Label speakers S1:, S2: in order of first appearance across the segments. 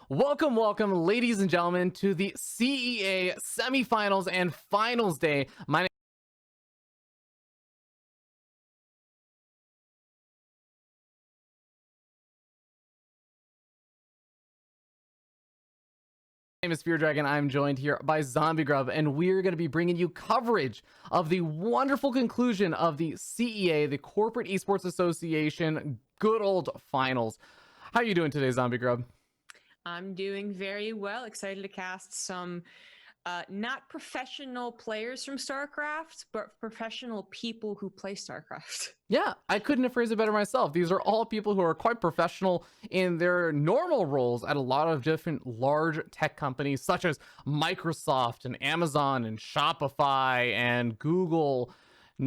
S1: Welcome, ladies and gentlemen, to the CEA semifinals and finals day. My name is Spear Dragon. I'm joined here by Zombie Grub, and we're going to be bringing you coverage of the wonderful conclusion of the CEA, the Corporate Esports Association, good old finals. How are you doing today, Zombie Grub?
S2: I'm doing very well. Excited to cast some not professional players from Starcraft, but professional people who play Starcraft.
S1: Yeah, I couldn't have phrased it better myself. These are all people who are quite professional in their normal roles at a lot of different large tech companies such as Microsoft and Amazon and Shopify and Google,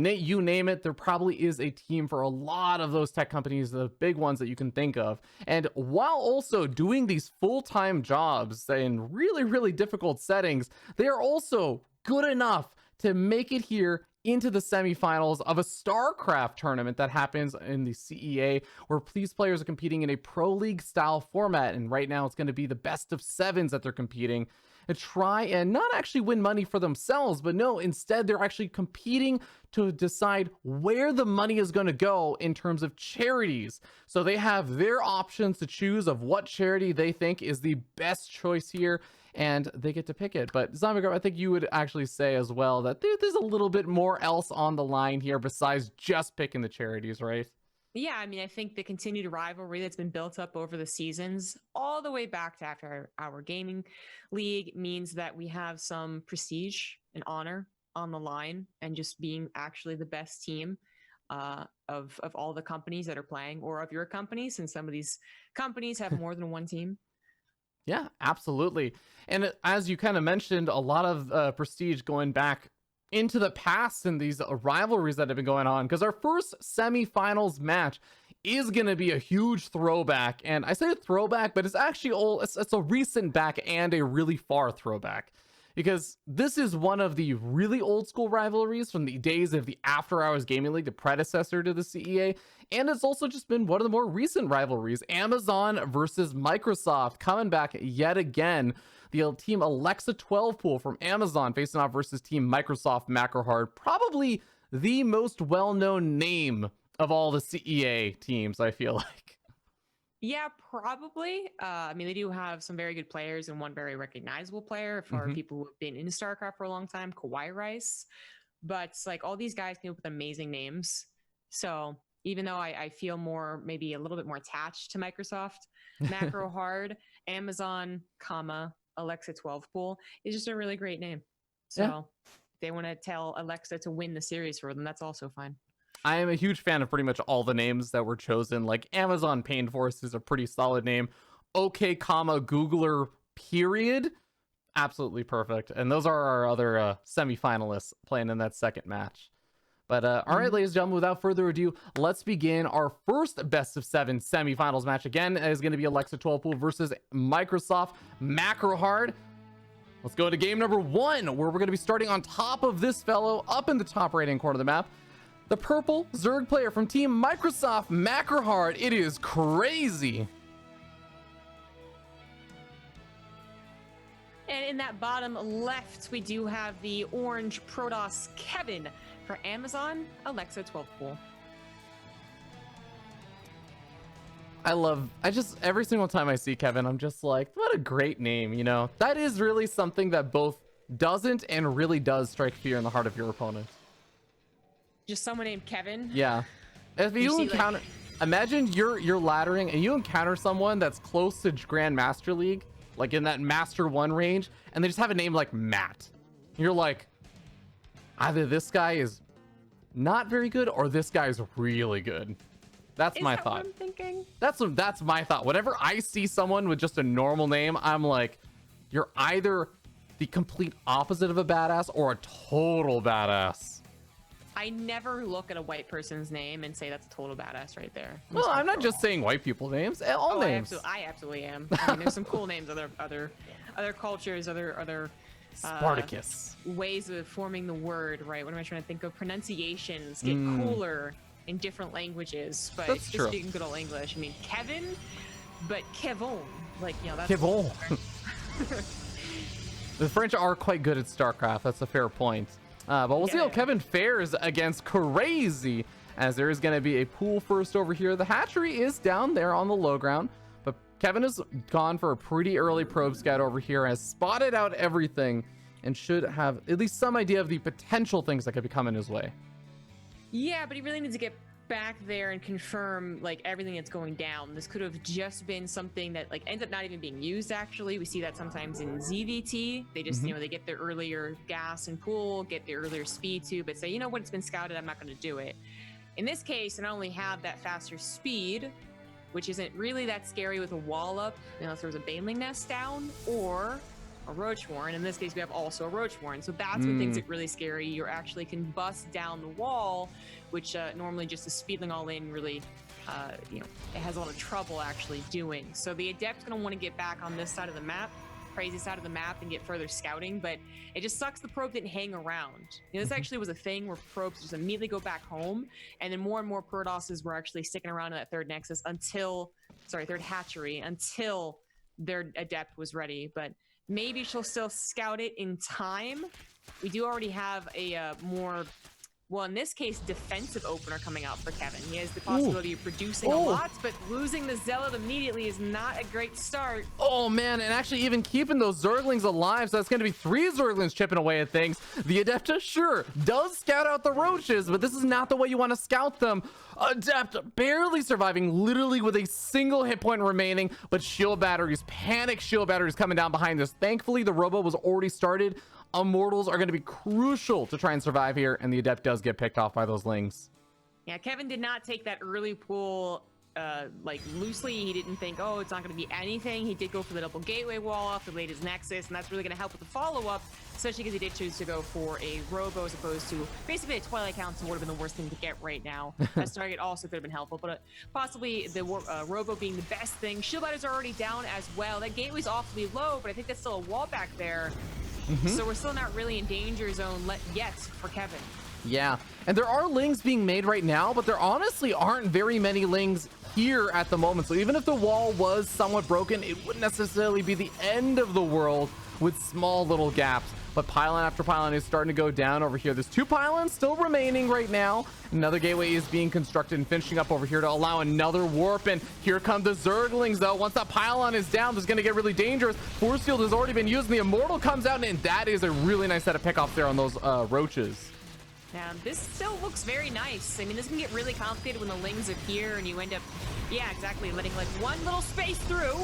S1: You name it, there probably is a team for a lot of those tech companies, the big ones that you can think of. And while also doing these full-time jobs in really, really difficult settings, they are also good enough to make it here into the semifinals of a Starcraft tournament that happens in the CEA, where these players are competing in a pro league style format. And right now it's going to be the best of sevens that they're competing to try and not actually win money for themselves, but no, instead they're actually competing to decide where the money is going to go in terms of charities. So they have their options to choose of what charity they think is the best choice here, and they get to pick it. But Zombie Girl, I think you would actually say as well that there's a little bit more else on the line here besides just picking the charities, right?
S2: Yeah, I mean, I think the continued rivalry that's been built up over the seasons, all the way back to after our gaming league, means that we have some prestige and honor on the line, and just being actually the best team of all the companies that are playing, or of your company, since some of these companies have more than one team.
S1: Yeah, absolutely. And as you kind of mentioned, a lot of prestige going back into the past in these rivalries that have been going on, because our first semifinals match is going to be a huge throwback. And I say throwback, but it's actually it's a recent back and a really far throwback, because this is one of the really old school rivalries from the days of the After Hours Gaming League, the predecessor to the CEA. And it's also just been one of the more recent rivalries, Amazon versus Microsoft, coming back yet again. The team Alexa 12 pool from Amazon facing off versus team Microsoft Macro Hard, probably the most well-known name of all the CEA teams, I feel like.
S2: Yeah, probably. I mean, they do have some very good players and one very recognizable player for people who have been in StarCraft for a long time, Kawhi Rice. But like, all these guys came up with amazing names. So even though I feel more, maybe a little bit more attached to Microsoft Macro Hard, Amazon, Alexa 12 pool is just a really great name. So
S1: Yeah.
S2: if they want to tell Alexa to win the series for them, that's also fine.
S1: I am a huge fan of pretty much all the names that were chosen. Like Amazon Pain Force is a pretty solid name. OK, Googler period. Absolutely perfect. And those are our other semifinalists playing in that second match. But all right, ladies and gentlemen, without further ado, let's begin our first best of 7 semifinals match. Again, is going to be Alexa 12 pool versus Microsoft Macro Hard. Let's go to game number 1, where we're going to be starting on top of this fellow, up in the top right-hand corner of the map. The purple Zerg player from Team Microsoft Macro Hard. It is crazy.
S2: And in that bottom left, we do have the orange Protoss Kevin for Amazon Alexa 12 pool.
S1: I just, every single time I see Kevin, I'm just like, what a great name, you know? That is really something that both doesn't and really does strike fear in the heart of your opponent.
S2: Just someone named Kevin?
S1: Yeah. If you encounter, imagine you're laddering and you encounter someone that's close to Grandmaster League, like in that Master 1 range, and they just have a name like Matt. You're like, either this guy is not very good or this guy's really good. That's my thought.
S2: What I'm thinking?
S1: That's my thought. Whenever I see someone with just a normal name, I'm like, you're either the complete opposite of a badass or a total badass.
S2: I never look at a white person's name and say that's a total badass right there.
S1: Well, I'm not just saying white people names, all names.
S2: I absolutely am. I mean, there's some cool names, other cultures, other
S1: Spartacus.
S2: Ways of forming the word, right? What am I trying to think of? Pronunciations get cooler in different languages, but
S1: That's
S2: just
S1: true.
S2: speaking good old English. I mean, Kevin, but Kevon, like, you know, that's
S1: Kevon. The French are quite good at StarCraft. That's a fair point. But we'll see how Kevin fares against Crazy, as there is going to be a pool first over here. The hatchery is down there on the low ground, but Kevin has gone for a pretty early probe scout over here, has spotted out everything, and should have at least some idea of the potential things that could be coming his way.
S2: Yeah, but he really needs to get back there and confirm like everything that's going down. This could have just been something that like ends up not even being used. Actually, we see that sometimes in ZVT. They just you know, they get their earlier gas and pool, get their earlier speed too, but say, you know what, it's been scouted, I'm not going to do it. In this case, I not only have that faster speed, which isn't really that scary with a wall up unless there was a baneling nest down, or a Roach Warren. In this case, we have also a Roach Warren. So that's when things get really scary. You actually can bust down the wall, which normally just a speedling all in really, you know, it has a lot of trouble actually doing. So the Adept's going to want to get back on this side of the map, crazy side of the map, and get further scouting, but it just sucks the probe didn't hang around. You know, this actually was a thing where probes just immediately go back home, and then more and more Protosses were actually sticking around in that third nexus until, third hatchery, until their Adept was ready. But maybe she'll still scout it in time. We do already have a more, well, in this case, defensive opener coming out for Kevin. He has the possibility of producing a lot, but losing the Zealot immediately is not a great start.
S1: Oh man, and actually even keeping those Zerglings alive, so that's going to be 3 Zerglings chipping away at things. The Adepta, sure, does scout out the Roaches, but this is not the way you want to scout them. Adept barely surviving, literally with a single hit point remaining, but shield batteries, panic shield batteries coming down behind this. Thankfully, the Robo was already started. Immortals are going to be crucial to try and survive here, and the Adept does get picked off by those Lings.
S2: Yeah, Kevin did not take that early pull like loosely. He didn't think, oh, it's not going to be anything. He did go for the double gateway wall off the latest Nexus, and that's really going to help with the follow-up, especially because he did choose to go for a Robo as opposed to basically a Twilight Council would have been the worst thing to get right now. That target also could have been helpful, but possibly the Robo being the best thing. Shield batters are already down as well. That gateway's awfully low, but I think that's still a wall back there. So we're still not really in danger zone yet for Kevin.
S1: Yeah, and there are Lings being made right now, but there honestly aren't very many Lings here at the moment. So even if the wall was somewhat broken, it wouldn't necessarily be the end of the world with small little gaps. But pylon after pylon is starting to go down over here. There's 2 pylons still remaining right now. Another gateway is being constructed and finishing up over here to allow another warp. And here come the Zerglings, though. Once that pylon is down, this is going to get really dangerous. Force field has already been used, and the Immortal comes out, and that is a really nice set of pickoffs there on those Roaches.
S2: Now, this still looks very nice. I mean, this can get really complicated when the Lings appear and you end up, yeah, exactly, letting like one little space through.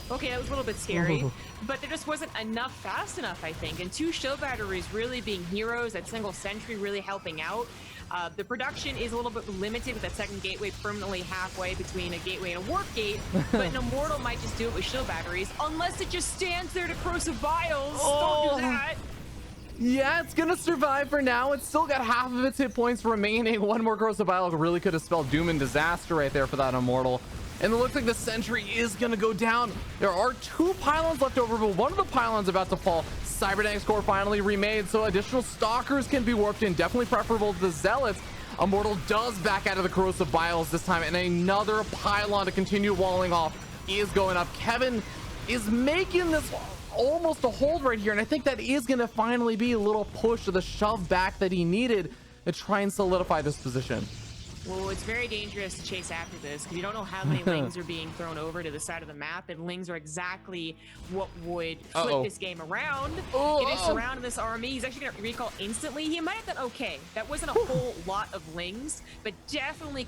S2: Okay, that was a little bit scary, but there just wasn't enough fast enough, I think. And 2 shield batteries really being heroes, that single sentry really helping out. The production is a little bit limited with that second gateway permanently halfway between a gateway and a warp gate, but an Immortal might just do it with shield batteries, unless it just stands there to Corrosive Biles. Don't do that.
S1: Yeah, it's gonna survive for now. It's still got half of its hit points remaining. One more Corrosive Bile really could have spelled doom and disaster right there for that Immortal. And it looks like the sentry is gonna go down. There are 2 pylons left over, but one of the pylons about to fall. Cybernetics core finally remade, so additional stalkers can be warped in. Definitely preferable to the Zealots. Immortal does back out of the Corrosive Biles this time, and another pylon to continue walling off is going up. Kevin is making this almost a hold right here, and I think that is going to finally be a little push to the shove back that he needed to try and solidify this position.
S2: Well, it's very dangerous to chase after this because you don't know how many Lings are being thrown over to the side of the map, and Lings are exactly what would flip this game around. It is surrounding this army. He's actually going to recall instantly. He might have done okay. That wasn't a whole lot of Lings, but definitely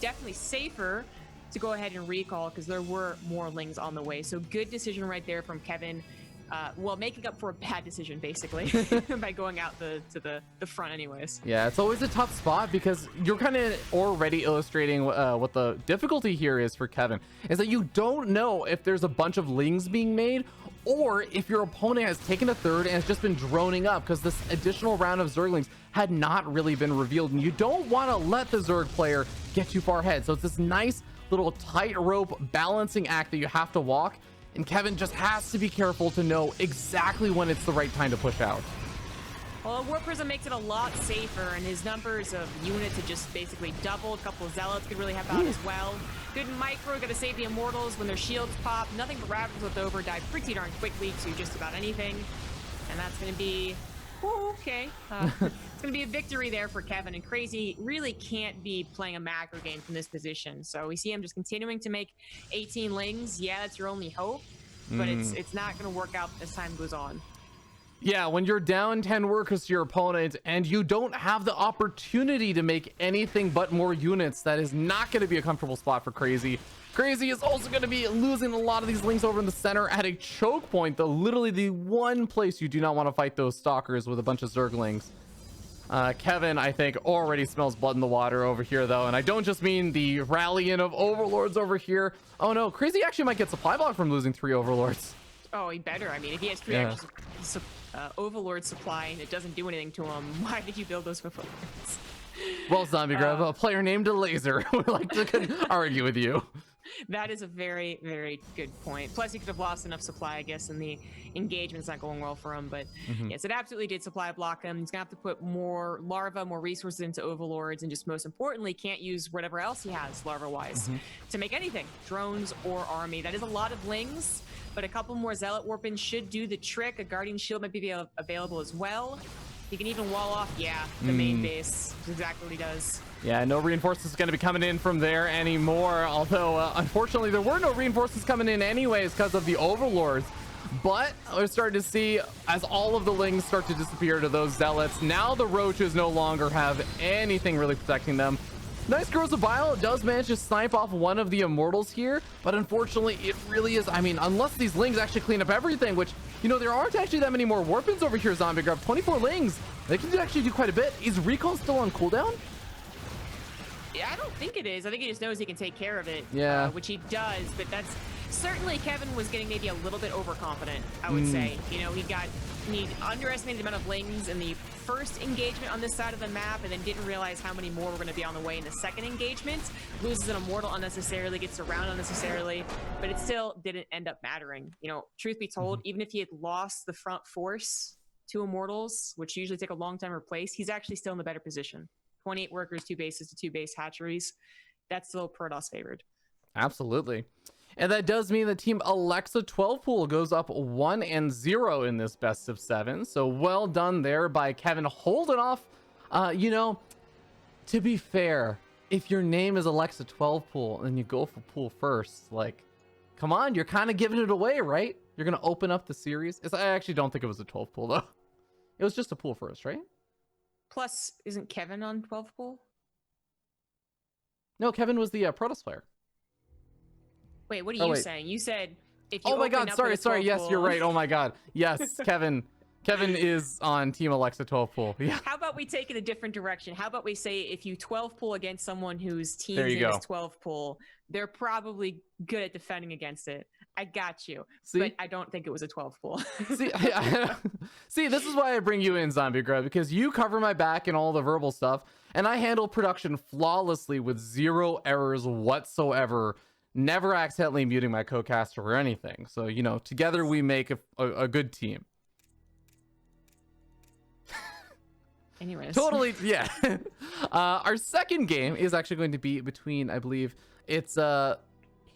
S2: definitely safer to go ahead and recall because there were more Lings on the way. So good decision right there from Kevin. Well, making up for a bad decision basically by going out to the front anyways.
S1: Yeah, it's always a tough spot because you're kind of already illustrating what the difficulty here is for Kevin, is that you don't know if there's a bunch of Lings being made or if your opponent has taken a third and has just been droning up because this additional round of Zerglings had not really been revealed, and you don't want to let the Zerg player get too far ahead. So it's this nice little tightrope balancing act that you have to walk, and Kevin just has to be careful to know exactly when it's the right time to push out.
S2: Well, Warp Prism makes it a lot safer, and his numbers of units have just basically doubled. A couple of Zealots could really help out as well. Good micro, gonna save the Immortals when their shields pop. Nothing but Ravagers left over, die pretty darn quickly to just about anything. And that's gonna be, okay. It's gonna be a victory there for Kevin, and Crazy really can't be playing a macro game from this position. So we see him just continuing to make 18 Lings. Yeah, that's your only hope, but it's not gonna work out as time goes on.
S1: Yeah, when you're down 10 workers to your opponent and you don't have the opportunity to make anything but more units, that is not going to be a comfortable spot for Crazy. Crazy is also going to be losing a lot of these Lings over in the center at a choke point, though literally the one place you do not want to fight those stalkers with a bunch of Zerglings. Kevin, I think, already smells blood in the water over here, though, and I don't just mean the rallying of Overlords over here. Oh no, Crazy actually might get supply block from losing 3 Overlords.
S2: Oh, he better. I mean, if he has 3
S1: Yeah.
S2: extra Overlord supply and it doesn't do anything to him, why did you build those Overlords?
S1: Well, Zombie Grub, a player named Laser would like to argue with you.
S2: That is a very, very good point. Plus, he could have lost enough supply, I guess, and the engagement's not going well for him. But yes, it absolutely did supply block him. He's gonna have to put more larva, more resources into Overlords, and just most importantly, can't use whatever else he has larva-wise to make anything, drones or army. That is a lot of lings, but a couple more Zealot Warpins should do the trick. A Guardian Shield might be available as well. You can even wall off, the main base. That's exactly what he does.
S1: Yeah, no reinforcements going to be coming in from there anymore. Although, unfortunately, there were no reinforcements coming in anyways because of the Overlords. But we're starting to see, as all of the lings start to disappear to those Zealots, now the Roaches no longer have anything really protecting them. Nice Corrosive Bile does manage to snipe off one of the Immortals here, but unfortunately, it really is, I mean, unless these lings actually clean up everything, which, you know, there aren't actually that many more Warpins over here, Zombie Grub. 24 lings. They can actually do quite a bit. Is Recall still on cooldown?
S2: Yeah, I don't think it is. I think he just knows he can take care of it.
S1: Yeah.
S2: Which he does, but that's certainly Kevin was getting maybe a little bit overconfident, I would say. You know, he underestimated the amount of lings in the first engagement on this side of the map and then didn't realize how many more were going to be on the way in the second engagement. Loses an Immortal unnecessarily, gets around unnecessarily, but it still didn't end up mattering. You know, truth be told, even if he had lost the front force to Immortals, which usually take a long time to replace, he's actually still in the better position. 28 workers, 2 bases to 2 base hatcheries. That's still Protoss favored.
S1: Absolutely. And that does mean the Team Alexa 12 pool goes up 1-0 in this best of 7. So well done there by Kevin holding off. You know, to be fair, if your name is Alexa 12 pool and you go for pool first, like, come on, you're kind of giving it away, right? You're going to open up the series. I actually don't think it was a 12 pool, though. It was just a pool first, right?
S2: Plus, isn't Kevin on 12 pool?
S1: No, Kevin was the Protoss player.
S2: Wait, what are you saying? You said if you
S1: oh my god,
S2: up
S1: sorry,
S2: with a 12
S1: yes,
S2: pool,
S1: you're right. Oh my god. Yes, Kevin is on Team Alexa 12 pool. Yeah.
S2: How about we take it a different direction? How about we say if you 12 pool against someone whose team
S1: There
S2: is
S1: you
S2: in
S1: go.
S2: this 12 pool, they're probably good at defending against it. I got you.
S1: See?
S2: But I don't think it was a 12 pool.
S1: See, see, this is why I bring you in, Zombie Grub, because you cover my back and all the verbal stuff, and I handle production flawlessly with 0 errors whatsoever, never accidentally muting my co-caster or anything. So, you know, together we make a good team.
S2: Anyways.
S1: Totally, yeah. Our second game is actually going to be between, I believe, it's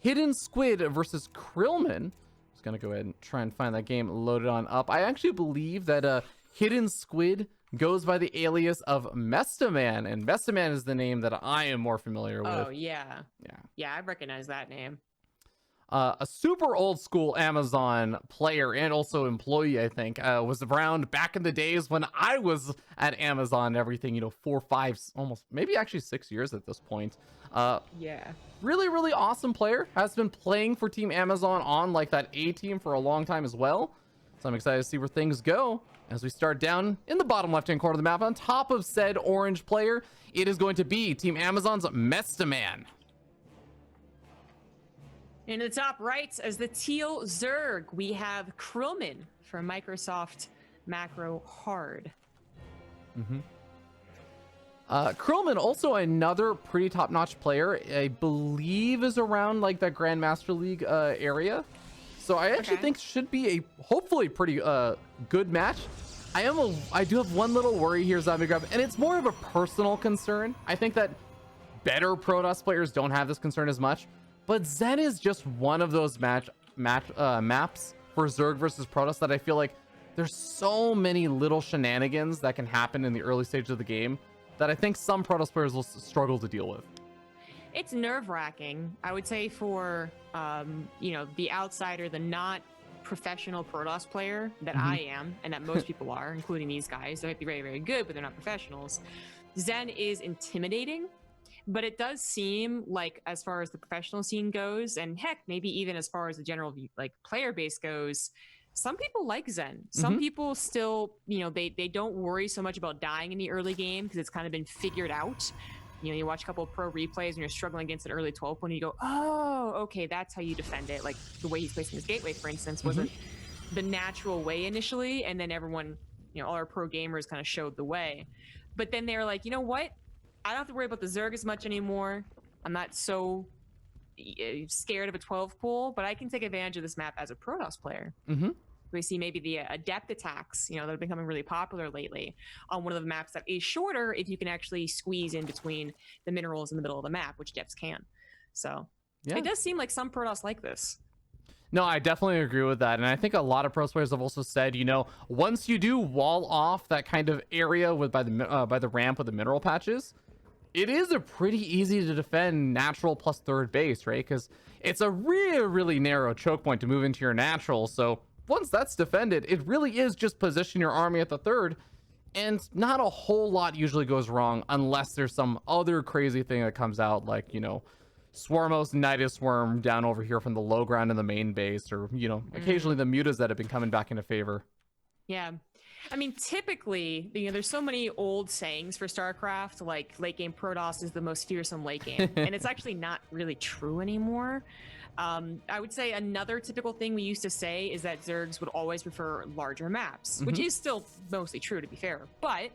S1: Hidden Squid versus Krillman. Just gonna go ahead and try and find that game loaded on up. I actually believe that Hidden Squid goes by the alias of Mestaman, and Mestaman is the name that I am more familiar with.
S2: Oh, yeah. Yeah, I recognize that name.
S1: A super old school Amazon player and also employee, I think, was around back in the days when I was at Amazon and everything, you know, 4, 5, almost maybe actually 6 years at this point.
S2: Yeah.
S1: Really, really awesome player. Has been playing for Team Amazon on like that A team for a long time as well. So I'm excited to see where things go as we start down in the bottom left-hand corner of the map. On top of said orange player, it is going to be Team Amazon's Mestaman.
S2: In the top right, as the teal Zerg, we have Krillman from Microsoft Macro Hard.
S1: Krillman, also another pretty top-notch player, I believe is around like that Grandmaster League area. So I actually think should be a hopefully pretty good match. I do have one little worry here, Zombie Grub, and it's more of a personal concern. I think that better Protoss players don't have this concern as much, but Zen is just one of those maps for Zerg versus Protoss that I feel like there's so many little shenanigans that can happen in the early stages of the game that I think some Protoss players will struggle to deal with.
S2: It's nerve-wracking, I would say, for you know, the outsider, the not professional Protoss player that I am, and that most people are, including these guys. They might be very, very good, but they're not professionals. Zen is intimidating, but it does seem like, as far as the professional scene goes, and heck, maybe even as far as the general like player base goes, some people like Zen. Some people still, you know, they don't worry so much about dying in the early game because it's kind of been figured out. You know, you watch a couple of pro replays and you're struggling against an early 12 when you go, oh, okay, that's how you defend it. Like the way he's placing his gateway, for instance, wasn't the natural way initially, and then everyone, all our pro gamers kind of showed the way. But then they're like, you know what? I don't have to worry about the Zerg as much anymore. I'm not so scared of a 12 pool, but I can take advantage of this map as a Protoss player. We see maybe the adept attacks, that have becoming really popular lately on one of the maps that is shorter if you can actually squeeze in between the minerals in the middle of the map, which depths can. So it does seem like some Protoss like this.
S1: No, I definitely agree with that. And I think a lot of pro players have also said, once you do wall off that kind of area by the ramp with the mineral patches, it is a pretty easy to defend natural plus third base, right? Because it's a really, really narrow choke point to move into your natural. So once that's defended, it really is just position your army at the third, and not a whole lot usually goes wrong unless there's some other crazy thing that comes out, like, Swarmos Nidus Swarm down over here from the low ground in the main base, or, occasionally the mutas that have been coming back into favor.
S2: Yeah. I mean, typically, there's so many old sayings for StarCraft, like late game Protoss is the most fearsome late game, and it's actually not really true anymore. I would say another typical thing we used to say is that Zergs would always prefer larger maps, which is still mostly true, to be fair. But,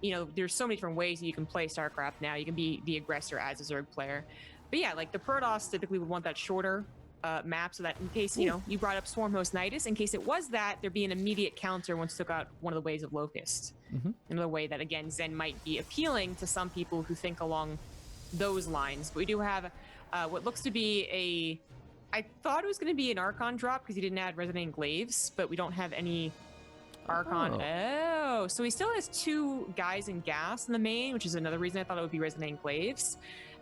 S2: there's so many different ways that you can play StarCraft now. You can be the aggressor as a Zerg player. But yeah, like the Protoss typically would want that shorter map, so that in case, you brought up Host Nidus, in case it was that, there'd be an immediate counter once you took out one of the ways of Locust. Another way that, again, Zen might be appealing to some people who think along those lines. But we do have what looks to be I thought it was going to be an Archon drop because he didn't add Resonating Glaives, but we don't have any Archon. Oh, so he still has 2 guys in gas in the main, which is another reason I thought it would be Resonating Glaives.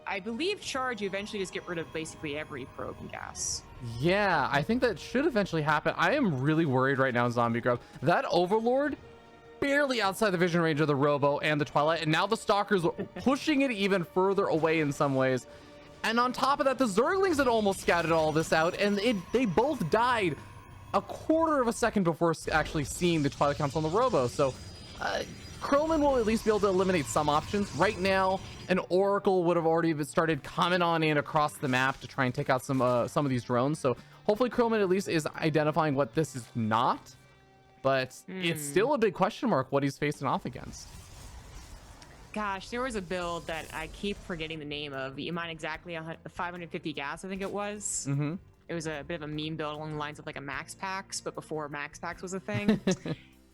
S2: I believe Charge, you eventually just get rid of basically every probe and gas.
S1: Yeah, I think that should eventually happen. I am really worried right now, Zombie Grub. That Overlord, barely outside the vision range of the Robo and the Twilight, and now the Stalker's pushing it even further away in some ways. And on top of that, the Zerglings had almost scouted all this out, and they both died a quarter of a second before actually seeing the Twilight Council on the Robo. So Krillman will at least be able to eliminate some options. Right now, an Oracle would have already started coming on in across the map to try and take out some of these drones. So hopefully Krillman at least is identifying what this is not. But it's still a big question mark what he's facing off against.
S2: Gosh, there was a build that I keep forgetting the name of. You mine exactly 550 gas, I think it was. It was a bit of a meme build along the lines of like a Max Packs, but before Max Packs was a thing.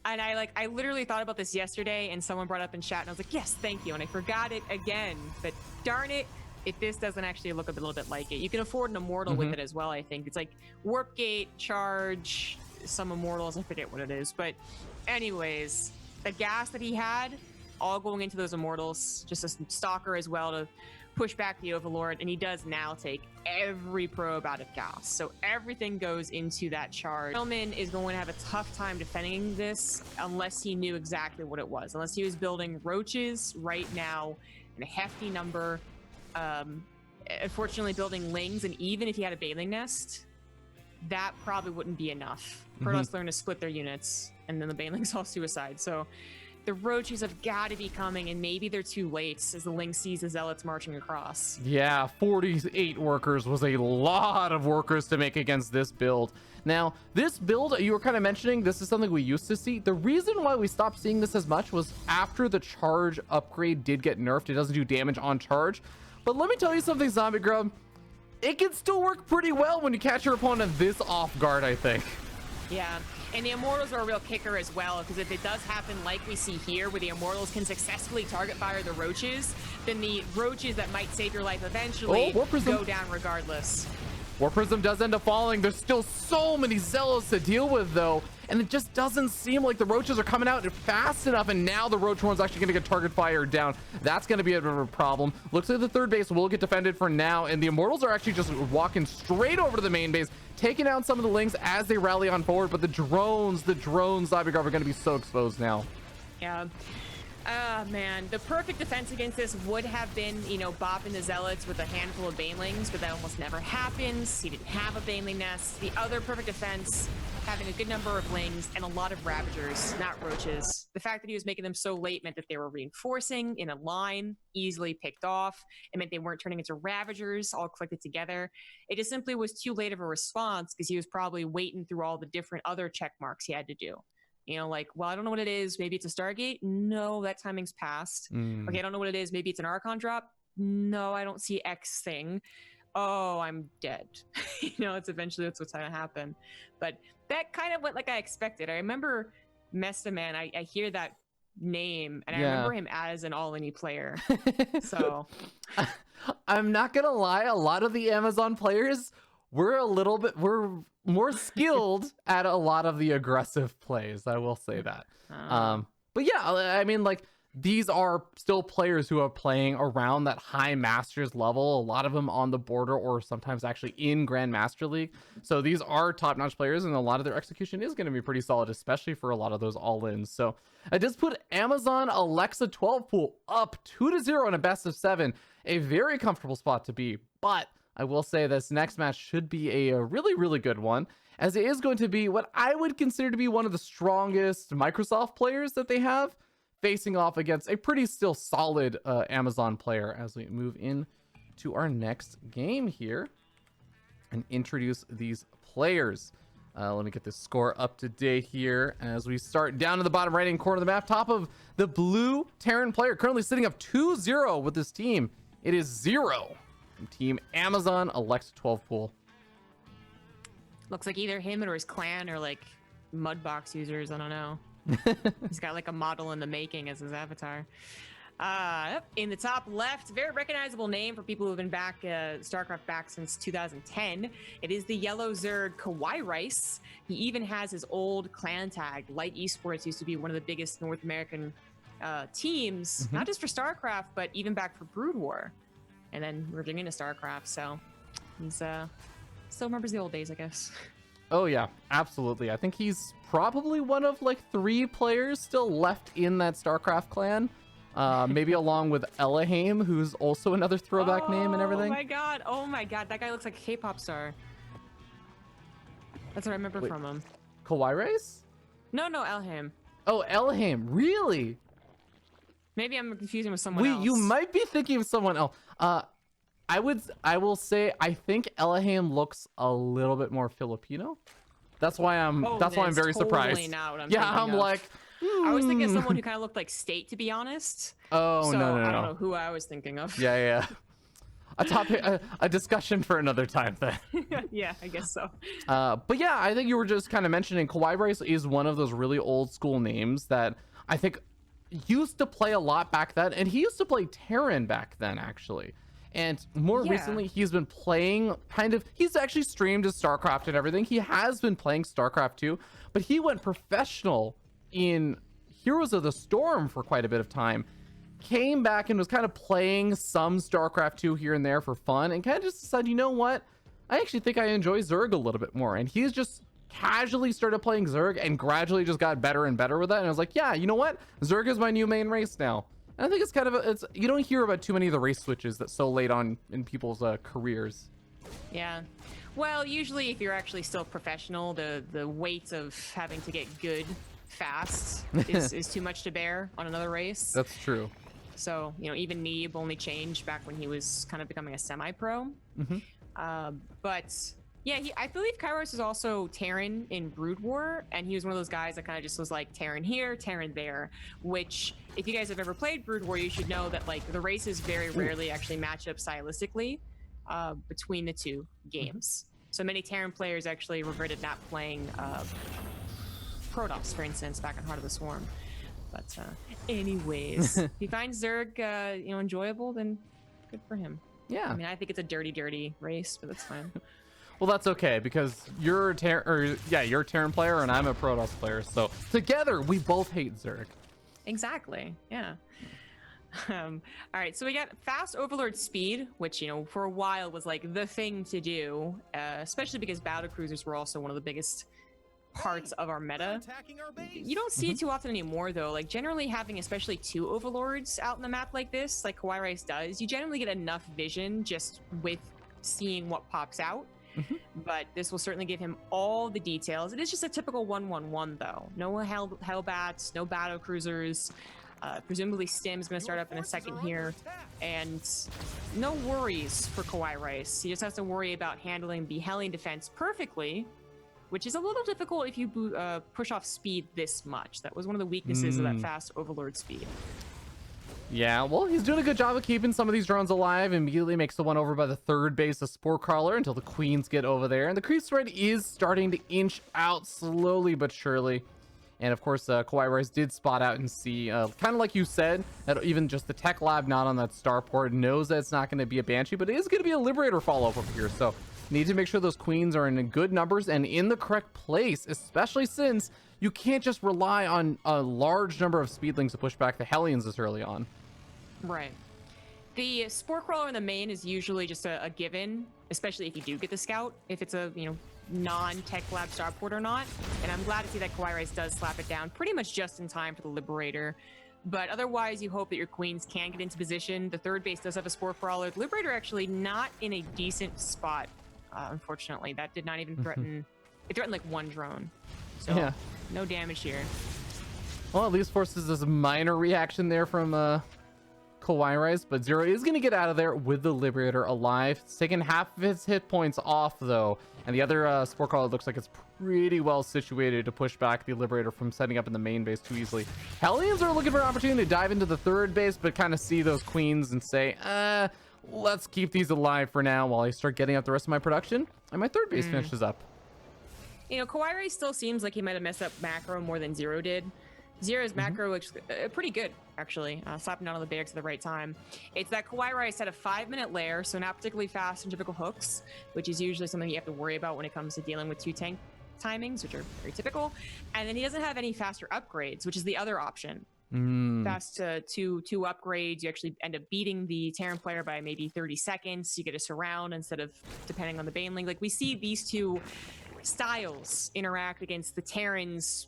S2: And I literally thought about this yesterday, and someone brought it up in chat, and I was like, yes, thank you. And I forgot it again. But darn it, if this doesn't actually look a little bit like it. You can afford an Immortal with it as well, I think. It's like Warp Gate, Charge, some Immortals, I forget what it is. But anyways, the gas that he had, all going into those Immortals, just a Stalker as well to push back the Overlord, and he does now take every probe out of gas. So everything goes into that charge. Hellman is going to have a tough time defending this unless he knew exactly what it was. Unless he was building roaches right now in a hefty number. Unfortunately, building lings, and even if he had a Baling Nest, that probably wouldn't be enough. Protoss learn to split their units, and then the Balings all suicide. So the roaches have got to be coming, and maybe they're too late as the Ling sees the Zealots marching across.
S1: Yeah, 48 workers was a lot of workers to make against this build. Now, this build, you were kind of mentioning, this is something we used to see. The reason why we stopped seeing this as much was after the charge upgrade did get nerfed. It doesn't do damage on charge. But let me tell you something, Zombie Grub. It can still work pretty well when you catch your opponent this off guard, I think.
S2: Yeah. And the Immortals are a real kicker as well, because if it does happen like we see here, where the Immortals can successfully target fire the roaches, then the roaches that might save your life eventually go down regardless.
S1: War Prism does end up falling. There's still so many Zealots to deal with, though, and it just doesn't seem like the roaches are coming out fast enough, and now the roach horn's actually going to get target fired down. That's going to be a bit of a problem. Looks like the third base will get defended for now, and the Immortals are actually just walking straight over to the main base, taking down some of the Lings as they rally on forward, but the drones, Zombie Grub, are going to be so exposed now.
S2: Yeah. Ah, man, the perfect defense against this would have been, you know, bopping the Zealots with a handful of Banelings, but that almost never happens. He didn't have a Baneling nest. The other perfect defense, having a good number of Lings and a lot of Ravagers, not Roaches. The fact that he was making them so late meant that they were reinforcing in a line, easily picked off. It meant they weren't turning into Ravagers all collected together. It just simply was too late of a response because he was probably waiting through all the different other check marks he had to do. You know, like, well, I don't know what it is. Maybe it's a Stargate. No, that timing's passed. Okay, I don't know what it is. Maybe it's an Archon drop. No, I don't see X thing. Oh, I'm dead. You know, it's eventually that's what's going to happen. But that kind of went like I expected. I remember Mesta Man. I hear that name, and I remember him as an all-any player. So
S1: I'm not gonna lie, a lot of the Amazon players we're more skilled at a lot of the aggressive plays. I will say that. But yeah, I mean, like, these are still players who are playing around that high masters level, a lot of them on the border or sometimes actually in Grandmaster League. So these are top-notch players, and a lot of their execution is going to be pretty solid, especially for a lot of those all-ins. So I just put Amazon Alexa 12 pool up 2-0 in a best of 7, a very comfortable spot to be. But I will say this next match should be a really, really good one, as it is going to be what I would consider to be one of the strongest Microsoft players that they have, facing off against a pretty still solid Amazon player as we move in to our next game here and introduce these players. Let me get this score up to date here as we start down to the bottom right-hand corner of the map. Top of the blue Terran player, currently sitting up 2-0 with this team. It is 0 from Team Amazon Alexa 12 pool.
S2: Looks like either him or his clan are like Mudbox users. I don't know. He's got like a model in the making as his avatar. In the top left, very recognizable name for people who've been back Starcraft back since 2010. It is the yellow Zerg Kawhi Rice. He even has his old clan tag. Light Esports used to be one of the biggest North American teams, not just for Starcraft, but even back for Brood War, and then merging into Starcraft. So he's still remembers the old days, I guess.
S1: Oh yeah, absolutely. I think he's probably one of like 3 players still left in that Starcraft clan. Maybe along with Elahame, who's also another throwback name and everything.
S2: Oh my god, that guy looks like a K-pop star. That's what I remember from him.
S1: Kawhi Rice?
S2: No, Elahame.
S1: Oh, Elahame, really?
S2: Maybe I'm confusing with someone else.
S1: You might be thinking of someone else. I will say I think Elahame looks a little bit more Filipino. That's why I'm very surprised.
S2: Not what I'm
S1: I'm
S2: of.
S1: like,
S2: I was thinking of someone who kind of looked like State, to be honest.
S1: Oh,
S2: so
S1: no.
S2: I don't know who I was thinking of.
S1: Yeah. A topic, a discussion for another time then.
S2: Yeah, I guess so.
S1: But yeah, I think you were just kind of mentioning Kawhi Rice is one of those really old school names that I think used to play a lot back then, and he used to play Terran back then, actually. And more recently, he's been playing he's actually streamed his StarCraft and everything. He has been playing StarCraft too, but he went professional in Heroes of the Storm for quite a bit of time. Came back and was kind of playing some StarCraft 2 here and there for fun, and kind of just decided, you know what? I actually think I enjoy Zerg a little bit more. And he's just casually started playing Zerg and gradually just got better and better with that. And I was like, yeah, you know what? Zerg is my new main race now. And I think it's kind of you don't hear about too many of the race switches that so late on in people's careers.
S2: Yeah. Well, usually if you're actually still professional, the weight of having to get good fast is too much to bear on another race.
S1: That's true.
S2: So, you know, even Neeb only changed back when he was kind of becoming a semi-pro. But yeah, I believe Kairos is also Terran in Brood War, and he was one of those guys that kind of just was like Terran here, Terran there, which if you guys have ever played Brood War, you should know that like the races very rarely actually match up stylistically between the two games. So many Terran players actually regretted not playing Protoss, for instance, back in Heart of the Swarm. But anyways, if he finds Zerg enjoyable, then good for him.
S1: Yeah.
S2: I mean, I think it's a dirty race, but that's fine.
S1: Well, that's okay, because you're a Terran player and I'm a Protoss player, so together we both hate Zerg.
S2: Exactly. Yeah. All right, so we got fast overlord speed, which for a while was like the thing to do, especially because battle cruisers were also one of the biggest parts of our meta. You don't see it too often anymore, though. Like, generally having especially 2 overlords out in the map like this, like Kawaii Rice does, you generally get enough vision just with seeing what pops out. But this will certainly give him all the details. It is just a typical 1-1-1, though. No Hellbats, no battle cruisers. Presumably Stim's going to start up in a second here. And no worries for Kawaii Rice. He just has to worry about handling the Hellion defense perfectly, which is a little difficult if you push off speed this much. That was one of the weaknesses of that fast overlord speed.
S1: Yeah, well, he's doing a good job of keeping some of these drones alive. Immediately makes the one over by the third base of Spore Crawler until the queens get over there. And the creep spread is starting to inch out slowly but surely. And of course, Kawaii Rice did spot out and see, kind of like you said, that even just the tech lab not on that starport knows that it's not going to be a Banshee, but it is going to be a Liberator follow-up over here. So need to make sure those queens are in good numbers and in the correct place, especially since you can't just rely on a large number of speedlings to push back the Hellions this early on.
S2: Right. The Spore Crawler in the main is usually just a given, especially if you do get the scout, if it's a, non-tech lab starport or not. And I'm glad to see that Kawaii Rice does slap it down pretty much just in time for the Liberator. But otherwise, you hope that your queens can get into position. The third base does have a Spore Crawler. The Liberator actually not in a decent spot, unfortunately. That did not even threaten... It threatened like 1 drone. So, yeah. No damage here.
S1: Well, at least forces this minor reaction there from Kawaii Rice, but Zero is going to get out of there with the Liberator alive. It's taking half of his hit points off, though. And the other Spore Crawler looks like it's pretty well situated to push back the Liberator from setting up in the main base too easily. Hellions are looking for an opportunity to dive into the third base, but kind of see those queens and say, let's keep these alive for now while I start getting up the rest of my production. And my third base finishes up.
S2: Kawaii Rice still seems like he might have messed up macro more than Zero did. Zero's macro looks pretty good, actually, slapping down on the barracks at the right time. It's that Kawaii Rice had a 5-minute lair, so not particularly fast in typical hooks, which is usually something you have to worry about when it comes to dealing with 2 tank timings, which are very typical. And then he doesn't have any faster upgrades, which is the other option. Fast two upgrades, you actually end up beating the Terran player by maybe 30 seconds. You get a surround instead of depending on the Baneling. Like, we see these 2 styles interact against the Terrans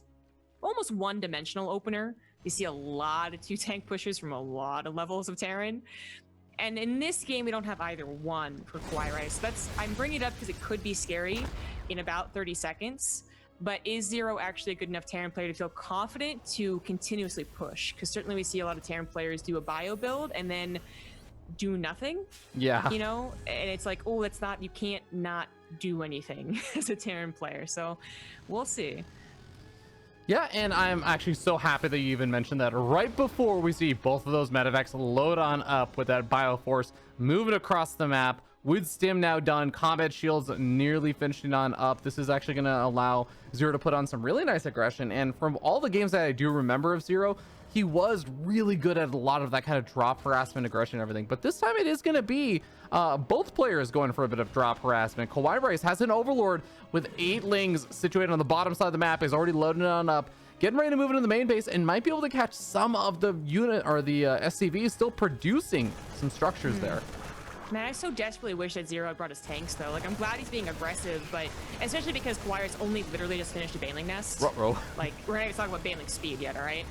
S2: almost one-dimensional opener. You see a lot of 2 tank pushes from a lot of levels of Terran. And in this game, we don't have either one for Kawaii Rice. I'm bringing it up because it could be scary in about 30 seconds. But is Zero actually a good enough Terran player to feel confident to continuously push? Because certainly we see a lot of Terran players do a bio build and then do nothing.
S1: Yeah.
S2: And it's like, oh, you can't not do anything as a Terran player. So we'll see.
S1: Yeah, and I'm actually so happy that you even mentioned that right before we see both of those medevacs load on up with that Bioforce moving across the map with Stim now done, combat shields nearly finishing on up. This is actually going to allow Zero to put on some really nice aggression. And from all the games that I do remember of Zero, he was really good at a lot of that kind of drop harassment, aggression, and everything. But this time it is going to be both players going for a bit of drop harassment. Kawaii Rice has an Overlord with 8 lings situated on the bottom side of the map. Is already loading it on up, getting ready to move into the main base, and might be able to catch some of the unit or the SCVs still producing some structures there.
S2: Man, I so desperately wish that Zero had brought his tanks, though. Like, I'm glad he's being aggressive, but especially because Kawaii Rice only literally just finished a Baneling nest.
S1: Ruh-roh.
S2: Like, we're not even talking about Baneling speed yet, all right?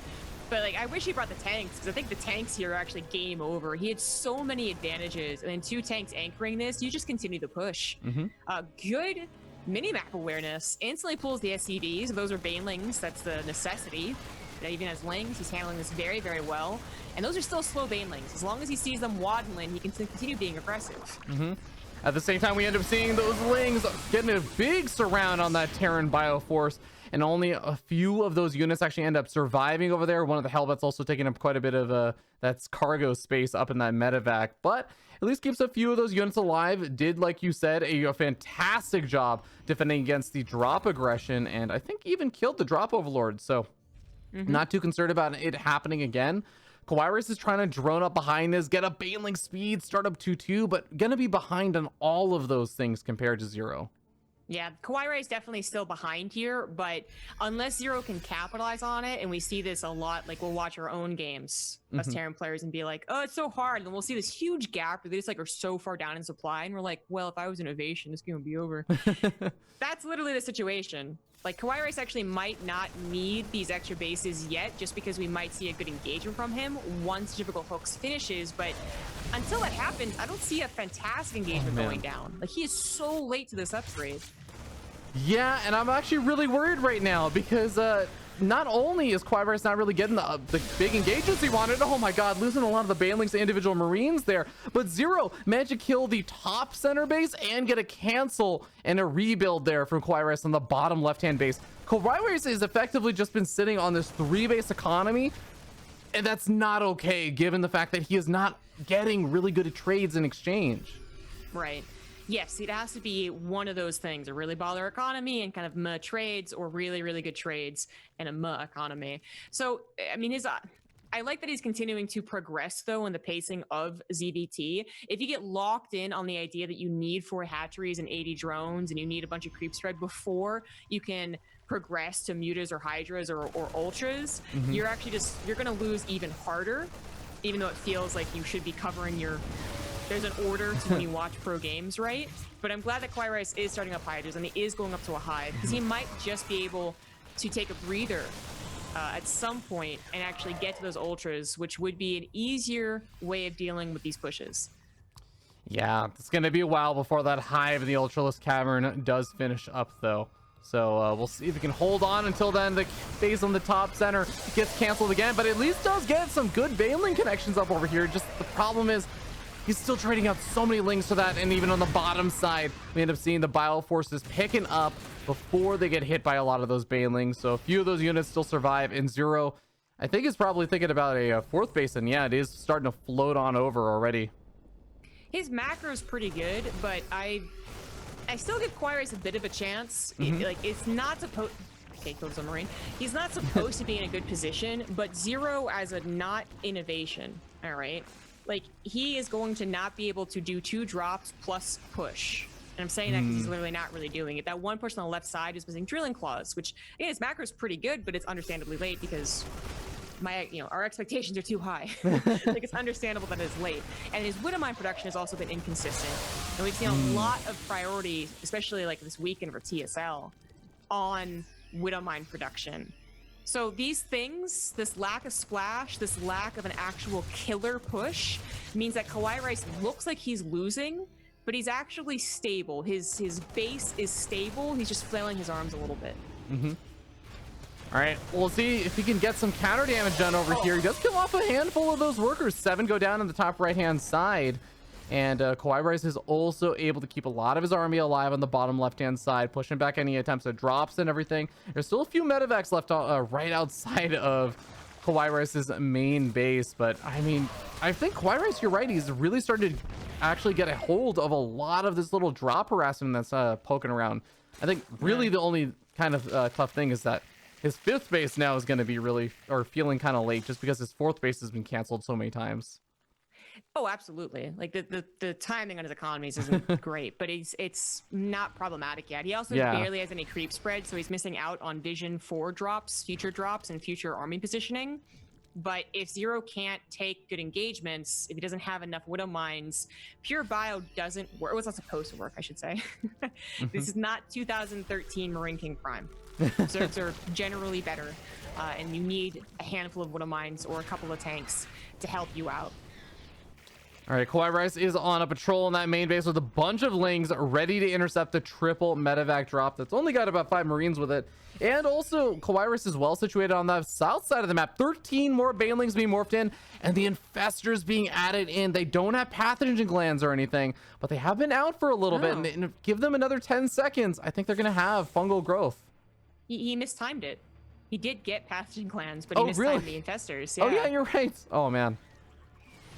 S2: But, like, I wish he brought the tanks, because I think the tanks here are actually game over. He had so many advantages, and then 2 tanks anchoring this, you just continue to push. Good mini-map awareness. Instantly pulls the SCVs. Those are Banelings. That's the necessity. That even has Lings. He's handling this very, very well. And those are still slow Banelings. As long as he sees them waddling, he can continue being aggressive.
S1: At the same time, we end up seeing those Lings getting a big surround on that Terran Bioforce, and only a few of those units actually end up surviving over there. One of the Hellbats also taking up quite a bit of that's cargo space up in that medevac, but at least keeps a few of those units alive. Did, like you said, a fantastic job defending against the drop aggression, and I think even killed the drop overlord. So not too concerned about it happening again. Kawaii Rice is trying to drone up behind this, get a Baneling speed, start up 2-2, but gonna be behind on all of those things compared to Zero.
S2: Yeah, Kawaii Rice definitely still behind here, but unless Zero can capitalize on it, and we see this a lot, like we'll watch our own games us Terran players and be like, oh, it's so hard. And then we'll see this huge gap where they just like are so far down in supply. And we're like, well, if I was innovation, this game would be over. That's literally the situation. Like, Kawhi Rice actually might not need these extra bases yet, just because we might see a good engagement from him once Difficult Hooks finishes. But until that happens, I don't see a fantastic engagement going down. Like, he is so late to this upgrade.
S1: Yeah, and I'm actually really worried right now because not only is Kawhi Rice not really getting the big engagements he wanted, oh my god, losing a lot of the banelings to individual Marines there, but Zero managed to kill the top center base and get a cancel and a rebuild there from Kawhi Rice on the bottom left-hand base. Kawhi Rice has effectively just been sitting on this 3-base economy, and that's not okay given the fact that he is not getting really good trades in exchange.
S2: Right. Yes, it has to be one of those things, a really baller economy and kind of meh trades, or really, really good trades and a meh economy. So, I mean, I like that he's continuing to progress, though, in the pacing of ZVT. If you get locked in on the idea that you need 4 hatcheries and 80 drones and you need a bunch of creep spread before you can progress to mutas or hydras or ultras, you're actually you're going to lose even harder, even though it feels like you should be covering your... There's an order to when you watch pro games, right? But I'm glad that Kawhi Rice is starting up hydras and he is going up to a hive, because he might just be able to take a breather at some point and actually get to those ultras, which would be an easier way of dealing with these pushes.
S1: Yeah, it's going to be a while before that hive in the Ultralisk Cavern does finish up, though. So we'll see if he can hold on until then. The base on the top center gets canceled again, but at least does get some good Baneling connections up over here. Just the problem is, he's still trading out so many links to that, and even on the bottom side, we end up seeing the Bile Forces picking up before they get hit by a lot of those Banelings. So a few of those units still survive, and Zero, I think, is probably thinking about a 4th base, and yeah, it is starting to float on over already.
S2: His macro is pretty good, but I still give Kawhi Rice a bit of a chance. Like, it's not supposed... Okay, killed some Marine. He's not supposed to be in a good position, but Zero as a not innovation, all right? Like, he is going to not be able to do 2 drops plus push. And I'm saying that because he's literally not really doing it. That 1 push on the left side is missing Drilling Claws, which, again, his macro is pretty good, but it's understandably late because our expectations are too high. Like, it's understandable that it's late. And his Widowmine production has also been inconsistent. And we've seen a lot of priority, especially like this weekend for TSL, on Widowmine production. So these things, this lack of splash, this lack of an actual killer push, means that Kawhi Rice looks like he's losing, but he's actually stable. His base is stable. He's just flailing his arms a little bit.
S1: All right, we'll see if he can get some counter damage done over here. He does kill off a handful of those workers. 7 go down on the top right-hand side. And Kawhi Rice is also able to keep a lot of his army alive on the bottom left-hand side, pushing back any attempts at drops and everything. There's still a few medevacs left right outside of Kawhi Rice's main base. But, I mean, I think Kawhi Rice, you're right. He's really started to actually get a hold of a lot of this little drop harassment that's poking around. I think really the only kind of tough thing is that his 5th base now is going to be feeling kind of late, just because his 4th base has been canceled so many times.
S2: Oh, absolutely. Like, the timing on his economies isn't great, but it's not problematic yet. He also barely has any creep spread, so he's missing out on vision for drops, future drops, and future army positioning. But if Zero can't take good engagements, if he doesn't have enough Widow Mines, Pure Bio doesn't work. It was not supposed to work, I should say. This is not 2013 Marine King Prime. Zergs are generally better, and you need a handful of Widow Mines or a couple of tanks to help you out.
S1: All right, Kawhi Rice is on a patrol in that main base with a bunch of Lings ready to intercept the triple medevac drop that's only got about 5 Marines with it. And also, Kawhi Rice is well situated on the south side of the map. 13 more Banelings being morphed in, and the Infestors being added in. They don't have pathogen glands or anything, but they have been out for a little bit. And give them another 10 seconds, I think they're going to have fungal growth.
S2: He mistimed it. He did get pathogen glands, but he mistimed the Infestors.
S1: Oh, yeah, you're right. Oh, man.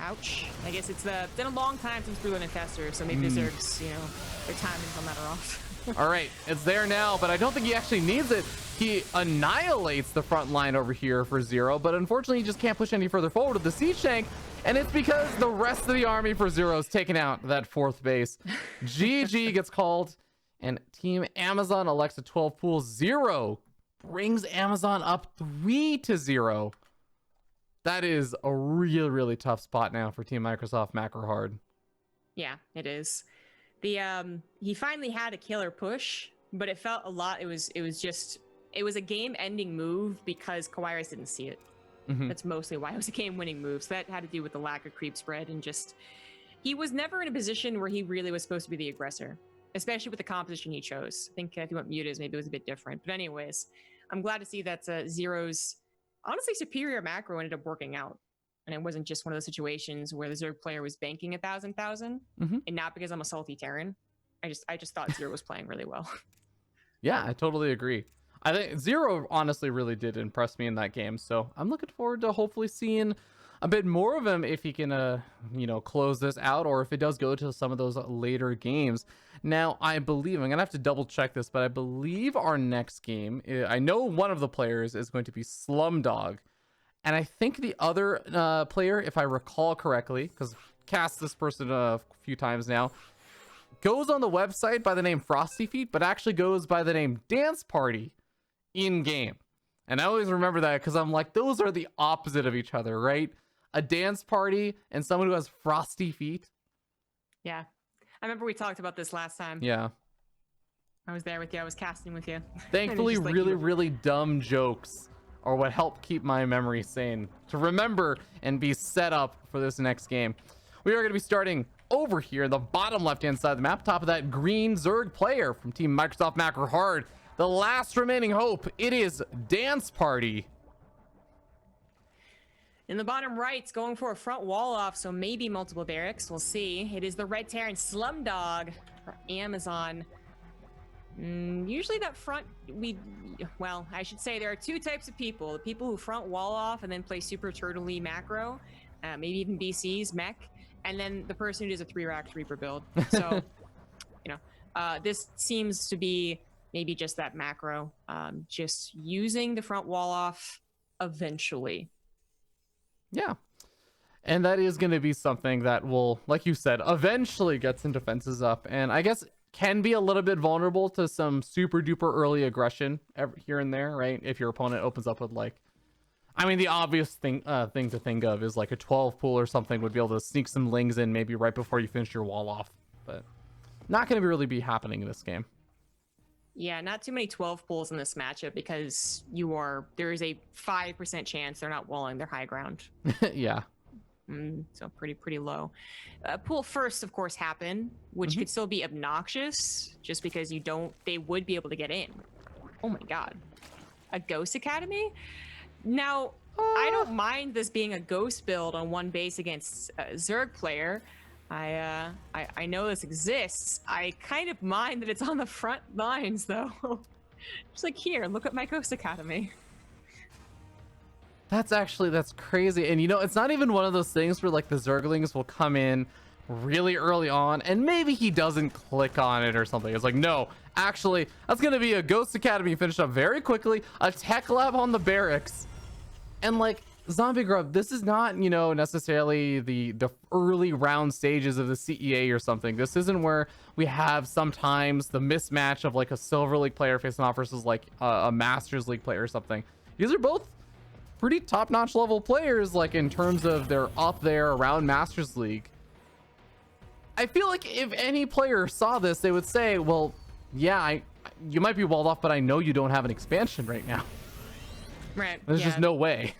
S2: Ouch. I guess it's been a long time since Blue and Infestor, so maybe the Zergs, their timings on that are off.
S1: All right, it's there now, but I don't think he actually needs it. He annihilates the front line over here for Zero, but unfortunately he just can't push any further forward with the siege tank, and it's because the rest of the army for Zero is taking out that 4th base. GG gets called, and Team Amazon elects a 12 pool. Zero brings Amazon up 3-0. That is a really, really tough spot now for Team Microsoft macro hard.
S2: Yeah, it is. The he finally had a killer push, but it felt a lot. It was a game-ending move because Kawhi Rice didn't see it. That's mostly why it was a game-winning move. So that had to do with the lack of creep spread and just he was never in a position where he really was supposed to be the aggressor, especially with the composition he chose. I think if you went mutas, maybe it was a bit different. But anyways, I'm glad to see that Zero's honestly superior macro ended up working out. And it wasn't just one of those situations where the Zerg player was banking 1,000, and not because I'm a salty Terran. I just thought Zero was playing really well.
S1: Yeah, I totally agree. I think Zero honestly really did impress me in that game, so I'm looking forward to hopefully seeing a bit more of him if he can, close this out, or if it does go to some of those later games. Now, I believe, I'm gonna have to double check this, but I believe our next game, I know one of the players is going to be Slumdog, and I think the other player, if I recall correctly, because cast this person a few times now, goes on the website by the name Frosty Feet, but actually goes by the name Dance Party in game. And I always remember that because I'm like, those are the opposite of each other, right? A dance party and someone who has frosty feet.
S2: Yeah. I remember we talked about this last time.
S1: Yeah.
S2: I was there with you. I was casting with you.
S1: Thankfully,
S2: like
S1: really dumb jokes are what help keep my memory sane to remember and be set up for this next game. We are going to be starting over here in the bottom left-hand side of the map, top of that green Zerg player from Team Microsoft Macro Hard. The last remaining hope, it is Dance Party.
S2: In the bottom right, it's going for a front wall off, so maybe multiple barracks. We'll see. It is the Red Terran Slumdog for Amazon. Usually that front, I should say there are two types of people. The people who front wall off and then play super turtley macro, maybe even BCs, mech, and then the person who does a 3-rack Reaper build. So, this seems to be maybe just that macro, just using the front wall off eventually.
S1: Yeah. And that is going to be something that will, like you said, eventually get some defenses up. And I guess can be a little bit vulnerable to some super duper early aggression here and there, right? If your opponent opens up with the obvious thing to think of is like a 12 pool or something would be able to sneak some lings in maybe right before you finish your wall off. But not going to really be happening in this game.
S2: Yeah, not too many 12 pools in this matchup because there is a 5% chance they're not walling their high ground.
S1: Yeah.
S2: So pretty low. Pool first, of course, happen, which could still be obnoxious just because they would be able to get in. Oh my God. A Ghost Academy? Now, I don't mind this being a Ghost build on one base against a Zerg player. I know this exists. I kind of mind that it's on the front lines, though. Just like, here, look at my Ghost Academy.
S1: That's crazy. And it's not even one of those things where like the Zerglings will come in really early on and maybe he doesn't click on it or something. It's like, no, actually, that's going to be a Ghost Academy finished up very quickly, a tech lab on the barracks. And like, Zombie Grub, this is not, necessarily the early round stages of the CEA or something. This isn't where we have sometimes the mismatch of like a Silver League player facing off versus like a Masters League player or something. These are both pretty top-notch level players, like in terms of they're up there around Masters League. I feel like if any player saw this, they would say, well, yeah, you might be walled off, but I know you don't have an expansion right now.
S2: Right.
S1: There's just no way.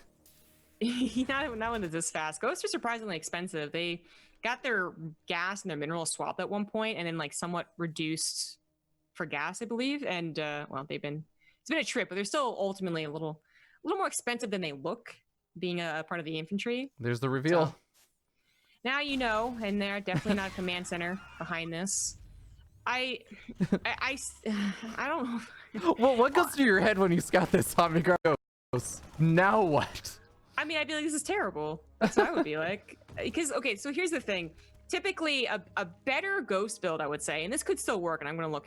S2: not when it's this fast. Ghosts are surprisingly expensive. They got their gas and their mineral swapped at one point and then like somewhat reduced for gas, I believe. And it's been a trip, but they're still ultimately a little more expensive than they look, being a part of the infantry.
S1: There's the reveal.
S2: So, now and they're definitely not a command center behind this. I don't know.
S1: Well, what goes through your head when you scout this Zombie Grub? Now what?
S2: I mean, I'd be like, this is terrible. That's what I would be like. Because, okay, so here's the thing. Typically, a better Ghost build, I would say, and this could still work, and I'm going to look,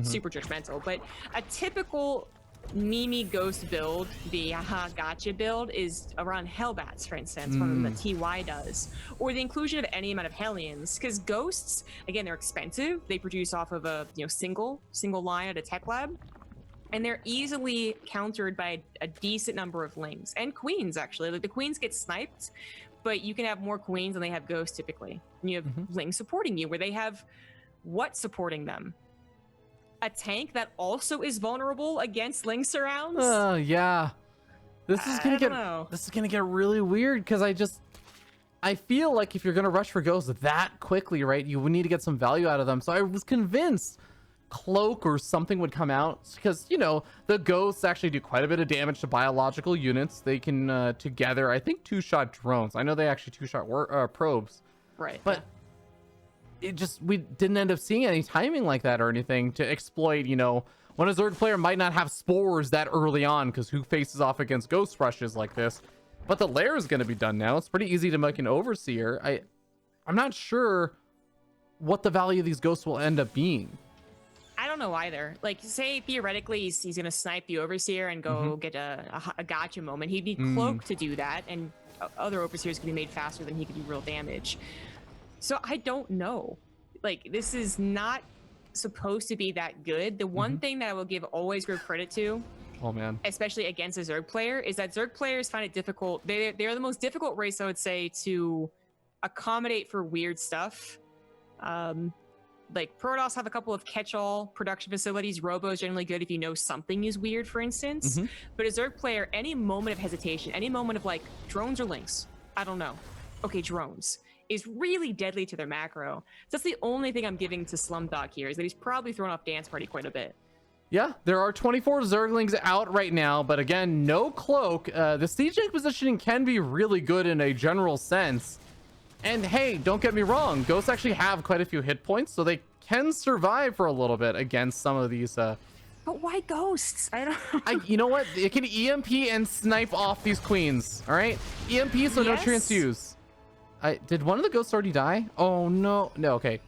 S2: super judgmental, but a typical Mimi Ghost build, the gotcha build, is around Hellbats, for instance, one of the TY does, or the inclusion of any amount of Hellions, because Ghosts, again, they're expensive. They produce off of a single line at a tech lab. and they're easily countered by a decent number of lings and queens. Actually, like the queens get sniped, but you can have more queens than they have ghosts typically. And you have lings supporting you, where they have what supporting them? A tank that also is vulnerable against ling surrounds.
S1: Yeah. This is gonna get really weird, because I feel like if you're gonna rush for ghosts that quickly, right, you would need to get some value out of them. So I was convinced cloak or something would come out, because you know the ghosts actually do quite a bit of damage to biological units. They can together, I think, 2-shot drones. I know they actually 2-shot probes,
S2: right?
S1: But we didn't end up seeing any timing like that or anything to exploit, you know, when a Zerg player might not have spores that early on, because who faces off against ghost rushes like this? But the lair is going to be done now. It's pretty easy to make an overseer. I'm not sure what the value of these ghosts will end up being.
S2: I don't know either. Like, say theoretically he's going to snipe the overseer and go get a gotcha moment. He'd be cloaked to do that, and other overseers could be made faster than he could do real damage. So I don't know. Like, this is not supposed to be that good. The one thing that I will always give credit to,
S1: oh man,
S2: especially against a Zerg player, is that Zerg players find it difficult. They're the most difficult race, I would say, to accommodate for weird stuff. Like Protoss have a couple of catch-all production facilities. Robo is generally good if you know something is weird, for instance. But a Zerg player, any moment of hesitation, any moment of like drones or links, I don't know. Okay, drones is really deadly to their macro. So that's the only thing I'm giving to Slumdog here, is that he's probably thrown off Dance Party quite a bit.
S1: Yeah, there are 24 Zerglings out right now, but again, no cloak. The siege tank positioning can be really good in a general sense. And hey, don't get me wrong, ghosts actually have quite a few hit points, so they can survive for a little bit against some of these.
S2: But why ghosts? I don't.
S1: You know what? It can EMP and snipe off these queens. All right, EMP, so no transfuse. Did one of the ghosts already die? Oh no, no. Okay,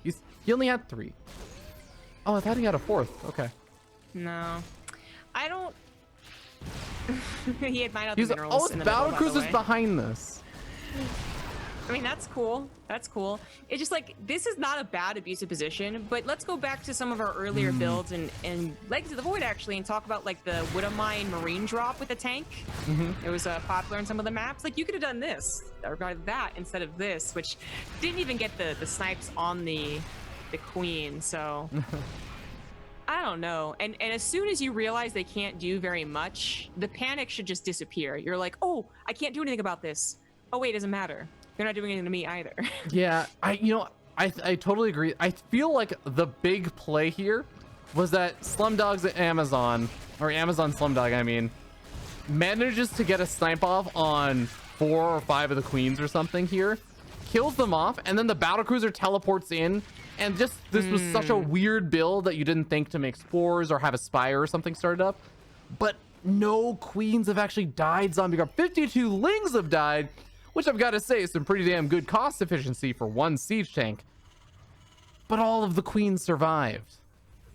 S1: he only had 3. Oh, I thought he had a 4th. Okay.
S2: No, I don't. He had mined out
S1: He's
S2: the minerals.
S1: oh, it's battle cruisers behind this.
S2: I mean, that's cool. That's cool. It's just like, this is not a bad abusive position, but let's go back to some of our earlier builds and Legacy of the Void actually, and talk about like the Widowmine Marine drop with the tank. It was popular in some of the maps. Like, you could have done this or that instead of this, which didn't even get the snipes on the queen. So I don't know. And as soon as you realize they can't do very much, the panic should just disappear. You're like, oh, I can't do anything about this. Oh wait, it doesn't matter. They're not doing anything to me either.
S1: Yeah, I totally agree. I feel like the big play here was that Slumdog's Amazon, or Amazon Slumdog, I mean, manages to get a snipe off on 4 or 5 of the queens or something here, kills them off, and then the battlecruiser teleports in, and just this was such a weird build that you didn't think to make spores or have a spire or something started up. But no queens have actually died, Zombie Guard. 52 lings have died, which I've got to say is some pretty damn good cost efficiency for one siege tank. But all of the queens survived.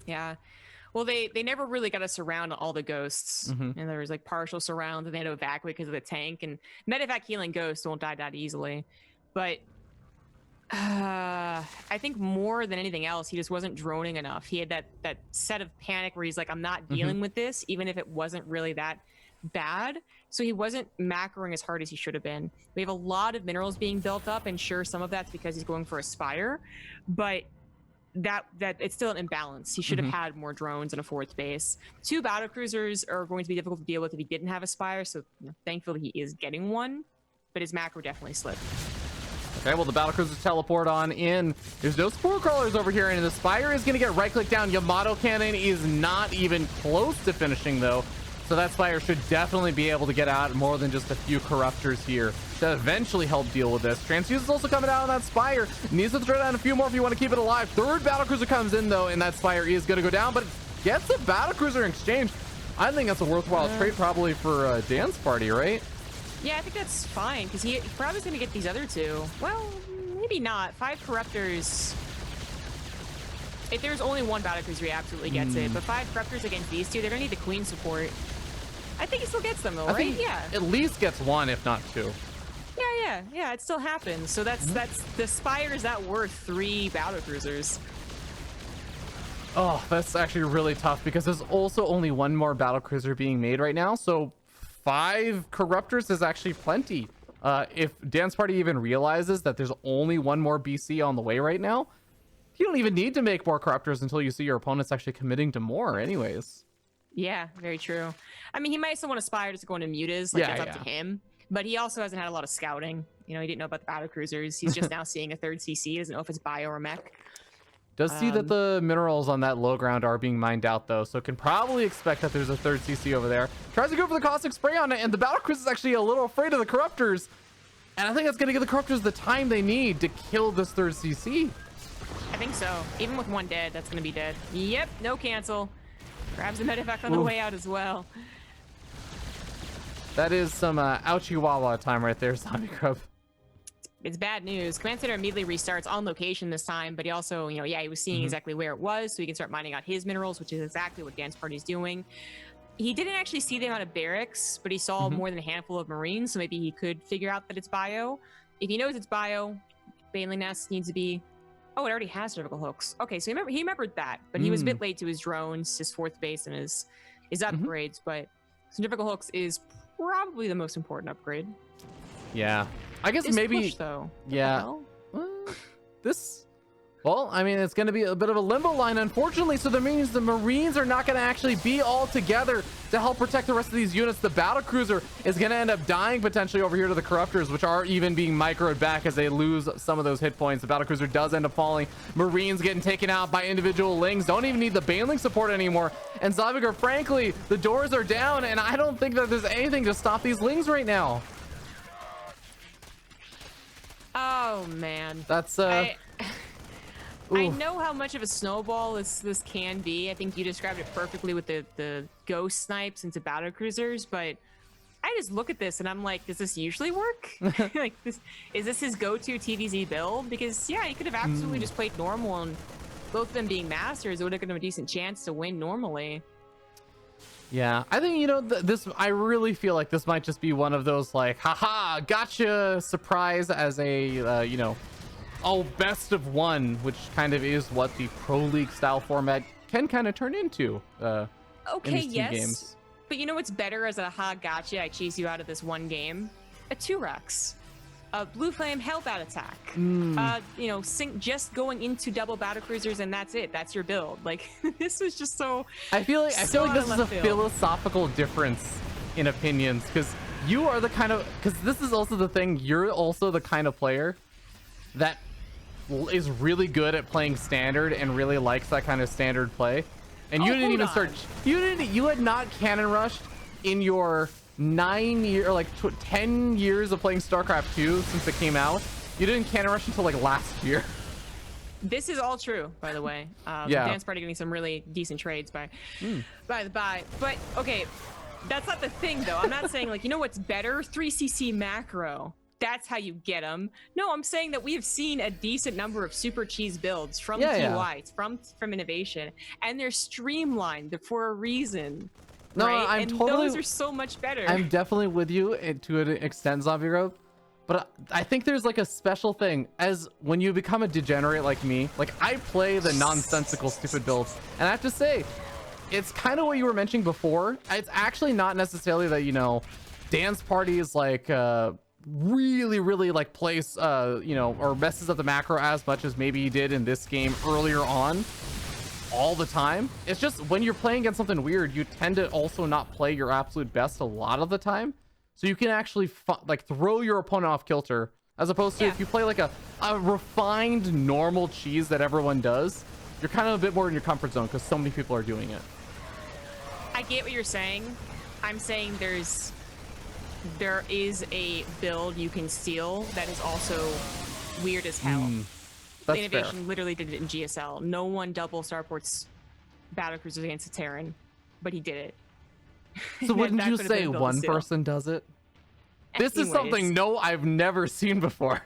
S2: Yeah. Well, they never really got to surround all the ghosts. And there was like partial surrounds, and they had to evacuate because of the tank. And medevac healing ghosts don't die that easily. But I think more than anything else, he just wasn't droning enough. He had that set of panic where he's like, I'm not dealing with this, even if it wasn't really that bad. So he wasn't macroing as hard as he should have been. We have a lot of minerals being built up, and sure, some of that's because he's going for a spire, but that it's still an imbalance. He should have had more drones and a 4th base. 2 battle cruisers are going to be difficult to deal with if he didn't have a spire, so thankfully he is getting one, but his macro definitely slipped.
S1: Okay, well, the battlecruisers teleport on in. There's no spore crawlers over here, and the spire is going to get right-clicked down. Yamato cannon is not even close to finishing, though. So that spire should definitely be able to get out more than just a few corruptors here to eventually help deal with this. Transfuse is also coming out on that spire. Needs to throw down a few more if you want to keep it alive. 3rd battlecruiser comes in, though, and that spire is going to go down, but it gets a battlecruiser in exchange. I think that's a worthwhile trade probably for Dance Party, right?
S2: Yeah, I think that's fine, because he probably is going to get these other 2. Well, maybe not. 5 corruptors. If there's only 1 battlecruiser, he absolutely gets it. But 5 corruptors against these 2, they're going to need the queen support. I think he still gets them, though, right? Yeah.
S1: At least gets 1, if not 2.
S2: Yeah, it still happens. So that's the spire is that worth 3 battlecruisers.
S1: Oh, that's actually really tough because there's also only one more battlecruiser being made right now. So 5 corruptors is actually plenty. If Dance Party even realizes that there's only one more BC on the way right now, you don't even need to make more corruptors until you see your opponents actually committing to more anyways.
S2: Yeah, very true. I mean, he might still want to aspire to go into mutas, like that's up to him. But he also hasn't had a lot of scouting. You know, he didn't know about the battlecruisers. He's just now seeing a 3rd CC. He doesn't know if it's bio or mech.
S1: Does see that the minerals on that low ground are being mined out though, so can probably expect that there's a 3rd CC over there. Tries to go for the caustic spray on it, and the battlecruiser is actually a little afraid of the corruptors. And I think that's gonna give the corruptors the time they need to kill this 3rd CC.
S2: I think so. Even with 1 dead, that's gonna be dead. Yep, no cancel. Grabs the medevac on the way out as well.
S1: That is some ouchie wawa time right there, Zombie Grub.
S2: It's bad news. Command center immediately restarts on location this time, but he also, you know, yeah, he was seeing exactly where it was, so he can start mining out his minerals, which is exactly what Dance Party's doing. He didn't actually see the amount of barracks, but he saw more than a handful of Marines, so maybe he could figure out that it's bio. If he knows it's bio, Baneling Nest needs to be... Oh, it already has cervical hooks. Okay, so he remembered that, but he was a bit late to his drones, his 4th base, and his upgrades, but cervical hooks is probably the most important upgrade.
S1: Yeah. I guess
S2: This
S1: maybe...
S2: push, though.
S1: Yeah. Well, I mean, it's going to be a bit of a limbo line, unfortunately, so that means the Marines are not going to actually be all together to help protect the rest of these units. The battlecruiser is going to end up dying potentially over here to the corruptors, which are even being microed back as they lose some of those hit points. The battlecruiser does end up falling. Marines getting taken out by individual lings. Don't even need the Baneling support anymore. And Zavigar, frankly, the doors are down, and I don't think that there's anything to stop these lings right now.
S2: Oh, man.
S1: That's,
S2: I know how much of a snowball this can be. I think you described it perfectly with the ghost snipes into battlecruisers, but I just look at this and I'm like, does this usually work? Like, is this his go-to TVZ build? Because yeah, he could have absolutely just played normal, and both of them being masters, it would have given him a decent chance to win normally.
S1: Yeah, I think, you know, I really feel like this might just be one of those, like, haha, gotcha surprise as a, you know, best of one, which kind of is what the Pro League style format can kind of turn into.
S2: Okay,
S1: in these
S2: yes.
S1: games.
S2: But you know what's better as a gotcha, I cheese you out of this one game? A 2-Rex. A Blue Flame Hellbat attack. You know, just going into double battlecruisers and that's it. That's your build. Like, this was just so... I feel like this is a
S1: philosophical difference in opinions, because you are the kind of... Because this is also the thing, you're also the kind of player that is really good at playing standard and really likes that kind of standard play. And you didn't even start... You had not cannon rushed in your 10 years of playing Starcraft 2 since it came out. You didn't cannon rush until like last year.
S2: This is all true, by the way.
S1: Yeah.
S2: Dance Party getting some really decent trades by the by. But okay, that's not the thing though. I'm not saying like, you know what's better? 3cc macro. That's how you get them. No, I'm saying that we have seen a decent number of super cheese builds from TYs, from Innovation, and they're streamlined for a reason.
S1: No,
S2: right? Those are so much better.
S1: I'm definitely with you to an extent, Zombie Rope, but I think there's like a special thing as when you become a degenerate like me. Like, I play the nonsensical stupid builds, and I have to say, it's kind of what you were mentioning before. It's actually not necessarily that, you know, Dance Party is like really like plays you know, or messes up the macro as much as maybe he did in this game earlier on all the time. It's just when you're playing against something weird, you tend to also not play your absolute best a lot of the time, so you can actually like throw your opponent off kilter, as opposed to if you play like a refined normal cheese that everyone does, you're kind of a bit more in your comfort zone because so many people are doing it.
S2: I get what you're saying. I'm saying there is a build you can steal that is also weird as hell.
S1: That's
S2: Innovation
S1: fair.
S2: literally did it in GSL. No one double starports battlecruisers against a Terran, but he did it.
S1: So wouldn't you say one person does it? This is something I've never seen before.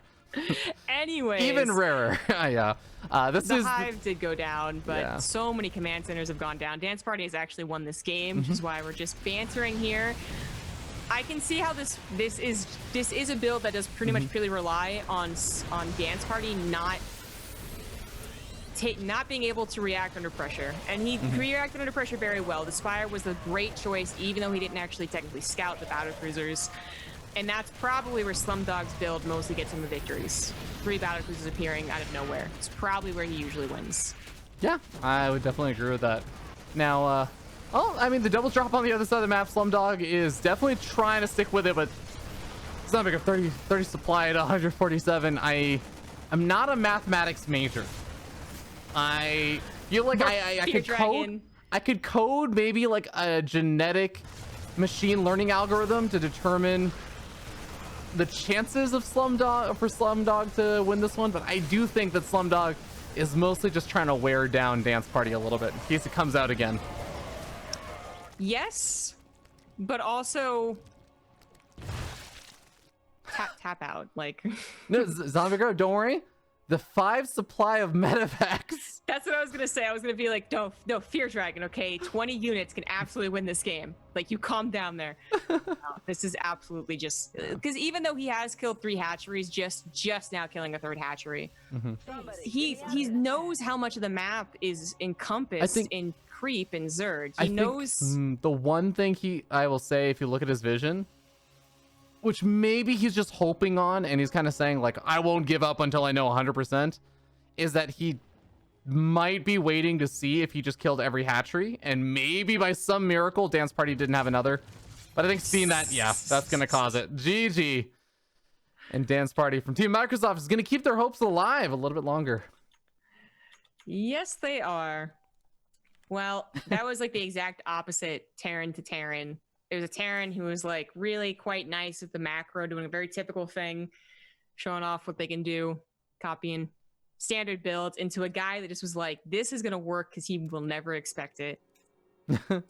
S2: Anyways,
S1: even rarer. Yeah.
S2: The Hive did go down, but so many command centers have gone down. Dance Party has actually won this game, which is why we're just bantering here. I can see how this is a build that does pretty much purely rely on Dance Party not not being able to react under pressure, and he reacted under pressure very well. The Spire was a great choice, even though he didn't actually technically scout the battle cruisers, and that's probably where Slumdog's build mostly gets him the victories. 3 battle cruisers appearing out of nowhere. It's probably where he usually wins. Yeah,
S1: I would definitely agree with that. Now, well, I mean, the double drop on the other side of the map, Slumdog is definitely trying to stick with it, but it's not big. A 30 supply at 147. I'm not a mathematics major. I feel like I could code maybe like a genetic machine learning algorithm to determine the chances of Slumdog to win this one, but I do think that Slumdog is mostly just trying to wear down Dance Party a little bit in case it comes out again.
S2: Yes, but also tap out, like.
S1: No, Zombie Girl, don't worry. The 5 supply of medevacs.
S2: That's what I was gonna say. I was gonna be like, no, Fear Dragon, okay? 20 units can absolutely win this game. Like, you calm down there. No, this is absolutely just because even though he has killed 3 hatcheries, just now killing a 3rd hatchery, he knows how much of the map is encompassed in creep and Zerg. He knows
S1: the one thing I will say, if you look at his vision, which maybe he's just hoping on, and he's kind of saying like, I won't give up until I know 100%, is that he might be waiting to see if he just killed every hatchery, and maybe by some miracle Dance Party didn't have another. But I think seeing that, yeah, that's gonna cause it. GG. And Dance Party from Team Microsoft is gonna keep their hopes alive a little bit longer.
S2: Yes, they are. Well, that was like the exact opposite Terran to Terran. There was a Terran who was like really quite nice with the macro, doing a very typical thing, showing off what they can do, copying standard builds, into a guy that just was like, this is going to work because he will never expect it. And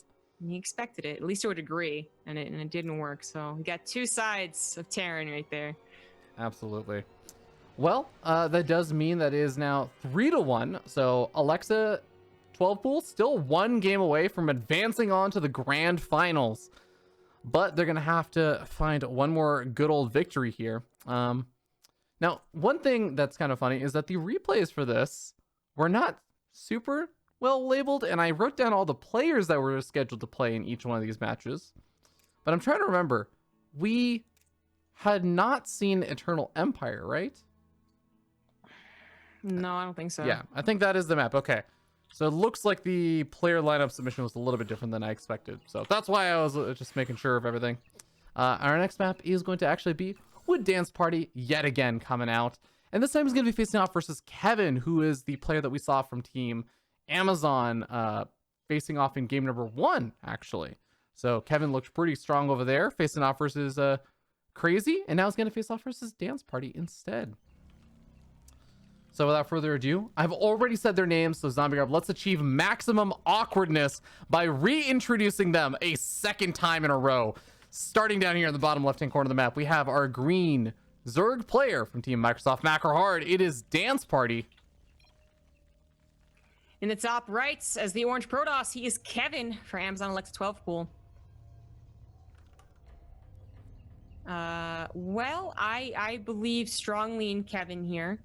S2: he expected it, at least to a degree, and it didn't work. So we got 2 sides of Terran right there.
S1: Absolutely. Well, that does mean that it is now 3-1. So Alexa 12 pool still 1 game away from advancing on to the grand finals. But they're going to have to find one more good old victory here. Now, one thing that's kind of funny is that the replays for this were not super well labeled, and I wrote down all the players that were scheduled to play in each one of these matches. But I'm trying to remember, we had not seen Eternal Empire, right?
S2: No, I don't think so.
S1: Yeah, I think that is the map. Okay. So it looks like the player lineup submission was a little bit different than I expected. So that's why I was just making sure of everything. Our next map is going to actually be with Dance Party yet again coming out. And this time he's going to be facing off versus Kevin, who is the player that we saw from Team Amazon facing off in game number 1, actually. So Kevin looked pretty strong over there, facing off versus Crazy. And now he's going to face off versus Dance Party instead. So without further ado, I've already said their names, so Zombie Grub, let's achieve maximum awkwardness by reintroducing them a second time in a row. Starting down here in the bottom left-hand corner of the map, we have our green Zerg player from Team Microsoft Macro Hard. It is Dance Party.
S2: In the top right, as the orange Protoss, he is Kevin for Amazon Alexa 12 pool. Well, I believe strongly in Kevin here.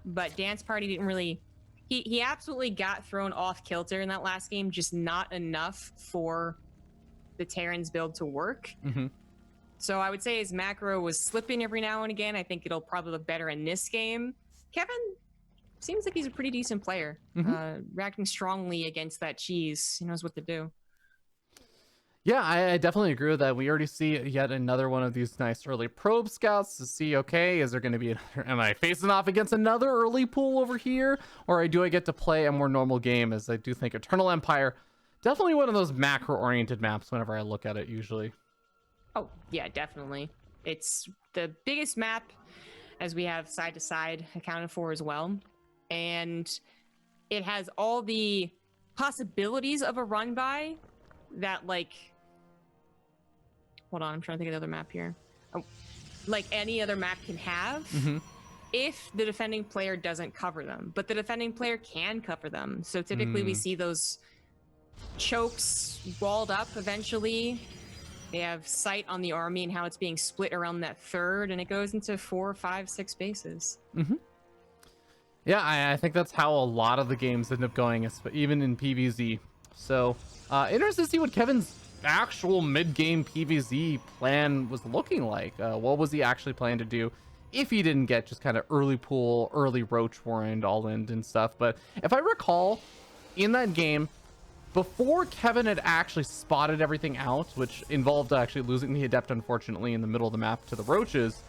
S2: But Dance Party didn't really... He absolutely got thrown off kilter in that last game, just not enough for the Terran's build to work. So I would say his macro was slipping every now and again. I think it'll probably look better in this game. Kevin seems like he's a pretty decent player. Reacting strongly against that cheese. He knows what to do.
S1: Yeah, I definitely agree with that. We already see yet another one of these nice early probe scouts to see, okay, is there going to be am I facing off against another early pool over here, or do I get to play a more normal game? As I do think Eternal Empire, definitely one of those macro oriented maps whenever I look at it usually.
S2: Oh yeah, definitely. It's the biggest map, as we have side to side accounted for as well, and it has all the possibilities of a run by that, like, hold on, I'm trying to think of the other map here. Oh, like any other map can have, if the defending player doesn't cover them. But the defending player can cover them. So typically we see those chokes walled up eventually. They have sight on the army and how it's being split around that third, and it goes into 4, 5, 6 bases.
S1: Yeah, I think that's how a lot of the games end up going, even in PvZ. So, interested to see what Kevin's actual mid-game PvZ plan was looking like. What was he actually planning to do if he didn't get just kind of early pool, early roach warrant, all in and stuff. But if I recall, in that game, before Kevin had actually spotted everything out, which involved actually losing the Adept, unfortunately, in the middle of the map to the roaches,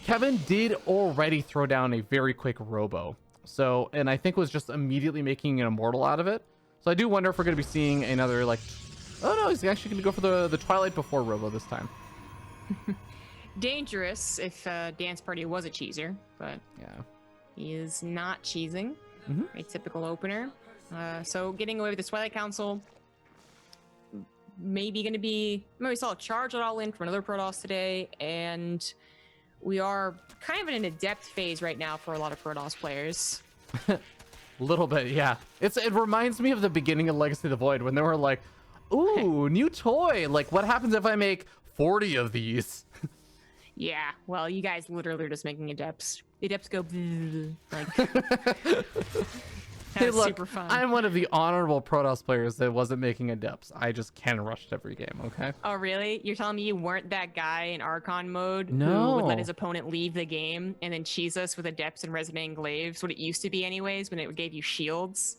S1: Kevin did already throw down a very quick robo. So, and I think was just immediately making an immortal out of it. So I do wonder if we're going to be seeing another, like, oh no, he's actually going to go for the Twilight before robo this time.
S2: Dangerous if Dance Party was a cheeser, but
S1: Yeah,
S2: he is not cheesing.
S1: Mm-hmm.
S2: A typical opener. So getting away with the Twilight Council, maybe going to be, we saw a charge at all in from another Protoss today, and we are kind of in an adept phase right now for a lot of Protoss players.
S1: A little bit, yeah. It reminds me of the beginning of Legacy of the Void when they were like, ooh, new toy. Like, what happens if I make 40 of these?
S2: Yeah, well, you guys literally are just making adepts. The adepts go like.
S1: Hey, look,
S2: super fun.
S1: I'm one of the honorable Protoss players that wasn't making adepts. I just can rush every game, okay?
S2: Oh, really? You're telling me you weren't that guy in Archon mode who
S1: No.
S2: would let his opponent leave the game and then cheese us with adepts and resonating glaives? What it used to be, anyways, when it gave you shields,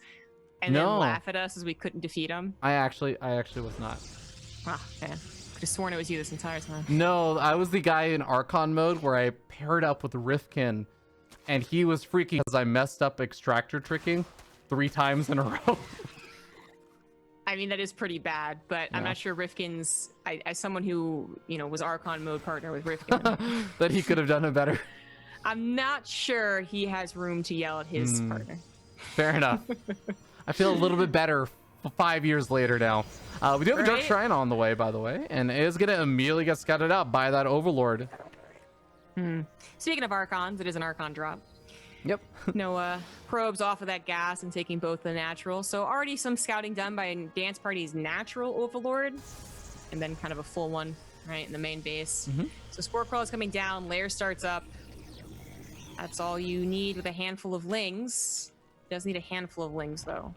S2: and
S1: No.
S2: then laugh at us as we couldn't defeat him.
S1: I actually was not.
S2: Ah, man. Could have sworn it was you this entire time.
S1: No, I was the guy in Archon mode where I paired up with Rifkin, and he was freaking because I messed up extractor tricking 3 times in a row.
S2: I mean, that is pretty bad, but I'm
S1: Yeah.
S2: not sure Rifkin's, as someone who, was Archon mode partner with Rifkin,
S1: That he could have done it better.
S2: I'm not sure he has room to yell at his partner.
S1: Fair enough. I feel a little bit better 5 years later now. We do have a Dark
S2: Right?
S1: Shrine on the way, by the way, and it is going to immediately get scouted out by that Overlord.
S2: Speaking of Archons, it is an Archon drop.
S1: Yep.
S2: No probes off of that gas and taking both the natural. So already some scouting done by Dance Party's natural Overlord, and then kind of a full one right in the main base. So Spore Crawl is coming down, Lair starts up. That's all you need with a handful of lings. Does need a handful of lings though.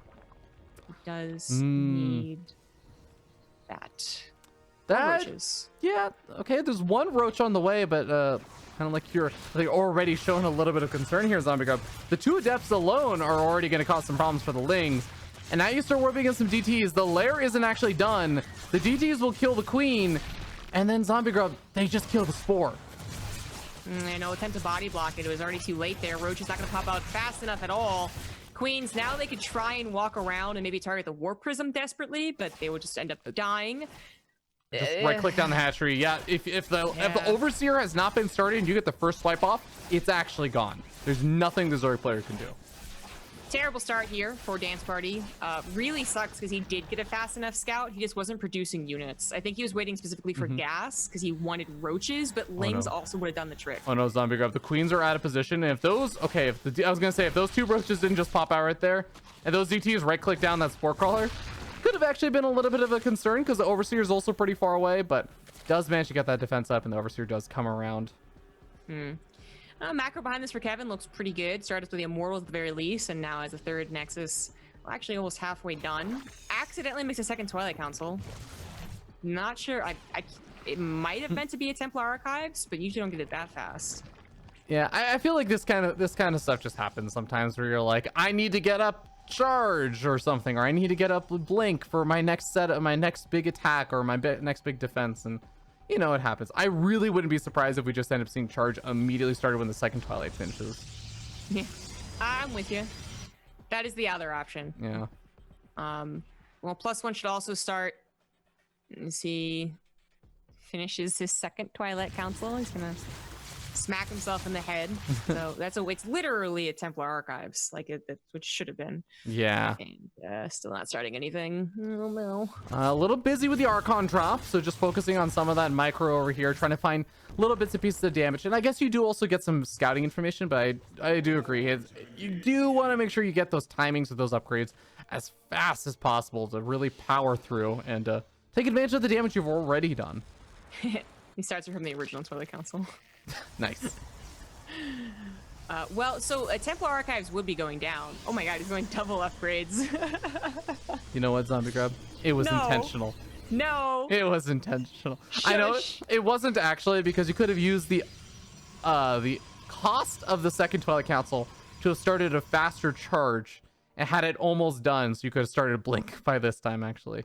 S2: It does need that.
S1: That,
S2: Roaches.
S1: yeah, okay, there's one roach on the way, but kind of like you're already showing a little bit of concern here, Zombie Grub. The 2 adepts alone are already going to cause some problems for the lings. And now you start warping in some DTs. The lair isn't actually done. The DTs will kill the queen, and then Zombie Grub, they just kill the spore.
S2: I know, attempt to body block it. It was already too late there. Roach is not going to pop out fast enough at all. Queens, now they could try and walk around and maybe target the Warp Prism desperately, but they would just end up dying.
S1: Just right click down the hatchery. Yeah, if the Overseer has not been started and you get the first swipe off, it's actually gone. There's nothing the Zori player can do.
S2: Terrible start here for Dance Party. Really sucks because he did get a fast enough scout. He just wasn't producing units. I think he was waiting specifically for gas because he wanted roaches, but lings also would have done the trick.
S1: Oh no, Zombie Grub. The queens are out of position, and if those, okay, I was gonna say if those 2 roaches didn't just pop out right there, and those DTs right click down that Spore Crawler, could have actually been a little bit of a concern because the Overseer is also pretty far away, but does manage to get that defense up, and the Overseer does come around.
S2: Macro behind this for Kevin looks pretty good. Started with the Immortals at the very least, and now as a 3rd Nexus, well, actually almost halfway done. Accidentally makes a 2nd Twilight Council. Not sure. It might have meant to be a Templar Archives, but usually don't get it that fast.
S1: Yeah, I feel like this kind of stuff just happens sometimes where you're like, I need to get up charge or something, or I need to get up blink for my next my next big attack or my next big defense, and you know, it happens. I really wouldn't be surprised if we just end up seeing charge immediately started when the 2nd Twilight finishes.
S2: Yeah, I'm with you. That is the other option.
S1: Yeah.
S2: Well, +1 should also start. Let me see. Finishes his 2nd Twilight Council. He's gonna smack himself in the head. So it's literally a Templar Archives, like that's what should have been.
S1: Yeah.
S2: And still not starting anything. Oh no.
S1: A little busy with the Archon drop, so just focusing on some of that micro over here, trying to find little bits and pieces of damage. And I guess you do also get some scouting information, but I do agree. You do want to make sure you get those timings of those upgrades as fast as possible to really power through and take advantage of the damage you've already done.
S2: He starts from the original Twilight Council.
S1: Nice.
S2: Well, so Templar Archives would be going down. Oh my god, he's going double upgrades.
S1: You know what, Zombie Grub? It was
S2: No.
S1: intentional.
S2: No.
S1: It was intentional. I know it wasn't actually, because you could have used the cost of the second Twilight Council to have started a faster charge and had it almost done, so you could have started Blink by this time actually.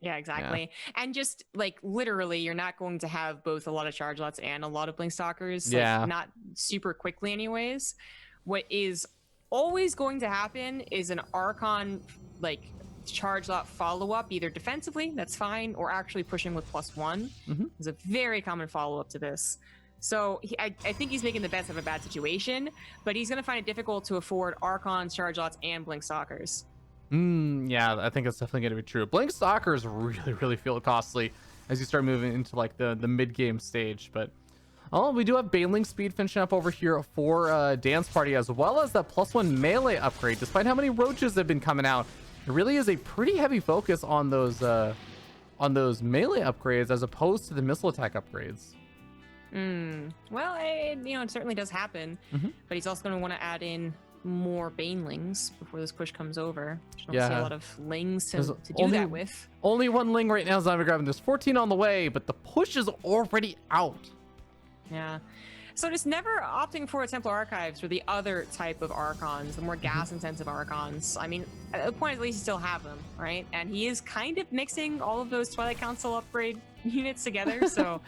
S2: Yeah, exactly. Yeah. And just like literally, you're not going to have both a lot of charge lots and a lot of blink stalkers.
S1: Yeah.
S2: Like, not super quickly, anyways. What is always going to happen is an Archon like charge lot follow up, either defensively, that's fine, or actually pushing with +1. There's a very common follow up to this. So I think he's making the best of a bad situation, but he's going to find it difficult to afford Archons, charge lots, and blink stalkers.
S1: Yeah, I think it's definitely gonna be true. Blink stalkers really feel costly as you start moving into like the mid-game stage. But we do have Baneling speed finishing up over here for Dance Party, as well as that +1 melee upgrade. Despite how many roaches have been coming out, it really is a pretty heavy focus on those melee upgrades as opposed to the missile attack upgrades.
S2: Well, it certainly does happen, but he's also going to want to add in more banelings before this push comes over. I don't see a lot of lings to do that with.
S1: Only one ling right now, Zombie Grab. There's 14 on the way, but the push is already out.
S2: Yeah. So just never opting for a Templar Archives or the other type of Archons, the more gas-intensive Archons. I mean, at the point, at least you still have them, right? And he is kind of mixing all of those Twilight Council upgrade units together, so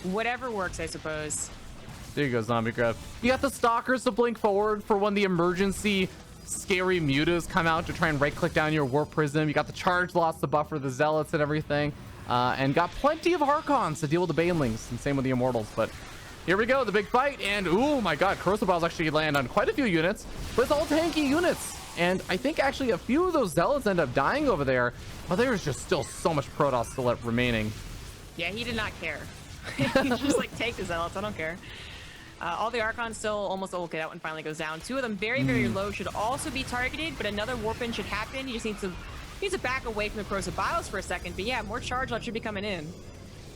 S2: whatever works, I suppose.
S1: There you go, Zombie Grub. You got the Stalkers to blink forward for when the emergency scary mutas come out to try and right-click down your Warp Prism. You got the Charge Loss to buffer the Zealots and everything. And got plenty of Archons to deal with the Banelings, and same with the Immortals. But here we go, the big fight. And, oh my god, Corrosive Balls actually land on quite a few units. But it's all tanky units. And I think actually a few of those Zealots end up dying over there. But there's just still so much Protoss still remaining.
S2: Yeah, he did not care. He's just like, take the Zealots, I don't care. All the Archons still almost ulted out when finally goes down. Two of them very low should also be targeted, but another warp-in should happen. You just need to back away from the Corrosive Bios for a second. But yeah, more charge lots should be coming in.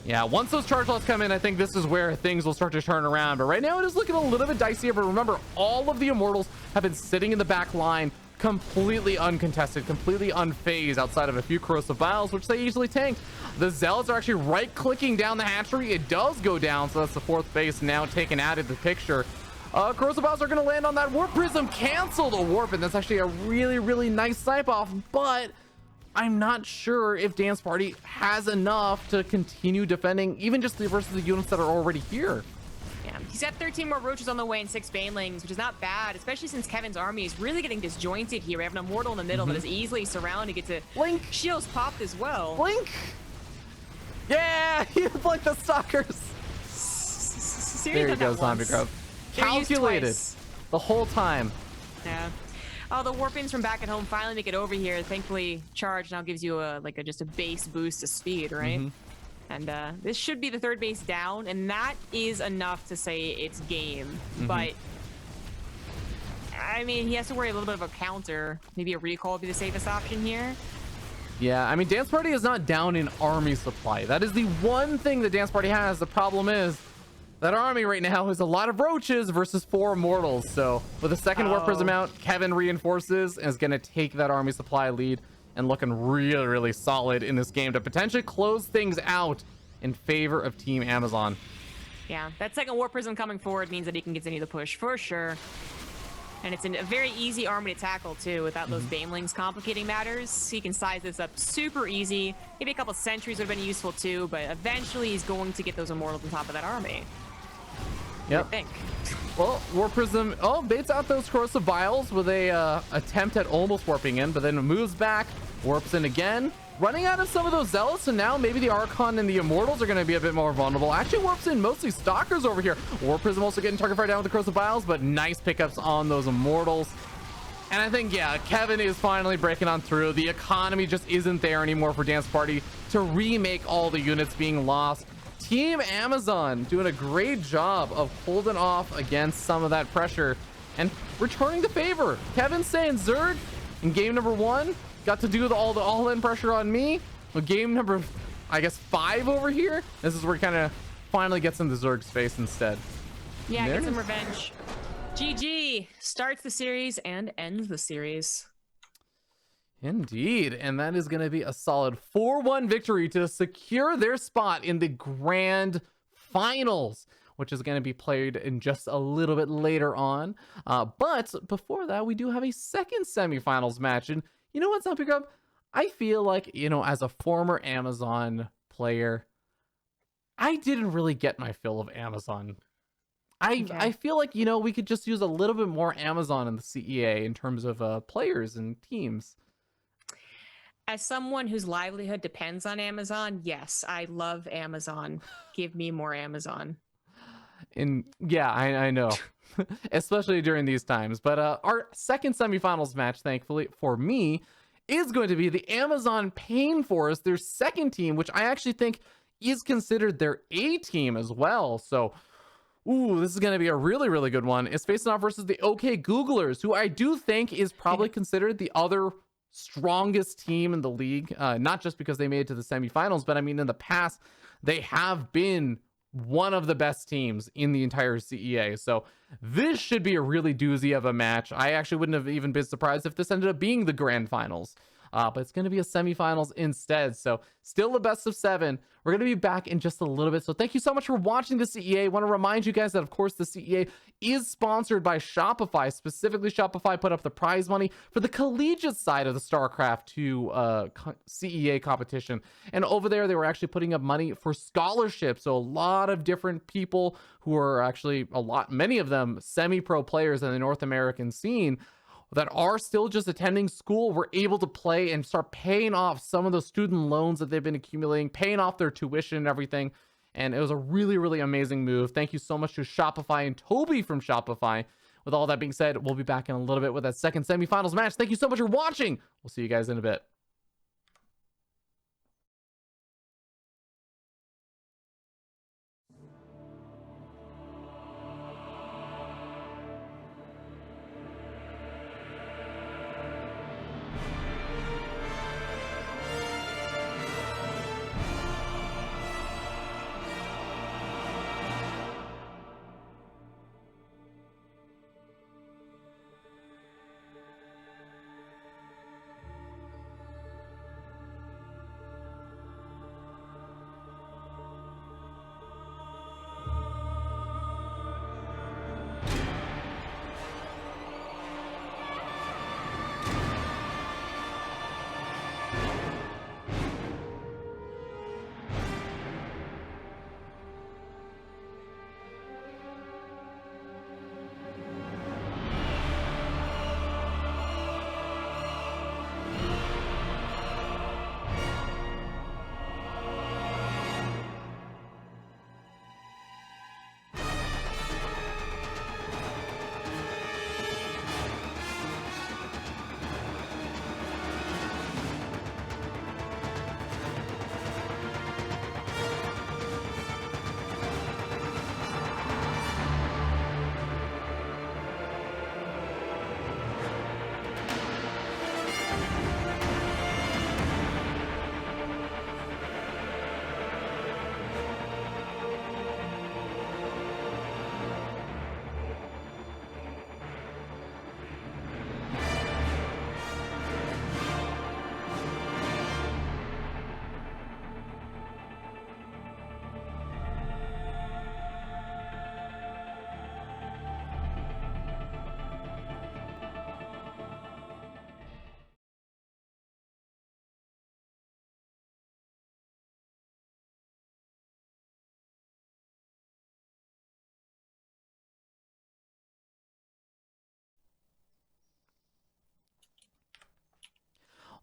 S1: Yeah, once those charge lots come in, I think this is where things will start to turn around. But right now it is looking a little bit dicier. But remember, all of the Immortals have been sitting in the back line, completely uncontested, completely unfazed outside of a few Corrosive Vials, which they easily tanked. The Zealots are actually right-clicking down the hatchery. It does go down, so that's the fourth base now taken out of the picture. Corrosive Vials are going to land on that Warp Prism, cancel the Warp, and that's actually a really nice snipe-off, but I'm not sure if Dance Party has enough to continue defending, even just versus the units that are already here.
S2: Yeah, he's got 13 more roaches on the way and 6 banelings, which is not bad, especially since Kevin's army is really getting disjointed here. We have an Immortal in the middle that is easily surrounded. Gets a
S1: Blink.
S2: Shields popped as well.
S1: Blink. Yeah, you blinked the Stalkers. There you go, Zombie Grub. Calculated the whole time.
S2: Yeah. Oh, the warp-ins from back at home finally make it over here. Thankfully, charge now gives you just a base boost to speed, right? And this should be the third base down, and that is enough to say it's game. But I mean, he has to worry a little bit of a counter. Maybe a recall would be the safest option here.
S1: Yeah, I mean, Dance Party is not down in army supply. That is the one thing that Dance Party has. The problem is that army right now is a lot of roaches versus 4 Immortals. So with a second Warp Prism out, Kevin reinforces and is going to take that army supply lead and looking really solid in this game to potentially close things out in favor of Team Amazon.
S2: Yeah, that second Warp Prism coming forward means that he can continue the push for sure. And it's a very easy army to tackle too, without those Banelings complicating matters. He can size this up super easy. Maybe a couple sentries would have been useful too, but eventually he's going to get those Immortals on top of that army.
S1: Yep.
S2: I think.
S1: Well, Warp Prism, baits out those Corrosive Vials with a attempt at almost warping in, but then it moves back, warps in again, running out of some of those Zealots, and now maybe the Archon and the Immortals are going to be a bit more vulnerable. Actually warps in mostly Stalkers over here. Warp Prism also getting target fire down with the Corrosive Vials, but nice pickups on those Immortals. And I think, yeah, Kevin is finally breaking on through. The economy just isn't there anymore for Dance Party to remake all the units being lost. Team Amazon doing a great job of holding off against some of that pressure and returning the favor. Kevin saying Zerg in game number 1 got to do all the all-in pressure on me. But game number, I guess, 5 over here, this is where he kind of finally gets into Zerg's face instead.
S2: Yeah, get some revenge. GG starts the series and ends the series.
S1: Indeed, and that is going to be a solid 4-1 victory to secure their spot in the grand finals, which is going to be played in just a little bit later on. But before that, we do have a second semifinals match. And you know what, Zombie Grub? I feel like, as a former Amazon player, I didn't really get my fill of Amazon. I feel like, we could just use a little bit more Amazon in the CEA in terms of players and teams.
S2: As someone whose livelihood depends on Amazon, yes, I love Amazon. Give me more Amazon.
S1: And yeah, I know, especially during these times. But our second semifinals match, thankfully for me, is going to be the Amazon Pain Forest, their second team, which I actually think is considered their A team as well. So, ooh, this is going to be a really, really good one. It's facing off versus the OK Googlers, who I do think is probably considered the other strongest team in the league, not just because they made it to the semifinals, but I mean, in the past, they have been one of the best teams in the entire CEA. So this should be a really doozy of a match. I actually wouldn't have even been surprised if this ended up being the grand finals. But it's going to be a semifinals instead. So still a best of 7. We're going to be back in just a little bit. So thank you so much for watching the CEA. I want to remind you guys that, of course, the CEA is sponsored by Shopify. Specifically, Shopify put up the prize money for the collegiate side of the Starcraft 2 CEA competition. And over there, they were actually putting up money for scholarships. So a lot of different people who are actually many of them semi-pro players in the North American scene that are still just attending school were able to play and start paying off some of the student loans that they've been accumulating, paying off their tuition and everything. And it was a really, really amazing move. Thank you so much to Shopify and Toby from Shopify. With all that being said, we'll be back in a little bit with that second semifinals match. Thank you so much for watching. We'll see you guys in a bit.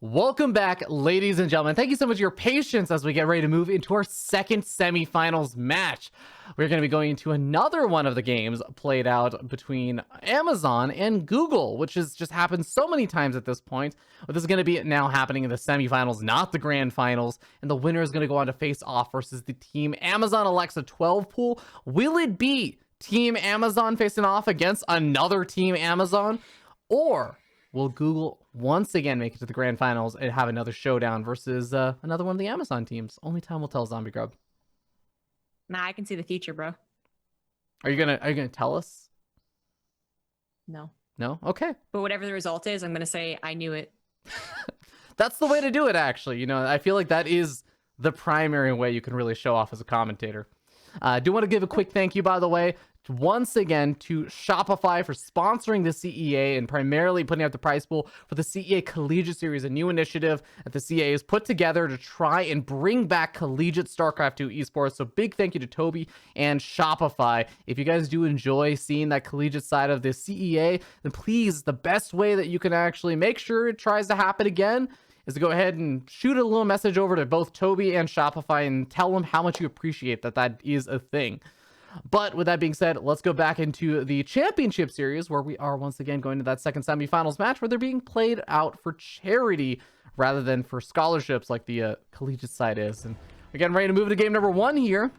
S1: Welcome back, ladies and gentlemen. Thank you so much for your patience as we get ready to move into our second semifinals match. We're going to be going into another one of the games played out between Amazon and Google, which has just happened so many times at this point. But this is going to be now happening in the semifinals, not the grand finals. And the winner is going to go on to face off versus the Team Amazon Alexa 12 pool. Will it be Team Amazon facing off against another Team Amazon? Or will Google once again make it to the grand finals and have another showdown versus another one of the Amazon teams? Only time will tell, Zombie Grub.
S2: Nah, I can see the future, bro.
S1: Are you gonna tell us?
S2: No.
S1: No? Okay.
S2: But whatever the result is, I'm going to say I knew it.
S1: That's the way to do it, actually. You know, I feel like that is the primary way you can really show off as a commentator. I do want to give a quick thank you, by the way, once again to Shopify for sponsoring the CEA and primarily putting out the prize pool for the CEA Collegiate Series, a new initiative that the CEA has put together to try and bring back collegiate StarCraft 2 esports. So big thank you to Toby and Shopify. If you guys do enjoy seeing that collegiate side of the CEA, then please, the best way that you can actually make sure it tries to happen again is to go ahead and shoot a little message over to both Toby and Shopify and tell them how much you appreciate that is a thing. But with that being said, let's go back into the championship series where we are once again going to that second semifinals match where they're being played out for charity rather than for scholarships like the collegiate side is. And we're getting ready to move to game number 1 here.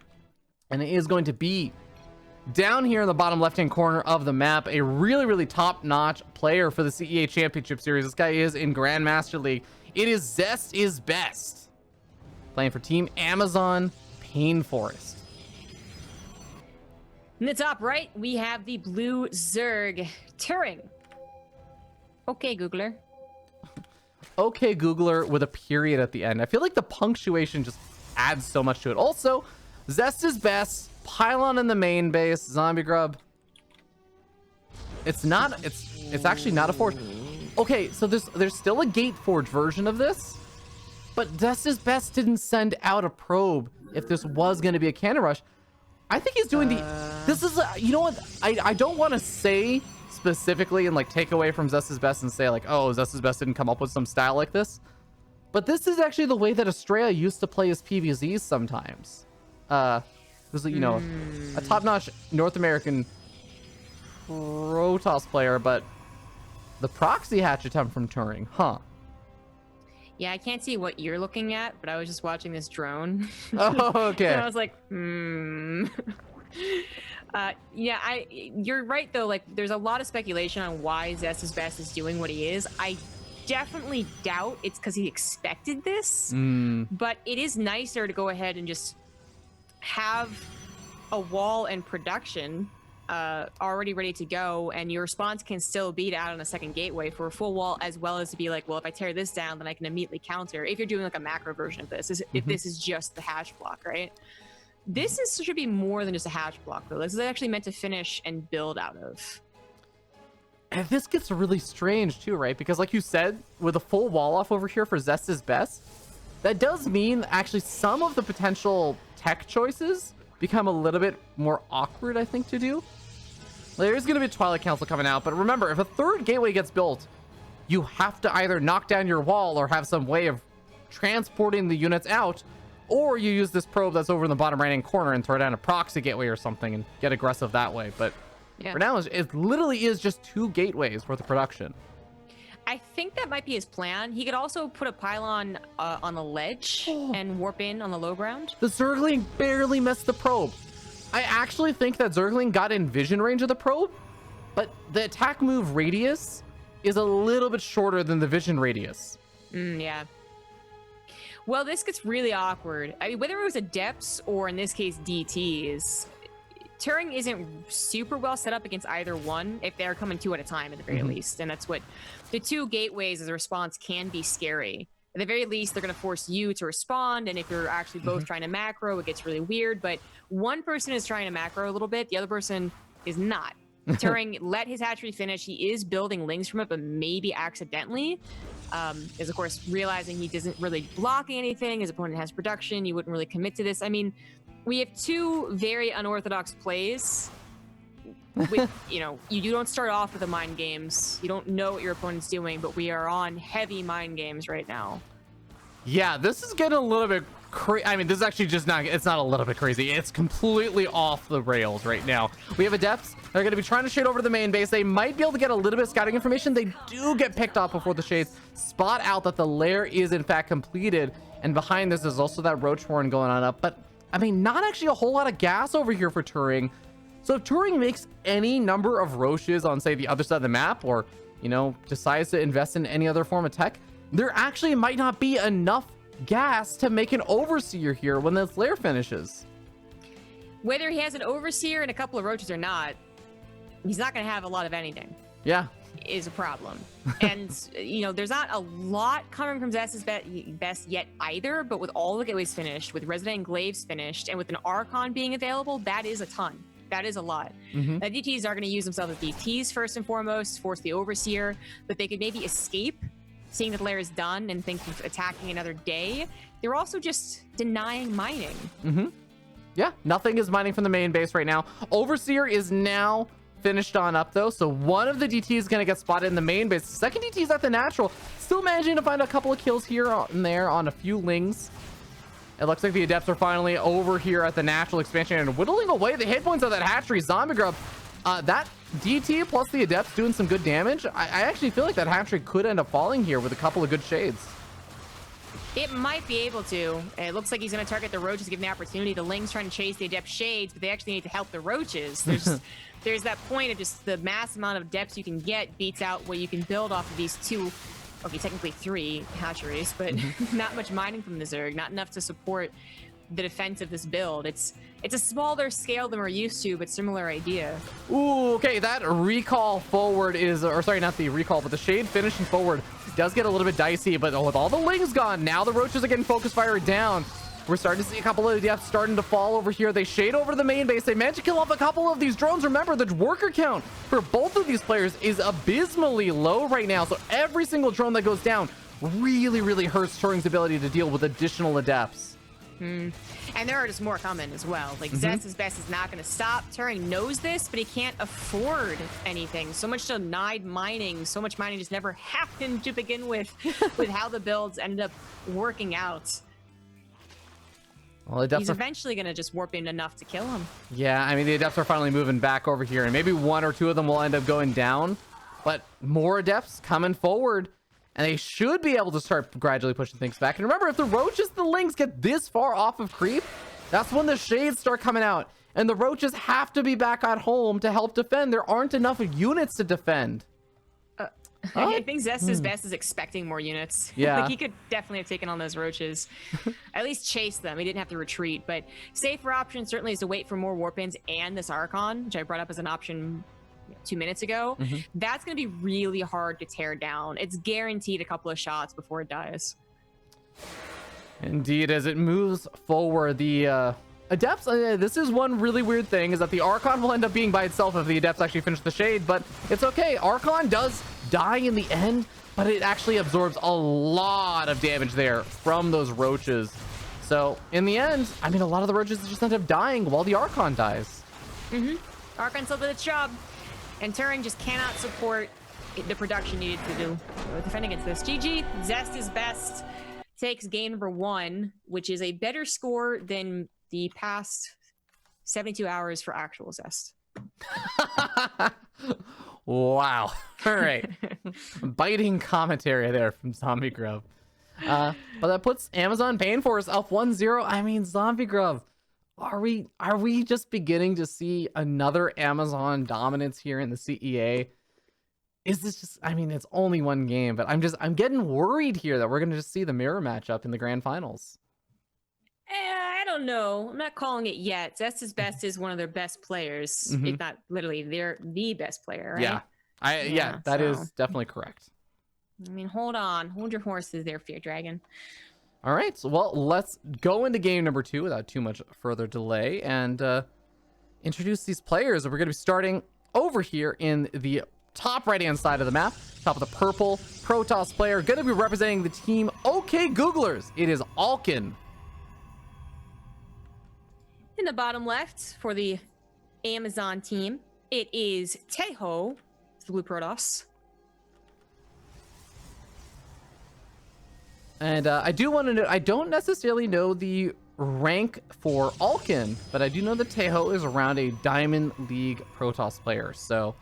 S1: And it is going to be down here in the bottom left-hand corner of the map, a really, really top-notch player for the CEA Championship Series. This guy is in Grandmaster League. It is Zest is Best, playing for Team Amazon Pain Forest.
S2: In the top right, we have the blue Zerg Turing. Okay, Googler.
S1: Okay, Googler, with a period at the end. I feel like the punctuation just adds so much to it. Also, Zest is Best, Pylon in the main base, Zombie Grub. It's actually not a forge. Okay, so there's still a Gateforge version of this, but Zest is Best didn't send out a probe if this was going to be a cannon rush. I think he's doing this is, you know what, I don't want to say specifically and like take away from Zest is Best and say like, oh, Zest is Best didn't come up with some style like this, but this is actually the way that Estrella used to play his PvZs sometimes. This is, you know, a top-notch North American Protoss player, but the proxy hatch attempt from Turing, huh?
S2: Yeah, I can't see what you're looking at, but I was just watching this drone.
S1: Oh, okay.
S2: And I was like, yeah, you're right though. Like, there's a lot of speculation on why Zest is Best is doing what he is. I definitely doubt it's because he expected this, but it is nicer to go ahead and just have a wall and production already ready to go, and your response can still be to add on a second gateway for a full wall, as well as to be like, well, if I tear this down, then I can immediately counter. If you're doing like a macro version of this, if this is just the hash block, right? This should be more than just a hash block, though. This is actually meant to finish and build out of.
S1: And this gets really strange too, right? Because like you said, with a full wall off over here for Zest is Best, that does mean actually some of the potential tech choices become a little bit more awkward, I think, to do. There is going to be a Twilight Council coming out, but remember, if a third gateway gets built, you have to either knock down your wall or have some way of transporting the units out, or you use this probe that's over in the bottom right-hand corner and throw down a proxy gateway or something and get aggressive that way. But yeah, for now, it literally is just 2 gateways worth of production.
S2: I think that might be his plan. He could also put a pylon on the ledge and warp in on the low ground.
S1: The Zergling barely missed the probe. I actually think that Zergling got in vision range of the probe, but the attack move radius is a little bit shorter than the vision radius.
S2: Yeah. Well, this gets really awkward. I mean, whether it was Adepts or in this case DTs, Turing isn't super well set up against either one if they're coming 2 at a time at the very least. And that's what the 2 gateways as a response can be scary. At the very least, they're going to force you to respond. And if you're actually both trying to macro, it gets really weird. But one person is trying to macro a little bit. The other person is not. Turing let his hatchery finish. He is building lings from it, but maybe accidentally. Is of course realizing he doesn't really blocking anything. His opponent has production. You wouldn't really commit to this. I mean, we have 2 very unorthodox plays. With, you know, you don't start off with the mind games. You don't know what your opponent's doing, but we are on heavy mind games right now.
S1: Yeah, this is getting a little bit crazy. I mean, this is actually just not, it's not a little bit crazy. It's completely off the rails right now. We have Adepts. They're going to be trying to shade over to the main base. They might be able to get a little bit of scouting information. They do get picked off before the shades spot out that the lair is in fact completed. And behind this is also that Roach Horn going on up. But I mean, not actually a whole lot of gas over here for Turing. So if Turing makes any number of Roaches on, say, the other side of the map, or, you know, decides to invest in any other form of tech, there actually might not be enough gas to make an Overseer here when the flare finishes.
S2: Whether he has an Overseer and a couple of Roaches or not, he's not going to have a lot of anything.
S1: Yeah.
S2: is a problem. And you know, there's not a lot coming from Zest's best yet either, but with all the gateways finished, with Resident Enclaves finished, and with an Archon being available, that is a ton. That is a lot. The DTs are going to use themselves as DTs first and foremost, force the Overseer, but they could maybe escape, seeing that the lair is done and think of attacking another day. They're also just denying mining.
S1: Yeah, nothing is mining from the main base right now. Overseer is now finished on up though, so one of the DTs is going to get spotted in the main base. The second DT is at the natural, still managing to find a couple of kills here and there on a few lings. It looks like the Adepts are finally over here at the natural expansion and whittling away the hit points of that hatchery. Zombie Grub, that DT plus the Adepts doing some good damage. I actually feel like that hatchery could end up falling here with a couple of good shades.
S2: It might be able to. It looks like he's going to target the roaches, give them the opportunity. The Ling's trying to chase the Adept shades, but they actually need to help the roaches. There's that point of just the mass amount of depths you can get beats out what you can build off of these two, okay, technically 3 hatcheries, but not much mining from the Zerg, not enough to support the defense of this build. It's a smaller scale than we're used to, but similar idea.
S1: Ooh, okay, that recall forward is, or sorry, not the recall, but the shade finishing forward does get a little bit dicey, but with all the Lings gone, now the roaches are getting focus fire down. We're starting to see a couple of deaths starting to fall over here. They shade over to the main base. They managed to kill off a couple of these drones. Remember, the worker count for both of these players is abysmally low right now. So every single drone that goes down really, really hurts Turing's ability to deal with additional adepts.
S2: And there are just more coming as well. Like Zest's best is not going to stop. Turing knows this, but he can't afford anything. So much denied mining. So much mining just never happened to begin with how the builds ended up working out.
S1: Well, the Adepts
S2: He's eventually going to just warp in enough to kill him.
S1: Yeah, I mean, the Adepts are finally moving back over here, and maybe 1 or 2 of them will end up going down, but more Adepts coming forward, and they should be able to start gradually pushing things back. And remember, if the roaches, the Lings get this far off of creep, that's when the shades start coming out, and the roaches have to be back at home to help defend. There aren't enough units to defend.
S2: I think Zest's best is expecting more units.
S1: Yeah.
S2: Like he could definitely have taken on those roaches. At least chase them. He didn't have to retreat. But safer option certainly is to wait for more warp-ins and this Archon, which I brought up as an option 2 minutes ago. That's going to be really hard to tear down. It's guaranteed a couple of shots before it dies.
S1: Indeed, as it moves forward, the Adepts, this is one really weird thing, is that the Archon will end up being by itself if the Adepts actually finish the shade, but it's okay. Archon does die in the end, but it actually absorbs a lot of damage there from those roaches. So in the end, I mean, a lot of the roaches just end up dying while the Archon dies.
S2: Archon still did its job, and Turing just cannot support the production needed to do defend against this. GG, Zest is best, takes game number 1, which is a better score than the past 72 hours for actual Zest.
S1: Wow. All right. Biting commentary there from Zombie Grub. But that puts Amazon Pain Force up 1-0. I mean, Zombie Grub, are we just beginning to see another Amazon dominance here in the CEA? Is this just, I mean, it's only one game, but I'm getting worried here that we're going to just see the mirror matchup in the grand finals.
S2: I don't know. I'm not calling it yet. Zest's best is one of their best players. If not literally, they're the best player, right?
S1: Yeah. That is definitely correct.
S2: I mean, hold on. Hold your horses there, Fear Dragon.
S1: All right. So, well, let's go into game number 2 without too much further delay and introduce these players. We're going to be starting over here in the top right-hand side of the map. Top of the purple Protoss player. Going to be representing the team OK Googlers. It is Alkin.
S2: In the bottom left for the Amazon team, it is Teho, the Blue Protoss.
S1: And I do want to know, I don't necessarily know the rank for Alkin, but I do know that Teho is around a Diamond League Protoss player. So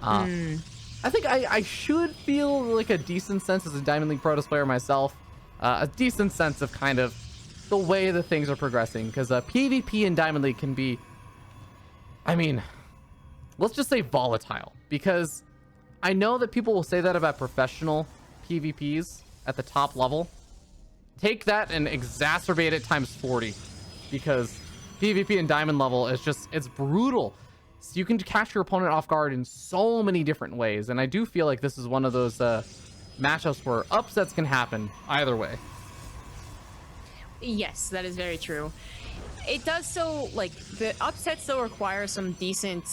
S1: I think I should feel like a decent sense as a Diamond League Protoss player myself. A decent sense of kind of the way the things are progressing, because PvP in Diamond League can be, I mean, let's just say volatile, because I know that people will say that about professional PvPs at the top level. Take that and exacerbate it times 40, because PvP in Diamond level is just, it's brutal. So you can catch your opponent off guard in so many different ways, and I do feel like this is one of those matchups where upsets can happen either way.
S2: Yes, that is very true. It does so, like, the upset still requires some decent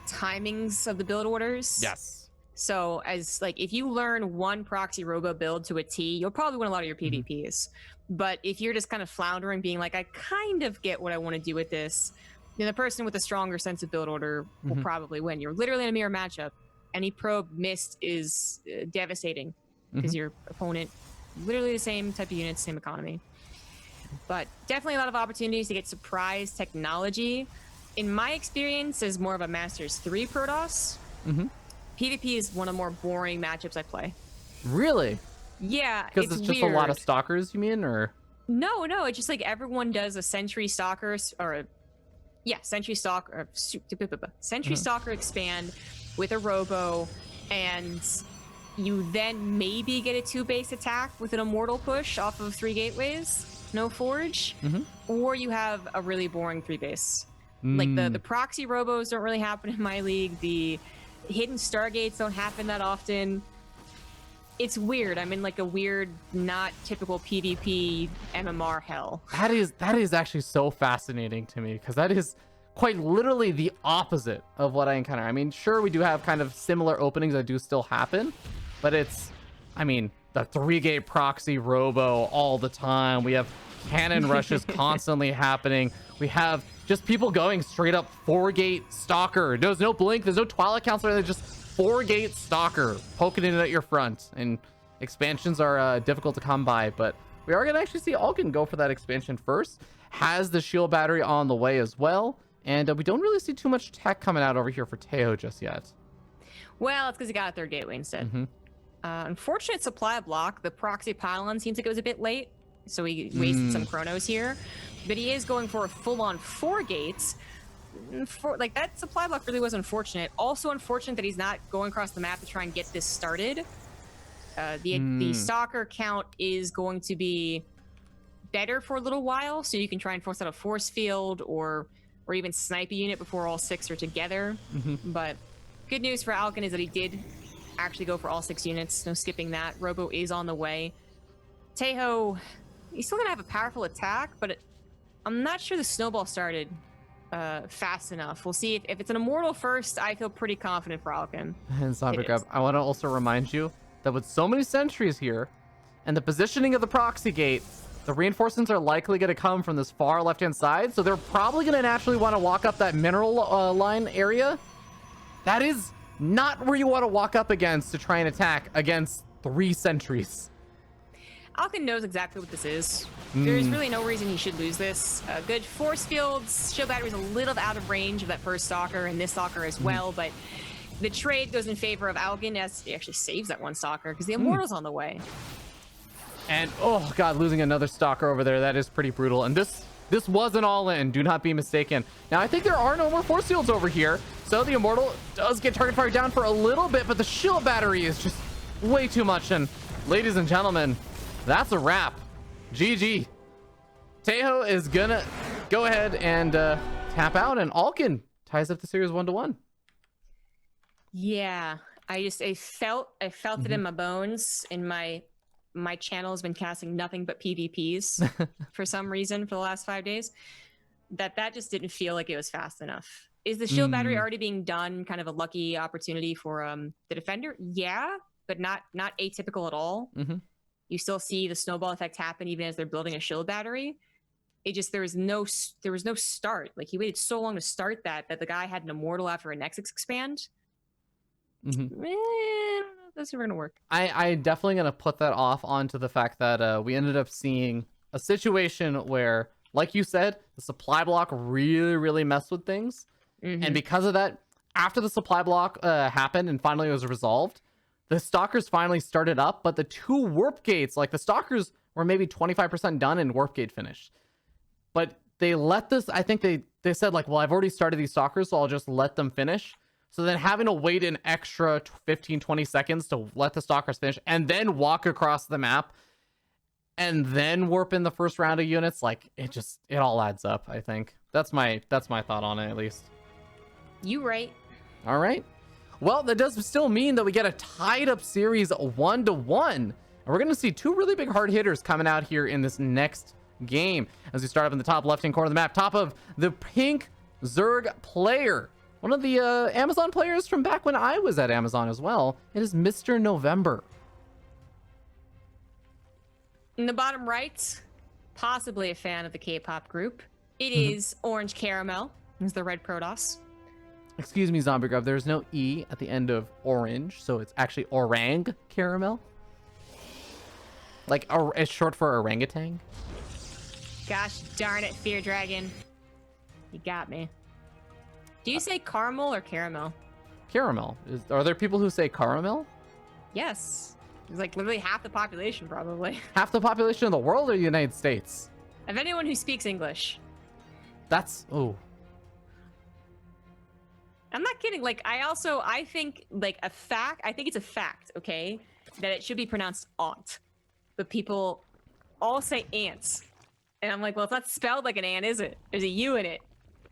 S2: timings of the build orders.
S1: Yes.
S2: So, as like, if you learn one proxy robo build to a T, you'll probably win a lot of your PvPs. But if you're just kind of floundering, being like, I kind of get what I want to do with this, then the person with a stronger sense of build order will probably win. You're literally in a mirror matchup. Any probe missed is devastating because your opponent, literally the same type of units, same economy. But definitely a lot of opportunities to get surprise technology. In my experience, as more of a Masters 3 Protoss, PvP is one of the more boring matchups I play.
S1: Really?
S2: Yeah,
S1: because it's just weird. A lot of stalkers, you mean, or?
S2: No, it's just like everyone does a Sentry Stalker, or Sentry Stalker, Sentry Stalker expand with a Robo, and you then maybe get a 2-base attack with an Immortal push off of 3 gateways. No forge, or you have a really boring 3-base. Like the proxy robos don't really happen in my league. The hidden stargates don't happen that often. It's weird. I'm in like a weird, not typical PvP MMR hell.
S1: That is actually so fascinating to me, because that is quite literally the opposite of what I encounter. I mean, sure, we do have kind of similar openings that do still happen, but it's, I mean, the 3-gate proxy robo all the time. We have cannon rushes constantly happening. We have just people going straight up 4-gate stalker. There's no blink, there's no Twilight Counselor, there's just 4-gate stalker poking in at your front. And expansions are difficult to come by, but we are gonna actually see Alkin go for that expansion first. Has the shield battery on the way as well, and we don't really see too much tech coming out over here for Teo just yet.
S2: Well, it's because he got a 3rd gateway instead. Unfortunate supply block. The proxy pylon seems like it was a bit late, so he wasted some chronos here. But he is going for a full-on 4 gates. Like, that supply block really was unfortunate. Also unfortunate that he's not going across the map to try and get this started. The stalker count is going to be better for a little while, so you can try and force out a force field or even snipe a unit before all 6 are together. But good news for Alkin is that he did actually go for all 6 units. No skipping that. Robo is on the way. Tejo, he's still gonna have a powerful attack, but I'm not sure the snowball started fast enough. We'll see. If it's an Immortal first, I feel pretty confident for Alkin.
S1: And Zombie Grab, I want to also remind you that with so many sentries here and the positioning of the proxy gate, the reinforcements are likely going to come from this far left-hand side, so they're probably going to naturally want to walk up that mineral line area. That is not where you want to walk up against to try and attack against 3 sentries.
S2: Alkin knows exactly what this is. There's really no reason he should lose this. Good force fields. Shield battery's a little out of range of that first stalker and this stalker as well, but the trade goes in favor of Alkin as he actually saves that one stalker because the Immortal's on the way.
S1: And oh god, losing another stalker over there, that is pretty brutal. And this was an all-in, do not be mistaken. Now I think there are no more force fields over here, so the Immortal does get target fire down for a little bit, but the shield battery is just way too much. And ladies and gentlemen, that's a wrap. GG. Tejo is gonna go ahead and tap out, and Alkin ties up the series 1-1.
S2: Yeah, I felt it in my bones. In my channel has been casting nothing but PvPs for some reason for the last 5 days. That just didn't feel like it was fast enough. Is the shield battery already being done? Kind of a lucky opportunity for the defender? Yeah, but not atypical at all. You still see the snowball effect happen even as they're building a shield battery. It just there was no start. Like, he waited so long to start that the guy had an Immortal after a Nexus expand. I don't know if that's ever gonna work.
S1: I definitely gonna put that off onto the fact that we ended up seeing a situation where, like you said, the supply block really messed with things. And because of that, after the supply block happened and finally was resolved, the stalkers finally started up, but the 2 warp gates, like the stalkers were maybe 25% done and warp gate finished. But they let this, I think they said like, well, I've already started these stalkers, so I'll just let them finish. So then having to wait an extra 15-20 seconds to let the stalkers finish and then walk across the map and then warp in the first round of units, like it all adds up, I think. That's my thought on it, at least.
S2: You right.
S1: All right. Well, that does still mean that we get a tied up series 1-1. And we're going to see two really big hard hitters coming out here in this next game. As we start up in the top left-hand corner of the map, top of the pink Zerg player. One of the Amazon players from back when I was at Amazon as well. It is Mr. November.
S2: In the bottom right, possibly a fan of the K-pop group. It is Orange Caramel. Is the red Protoss.
S1: Excuse me, Zombie Grub. There's no E at the end of orange, so it's actually orang caramel. Like, it's short for orangutan.
S2: Gosh darn it, Fear Dragon. You got me. Do you say caramel or caramel?
S1: Caramel. Are there people who say caramel?
S2: Yes. It's like literally half the population, probably.
S1: Half the population of the world or the United States?
S2: Of anyone who speaks English.
S1: That's... Oh.
S2: I'm not kidding. Like, I think, like, I think it's a fact, okay? That it should be pronounced aunt. But people all say ants. And I'm like, well, it's not spelled like an ant, is it? There's a U in it.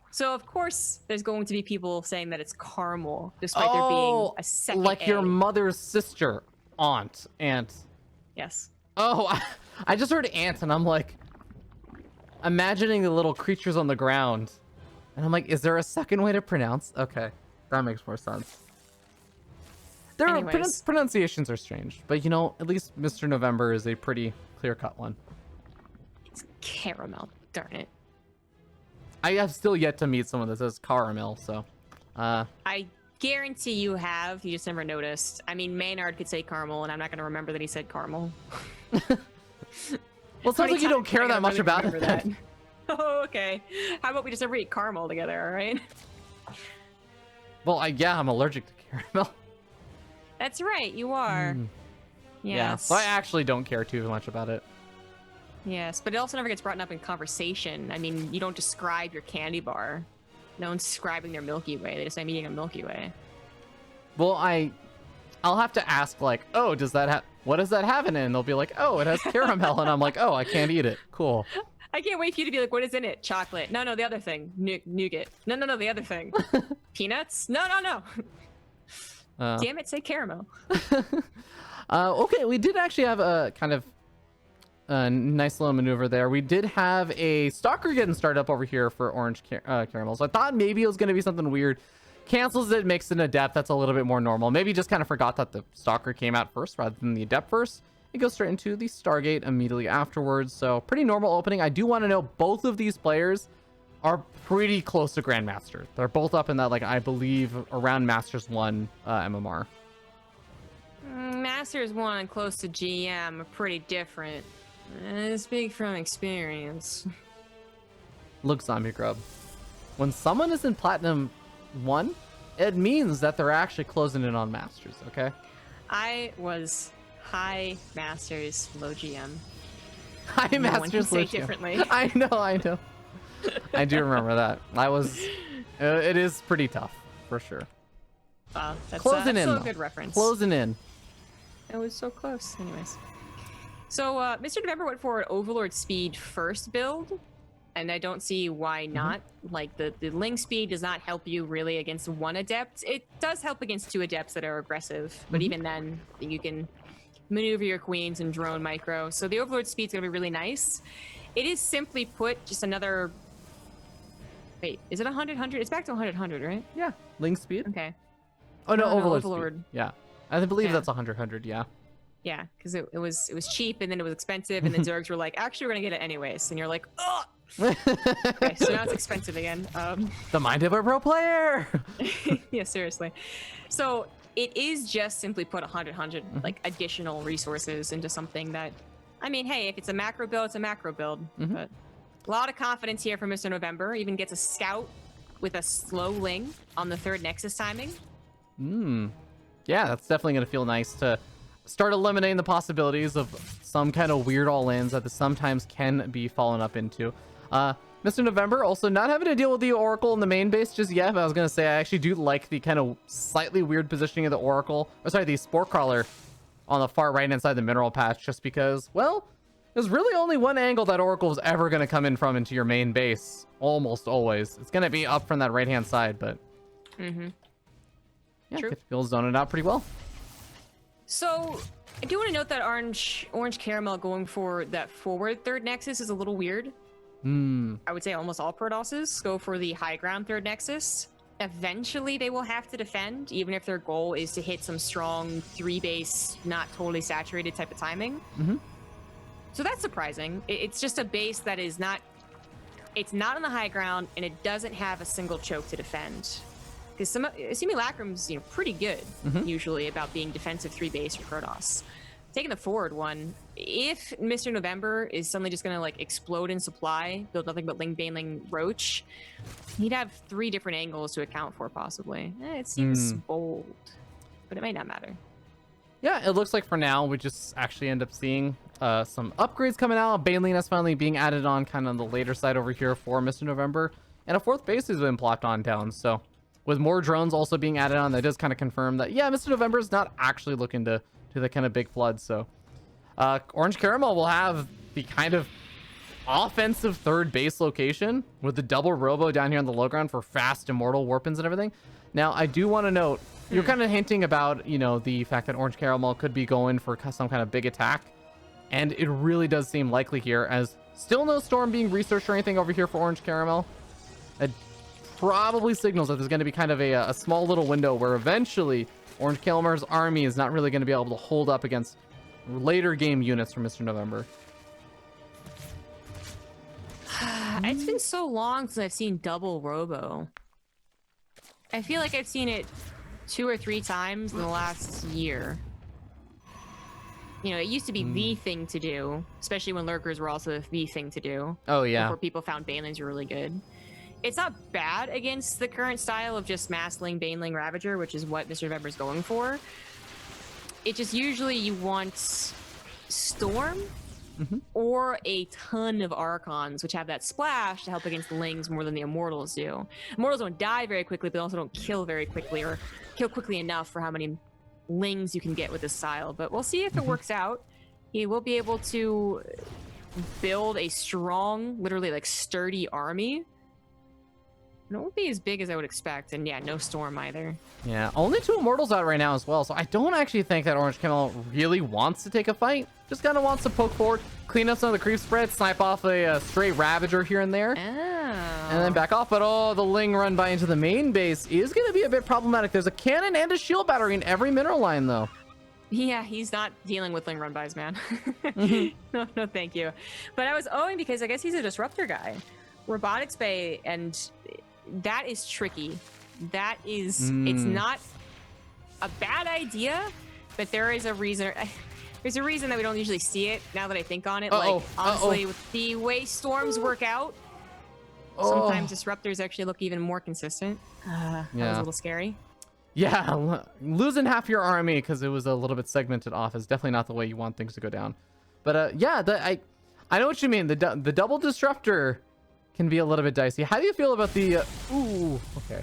S2: So, of course, there's going to be people saying that it's caramel, despite there being a second
S1: like
S2: A.
S1: your mother's sister, aunt.
S2: Yes.
S1: Oh, I just heard ant, and I'm like, imagining the little creatures on the ground. And I'm like, is there a second way to pronounce? Okay, that makes more sense. Pronunciations are strange, but you know, at least Mr. November is a pretty clear-cut one.
S2: It's caramel, darn it.
S1: I have still yet to meet someone that says caramel, so.
S2: I guarantee you have, you just never noticed. I mean, Maynard could say caramel, and I'm not going to remember that he said caramel.
S1: Well, it sounds like you don't care that much about it.
S2: That. Oh, okay. How about we just never eat caramel together, all right?
S1: Well, yeah, I'm allergic to caramel.
S2: That's right, you are. Yes.
S1: Yeah, so I actually don't care too much about it.
S2: Yes, but it also never gets brought up in conversation. I mean, you don't describe your candy bar. No one's describing their Milky Way. They just say I'm eating a Milky Way.
S1: Well, I'll have to ask, like, oh, does that have, what does that have in it? And they'll be like, oh, it has caramel. And I'm like, oh, I can't eat it. Cool.
S2: I can't wait for you to be like, what is in it? Chocolate. No, the other thing. Nougat. No, the other thing. Peanuts? No. Damn it, say caramel.
S1: Okay, we did actually have a kind of a nice little maneuver there. We did have a stalker getting started up over here for orange caramel. So I thought maybe it was going to be something weird. Cancels it, makes an adept. That's a little bit more normal. Maybe just kind of forgot that the stalker came out first rather than the adept first. It goes straight into the Stargate immediately afterwards. So pretty normal opening. I do want to know both of these players are pretty close to Grandmaster. They're both up in that, like, I believe around Masters 1 MMR.
S2: Masters 1 and close to GM are pretty different. Speak from experience.
S1: Look, Zombie Grub. When someone is in Platinum 1, it means that they're actually closing in on Masters, okay?
S2: I was high Masters, low GM.
S1: High
S2: No one
S1: Masters,
S2: can
S1: low
S2: say
S1: GM.
S2: differently.
S1: I know. I do remember that. It is pretty tough, for sure.
S2: That's
S1: Closing in,
S2: still a
S1: though.
S2: good reference.
S1: Closing in.
S2: It was so close. Anyways. So, Mr. November went for an Overlord Speed first build, and I don't see why not. Like, the Ling Speed does not help you really against one Adept. It does help against two Adepts that are aggressive, but even then, you can maneuver your Queens and drone micro. So the Overlord Speed's gonna be really nice. It is simply put just another... Wait, is it 100-100? It's back to 100-100, right?
S1: Yeah. Ling speed?
S2: Okay.
S1: Oh, no,
S2: No,
S1: Overlord
S2: Overlord.
S1: speed. Yeah. I believe
S2: Yeah.
S1: that's 100-100, yeah.
S2: Yeah, because it was cheap and then it was expensive and then Zergs were like, actually we're gonna get it anyways, and you're like, oh. Okay, so now it's expensive again.
S1: The mind of a pro player.
S2: Yeah, seriously. So it is just simply put 100 like additional resources into something that, I mean, hey, if it's a macro build, it's a macro build. But a lot of confidence here from Mr. November. Even gets a scout with a slow Ling on the third Nexus timing.
S1: Yeah, that's definitely gonna feel nice to start eliminating the possibilities of some kind of weird all-ins that sometimes can be fallen up into. Mr. November also not having to deal with the Oracle in the main base just yet, but I was gonna say I actually do like the kind of slightly weird positioning of the Oracle, or sorry, the Spore Crawler on the far right hand side of the mineral patch, just because, well, there's really only one angle that Oracle is ever gonna come in from into your main base, almost always. It's gonna be up from that right hand side, but
S2: Mm-hmm.
S1: Yeah,
S2: True.
S1: you'll zone it out pretty well.
S2: So I do want to note that orange caramel going for that forward third nexus is a little weird. I would say almost all Protosses go for the high ground third nexus. Eventually they will have to defend, even if their goal is to hit some strong 3-base, not totally saturated type of timing. So that's surprising. It's just a base that is not, it's not on the high ground, and it doesn't have a single choke to defend. Because Simulacrum's, pretty good usually about being defensive 3-base for Protoss. Taking the forward one, if Mr. November is suddenly just gonna explode in supply, build nothing but Ling, Baneling, Roach, he'd have 3 different angles to account for possibly. It seems bold, but it might not matter.
S1: Yeah, it looks like for now we just actually end up seeing some upgrades coming out. Baneling is finally being added on kind of on the later side over here for Mr. November, and a 4th base has been plopped on down. So with more drones also being added on, that does kind of confirm that, yeah, Mr. November is not actually looking to do the kind of big flood. So Orange Caramel will have the kind of offensive 3rd base location with the double robo down here on the low ground for fast immortal warpins and everything. Now, I do want to note, you're kind of hinting about, the fact that Orange Caramel could be going for some kind of big attack. And it really does seem likely here, as still no storm being researched or anything over here for Orange Caramel. It probably signals that there's going to be kind of a small little window where eventually Orange Caramel's army is not really going to be able to hold up against later game units from Mr. November.
S2: It's been so long since I've seen double robo. I feel like I've seen it 2 or 3 times in the last year. It used to be the thing to do, especially when lurkers were also the thing to do.
S1: Oh, yeah.
S2: Before people found Banelings were really good. It's not bad against the current style of just Massling, Baneling, Ravager, which is what Mr. November's going for. It just usually you want Storm or a ton of Archons, which have that splash to help against the Lings more than the Immortals do. Immortals don't die very quickly, but also don't kill very quickly, or kill quickly enough for how many Lings you can get with this style. But we'll see if it works out. He will be able to build a strong, literally sturdy army. It won't be as big as I would expect, and yeah, no storm either.
S1: Yeah, only 2 immortals out right now as well, so I don't actually think that Orange Camel really wants to take a fight. Just kind of wants to poke forward, clean up some of the creep spread, snipe off a straight Ravager here and there, and then back off. But the Ling run by into the main base is going to be a bit problematic. There's a cannon and a shield battery in every mineral line, though.
S2: Yeah, he's not dealing with Ling run-bys, man. No, thank you. But I was owing because I guess he's a disruptor guy. Robotics Bay, and that is tricky. That is, it's not a bad idea, but there is a reason. There's a reason that we don't usually see it. Now that I think on it, honestly, with the way storms work out, sometimes disruptors actually look even more consistent. That was a little scary.
S1: Yeah, losing half your army because it was a little bit segmented off is definitely not the way you want things to go down. But yeah, I know what you mean. The double disruptor can be a little bit dicey. How do you feel about the ooh, okay.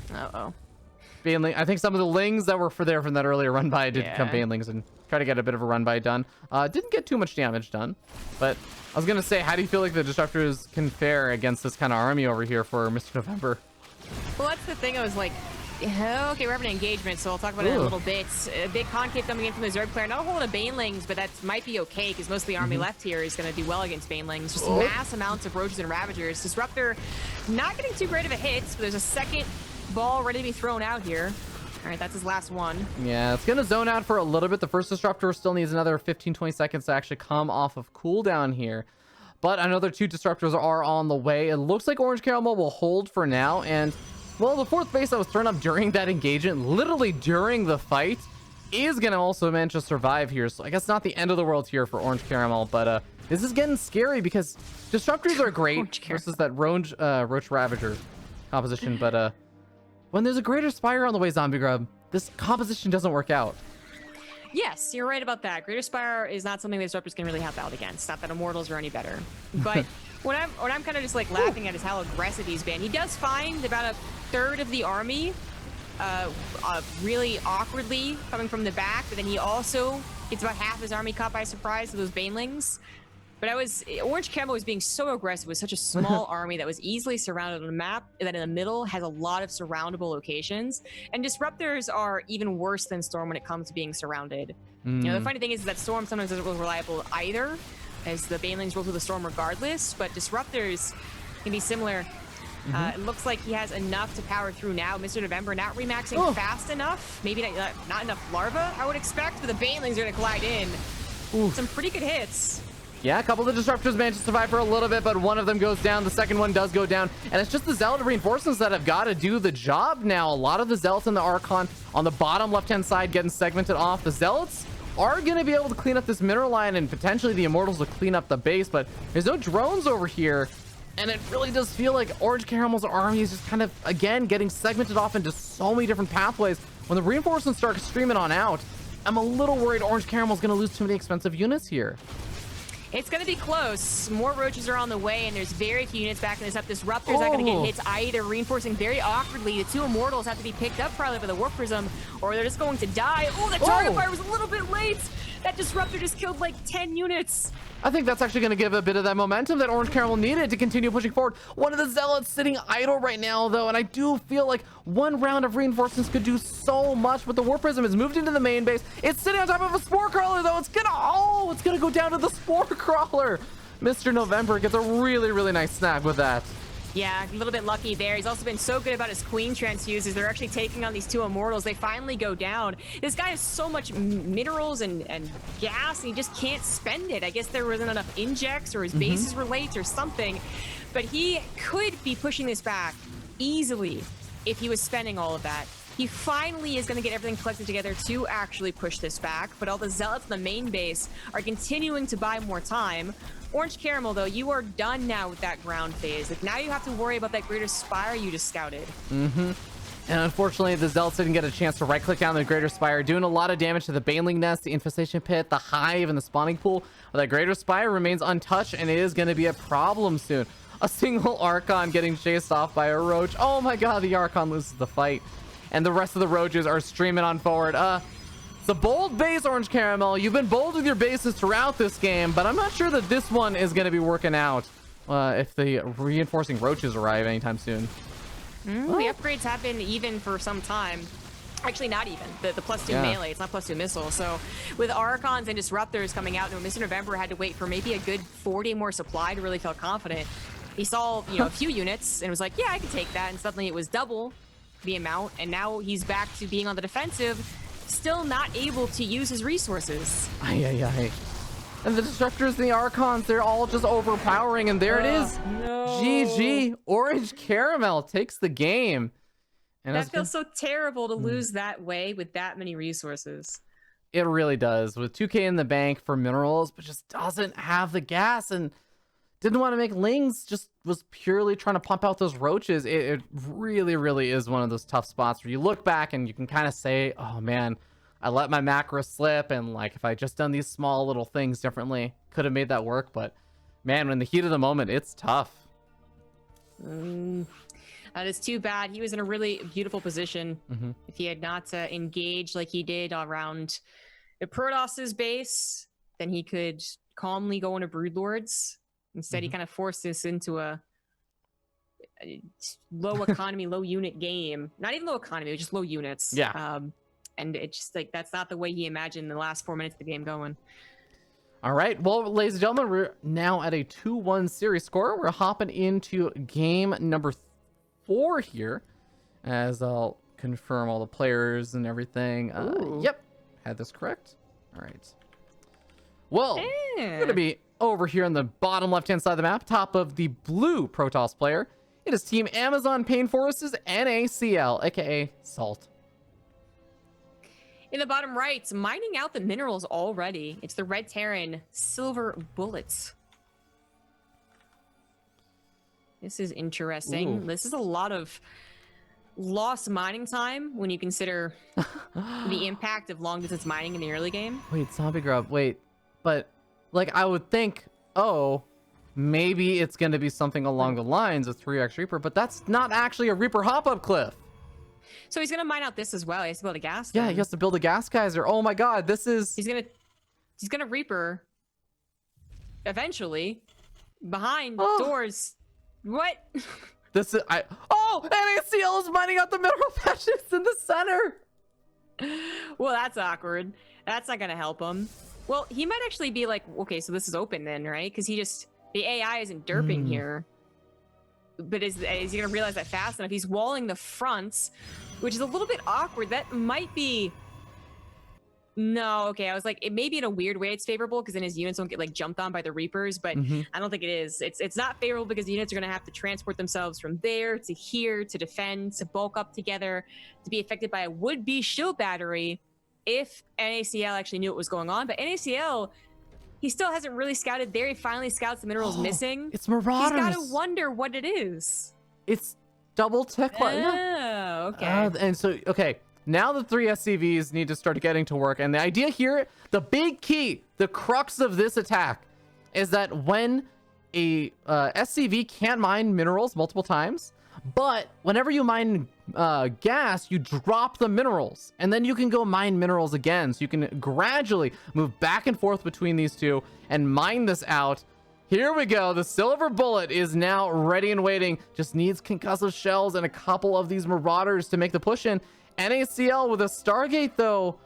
S1: Baneling. I think some of the Lings that were there from that earlier run by did become Banelings and try to get a bit of a run by done. Didn't get too much damage done, but I was gonna say, how do you feel like the disruptors can fare against this kind of army over here for Mr. November?
S2: Well, that's the thing. I was like, okay, we're having an engagement, so I'll talk about it in a little bit. A big concave coming in from the Zerg player. Not a whole lot of Banelings, but that might be okay, because most of the army left here is going to do well against Banelings. Just mass amounts of Roaches and Ravagers. Disruptor not getting too great of a hit, but there's a second ball ready to be thrown out here. All right, that's his last one. Yeah,
S1: it's going to zone out for a little bit. The first Disruptor still needs another 15-20 seconds to actually come off of cooldown here. But another 2 Disruptors are on the way. It looks like Orange Caramel will hold for now, and well, the 4th base that was thrown up during that engagement, literally during the fight, is going to also manage to survive here. So I guess not the end of the world here for Orange Caramel, but this is getting scary because Disruptors are great versus that Roach Ravager composition. But when there's a Greater Spire on the way, Zombie Grub, this composition doesn't work out.
S2: Yes, you're right about that. Greater Spire is not something that Disruptors can really help out against. Not that Immortals are any better. But what I'm kind of just laughing at is how aggressive he's been. He does find about a third of the army really awkwardly coming from the back, but then he also gets about half his army caught by surprise with those Banelings. But Orange Camo was being so aggressive with such a small army that was easily surrounded on a map that in the middle has a lot of surroundable locations. And Disruptors are even worse than Storm when it comes to being surrounded. The funny thing is that Storm sometimes isn't really reliable either, as the Banelings roll through the Storm regardless, but Disruptors can be similar. It looks like he has enough to power through now. Mr. November not remaxing fast enough. Maybe not enough Larva, I would expect, but the Banelings are going to collide in. Some pretty good hits.
S1: Yeah, a couple of the Disruptors managed to survive for a little bit, but one of them goes down. The second one does go down. And it's just the Zealot reinforcements that have got to do the job now. A lot of the Zealots and the Archon on the bottom left-hand side getting segmented off. The Zealots are going to be able to clean up this mineral line, and potentially the Immortals will clean up the base, but there's no drones over here. And it really does feel like Orange Caramel's army is just kind of, again, getting segmented off into so many different pathways. When the reinforcements start streaming on out, I'm a little worried Orange Caramel's going to lose too many expensive units here.
S2: It's going to be close. More roaches are on the way, and there's very few units backing this up. Disruptors not going to get hits either, reinforcing very awkwardly. The two Immortals have to be picked up probably by the Warp Prism, or they're just going to die. Oh, the target fire was a little bit late. That Disruptor just killed like 10 units.
S1: I think that's actually going to give a bit of that momentum that Orange Caramel needed to continue pushing forward. One of the Zealots sitting idle right now, though, and I do feel like one round of reinforcements could do so much, but the Warp Prism has moved into the main base. It's sitting on top of a Spore Crawler, though. It's gonna go down to the Spore Crawler. Mr. November gets a really, really nice snag with that.
S2: Yeah, a little bit lucky there. He's also been so good about his Queen transfuses. They're actually taking on these two Immortals. They finally go down. This guy has so much minerals and gas, and he just can't spend it. I guess there wasn't enough injects, or his bases were late or something. But he could be pushing this back easily if he was spending all of that. He finally is going to get everything collected together to actually push this back, but all the Zealots in the main base are continuing to buy more time. Orange Caramel, though, you are done now with that ground phase. Like, now you have to worry about that Greater Spire you just scouted.
S1: And unfortunately, the Zealots didn't get a chance to right-click down the Greater Spire, doing a lot of damage to the Baneling Nest, the Infestation Pit, the Hive, and the Spawning Pool. But that Greater Spire remains untouched, and it is going to be a problem soon. A single Archon getting chased off by a Roach. Oh my god, the Archon loses the fight. And the rest of the Roaches are streaming on forward. It's a bold base, Orange Caramel. You've been bold with your bases throughout this game, but I'm not sure that this one is going to be working out if the reinforcing Roaches arrive anytime soon.
S2: The upgrades have been even for some time. Actually, not even. The +2 melee, it's not +2 missile. So with Archons and Disruptors coming out, Mr. November had to wait for maybe a good 40 more supply to really feel confident. He saw, a few units and was like, yeah, I can take that. And suddenly it was double the amount, and now he's back to being on the defensive, still not able to use his resources.
S1: And the Disruptors and the Archons, they're all just overpowering, and there it is.
S2: No.
S1: GG. Orange Caramel takes the game. And
S2: that feels so terrible to lose that way with that many resources.
S1: It really does. With 2K in the bank for minerals, but just doesn't have the gas, and didn't want to make Lings, just was purely trying to pump out those Roaches. It really, really is one of those tough spots where you look back and you can kind of say, oh man, I let my macro slip, and like if I just done these small little things differently, could have made that work. But man, in the heat of the moment, it's tough.
S2: That is too bad. He was in a really beautiful position. If he had not engaged like he did around the Protos's base, then he could calmly go into Broodlords. Instead, he kind of forced this into a low economy, low unit game. Not even low economy, it was just low units.
S1: Yeah.
S2: And it's just like, that's not the way he imagined the last 4 minutes of the game going.
S1: All right. Well, ladies and gentlemen, we're now at a 2-1 series score. We're hopping into game number 4 here, as I'll confirm all the players and everything. Yep. Had this correct. All right. Well, we're going to be over here on the bottom left-hand side of the map, top of the blue Protoss player. It is Team Amazon Pain Forces NACL, aka Salt.
S2: In the bottom right, mining out the minerals already. It's the Red Terran Silver Bullets. This is interesting.
S1: Ooh.
S2: This is a lot of lost mining time when you consider the impact of long-distance mining in the early game.
S1: Wait, Zombie Grub, wait. But, like, I would think, oh, maybe it's going to be something along the lines of 3x Reaper, but that's not actually a Reaper hop-up cliff.
S2: So he's going to mine out this as well. He has to build a gas
S1: Yeah,
S2: gun.
S1: he has to build a gas geyser. Oh my god, this is...
S2: He's gonna Reaper. eventually behind
S1: Oh.
S2: doors. What?
S1: This is NACL is mining out the mineral patches in the center.
S2: Well, that's awkward. That's not gonna help him. Well, he might actually be like, okay, so this is open then, right? Because the AI isn't derping here. But is he gonna realize that fast enough? He's walling the fronts, which is a little bit awkward. That might be. No, okay. I was like, it may be in a weird way it's favorable because then his units don't get like jumped on by the Reapers, but I don't think it is. It's not favorable because the units are gonna have to transport themselves from there to here to defend, to bulk up together, to be affected by a would-be shield battery if NACL actually knew what was going on. But NACL, he still hasn't really scouted there. He finally scouts the minerals missing.
S1: It's Marauders.
S2: He's gotta wonder what it is.
S1: It's double tech.
S2: Oh, okay.
S1: And so, okay. Now the 3 SCVs need to start getting to work. And the idea here, the big key, the crux of this attack is that when a SCV can't mine minerals multiple times, but whenever you mine gas, you drop the minerals and then you can go mine minerals again. So you can gradually move back and forth between these two and mine this out. Here we go. The Silver Bullet is now ready and waiting. Just needs concussive shells and a couple of these Marauders to make the push in. NACL with a Stargate, though,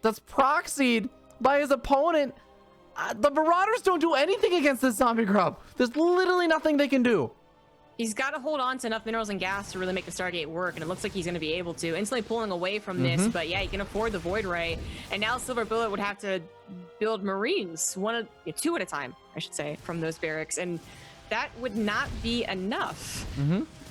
S1: that's proxied by his opponent. The Marauders don't do anything against this zombie grub. There's literally nothing they can do.
S2: He's got to hold on to enough minerals and gas to really make the Stargate work, and it looks like he's going to be able to. Instantly pulling away from this, but yeah, he can afford the Void Ray. And now Silver Bullet would have to build Marines, two at a time, I should say, from those barracks. And that would not be enough.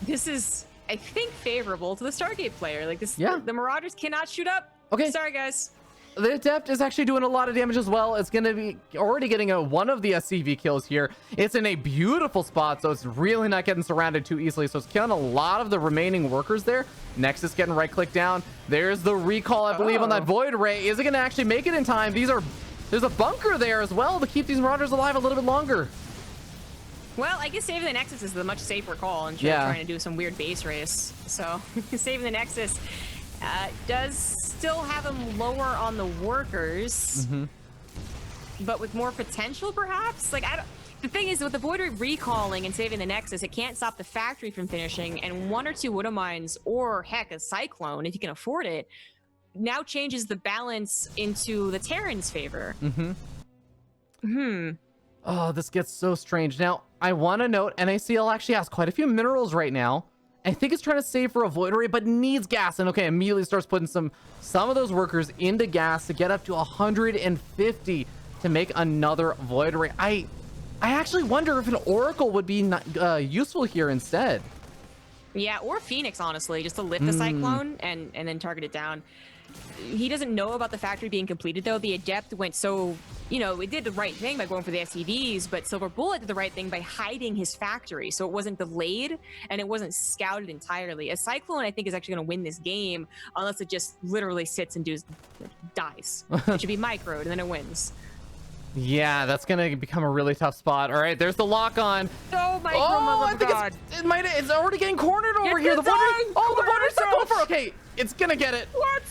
S2: This is, I think, favorable to the Stargate player. Like this, the Marauders cannot shoot up.
S1: Okay.
S2: Sorry, guys.
S1: The Adept is actually doing a lot of damage as well. It's going to be already getting one of the SCV kills here. It's in a beautiful spot, so it's really not getting surrounded too easily. So it's killing a lot of the remaining workers there. Nexus getting right-click down. There's the recall, I believe, on that Void Ray. Is it going to actually make it in time? There's a bunker there as well to keep these Marauders alive a little bit longer.
S2: Well, I guess saving the Nexus is the much safer call instead of trying to do some weird base race. So saving the Nexus does still have him lower on the workers, but with more potential, perhaps. Like the thing is, with the Void Ray recalling and saving the Nexus, it can't stop the factory from finishing. And 1 or 2 Widow Mines, or heck, a Cyclone, if you can afford it, now changes the balance into the Terran's favor.
S1: Oh, this gets so strange. Now, I want to note NACL actually has quite a few minerals right now. I think it's trying to save for a Void Ray, but needs gas. And okay, immediately starts putting some of those workers into gas to get up to 150 to make another Void Ray. I actually wonder if an Oracle would be useful here instead.
S2: Yeah, or Phoenix, honestly, just to lift the Cyclone and then target it down. He doesn't know about the factory being completed, though. The Adept went so, it did the right thing by going for the SCVs, but Silver Bullet did the right thing by hiding his factory, so it wasn't delayed and it wasn't scouted entirely. A Cyclone, I think, is actually going to win this game unless it just literally sits and dies. It should be microed, and then it wins.
S1: Yeah, that's going to become a really tough spot. All right, there's the lock on.
S2: Oh, my God.
S1: It's already getting cornered over here. The Wonder's took over. Okay, it's going to get it.
S2: What?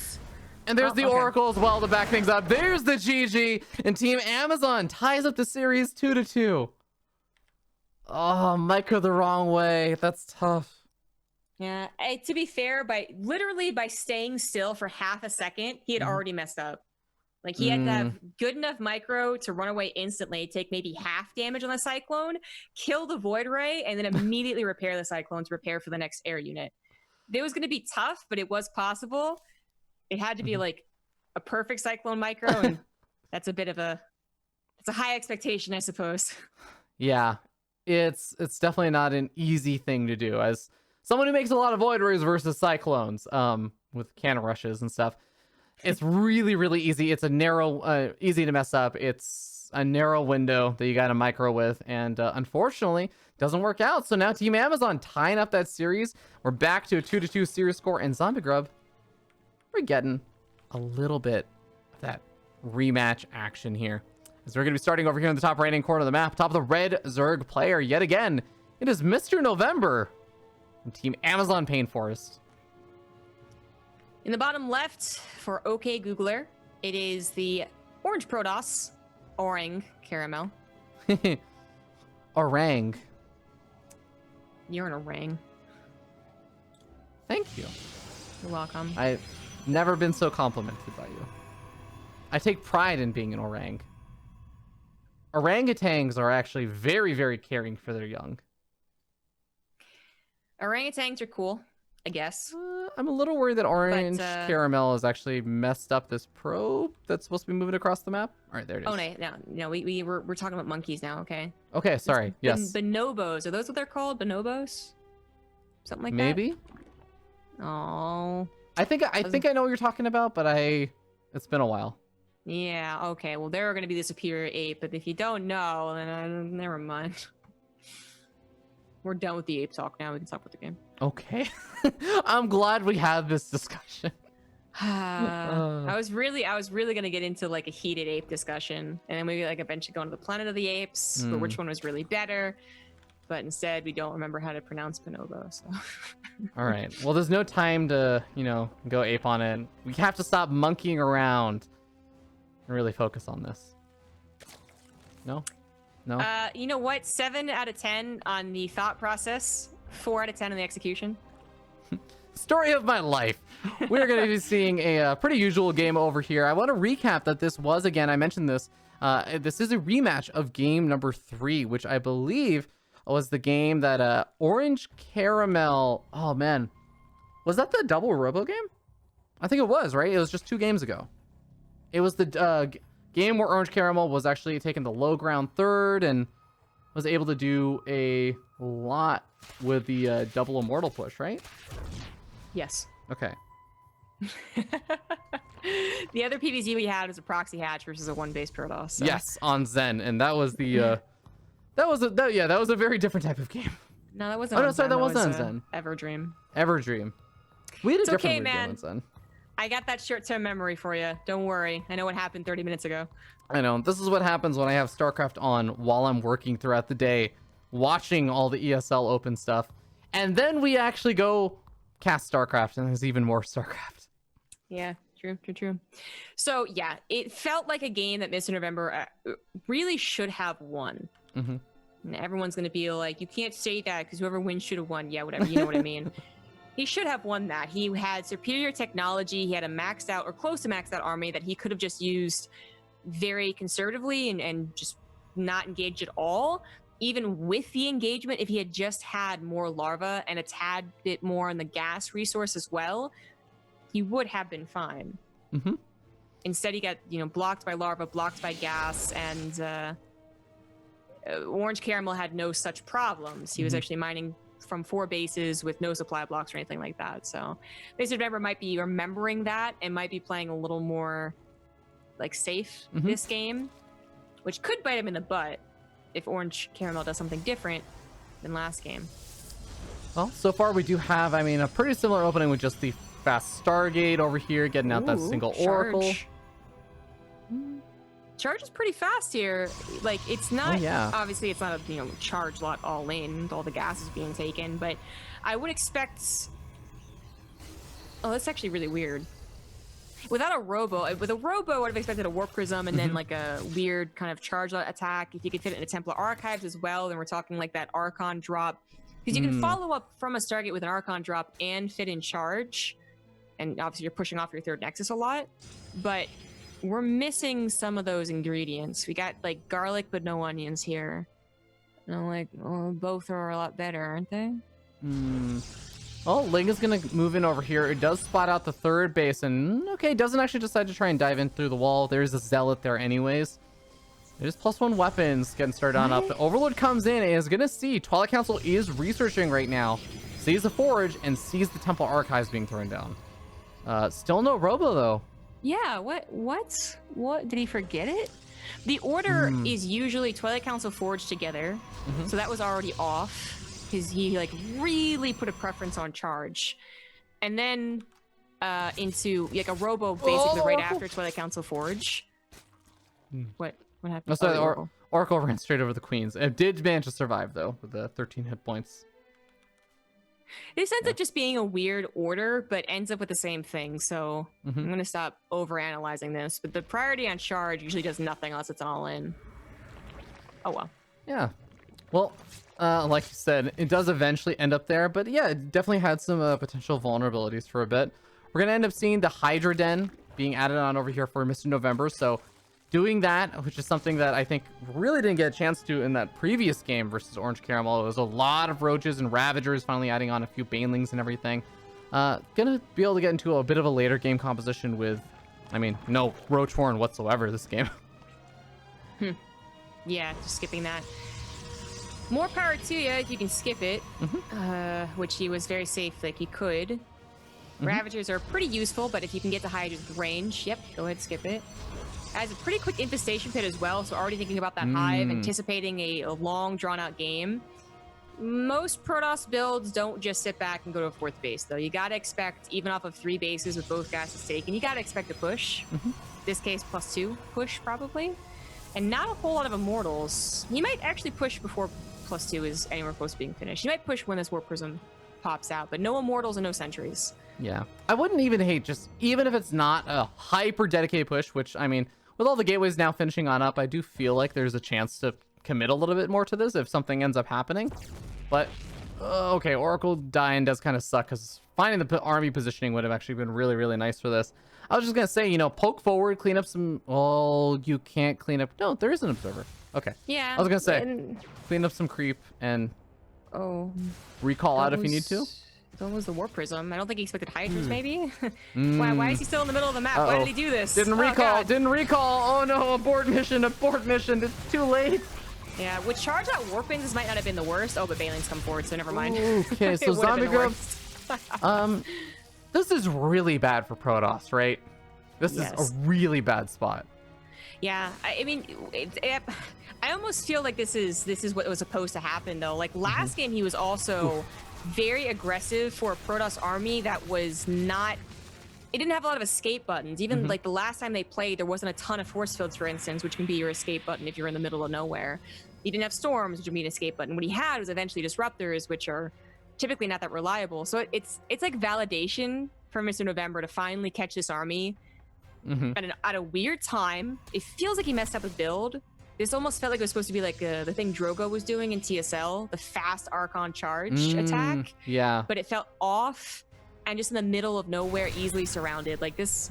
S1: And there's the Oracle as well to back things up. There's the GG. And Team Amazon ties up the series 2-2. Oh, micro the wrong way. That's tough.
S2: Yeah, to be fair, by staying still for half a second, he had already messed up. Like, he had to have good enough micro to run away instantly, take maybe half damage on the Cyclone, kill the Void Ray, and then immediately repair the Cyclone to prepare for the next air unit. It was going to be tough, but it was possible. It had to be like a perfect Cyclone micro, and that's a high expectation, I suppose.
S1: Yeah, it's definitely not an easy thing to do. As someone who makes a lot of Void Rays versus Cyclones, with cannon rushes and stuff, it's really, really easy. It's a narrow, easy to mess up. It's a narrow window that you got to micro with, and unfortunately, doesn't work out. So now Team Amazon tying up that series. We're back to a 2-2 series score, and Zombie Grub, we're getting a little bit of that rematch action here. As we're going to be starting over here in the top right-hand corner of the map, top of the red Zerg player yet again. It is Mr. November from Team Amazon Pain Forest.
S2: In the bottom left for OK Googler, it is the Orange Protoss, Orang Caramel.
S1: Orang.
S2: You're an orang.
S1: Thank you.
S2: You're welcome.
S1: I've never been so complimented by you. I take pride in being an orang. Orangutans are actually very, very caring for their young.
S2: Orangutans are cool, I guess.
S1: I'm a little worried that Orange Caramel has actually messed up this probe that's supposed to be moving across the map. All right, there it is.
S2: Oh, no, we're talking about monkeys now, okay?
S1: Okay, sorry. Yes.
S2: Bonobos. Are those what they're called? Bonobos? Something like
S1: Maybe?
S2: that? Oh.
S1: I think I know what you're talking about, but it's been a while.
S2: Yeah, okay. Well, they're going to be the superior ape, but if you don't know, then never mind. We're done with the ape talk now. We can talk about the game.
S1: Okay. I'm glad we had this discussion.
S2: I was really gonna get into like a heated ape discussion, and then we like eventually go into the Planet of the Apes, for which one was really better. But instead, we don't remember how to pronounce bonobo. So.
S1: All right. Well, there's no time to go ape on it. We have to stop monkeying around and really focus on this. No. No.
S2: You know what? 7 out of 10 on the thought process. 4 out of 10 on the execution.
S1: Story of my life. We're going to be seeing a pretty usual game over here. I want to recap that this was, again, I mentioned this. This is a rematch of game number 3, which I believe was the game that Orange Caramel. Oh, man. Was that the double robo game? I think it was, right? It was just 2 games ago. It was the game where Orange Caramel was actually taking the low ground third and was able to do a lot with the double immortal push, right?
S2: Yes.
S1: Okay.
S2: The other PvZ we had was a proxy hatch versus a 1-base Protoss. So.
S1: Yes, on Zen, and that was the that was a very different type of game.
S2: No, that wasn't.
S1: Oh no,
S2: on
S1: sorry,
S2: Zen.
S1: that wasn't on Zen.
S2: Everdream.
S1: Everdream. We had a
S2: It's
S1: different
S2: okay,
S1: game
S2: man.
S1: on Zen.
S2: I got that short-term memory for you. Don't worry. I know what happened 30 minutes ago.
S1: I know. This is what happens when I have StarCraft on while I'm working throughout the day, watching all the ESL open stuff, and then we actually go cast StarCraft, and there's even more StarCraft.
S2: Yeah, true. So yeah, it felt like a game that Mr. November really should have won.
S1: Mm-hmm.
S2: And everyone's gonna be like, you can't say that because whoever wins should have won. Yeah, whatever. You know what I mean. He should have won that. He had superior technology. He had a maxed out or close to maxed out army that he could have just used very conservatively and just not engaged at all. Even with the engagement, if he had just had more larva and a tad bit more on the gas resource as well, he would have been fine.
S1: Mm-hmm.
S2: Instead, he got blocked by larva, blocked by gas, and Orange Caramel had no such problems. He was actually mining from 4 bases with no supply blocks or anything like that. So Mr. November might be remembering that and might be playing a little more like safe this game, which could bite him in the butt if Orange Caramel does something different than last game.
S1: Well, so far we do have, a pretty similar opening with just the fast Stargate over here, getting out that single Oracle.
S2: Charge is pretty fast here. Like, it's not, obviously it's not a, charge lot all in, with all the gas is being taken, but I would expect, oh, that's actually really weird. Without a robo, with a robo, I would have expected a warp prism and then like a weird kind of charge lot attack. If you could fit it in the Templar Archives as well, then we're talking like that Archon drop. Because you can follow up from a Stargate with an Archon drop and fit in charge. And obviously you're pushing off your 3rd Nexus a lot, but we're missing some of those ingredients. We got like garlic but no onions here. And I'm like, oh, both are a lot better, aren't they?
S1: Well, Ling is going to move in over here. It does spot out the 3rd base and, okay, doesn't actually decide to try and dive in through the wall. There's a Zealot there anyways. There's +1 weapons getting started on up. The Overlord comes in and is going to see Twilight Council is researching right now. Sees the Forge and sees the Temple Archives being thrown down. Still no Robo though.
S2: Yeah, what? Did he forget it? The order is usually Twilight Council Forge together, so that was already off, because he like really put a preference on charge. And then into like a Robo basically right after Twilight Council Forge. What happened?
S1: Oh, sorry, Oracle ran straight over the Queens. It did manage to survive though, with the 13 hit points.
S2: This ends up just being a weird order, but ends up with the same thing. So I'm going to stop overanalyzing this. But the priority on charge usually does nothing unless it's all in. Oh, well.
S1: Yeah. Well, like you said, it does eventually end up there, but yeah, it definitely had some potential vulnerabilities for a bit. We're gonna end up seeing the Hydra Den being added on over here for Mr. November, so doing that, which is something that I think really didn't get a chance to in that previous game versus Orange Caramel. It was a lot of Roaches and Ravagers, finally adding on a few Banelings and everything. Gonna be able to get into a bit of a later game composition with, I mean, no Roach Horn whatsoever this game.
S2: Yeah, just skipping that. More power to you if you can skip it, which he was very safe, like he could. Ravagers are pretty useful, but if you can get to Hydra's range, yep, go ahead, skip it. Has a pretty quick infestation pit as well, so already thinking about that hive, anticipating a long, drawn-out game. Most Protoss builds don't just sit back and go to a 4th base, though. You gotta expect, even off of 3 bases with both guys at stake, and you gotta expect a push. This case, +2 push, probably. And not a whole lot of Immortals. He might actually push before +2 is anywhere close to being finished. He might push when this Warp Prism pops out, but no Immortals and no Sentries.
S1: Yeah, I wouldn't even hate, just even if it's not a hyper dedicated push, which I mean, with all the gateways now finishing on up, I do feel like there's a chance to commit a little bit more to this if something ends up happening. But okay, Oracle dying does kind of suck, because finding the army positioning would have actually been really, really nice for this. I was just gonna say, you know, poke forward, clean up some. Oh, you can't clean up. No, there is an observer. Okay.
S2: Yeah.
S1: I was gonna say, clean up some creep and recall out if you need to.
S2: Don't lose the Warp Prism. I don't think he expected Hydras, maybe? Why is he still in the middle of the map? Why did he do this?
S1: Didn't recall. Didn't recall. Oh no, abort mission. Abort mission. It's too late.
S2: Yeah, with charge out Warpings, this might not have been the worst. Oh, but Banelings come forward, so never mind.
S1: Okay, so Zombie Grub. This is really bad for Protoss, right? This is a really bad spot.
S2: Yeah, I mean, I almost feel like this is what was supposed to happen, though. Like last game, he was also very aggressive for a Protoss army that was not. It didn't have a lot of escape buttons. Even like the last time they played, there wasn't a ton of force fields, for instance, which can be your escape button if you're in the middle of nowhere. He didn't have storms, which would be an escape button. What he had was eventually disruptors, which are typically not that reliable. So it's like validation for Mr. November to finally catch this army at a weird time. It feels like he messed up a build. This almost felt like it was supposed to be like the thing Drogo was doing in TSL, the fast Archon charge attack.
S1: Yeah.
S2: But it felt off and just in the middle of nowhere, easily surrounded. Like this,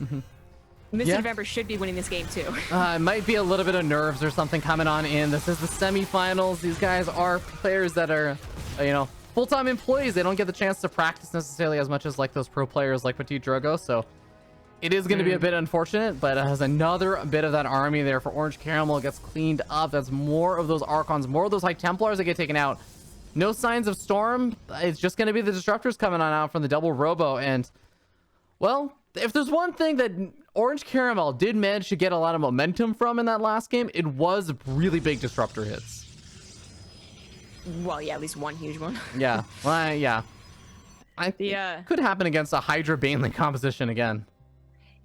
S2: Mr. November should be winning this game too.
S1: It might be a little bit of nerves or something coming on in. This is the semifinals. These guys are players that are, you know, full-time employees. They don't get the chance to practice necessarily as much as like those pro players like Petit Drogo. So it is going to be a bit unfortunate, but it has another bit of that army there for Orange Caramel. It gets cleaned up. That's more of those Archons, more of those High Templars that get taken out. No signs of Storm. It's just going to be the Disruptors coming on out from the double Robo. And, well, if there's one thing that Orange Caramel did manage to get a lot of momentum from in that last game, it was really big Disruptor hits.
S2: Well, yeah, at least one huge one.
S1: Yeah. Well, yeah. It could happen against a Hydra Baneling composition again.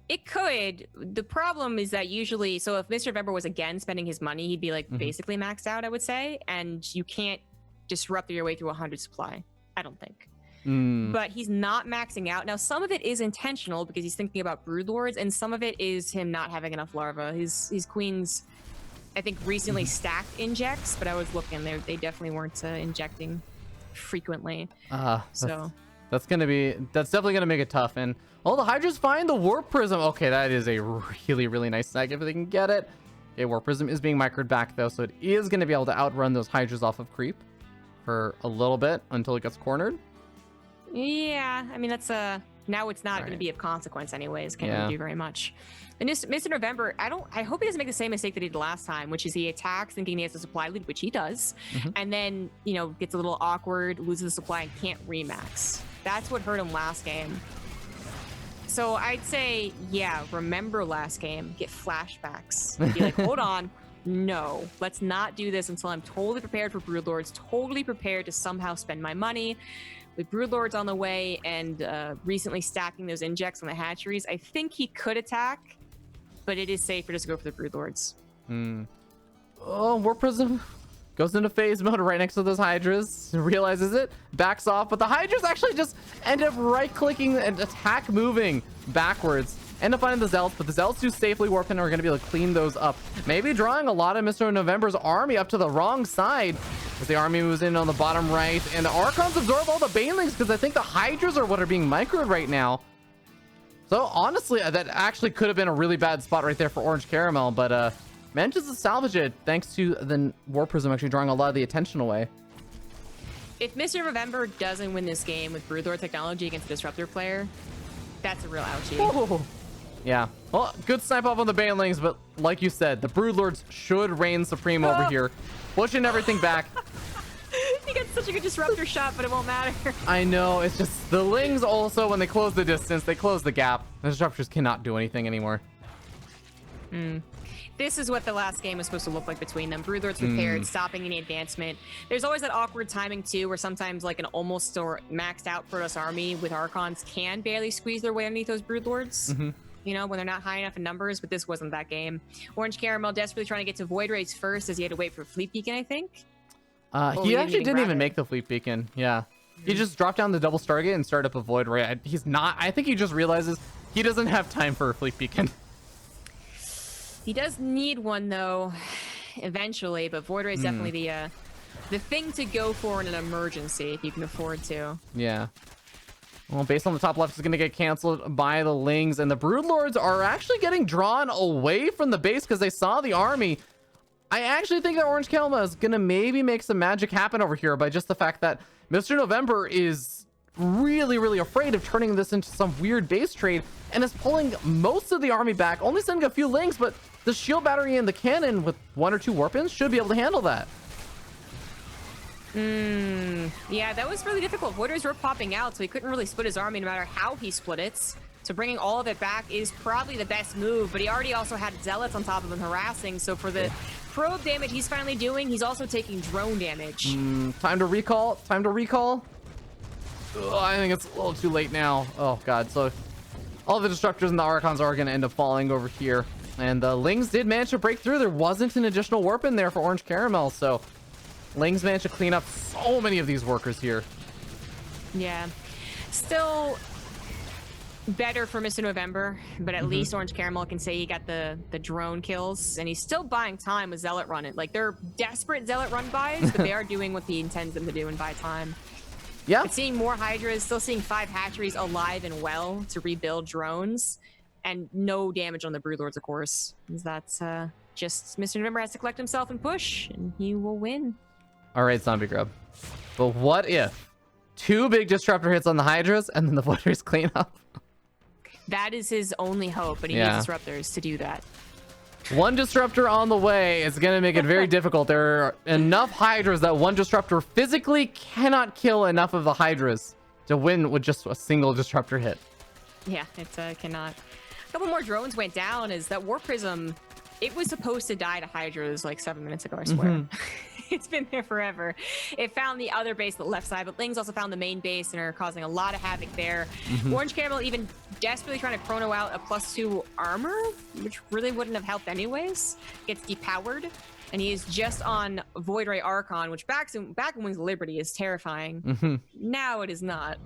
S2: It could. The problem is that usually, so if Mr. November was again spending his money, he'd be like basically maxed out, I would say. And you can't disrupt your way through 100 supply, I don't think. But he's not maxing out. Now, some of it is intentional because he's thinking about Broodlords, and some of it is him not having enough larvae. His queens, I think, recently stacked injects, but I was looking, they definitely weren't injecting frequently. So
S1: that's definitely gonna make it tough. And the Hydras find the Warp Prism. Okay, that is a really, really nice snag if they can get it. Okay, Warp Prism is being microed back though, so it is gonna be able to outrun those Hydras off of creep for a little bit until it gets cornered.
S2: Yeah, I mean that's now it's not going to be of consequence anyways. Can't really do very much. And Mr. November, I hope he doesn't make the same mistake that he did last time, which is he attacks thinking he has a supply lead, which he does, and then gets a little awkward, loses the supply, and can't remax. That's what hurt him last game. So I'd say, yeah, remember last game, get flashbacks. Be like, hold on, no, let's not do this until I'm totally prepared for Broodlords, totally prepared to somehow spend my money. With Broodlords on the way and recently stacking those injects on the hatcheries, I think he could attack, but it is safer just to go for the Broodlords.
S1: Oh, Warp Prism goes into phase mode right next to those Hydras, realizes it, backs off, but the Hydras actually just end up right-clicking and attack moving backwards End up finding the Zealots, but the Zealots do safely warp in and are going to be able to clean those up. Maybe drawing a lot of Mr. November's army up to the wrong side as the army moves in on the bottom right. And the Archons absorb all the Banelings because I think the Hydras are what are being microed right now. So honestly, that actually could have been a really bad spot right there for Orange Caramel, but manages to salvage it thanks to the War Prism actually drawing a lot of the attention away.
S2: If Mr. November doesn't win this game with Broodlord technology against a Disruptor player, that's a real ouchie.
S1: Oh. Yeah. Well, good snipe off on the Banelings, but like you said, the Broodlords should reign supreme over here, pushing everything back.
S2: He got such a good Disruptor shot, but it won't matter.
S1: I know. It's just the Lings also, when they close the distance, they close the gap. The Disruptors cannot do anything anymore.
S2: This is what the last game was supposed to look like between them. Broodlords prepared, stopping any advancement. There's always that awkward timing too, where sometimes like an almost or maxed out Protoss army with Archons can barely squeeze their way underneath those Broodlords. You know, when they're not high enough in numbers, but this wasn't that game. Orange Caramel desperately trying to get to Void Rays first as he had to wait for Fleet Beacon, I think.
S1: He actually didn't even make the Fleet Beacon. Yeah. He just dropped down the double Stargate and started up a Void Ray. He's not, I think he just realizes he doesn't have time for a Fleet Beacon.
S2: He does need one though, eventually, but Void Ray is definitely the thing to go for in an emergency if you can afford to.
S1: Yeah. Well, based on the top left is going to get canceled by the Lings, and the Broodlords are actually getting drawn away from the base because they saw the army. I actually think that Orange Caramel is going to maybe make some magic happen over here by just the fact that Mr. November is really, really afraid of turning this into some weird base trade and is pulling most of the army back, only sending a few Lings, but the shield battery and the cannon with 1 or 2 warp-ins should be able to handle that.
S2: Yeah, that was really difficult. Void Rays were popping out, so he couldn't really split his army no matter how he split it. So bringing all of it back is probably the best move, but he already also had Zealots on top of him harassing, so for the probe damage he's finally doing, he's also taking drone damage.
S1: Time to recall. Time to recall. Ugh, I think it's a little too late now. Oh, God. So all the Disruptors and the Archons are going to end up falling over here. And the Lings did manage to break through. There wasn't an additional warp in there for Orange Caramel, so Lings managed to clean up so many of these workers here.
S2: Yeah. Still better for Mr. November, but at least Orange Caramel can say he got the drone kills, and he's still buying time with Zealot run it. Like, they're desperate Zealot run buys, but they are doing what he intends them to do and buy time.
S1: Yeah.
S2: But seeing more Hydras, still seeing 5 hatcheries alive and well to rebuild drones, and no damage on the Broodlords, of course. That's just Mr. November has to collect himself and push, and he will win.
S1: All right, Zombie Grub. But what if 2 big Disruptor hits on the Hydras and then the Void Rays clean up?
S2: That is his only hope, but he needs Disruptors to do that.
S1: 1 Disruptor on the way is going to make it very difficult. There are enough Hydras that 1 Disruptor physically cannot kill enough of the Hydras to win with just a single Disruptor hit.
S2: Yeah, it cannot. A couple more drones went down as that War Prism, it was supposed to die to Hydras like 7 minutes ago, I swear. It's been there forever. It found the other base, the left side, but Lings also found the main base and are causing a lot of havoc there. Orange Caramel even desperately trying to chrono out a +2 armor, which really wouldn't have helped anyways. Gets depowered, and he is just on Void Ray Archon, which back in Wings of Liberty is terrifying. Now it is not.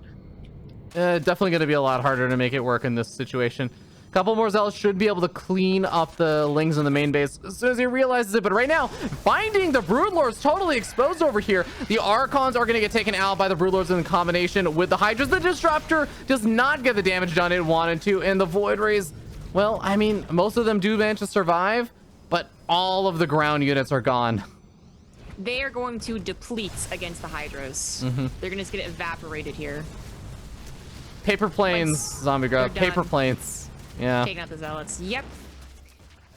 S1: Definitely going to be a lot harder to make it work in this situation. Couple more Zealots should be able to clean up the Lings in the main base as soon as he realizes it. But right now, finding the Broodlords totally exposed over here. The Archons are going to get taken out by the Broodlords in combination with the Hydras. The Disruptor does not get the damage done it wanted to. And the Void Rays, well, I mean, most of them do manage to survive, but all of the ground units are gone.
S2: They are going to deplete against the Hydras. They're going to just get evaporated here.
S1: Paper planes, Zombie Grub. Paper planes. Yeah.
S2: Taking out the Zealots. Yep.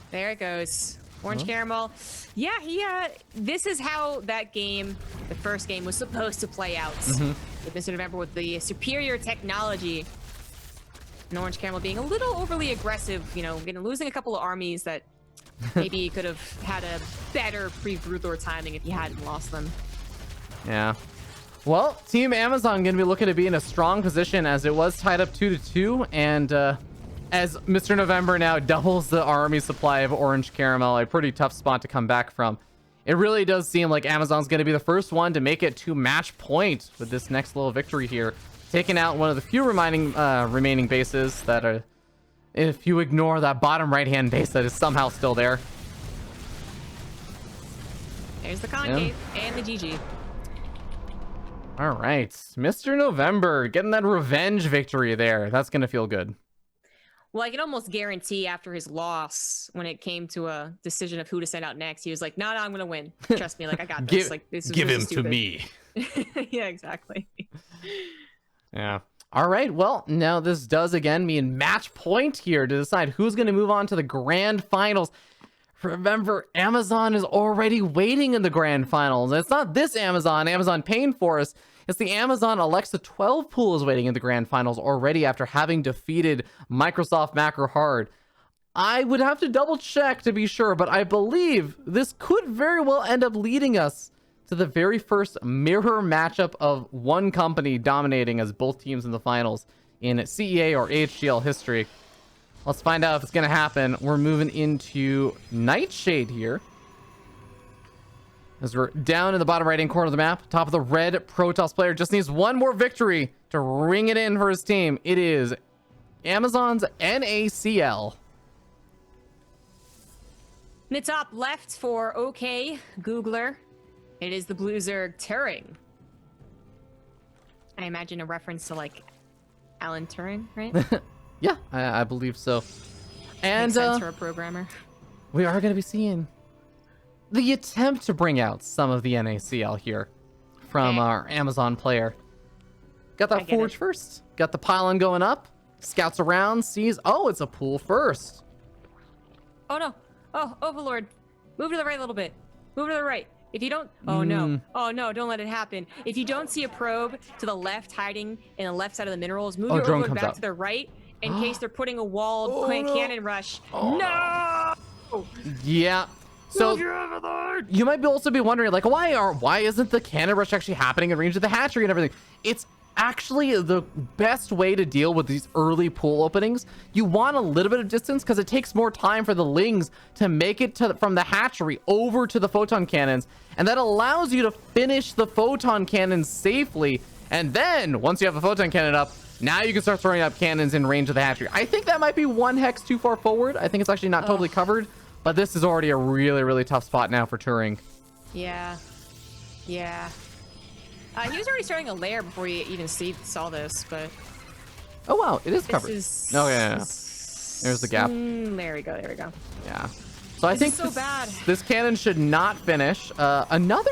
S2: There it goes. Orange Caramel. Yeah, this is how that game, the first game, was supposed to play out. With Mr. November with the superior technology. And Orange Caramel being a little overly aggressive, you know, losing a couple of armies that maybe he could have had a better pre-Broodlord timing if he hadn't lost them.
S1: Yeah. Well, Team Amazon going to be looking to be in a strong position as it was tied up 2-2, and as Mr. November now doubles the army supply of Orange Caramel, a pretty tough spot to come back from. It really does seem like Amazon's going to be the first one to make it to match point with this next little victory here, taking out one of the few remaining bases that are if you ignore that bottom right-hand base that is somehow still there.
S2: There's the concave and the GG.
S1: All right, Mr. November getting that revenge victory there. That's gonna feel good.
S2: Well, I can almost guarantee after his loss, when it came to a decision of who to send out next, he was like, "No, I'm gonna win. Trust me, like I got this. Like this is
S1: give
S2: really
S1: him
S2: stupid."
S1: to me.
S2: Yeah, exactly.
S1: Yeah. All right. Well, now this does again mean match point here to decide who's going to move on to the grand finals. Remember, Amazon is already waiting in the grand finals. And it's not this Amazon Pain Forest. It's the Amazon Alexa 12 pool is waiting in the grand finals already after having defeated Microsoft Macro Hard. I would have to double check to be sure, but I believe this could very well end up leading us to the very first mirror matchup of one company dominating as both teams in the finals in CEA or AHGL history. Let's find out if it's going to happen. We're moving into Nightshade here. As we're down in the bottom right-hand corner of the map, top of the red, Protoss player just needs one more victory to ring it in for his team. It is Amazon's NACL.
S2: In the top left for OK Googler, it is the Blue Zerg Turing. I imagine a reference to like Alan Turing, right?
S1: Yeah, I believe so. And
S2: Makes sense for a programmer.
S1: we are going to be seeing the attempt to bring out some of the NACL here from our Amazon player. Got that forge first. Got the pylon going up. Scouts around, sees, oh, it's a pool first.
S2: Oh no. Oh, Overlord. Move to the right a little bit. Move to the right. If you don't, oh no, don't let it happen. If you don't see a probe to the left hiding in the left side of the minerals, move your Overlord back to the right in case they're putting a walled cannon rush. No!
S1: Yeah. So you might also be wondering, like, why isn't the cannon rush actually happening in range of the hatchery and everything? It's actually the best way to deal with these early pool openings. You want a little bit of distance because it takes more time for the lings to make it from the hatchery over to the photon cannons, and that allows you to finish the photon cannons safely. And then once you have a photon cannon up, now you can start throwing up cannons in range of the hatchery. I think that might be one hex too far forward. I think it's actually not totally covered, but this is already a really, really tough spot now for Turing.
S2: Yeah. He was already starting a lair before you even saw this, but...
S1: Oh, wow. It is covered. Oh, yeah. There's the gap.
S2: There we go.
S1: Yeah. So I think this cannon should not finish. Another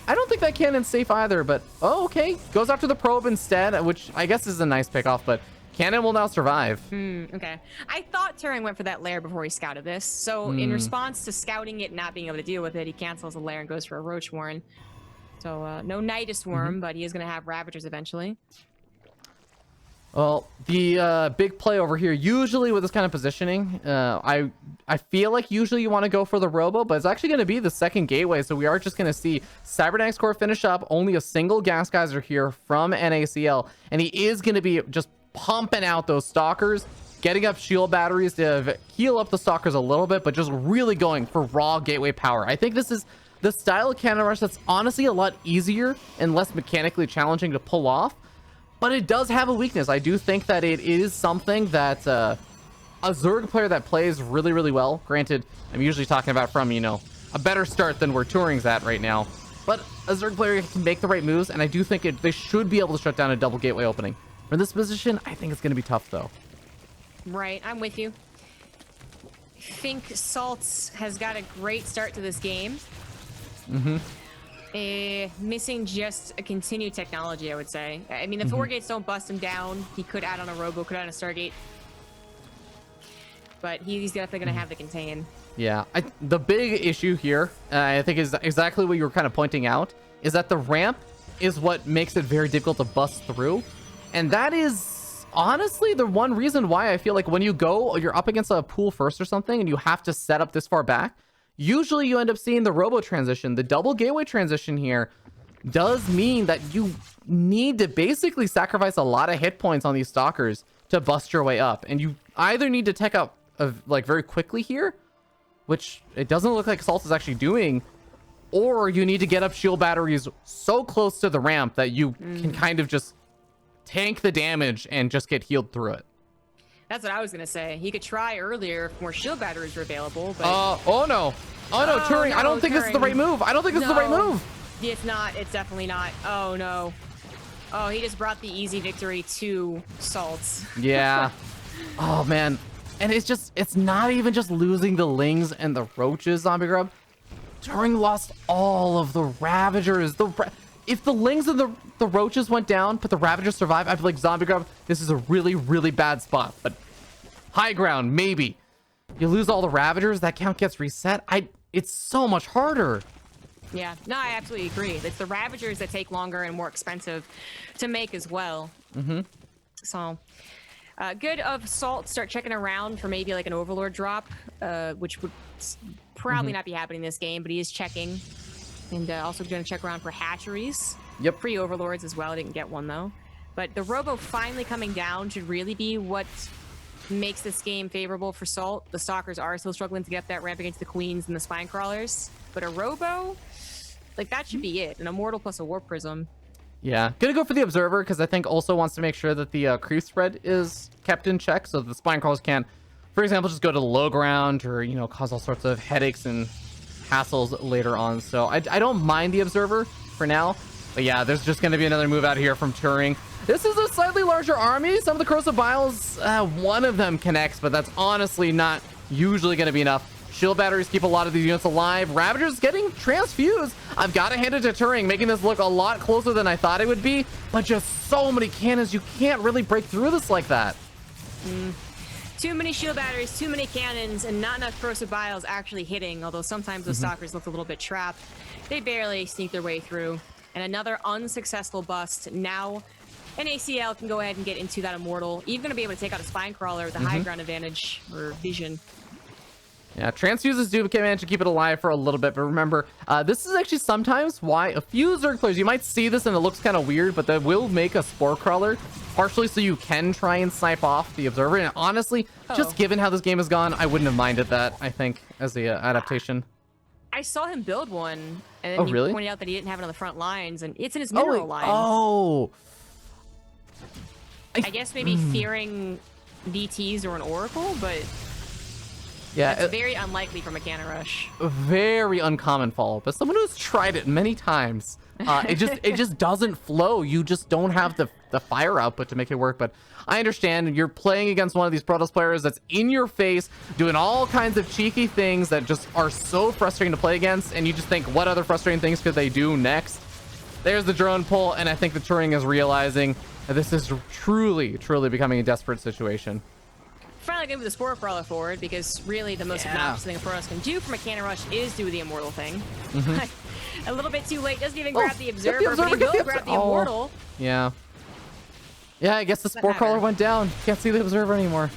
S1: I don't think that cannon's safe either, but... Oh, okay. Goes after the probe instead, which I guess is a nice pickoff, but cannon will now survive.
S2: Okay. I thought Turing went for that lair before he scouted this. So in response to scouting it and not being able to deal with it, he cancels the lair and goes for a Roach Warren. So no Nidus Worm, but he is going to have Ravagers eventually.
S1: Well, the big play over here, usually with this kind of positioning, I feel like usually you want to go for the Robo, but it's actually going to be the second gateway. So we are just going to see Cybernetics Core finish up. Only a single gas geyser here from NACL, and he is going to be just pumping out those stalkers, getting up shield batteries to heal up the stalkers a little bit, but just really going for raw gateway power. I think this is the style of cannon rush that's honestly a lot easier and less mechanically challenging to pull off, but it does have a weakness. I do think that it is something that a Zerg player that plays really, really well, granted, I'm usually talking about from, a better start than where Turing's at right now, but a Zerg player can make the right moves, and I do think they should be able to shut down a double gateway opening. For this position, I think it's going to be tough, though.
S2: Right, I'm with you. I think Saltz has got a great start to this game. Missing just a continued technology, I would say. I mean, the 4 gates don't bust him down. He could add on a Robo, could add on a Stargate. But he's definitely going to have the contain. Yeah,
S1: the big issue here, I think, is exactly what you were kind of pointing out, is that the ramp is what makes it very difficult to bust through. And that is honestly the one reason why I feel like when you're up against a pool first or something and you have to set up this far back, usually you end up seeing the Robo transition. The double gateway transition here does mean that you need to basically sacrifice a lot of hit points on these stalkers to bust your way up. And you either need to tech up like very quickly here, which it doesn't look like Salt is actually doing, or you need to get up shield batteries so close to the ramp that you can kind of just tank the damage and just get healed through it.
S2: That's what I was gonna say. He could try earlier if more shield batteries were available, but
S1: Oh no, Turing, I don't think this is the right move. I don't think this is the right move.
S2: It's not. It's definitely not. Oh no. Oh, he just brought the easy victory to Salt.
S1: Yeah. Oh man. And it's not even just losing the Lings and the Roaches, Zombie Grub. Turing lost all of the Ravagers. If the Lings and the Roaches went down, but the Ravagers survived, I'd be like, Zombie Grub, this is a really, really bad spot. But high ground, maybe. You lose all the Ravagers, that count gets reset. It's so much harder.
S2: Yeah, no, I absolutely agree. It's the Ravagers that take longer and more expensive to make as well. So, good of Salt start checking around for maybe like an Overlord drop, which would probably not be happening this game, but he is checking. And also going to check around for hatcheries.
S1: Yep.
S2: Free Overlords as well. I didn't get one though. But the Robo finally coming down should really be what makes this game favorable for Salt. The Stalkers are still struggling to get up that ramp against the Queens and the Spine Crawlers. But a Robo, like that should be it. An Immortal plus a Warp Prism.
S1: Yeah, gonna go for the Observer because I think also wants to make sure that the creep spread is kept in check so the Spine Crawlers can't, for example, just go to the low ground or, you know, cause all sorts of headaches and hassles later on. So I don't mind the Observer for now. But yeah, there's just going to be another move out here from Turing. This is a slightly larger army. Some of the Corrosive Biles, one of them connects, but that's honestly not usually going to be enough. Shield batteries keep a lot of these units alive. Ravagers getting transfused. I've got to hand it to Turing, making this look a lot closer than I thought it would be. But just so many cannons, you can't really break through this like that.
S2: Too many shield batteries, too many cannons, and not enough Corrosive Biles actually hitting, although sometimes those Stalkers look a little bit trapped. They barely sneak their way through. And another unsuccessful bust. Now, an ACL can go ahead and get into that Immortal. Even going to be able to take out a Spine Crawler with a high ground advantage, or vision.
S1: Yeah, transfuses do manage to keep it alive for a little bit, but remember, this is actually sometimes why a few Zerg players, you might see this and it looks kind of weird, but that will make a Spore Crawler, partially so you can try and snipe off the Observer. And honestly, just given how this game has gone, I wouldn't have minded that, I think, as the adaptation.
S2: I saw him build one, and then he pointed out that he didn't have it on the front lines, and it's in his mineral line. I guess maybe fearing DTs or an Oracle, but yeah, it's very unlikely from a Cannon Rush.
S1: A very uncommon follow-up. As someone who's tried it many times, it just doesn't flow. You just don't have the fire output to make it work. But I understand you're playing against one of these Protoss players that's in your face, doing all kinds of cheeky things that just are so frustrating to play against, and you just think, what other frustrating things could they do next? There's the drone pull, and I think the Turing is realizing that this is truly, truly becoming a desperate situation.
S2: Finally gonna move the Spore Crawler forward, because really the most obnoxious thing a Protoss can do from a Cannon Rush is do the Immortal thing. A little bit too late, doesn't even grab the Observer, but he will grab the Immortal.
S1: Yeah. Yeah, I guess the Spore Crawler went down. Can't see the Observer anymore.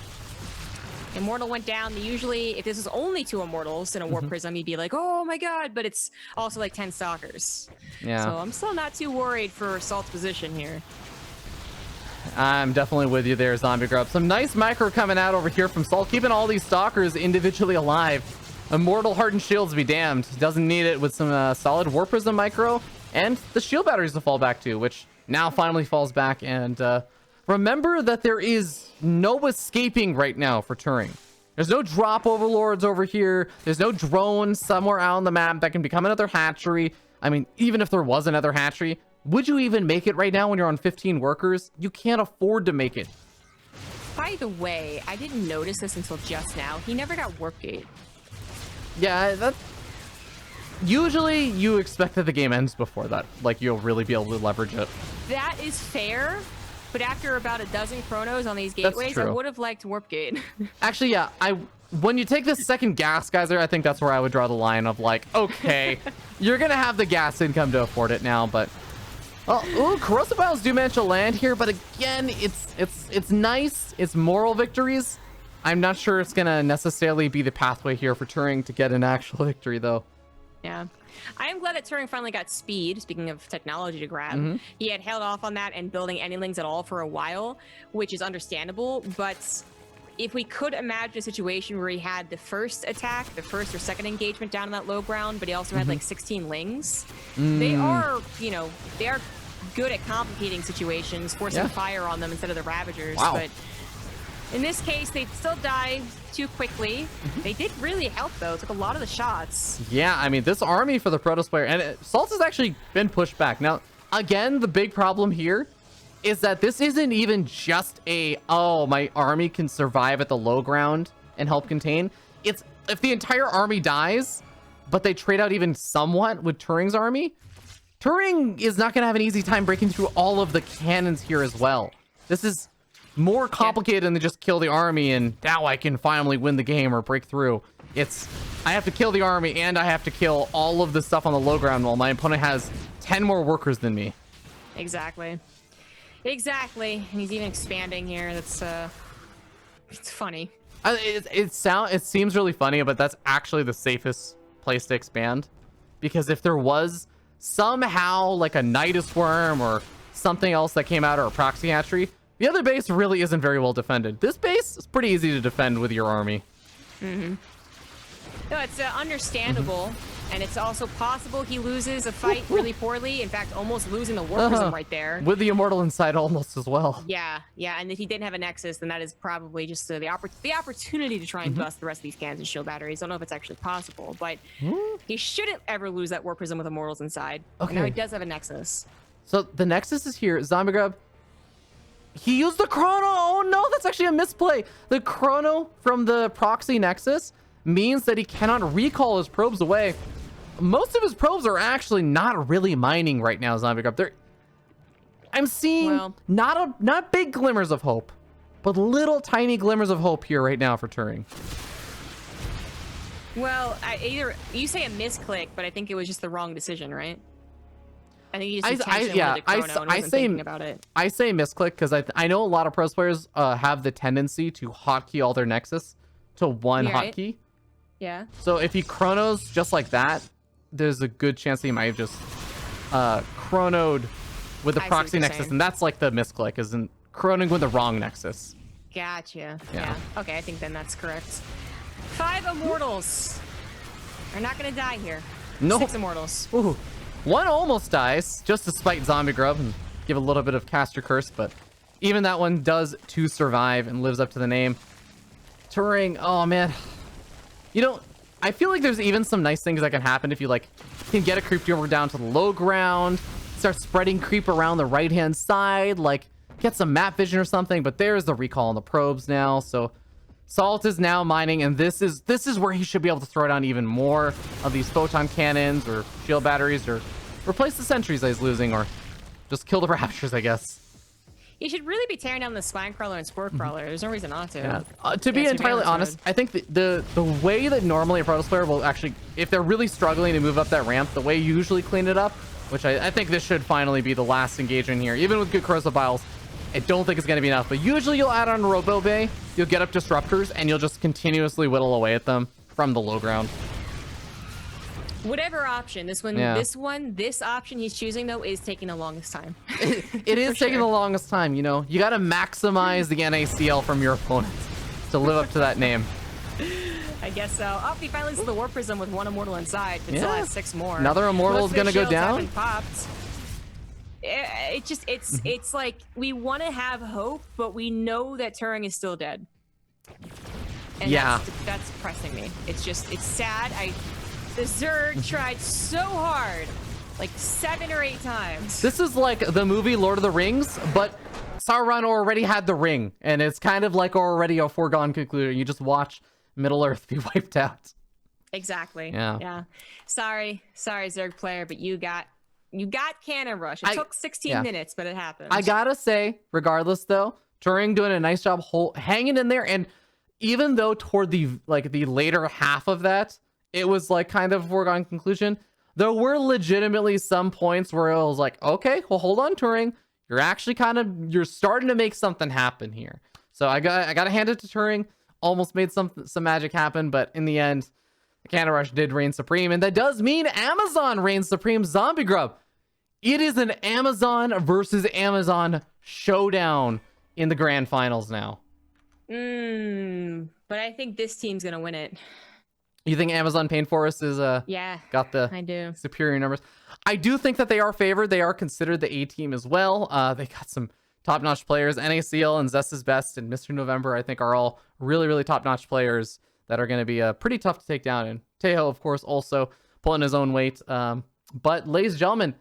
S2: Immortal went down. Usually, if this is only 2 Immortals in a Warp Prism, you'd be like, oh my god, but it's also like 10 Stalkers.
S1: Yeah.
S2: So I'm still not too worried for Salt's position here.
S1: I'm definitely with you there, Zombie Grub. Some nice micro coming out over here from Salt, keeping all these Stalkers individually alive. Immortal Hardened Shields be damned. Doesn't need it with some solid Warp Prism micro, and the shield batteries to fall back to, which now finally falls back. And remember that there is no escaping right now for Turing. There's no drop Overlords over here. There's no drone somewhere out on the map that can become another hatchery. I mean, even if there was another hatchery, would you even make it right now when you're on 15 workers? You can't afford to make it.
S2: By the way, I didn't notice this until just now. He never got Warp Gate.
S1: Yeah, that... Usually, you expect that the game ends before that. Like, you'll really be able to leverage it.
S2: That is fair, but after about a dozen chronos on these gateways, I would have liked Warp Gate. Actually,
S1: yeah, when you take the second gas geyser, I think that's where I would draw the line of like, okay, you're gonna have the gas income to afford it now, but... Well, Corrosive Biles do manage to land here, but again, it's nice. It's moral victories. I'm not sure it's gonna necessarily be the pathway here for Turing to get an actual victory, though.
S2: Yeah. I am glad that Turing finally got speed, speaking of technology to grab. He had held off on that and building Endlings at all for a while, which is understandable, but if we could imagine a situation where he had the first attack, the first or second engagement down on that low ground, but he also had like 16 Lings, they are, you know, they are good at complicating situations, forcing fire on them instead of the Ravagers, but In this case, they still die too quickly. They did really help, though. Took a lot of the shots.
S1: Yeah, I mean, this army for the Protoss player, and Salt has actually been pushed back. Now, again, the big problem here is that this isn't even just a, oh, my army can survive at the low ground and help contain. It's if the entire army dies, but they trade out even somewhat with Turing's army, Turing is not going to have an easy time breaking through all of the cannons here as well. This is more complicated than just kill the army and now I can finally win the game or break through. It's, I have to kill the army and I have to kill all of the stuff on the low ground while my opponent has 10 more workers than me.
S2: Exactly. Exactly. And he's even expanding here. That's, it's funny.
S1: It seems really funny, but that's actually the safest place to expand. Because if there was somehow like a Nidus Worm or something else that came out or a proxy hatchery, the other base really isn't very well defended. This base is pretty easy to defend with your army.
S2: No, it's understandable, and it's also possible he loses a fight really poorly. In fact, almost losing the War Prism right there.
S1: With the Immortal inside almost as well.
S2: Yeah, and if he didn't have a Nexus, then that is probably just the opportunity to try and bust the rest of these cannons and shield batteries. Don't know if it's actually possible, but he shouldn't ever lose that War Prism with Immortals inside.
S1: Okay.
S2: Now he does have a Nexus.
S1: So the Nexus is here. Zombie Grub. He used the Chrono. Oh no, that's actually a misplay. The Chrono from the proxy Nexus means that he cannot recall his probes away. Most of his probes are actually not really mining right now, Zombie Grub. I'm seeing not big glimmers of hope, but little tiny glimmers of hope here right now for Turing.
S2: Well, either you say a misclick, but I think it was just the wrong decision, right? I think he just intentionally wanted to Chrono and wasn't thinking about it.
S1: I say misclick because I know a lot of pros players have the tendency to hotkey all their Nexus to one hotkey.
S2: Yeah.
S1: So if he chronos just like that, there's a good chance he might have just chronoed with the proxy Nexus, and that's like the misclick, isn't chroning with the wrong Nexus.
S2: Gotcha. Yeah. Okay, I think then that's correct. 5 Immortals. They're not gonna die here.
S1: No.
S2: 6 Immortals.
S1: Ooh. One almost dies, just to spite Zombie Grub and give a little bit of caster curse, but even that one does to survive and lives up to the name. Turing, oh man. You know, I feel like there's even some nice things that can happen if you like can get a creep over down to the low ground, start spreading creep around the right-hand side, like get some map vision or something, but there's the recall on the probes now, so Salt is now mining, and this is where he should be able to throw down even more of these photon cannons or shield batteries, or replace the sentries that he's losing, or just kill the raptors, I guess.
S2: You should really be tearing down the spine crawler and spore crawler. There's no reason not to.
S1: Yeah. To be entirely honest, I think the way that normally a Protoss player will actually, if they're really struggling to move up that ramp, the way you usually clean it up, which I think this should finally be the last engagement here, even with good corrosive biles, I don't think it's going to be enough, but usually you'll add on Robo Bay, you'll get up disruptors, and you'll just continuously whittle away at them from the low ground.
S2: Whatever option, this option he's choosing, though, is taking the longest time.
S1: It is taking the longest time, you know? You got to maximize the NACL from your opponents to live up to that name.
S2: I guess so. Oh, he finally loses the War Prism with 1 Immortal inside, but still has 6 more.
S1: Another Immortal is going to go down.
S2: Popped. It's like we want to have hope, but we know that Turing is still dead. And that's depressing me. It's sad. The Zerg tried so hard, like 7 or 8 times.
S1: This is like the movie Lord of the Rings, but Sauron already had the ring, and it's kind of like already a foregone conclusion. You just watch Middle Earth be wiped out.
S2: Exactly.
S1: Yeah.
S2: Sorry, Zerg player, but you got Cannon Rush. It took 16 minutes, but it happened. I
S1: gotta say, regardless though, Turing doing a nice job hanging in there, and even though toward the later half of that, it was like kind of a foregone conclusion, there were legitimately some points where it was like, okay, well, hold on, Turing. You're actually you're starting to make something happen here. So I gotta hand it to Turing. Almost made some magic happen, but in the end, the Cannon Rush did reign supreme, and that does mean Amazon reigns supreme. Zombie Grub. It is an Amazon versus Amazon showdown in the grand finals now.
S2: But I think this team's gonna win it.
S1: You think Amazon Pain Forest is got the superior numbers? I do think that they are favored. They are considered the A team as well. They got some top-notch players. NACL and Zest is Best and Mr. November, I think, are all really, really top-notch players that are going to be pretty tough to take down. And Tejo, of course, also pulling his own weight. But ladies and gentlemen,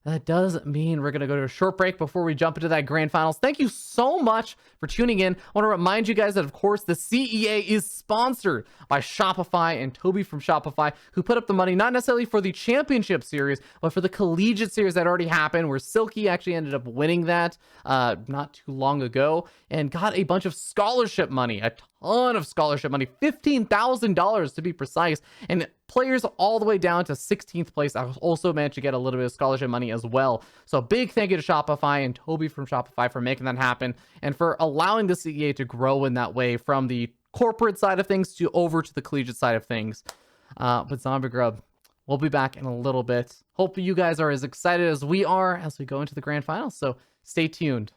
S1: that does mean we're going to go to a short break before we jump into that grand finals. Thank you so much for tuning in. I want to remind you guys that, of course, the CEA is sponsored by Shopify and Toby from Shopify, who put up the money not necessarily for the championship series, but for the collegiate series that already happened, where Silky actually ended up winning that not too long ago and got a bunch of scholarship money, a ton of scholarship money, $15,000 to be precise, and players all the way down to 16th place. I also managed to get a little bit of scholarship money as well. So big thank you to Shopify and Toby from Shopify for making that happen and for allowing the CEA to grow in that way from the corporate side of things to over to the collegiate side of things. But Zombie Grub, we'll be back in a little bit. Hope you guys are as excited as we are as we go into the grand finals. So stay tuned.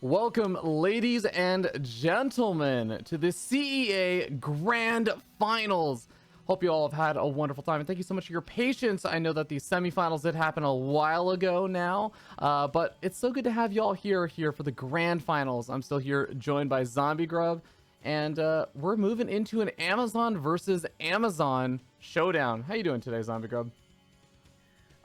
S1: Welcome, ladies and gentlemen, to the CEA Grand Finals. Hope you all have had a wonderful time, and thank you so much for your patience. I know that the semifinals did happen a while ago now, but it's so good to have you all here for the Grand Finals. I'm still here, joined by Zombie Grub, and we're moving into an Amazon versus Amazon showdown. How you doing today, Zombie Grub?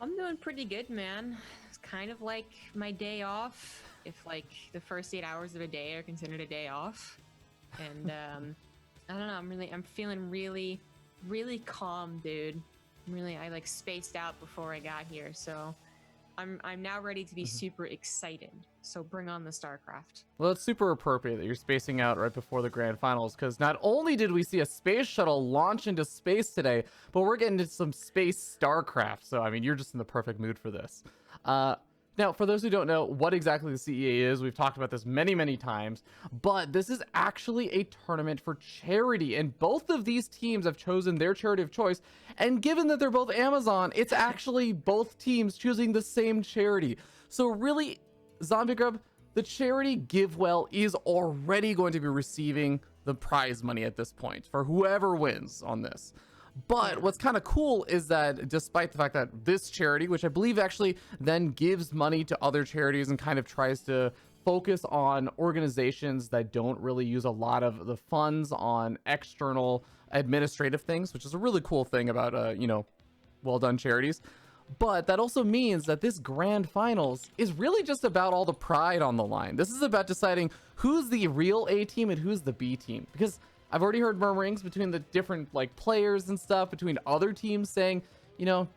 S2: I'm doing pretty good, man. It's kind of like my day off, if like the first 8 hours of a day are considered a day off. And I don't know, I'm feeling really calm, dude. I like spaced out before I got here, so I'm now ready to be super excited. So bring on the Starcraft.
S1: Well, it's super appropriate that you're spacing out right before the grand finals, because not only did we see a space shuttle launch into space today, but we're getting into some space Starcraft. So, I mean, you're just in the perfect mood for this. Now, for those who don't know what exactly the CEA is, we've talked about this many times, but this is actually a tournament for charity, and both of these teams have chosen their charity of choice, and given that they're both Amazon, it's actually both teams choosing the same charity. So really, Zombie Grub, the charity GiveWell is already going to be receiving the prize money at this point for whoever wins on this. But what's kind of cool is that despite the fact that this charity, which I believe actually then gives money to other charities and kind of tries to focus on organizations that don't really use a lot of the funds on external administrative things, which is a really cool thing about, you know, well done charities. But that also means that this grand finals is really just about all the pride on the line. This is about deciding who's the real A team and who's the B team, because I've already heard murmurings between the different like players and stuff, between other teams saying, you know,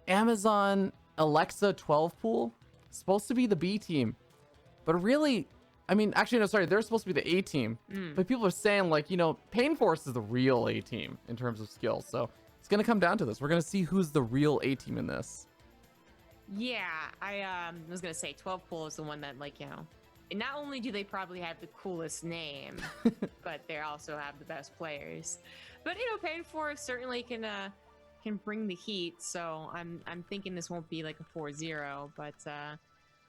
S1: Amazon Alexa 12 pool is supposed to be the B team, but really, I mean, actually, no, sorry, they're supposed to be the A team, but people are saying like, you know, Pain Force is the real A team in terms of skills. So it's going to come down to this. We're going to see who's the real A team in this.
S2: Yeah, I was gonna say 12 pool is the one that, like, you know, and not only do they probably have the coolest name, but they also have the best players. But you know, Pain Force certainly can bring the heat. So I'm thinking this won't be like a 4-0, but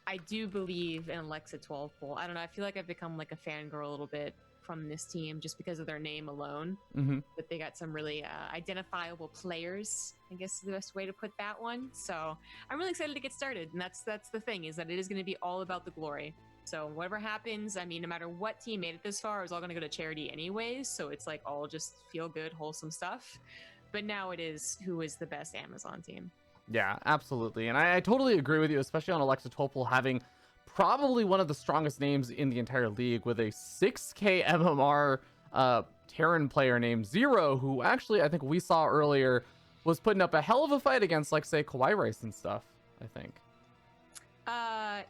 S2: I do believe in Alexa 12 pool. I don't know. I feel like I've become like a fangirl a little bit from this team just because of their name alone. But they got some really identifiable players, I guess is the best way to put that one. So I'm really excited to get started. And that's the thing, is that it is going to be all about the glory. So whatever happens, I mean, no matter what team made it this far, it's all going to go to charity anyways. So it's like all just feel good, wholesome stuff. But now it is who is the best Amazon team.
S1: Yeah, absolutely. And I totally agree with you, especially on Alexa Topol having probably one of the strongest names in the entire league with a 6K MMR Terran player named Zero, who actually I think we saw earlier was putting up a hell of a fight against, like, say, Kawhi Rice and stuff, I think.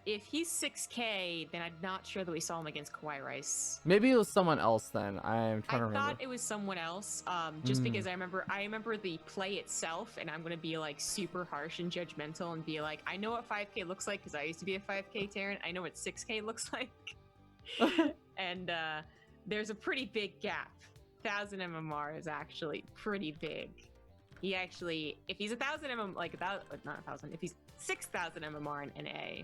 S2: If he's 6K, then I'm not sure that we saw him against Kawhi Rice.
S1: Maybe it was someone else then. I'm trying to remember.
S2: I thought it was someone else, just because I remember the play itself, and I'm going to be like super harsh and judgmental and be like, I know what 5K looks like because I used to be a 5K Terran. I know what 6K looks like. And there's a pretty big gap. 1000 MMR is actually pretty big. He actually, if he's 1000 MM, like not 1000, if he's 6000 MMR in NA,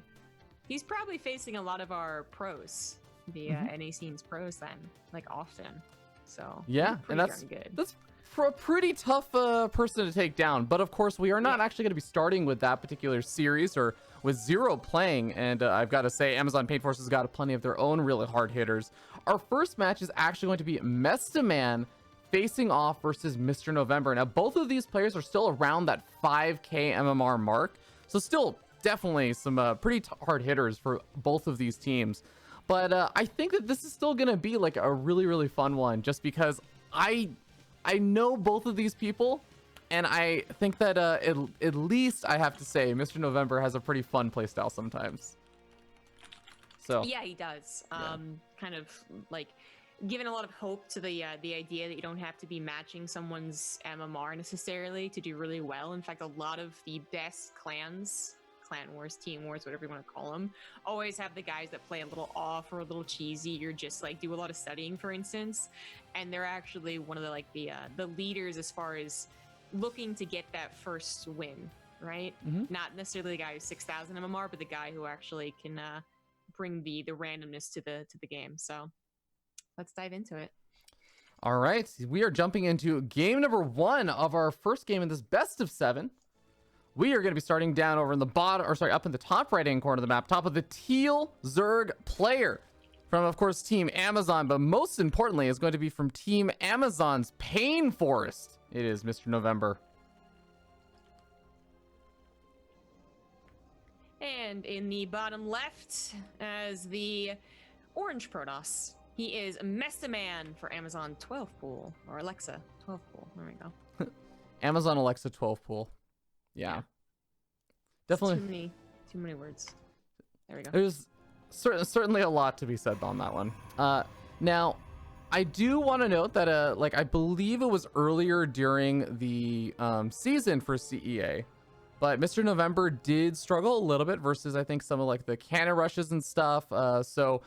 S2: he's probably facing a lot of our pros, the NA scene's pros then, like often. So
S1: yeah, and that's for a pretty tough person to take down. But of course, we are not actually going to be starting with that particular series or with Zero playing. And I've got to say, Amazon Pain Force has got plenty of their own really hard hitters. Our first match is actually going to be Mestaman facing off versus Mr. November. Now, both of these players are still around that 5K MMR mark. So still definitely some pretty hard hitters for both of these teams. But I think that this is still going to be like a really fun one, just because I know both of these people. And I think that at least I have to say Mr. November has a pretty fun playstyle sometimes. So
S2: yeah, he does. Kind of like giving a lot of hope to the idea that you don't have to be matching someone's MMR necessarily to do really well. In fact, a lot of the best clans, clan wars, team wars, whatever you want to call them, always have the guys that play a little off or a little cheesy or just like do a lot of studying, for instance. And they're actually one of the like the leaders as far as looking to get that first win, right? Not necessarily the guy who's 6000 MMR, but the guy who actually can bring the randomness to the game. So let's dive into it.
S1: All right, we are jumping into game number 1 of our first game in this best of 7. We are going to be starting down over in the bottom, or sorry, up in the top right-hand corner of the map, top of the teal Zerg player from, of course, Team Amazon, but most importantly is going to be from Team Amazon's Pain Forest. It is Mr. November.
S2: And in the bottom left, as the orange Protoss, he is Mestaman for Amazon 12 pool, or Alexa 12 pool. There we go.
S1: Amazon Alexa 12 pool. Yeah. Definitely.
S2: Too many words. There we go.
S1: There's certainly a lot to be said on that one. Now, I do want to note that, like, I believe it was earlier during the season for CEA, but Mr. November did struggle a little bit versus, I think, some of like the cannon rushes and stuff. So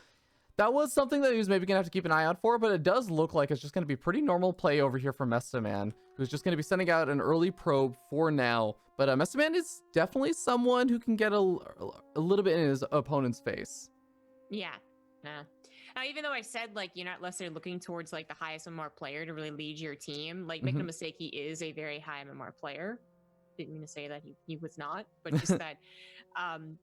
S1: that was something that he was maybe gonna have to keep an eye out for, but it does look like it's just gonna be pretty normal play over here for Mestaman, who's just gonna be sending out an early probe for now. But Mestaman is definitely someone who can get a little bit in his opponent's face.
S2: Yeah. Now, even though I said, like, you're not necessarily looking towards like the highest MMR player to really lead your team, like, make no mistake, he is a very high MMR player. Didn't mean to say that he was not, but just that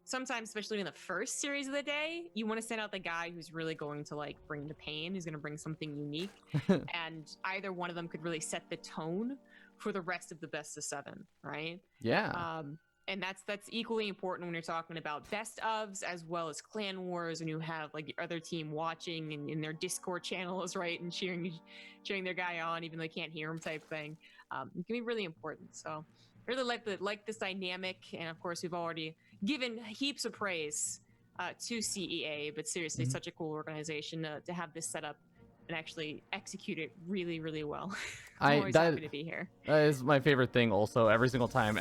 S2: sometimes, especially in the first series of the day, you want to send out the guy who's really going to like bring the pain, who's going to bring something unique, and either one of them could really set the tone for the rest of the best of 7, right?
S1: Yeah.
S2: And that's equally important when you're talking about best ofs as well as clan wars, and you have like your other team watching and in their Discord channels, right, and cheering their guy on even though they can't hear him type thing. It can be really important. So I really like this dynamic, and of course we've already given heaps of praise to CEA, but seriously, such a cool organization to have this set up and actually execute it really, really well. I'm always happy to be here.
S1: That is my favorite thing also. Every single time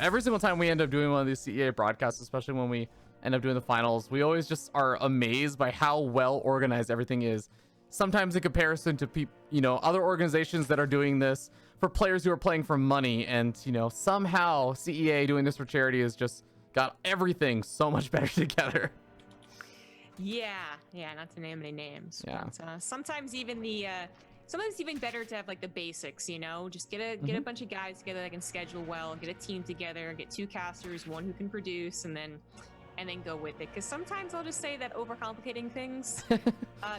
S1: we end up doing one of these CEA broadcasts, especially when we end up doing the finals, we always just are amazed by how well organized everything is. Sometimes in comparison to other organizations that are doing this for players who are playing for money, and somehow CEA doing this for charity has just got everything so much better together.
S2: Yeah, not to name any names.
S1: Yeah.
S2: But, sometimes even better to have like the basics, just get a bunch of guys together that can schedule well, get a team together, get 2 casters, one who can produce, and then go with it. Because sometimes I'll just say that overcomplicating things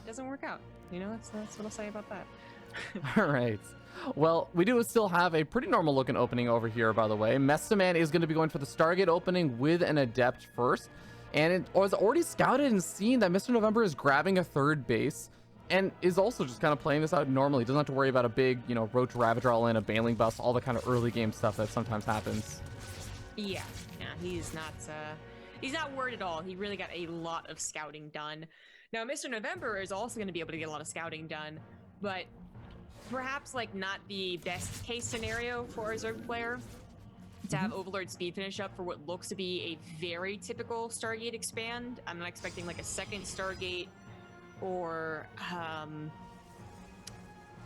S2: doesn't work out. That's what I'll say about that.
S1: All right. Well, we do still have a pretty normal looking opening over here, by the way. Mestaman is going to be going for the Stargate opening with an Adept first. And it was already scouted and seen that Mr. November is grabbing a 3rd base and is also just kind of playing this out normally. Doesn't have to worry about a big, Roach Ravager all in, a Baneling bust, all the kind of early game stuff that sometimes happens.
S2: Yeah, he's not worried at all. He really got a lot of scouting done. Now, Mr. November is also going to be able to get a lot of scouting done, but perhaps like not the best case scenario for a Zerg player to have Overlord speed finish up for what looks to be a very typical Stargate expand. I'm not expecting like a 2nd Stargate or so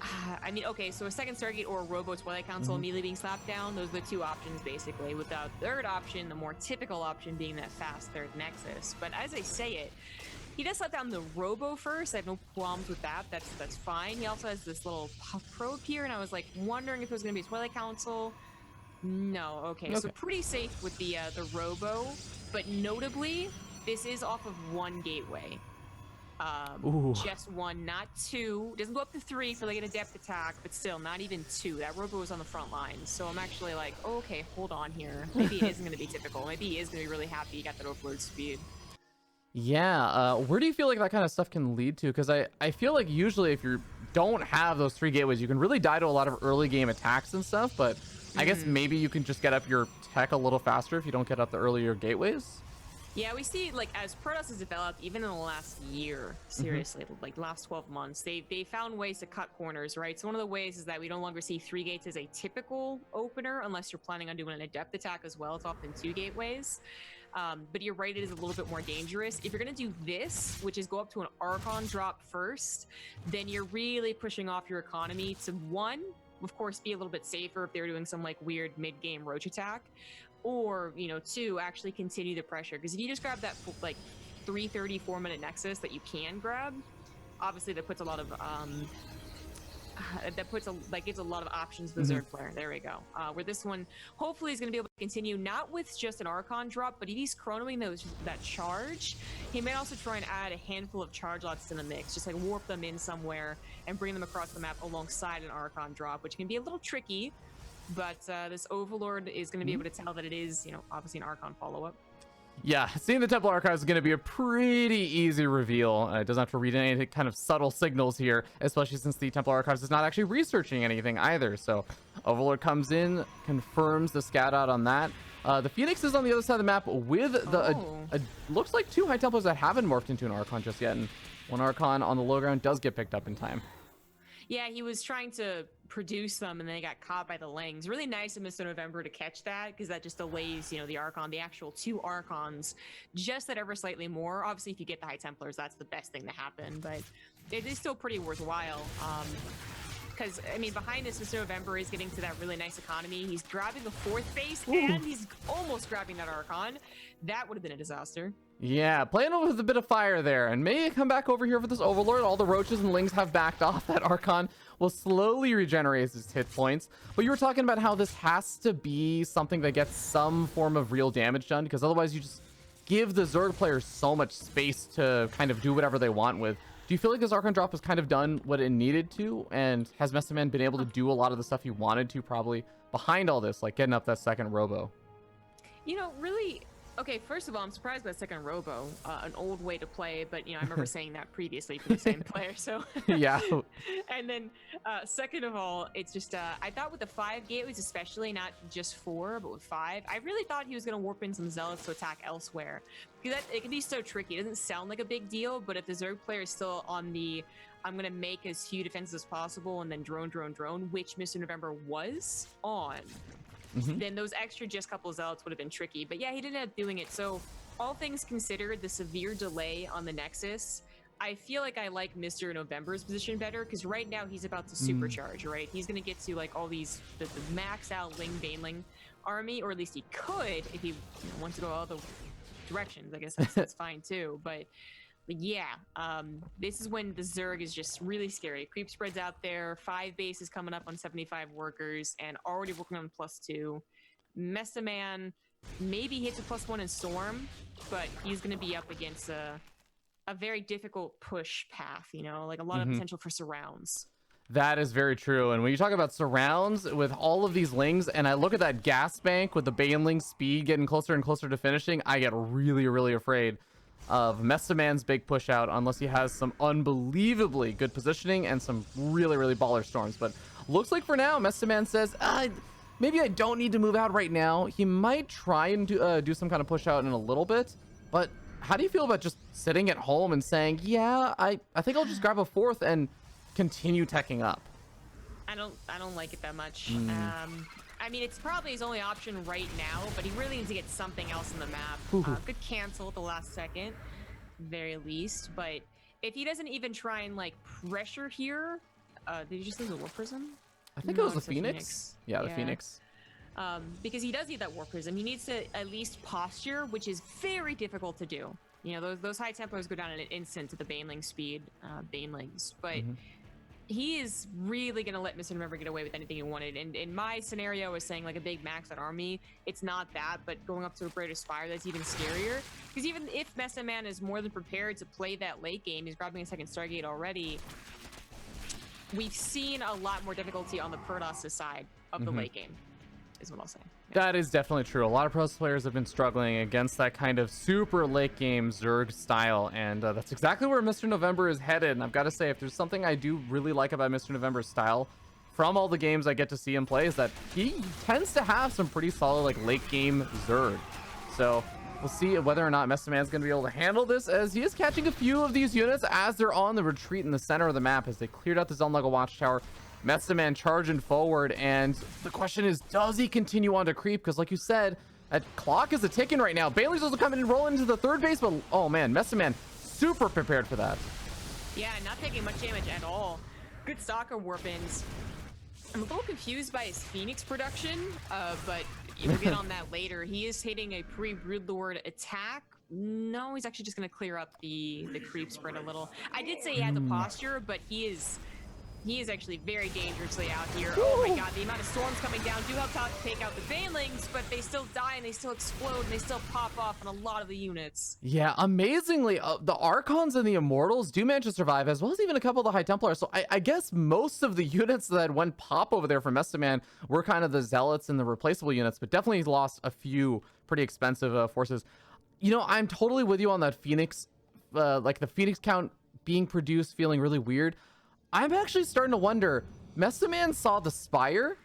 S2: a 2nd Stargate or a Robo Twilight Council immediately being slapped down. Those are the 2 options basically, with the 3rd option, the more typical option, being that fast 3rd Nexus. But as I say it, he does let down the Robo first. I have no qualms with that. That's fine. He also has this little probe here, and I was like wondering if it was going to be a Twilight Council. No, okay. So pretty safe with the Robo, but notably, this is off of 1 gateway. Just 1, not 2. Doesn't go up to 3 for like an Adept attack, but still, not even 2. That Robo is on the front line, so I'm actually like, okay, hold on here. Maybe it isn't going to be typical. Maybe he is going to be really happy he got that Overlord speed.
S1: Yeah, where do you feel like that kind of stuff can lead to? Because I feel like usually if you don't have those 3 gateways, you can really die to a lot of early game attacks and stuff, but I guess maybe you can just get up your tech a little faster if you don't get up the earlier gateways.
S2: Yeah, we see, like, as Protoss has developed, even in the last year, seriously, like last 12 months, they found ways to cut corners, right? So one of the ways is that we no longer see 3 gates as a typical opener, unless you're planning on doing an Adept attack as well. It's often 2 gateways. But you're right, it is a little bit more dangerous. If you're going to do this, which is go up to an Archon drop first, then you're really pushing off your economy to, 1, of course, be a little bit safer if they're doing some like weird mid-game Roach attack, or 2, actually continue the pressure. Because if you just grab that like 330 4-minute Nexus that you can grab. Obviously, that puts a lot of gives a lot of options to the Zerg player. There we go. Where this one hopefully is going to be able to continue, not with just an Archon drop, but if he's chronoing that charge, he may also try and add a handful of charge lots in the mix, just like warp them in somewhere and bring them across the map alongside an Archon drop, which can be a little tricky. But this Overlord is going to be able to tell that it is, obviously an Archon follow-up.
S1: Yeah, seeing the Temple Archives is going to be a pretty easy reveal. It doesn't have to read any kind of subtle signals here, especially since the Temple Archives is not actually researching anything either. So Overlord comes in, confirms the scout out on that. The Phoenix is on the other side of the map with the looks like 2 High Templars that haven't morphed into an Archon just yet, and 1 Archon on the low ground does get picked up in time.
S2: Yeah, he was trying to produce them and then they got caught by the Lings. Really nice of Mr. November to catch that, because that just delays, the Archon, the actual 2 Archons, just that ever slightly more. Obviously, if you get the High Templars, that's the best thing to happen, but it is still pretty worthwhile. Because, I mean, behind this, Mr. November is getting to that really nice economy. He's grabbing the 4th base, and he's almost grabbing that Archon. That would have been a disaster.
S1: Yeah, playing with a bit of fire there, and maybe come back over here for this Overlord. All the Roaches and Lings have backed off. That Archon will slowly regenerate his hit points. But you were talking about how this has to be something that gets some form of real damage done, because otherwise you just give the Zerg players so much space to kind of do whatever they want with. Do you feel like this Archon drop has kind of done what it needed to? And has Mesa Man been able to do a lot of the stuff he wanted to probably behind all this, like getting up that second Robo?
S2: Really... Okay, first of all, I'm surprised by the second Robo, an old way to play, but, I remember saying that previously for the same player, so...
S1: Yeah.
S2: And then, second of all, it's just, I thought with the 5 gateways especially, not just 4, but with 5, I really thought he was going to warp in some Zealots to attack elsewhere. Because it can be so tricky. It doesn't sound like a big deal, but if the Zerg player is still on the, I'm going to make as few defenses as possible, and then drone, which Mr. November was on... then those extra just couple of Zealots would have been tricky. But yeah, he didn't end up doing it. So all things considered, the severe delay on the Nexus, I feel like I like Mr. November's position better, because right now he's about to supercharge, right? He's going to get to like all these, the max out Ling Baneling army, or at least he could if he wants to go all the directions. I guess that's fine too. But yeah, this is when the Zerg is just really scary. Creep spreads out there, 5 bases coming up on 75 workers, and already working on +2. Mesa Man maybe hits a +1 in Storm, but he's going to be up against a very difficult push path, like a lot of potential for surrounds.
S1: That is very true. And when you talk about surrounds with all of these Lings, and I look at that gas bank with the Baneling speed getting closer and closer to finishing, I get really, really afraid of Mesa Man's big push out unless he has some unbelievably good positioning and some really, really baller storms. But looks like for now, Mesa Man says, maybe I don't need to move out right now. He might try and do some kind of push out in a little bit. But how do you feel about just sitting at home and saying, yeah, I think I'll just grab a 4th and continue teching up?
S2: I don't like it that much. I mean, it's probably his only option right now, but he really needs to get something else in the map. Could cancel at the last second, very least. But if he doesn't even try and like pressure here, did he just lose a War Prism?
S1: I think it was the Phoenix. Yeah, the Phoenix.
S2: Because he does need that War Prism. He needs to at least posture, which is very difficult to do. Those High Templars go down in an instant to the Baneling speed, Banelings, but. He is really going to let Mr. November get away with anything he wanted. And in my scenario, I was saying like a big max out army. It's not that, but going up to a Greater Spire, that's even scarier. Because even if Mesa Man is more than prepared to play that late game, he's grabbing a second Stargate already. We've seen a lot more difficulty on the Protoss' side of the late game, is what I'll say.
S1: That is definitely true. A lot of Protoss players have been struggling against that kind of super late game Zerg style, and that's exactly where Mr. November is headed. And I've got to say, if there's something I do really like about Mr. November's style from all the games I get to see him play, is that he tends to have some pretty solid like late game Zerg. So we'll see whether or not Mesa Man's going to be able to handle this, as he is catching a few of these units as they're on the retreat in the center of the map as they cleared out the Zelnaga Watchtower. Mesa Man charging forward, and the question is, does he continue on to creep? Because like you said, that clock is a ticking right now. Bailey's also coming and rolling into the 3rd base, but oh man, Mesa Man super prepared for that.
S2: Yeah, not taking much damage at all. Good Stalker Warpins. I'm a little confused by his Phoenix production, but we'll get on that later. He is hitting a pre-Broodlord attack No, he's actually just going to clear up the creep spread a little. I did say he had the posture, but he is actually very dangerously out here. Oh my god, the amount of storms coming down do help take out the Banelings, but they still die and they still explode and they still pop off on a lot of the units.
S1: Yeah, amazingly, the Archons and the Immortals do manage to survive, as well as even a couple of the High Templars. So I guess most of the units that went pop over there from Mestaman were kind of the Zealots and the replaceable units, but definitely lost a few pretty expensive forces. You know, I'm totally with you on that Phoenix, like the Phoenix count being produced, feeling really weird. I'm actually starting to wonder, Mestaman saw the Spire,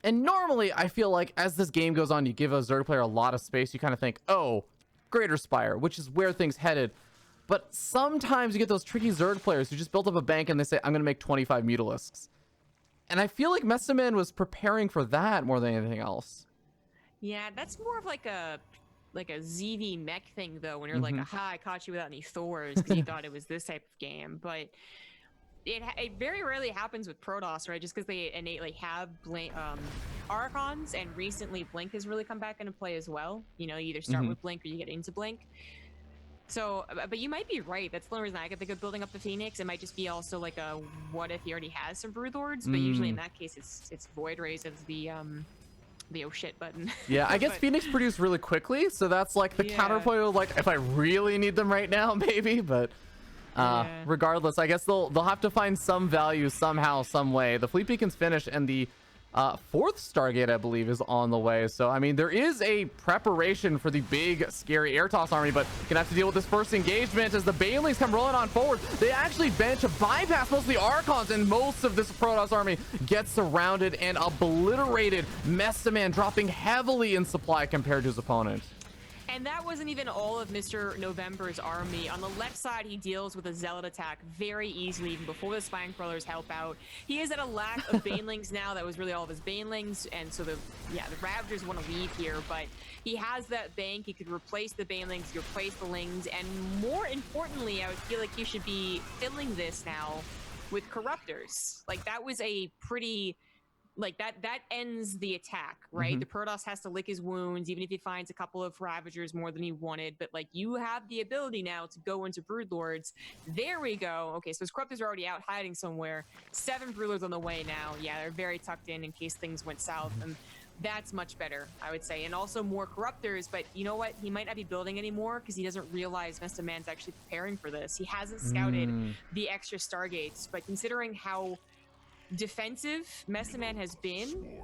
S1: and normally I feel like as this game goes on, you give a Zerg player a lot of space, you kind of think, oh, Greater Spire, which is where things headed. But sometimes you get those tricky Zerg players who just built up a bank and they say, I'm going to make 25 Mutalisks. And I feel like Mestaman was preparing for that more than anything else.
S2: Yeah, that's more of like a ZV mech thing, though, when you're like, aha, I caught you without any Thors, because you thought it was this type of game. But it very rarely happens with Protoss, right? Just because they innately have Archons, and recently Blink has really come back into play as well. You know, you either start with Blink or you get into Blink. So, but you might be right. That's the only reason I could think of building up the Phoenix. It might just be also like a what if he already has some Brood Lords, but usually in that case it's Void Rays as the oh shit button.
S1: Yeah, I guess Phoenix produced really quickly, so that's like the counterpoint of like, if I really need them right now, maybe. But regardless, I guess they'll have to find some value somehow, some way. The Fleet Beacon's finished, and the fourth Stargate, I believe, is on the way. So, I mean, there is a preparation for the big, scary Airtoss army, but gonna have to deal with this first engagement as the Banelings come rolling on forward. They actually bench to bypass most of the Archons, and most of this Protoss army gets surrounded and obliterated. Mestaman dropping heavily in supply compared to his opponent.
S2: And that wasn't even all of Mr. November's army. On the left side, he deals with a Zealot attack very easily, even before the Spine Crawlers help out. He is at a lack of Banelings now. That was really all of his Banelings, and so the Ravagers want to leave here, but he has that bank. He could replace the Banelings, replace the Lings, and more importantly, I would feel like you should be filling this now with Corruptors. Like, that was a pretty... Like, that ends the attack, right? The Protoss has to lick his wounds, even if he finds a couple of Ravagers more than he wanted. But, like, you have the ability now to go into Broodlords. There we go. Okay, so his Corruptors are already out hiding somewhere. 7 Broodlords on the way now. Yeah, they're very tucked in case things went south. And that's much better, I would say. And also more Corruptors, but you know what? He might not be building anymore because he doesn't realize Mestaman's actually preparing for this. He hasn't scouted the extra Stargates, but considering how defensive Mestaman has been,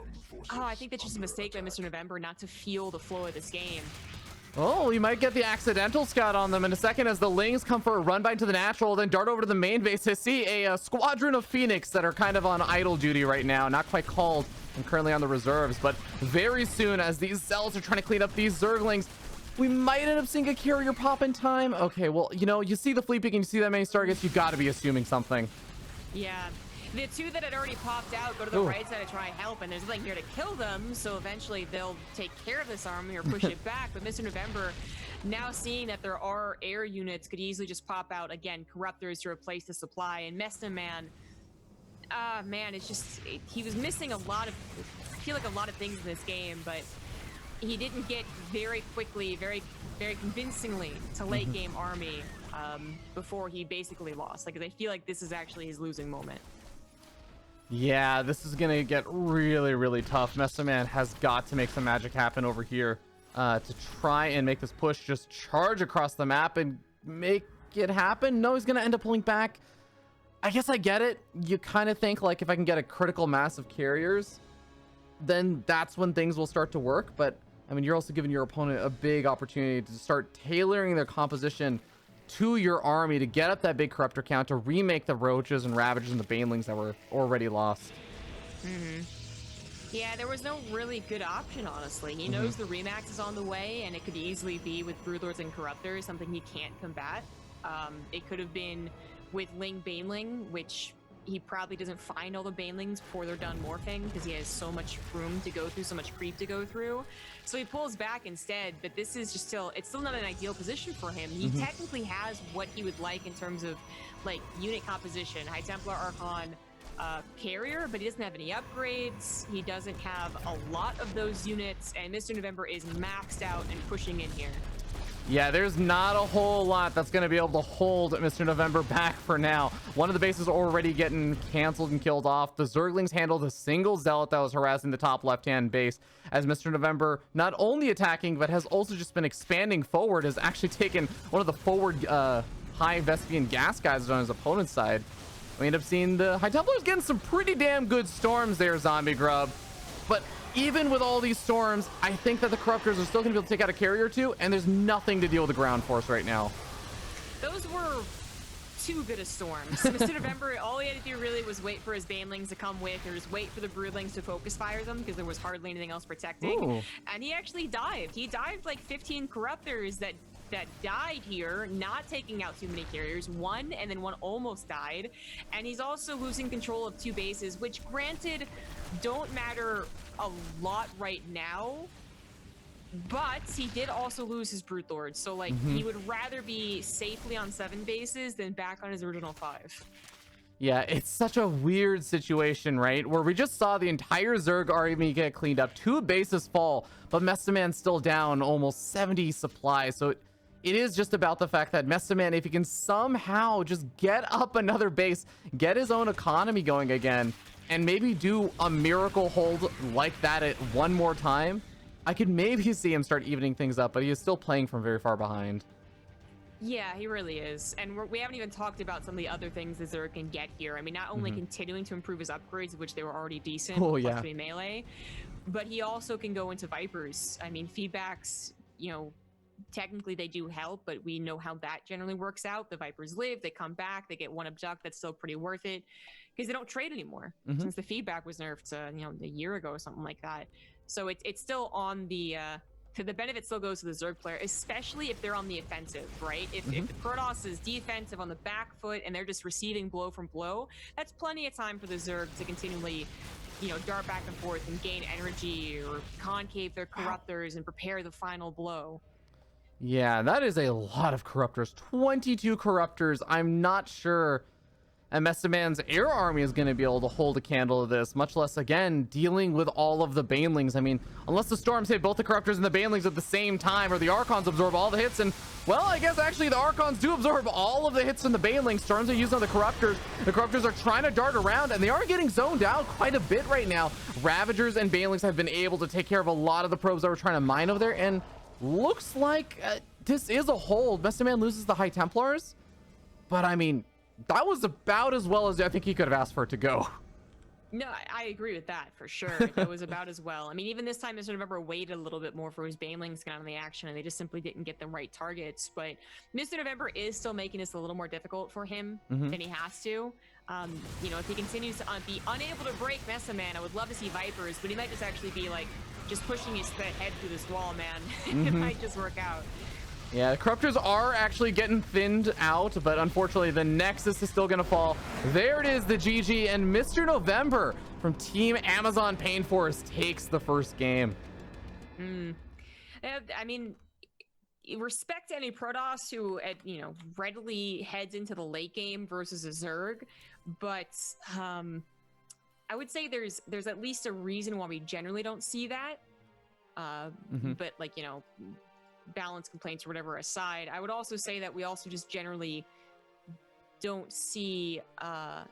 S2: I think that's just a mistake by Mr. November not to feel the flow of this game.
S1: Oh, you might get the accidental scout on them in a second as the Lings come for a run by into the natural, then dart over to the main base to see a squadron of Phoenix that are kind of on idle duty right now, not quite called and currently on the reserves. But very soon, as these Zealots are trying to clean up these Zerglings, we might end up seeing a carrier pop in time. Okay, well, you know, you see the Fleet Beacon, you see that many Stargates, you got to be assuming something.
S2: Yeah. The 2 that had already popped out go to the right side to try and help, and there's nothing here to kill them, so eventually they'll take care of this army or push it back. But Mr. November, now seeing that there are air units, could easily just pop out, again, Corruptors to replace the supply. And Mestaman, man, it's just, he was missing a lot of, I feel like a lot of things in this game, but he didn't get very quickly, very, very convincingly to late game army before he basically lost. Like, I feel like this is actually his losing moment.
S1: Yeah, this is gonna get really, really tough. Mestaman has got to make some magic happen over here to try and make this push just charge across the map and make it happen. No, he's gonna end up pulling back. I guess I get it. You kind of think, like, if I can get a critical mass of carriers, then that's when things will start to work. But, I mean, you're also giving your opponent a big opportunity to start tailoring their composition to your army to get up that big Corruptor count, to remake the Roaches and Ravagers and the Banelings that were already lost.
S2: Yeah, there was no really good option, honestly. He knows the Remax is on the way, and it could easily be with Broodlords and Corruptors, something he can't combat. It could have been with Ling Baneling, which he probably doesn't find all the Banelings before they're done morphing because he has so much room to go through, so much creep to go through. So he pulls back instead, but this is just it's still not an ideal position for him. He technically has what he would like in terms of, like, unit composition, High Templar, Archon, carrier, but he doesn't have any upgrades. He doesn't have a lot of those units, and Mr. November is maxed out and pushing in here.
S1: Yeah, there's not a whole lot that's going to be able to hold Mr. November back for now. One of the bases already getting canceled and killed off. The Zerglings handled a single Zealot that was harassing the top left-hand base, as Mr. November not only attacking, but has also just been expanding forward, has actually taken one of the forward high Vespian gas guys on his opponent's side. We end up seeing the High Templars getting some pretty damn good storms there, Zombie Grub. But even with all these storms, I think that the Corruptors are still going to be able to take out a carrier or two, and there's nothing to deal with the ground force right now.
S2: Those were too good of storms. Mr. November, all he had to do really was wait for his Banelings to come with, or just wait for the Broodlings to focus fire them, because there was hardly anything else protecting.
S1: Ooh.
S2: And he actually dived. He dived like 15 Corruptors that died here, not taking out too many carriers. One, and then one almost died. And he's also losing control of 2 bases, which granted don't matter a lot right now, but he did also lose his Brute Lord, so like he would rather be safely on 7 bases than back on his original 5.
S1: Yeah, it's such a weird situation, right? Where we just saw the entire Zerg army get cleaned up, 2 bases fall, but Mestaman's still down almost 70 supplies. So it is just about the fact that Mestaman, if he can somehow just get up another base, get his own economy going again, and maybe do a miracle hold like that at one more time, I could maybe see him start evening things up, but he is still playing from very far behind.
S2: Yeah, he really is. And we haven't even talked about some of the other things that Zerg can get here. I mean, not only continuing to improve his upgrades, which they were already decent,
S1: Oh,
S2: plus
S1: yeah.
S2: 3 melee, but he also can go into Vipers. I mean, feedbacks, you know, technically they do help, but we know how that generally works out. The Vipers live, they come back, they get 1 abduct, that's still pretty worth it, because they don't trade anymore since the feedback was nerfed, you know, a year ago or something like that. So it's still on the benefit still goes to the Zerg player, especially if they're on the offensive, right? If the Protoss is defensive on the back foot and they're just receiving blow from blow, that's plenty of time for the Zerg to continually, you know, dart back and forth and gain energy or concave their Corruptors and prepare the final blow.
S1: Yeah, that is a lot of Corruptors. 22 Corruptors. I'm not sure Mestaman's air army is going to be able to hold a candle to this, much less, again, dealing with all of the Banelings. I mean, unless the storms hit both the Corruptors and the Banelings at the same time, or the Archons absorb all the hits, and, well, I guess actually the Archons do absorb all of the hits from the Banelings. Storms are used on the Corruptors. The Corruptors are trying to dart around, and they are getting zoned out quite a bit right now. Ravagers and Banelings have been able to take care of a lot of the probes that were trying to mine over there, and looks like this is a hold. Mestaman loses the High Templars, but I mean, that was about as well as I think he could have asked for it to go.
S2: No, I agree with that for sure. It was about as well. I mean, even this time, Mr. November waited a little bit more for his Banelings to get on the action, and they just simply didn't get the right targets. But Mr. November is still making this a little more difficult for him than he has to. You know, if he continues to be unable to break Mestaman, I would love to see Vipers, but he might just actually be like just pushing his head through this wall, man. It might just work out.
S1: Yeah, the Corruptors are actually getting thinned out, but unfortunately the Nexus is still going to fall. There it is, the GG, and Mr. November from Team Amazon Pain Force takes the first game.
S2: I mean, respect to any Protoss who, you know, readily heads into the late game versus a Zerg, but I would say there's at least a reason why we generally don't see that. But like, you know, balance complaints or whatever aside, I would also say that we also just generally don't see how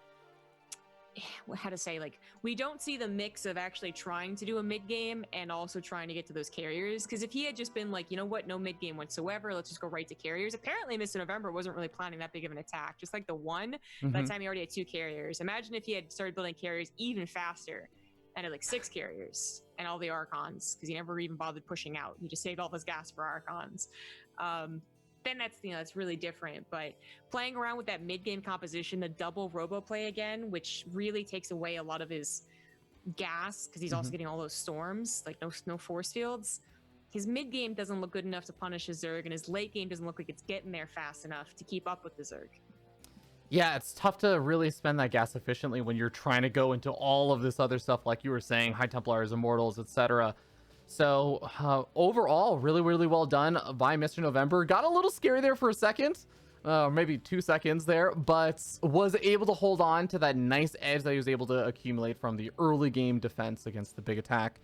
S2: to say, like, we don't see the mix of actually trying to do a mid game and also trying to get to those carriers. Because if he had just been like, you know what, no mid game whatsoever, let's just go right to carriers, apparently Mr. November wasn't really planning that big of an attack. Just like the one, that time he already had 2 carriers. Imagine if he had started building carriers even faster and had like 6 carriers and all the Archons, because he never even bothered pushing out. He just saved all his gas for Archons. Then that's, you know, that's really different. But playing around with that mid-game composition, the double robo play again, which really takes away a lot of his gas, because he's also getting all those storms, like no force fields. His mid-game doesn't look good enough to punish his Zerg, and his late game doesn't look like it's getting there fast enough to keep up with the Zerg.
S1: Yeah, it's tough to really spend that gas efficiently when you're trying to go into all of this other stuff, like you were saying, High Templars, Immortals, etc. So overall, really, really well done by Mr. November. Got a little scary there for a second, maybe 2 seconds there, but was able to hold on to that nice edge that he was able to accumulate from the early game defense against the big attack.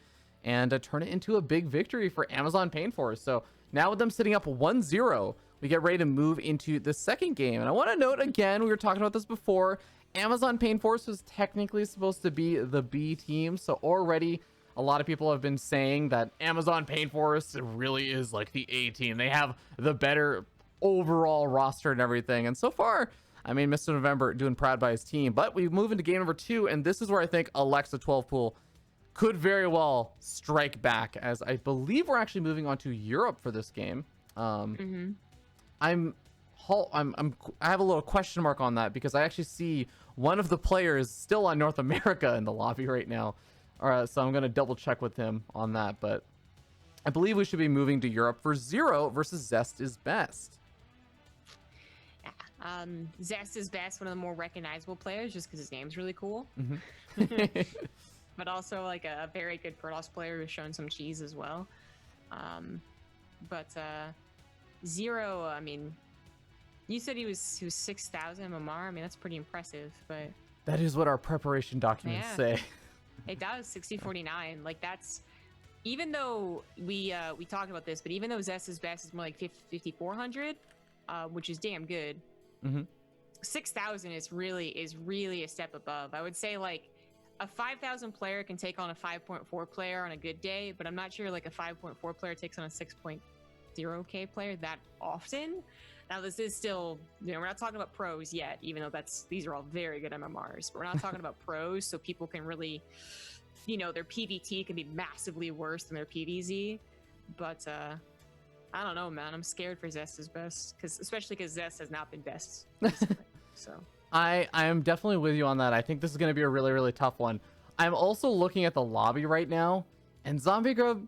S1: and turn it into a big victory for Amazon Painforest. So now with them sitting up 1-0, we get ready to move into the second game. And I want to note again, we were talking about this before, Amazon Painforest was technically supposed to be the B team. So already a lot of people have been saying that Amazon Painforest really is like the A team. They have the better overall roster and everything. And so far, I mean, Mr. November doing proud by his team. But we move into game number 2, and this is where I think Alexa 12 Pool could very well strike back, as I believe we're actually moving on to Europe for this game. I have a little question mark on that, because I actually see one of the players still on North America in the lobby right now. So I'm going to double check with him on that, but I believe we should be moving to Europe for Zero versus Zest is Best.
S2: Zest is Best, one of the more recognizable players, just because his name's really cool. But also like a very good Protoss player who's shown some cheese as well. But Zero, I mean, you said he was 6,000 MMR. I mean, that's pretty impressive. But
S1: that is what our preparation documents say.
S2: It does 6049. Like, that's, even though we talked about this, but even though Zest is Best is more like 5,400, which is damn good. 6,000 is really a step above. I would say like a 5,000 player can take on a 5.4 player on a good day, but I'm not sure like a 5.4 player takes on a 6.0k player that often. Now, this is still, you know, we're not talking about pros yet, even though these are all very good MMRs, but we're not talking about pros, so people can really, you know, their PVT can be massively worse than their PVZ. But I don't know, man. I'm scared for Zest is Best, especially because Zest has not been best recently. So
S1: I am definitely with you on that. I think this is going to be a really, really tough one. I'm also looking at the lobby right now, and Zombie Grub,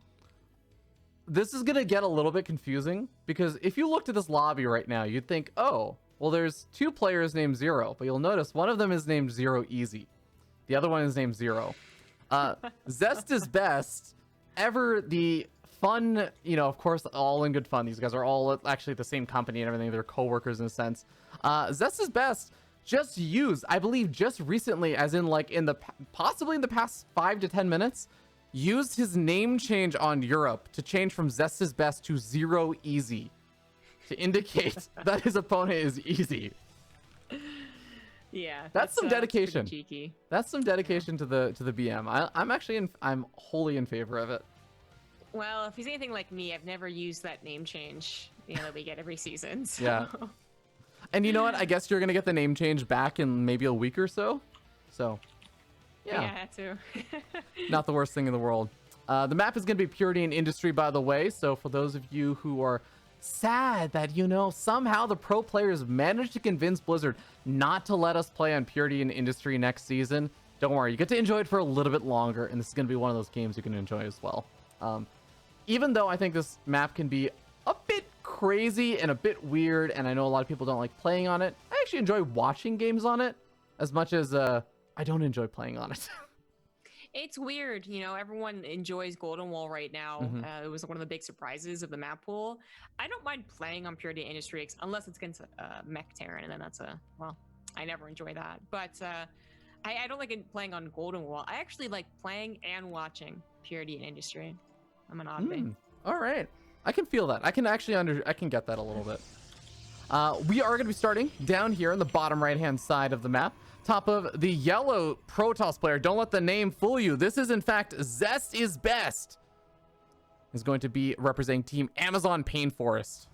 S1: this is going to get a little bit confusing, because if you looked at this lobby right now, you'd think, oh, well, there's 2 players named Zero, but you'll notice one of them is named Zero Easy. The other one is named Zero. Zest is Best, ever the fun, you know, of course, all in good fun. These guys are all actually the same company and everything. They're co-workers in a sense. Zest is Best just used, I believe, just recently, as in like possibly in the past 5 to 10 minutes, used his name change on Europe to change from Zest is Best to Zero Easy, to indicate that his opponent is easy.
S2: Yeah,
S1: that's some dedication.
S2: Cheeky.
S1: That's some dedication to the BM. I'm wholly in favor of it.
S2: Well, if he's anything like me, I've never used that name change, you know, that we get every season. So.
S1: Yeah. And you know what? I guess you're gonna get the name change back in maybe a week or so. So, yeah.
S2: Yeah, that too.
S1: Not the worst thing in the world. The map is gonna be Purity and Industry, by the way. So for those of you who are sad that, you know, somehow the pro players managed to convince Blizzard not to let us play on Purity and Industry next season, don't worry. You get to enjoy it for a little bit longer, and this is gonna be one of those games you can enjoy as well. Even though I think this map can be a bit crazy and a bit weird, and I know a lot of people don't like playing on it, I actually enjoy watching games on it as much as I don't enjoy playing on it.
S2: It's weird, you know, everyone enjoys Golden Wall right now. It was one of the big surprises of the map pool. I don't mind playing on Purity Industry unless it's against Mech Terran, and then that's well, I never enjoy that. But I don't like playing on Golden Wall. I actually like playing and watching Purity and Industry. I'm an oddball.
S1: All right. I can feel that. I can actually I can get that a little bit. We are going to be starting down here on the bottom right-hand side of the map. Top of the yellow Protoss player. Don't let the name fool you. This is, in fact, Zest is Best. Is going to be representing Team Amazon Painforest.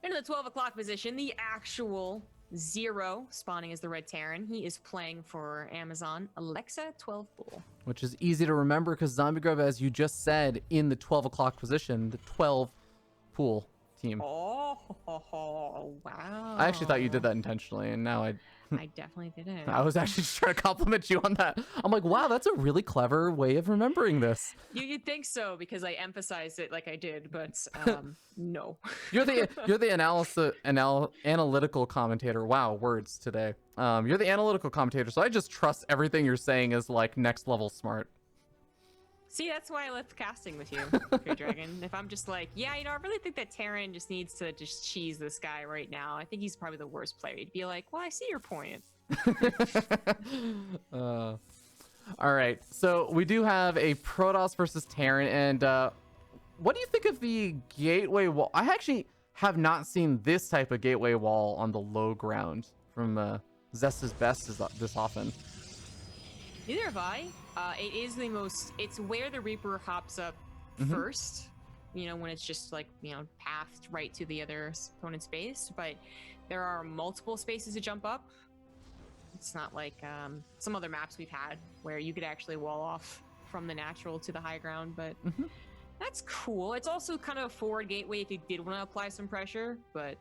S2: Into the 12 o'clock position, the actual Zero spawning as the Red Terran. He is playing for Amazon Alexa 12 Pool.
S1: Which is easy to remember because Zombie Grove, as you just said, in the 12 o'clock position, the 12 Pool team.
S2: Oh, wow.
S1: I actually thought you did that intentionally, and now I
S2: definitely didn't.
S1: I was actually just trying to compliment you on that. I'm like, wow, that's a really clever way of remembering this.
S2: You'd think so because I emphasized it like I did, but no.
S1: You're the analytical commentator. Wow, words today. You're the analytical commentator, so I just trust everything you're saying is like next level smart.
S2: See, that's why I left casting with you, Pure Dragon. If I'm just like, yeah, you know, I really think that Terran just needs to just cheese this guy right now. I think he's probably the worst player. He'd be like, well, I see your point.
S1: All right, so we do have a Protoss versus Terran, and what do you think of the gateway wall? I actually have not seen this type of gateway wall on the low ground from Zest's Best this often.
S2: Neither have I. It is the most. It's where the Reaper hops up first. You know, when it's just like, you know, pathed right to the other opponent's base. But there are multiple spaces to jump up. It's not like some other maps we've had where you could actually wall off from the natural to the high ground. But that's cool. It's also kind of a forward gateway if you did want to apply some pressure, but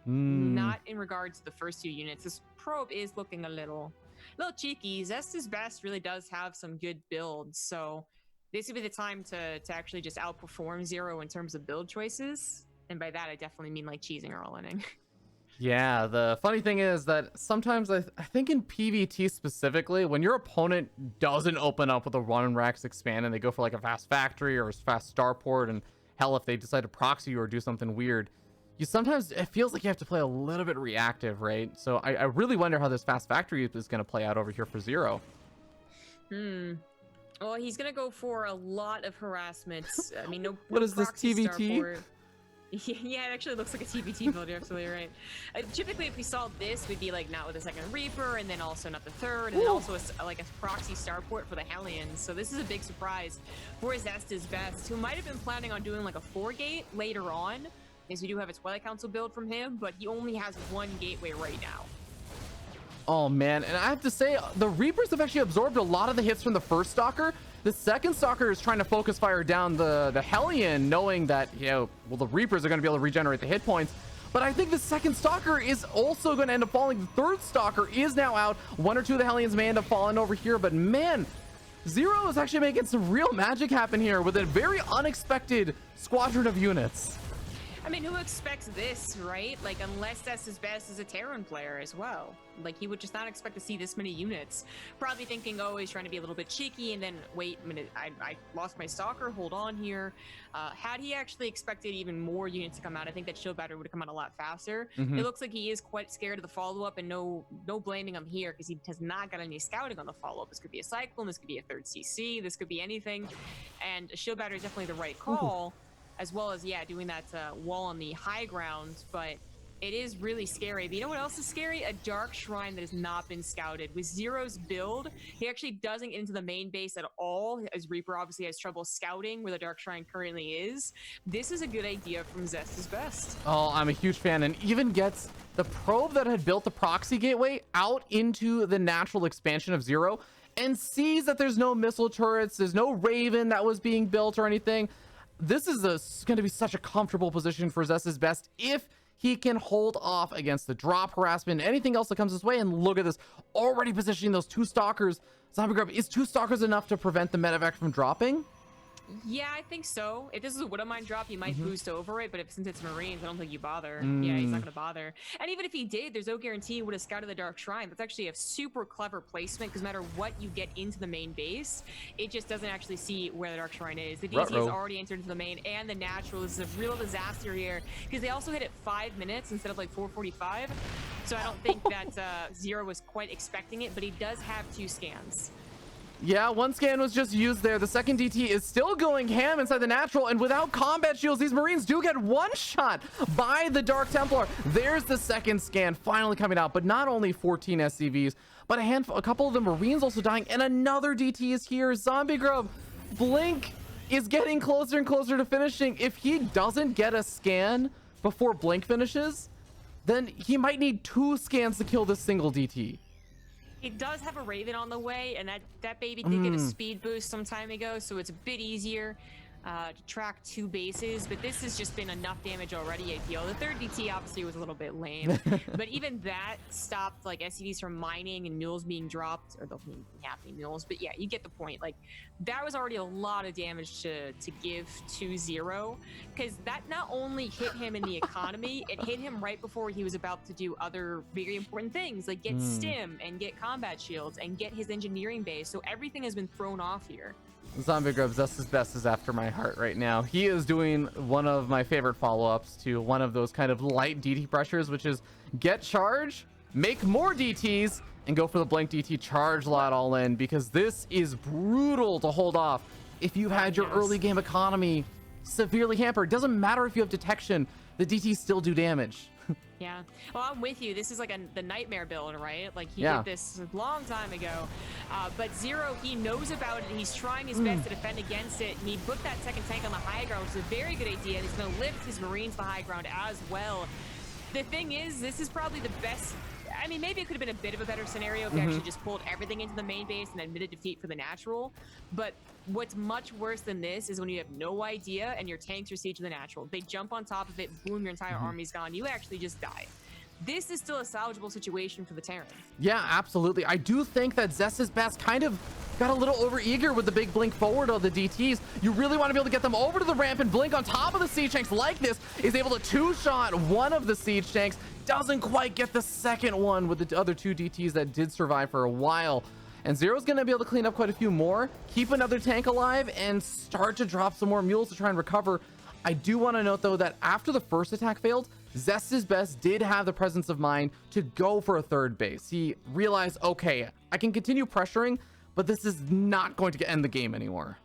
S2: not in regards to the first two units. This probe is looking a little cheeky. Zest's Best really does have some good builds, so this would be the time to actually just outperform Zero in terms of build choices. And by that, I definitely mean like cheesing or all-inning.
S1: Yeah, the funny thing is that sometimes I think in PvT specifically, when your opponent doesn't open up with a run and Rax expand and they go for like a fast factory or a fast starport, and hell, if they decide to proxy you or do something weird, it feels like you have to play a little bit reactive, right? So I really wonder how this fast factory is going to play out over here for Zero.
S2: Well, he's going to go for a lot of harassment. I mean, no.
S1: What
S2: no
S1: is this,
S2: proxy
S1: TVT?
S2: starport. Yeah, it actually looks like a TBT build. You're absolutely right. Typically, if we saw this, we'd be like not with the second Reaper, and then also not the third, and then also like a proxy starport for the Hellions. So this is a big surprise for Zest's Best, who might have been planning on doing like a 4-gate later on, as we do have a Twilight Council build from him, but he only has one gateway right now.
S1: Oh man, and I have to say, the Reapers have actually absorbed a lot of the hits from the first Stalker. The second Stalker is trying to focus fire down the Hellion, knowing that, you know, well, the Reapers are going to be able to regenerate the hit points. But I think the second Stalker is also going to end up falling. The third Stalker is now out. One or two of the Hellions may end up falling over here, but man, Zero is actually making some real magic happen here with a very unexpected squadron of units.
S2: I mean, who expects this, right? Like, unless Zest's Best is a Terran player as well. Like, he would just not expect to see this many units. Probably thinking, oh, he's trying to be a little bit cheeky, and then, wait a minute, I lost my Stalker, hold on here. Had he actually expected even more units to come out, I think that Shield Battery would have come out a lot faster. It looks like he is quite scared of the follow-up, and no blaming him here, because he has not got any scouting on the follow-up. This could be a Cyclone, this could be a third CC, this could be anything, and a Shield Battery is definitely the right call. As well as, yeah, doing that wall on the high ground, but it is really scary. But you know what else is scary? A Dark Shrine that has not been scouted. With Zero's build, he actually doesn't get into the main base at all, as Reaper obviously has trouble scouting where the Dark Shrine currently is. This is a good idea from Zest's Best.
S1: Oh, I'm a huge fan, and even gets the probe that had built the proxy gateway out into the natural expansion of Zero, and sees that there's no missile turrets, there's no Raven that was being built or anything. This is going to be such a comfortable position for Zest's Best if he can hold off against the drop harassment, anything else that comes his way. And look at this, already positioning those two Stalkers. Zombie Grub, is two Stalkers enough to prevent the medevac from dropping?
S2: Yeah, I think so. If this is a Widowmine drop, you might boost over it, but since it's Marines, I don't think you bother. Yeah, he's not going to bother. And even if he did, there's no guarantee he would have scouted the Dark Shrine. That's actually a super clever placement, because no matter what you get into the main base, it just doesn't actually see where the Dark Shrine is. The DT is already entered into the main, and the natural. This is a real disaster here, because they also hit it 5 minutes instead of like 4:45. So I don't think that Zero was quite expecting it, but he does have 2 scans.
S1: Yeah, one scan was just used there. The second DT is still going ham inside the natural, and without combat shields, these Marines do get one shot by the Dark Templar. There's the second scan finally coming out, but not only 14 SCVs, but a couple of the Marines also dying, and another DT is here. Zombie Grub, Blink is getting closer and closer to finishing. If he doesn't get a scan before Blink finishes, then he might need 2 scans to kill this single DT.
S2: It does have a Raven on the way, and that baby did get a speed boost some time ago, so it's a bit easier to track 2 bases, but this has just been enough damage already, I feel. The third DT obviously was a little bit lame, but even that stopped like SCVs from mining and mules being dropped, or they'll be happening mules, but yeah, you get the point. Like, that was already a lot of damage to give to Zero, because that not only hit him in the economy, it hit him right before he was about to do other very important things, like get stim and get combat shields and get his engineering base, so everything has been thrown off here.
S1: Zombie Grubs, Zest's Best is after my heart right now. He is doing one of my favorite follow-ups to one of those kind of light DT pressures, which is get charge, make more DTs, and go for the Blink DT charge lot all in, because this is brutal to hold off if you had your early game economy severely hampered. Doesn't matter if you have detection, the DTs still do damage.
S2: Yeah, well, I'm with you. This is like the nightmare build, right? Like he
S1: Yeah.
S2: did this a long time ago, but Zero, he knows about it and he's trying his best to defend against it, and he put that second tank on the high ground, which is a very good idea, and he's going to lift his Marines to the high ground as well. The thing is, this is probably the best. I mean, maybe it could have been a bit of a better scenario if you actually just pulled everything into the main base and admitted defeat for the natural. But what's much worse than this is when you have no idea and your tanks are siege to the natural. They jump on top of it, boom, your entire army's gone. You actually just die. This is still a salvageable situation for the Terran.
S1: Yeah, absolutely. I do think that Zest's Best kind of got a little overeager with the big blink forward of the DTs. You really want to be able to get them over to the ramp, and Blink on top of the siege tanks like this is able to two-shot one of the siege tanks. Doesn't quite get the second one with the other two DTs that did survive for a while. And Zero's going to be able to clean up quite a few more, keep another tank alive, and start to drop some more mules to try and recover. I do want to note, though, that after the first attack failed, Zest's Best did have the presence of mind to go for a third base. He realized, okay, I can continue pressuring, but this is not going to end the game anymore.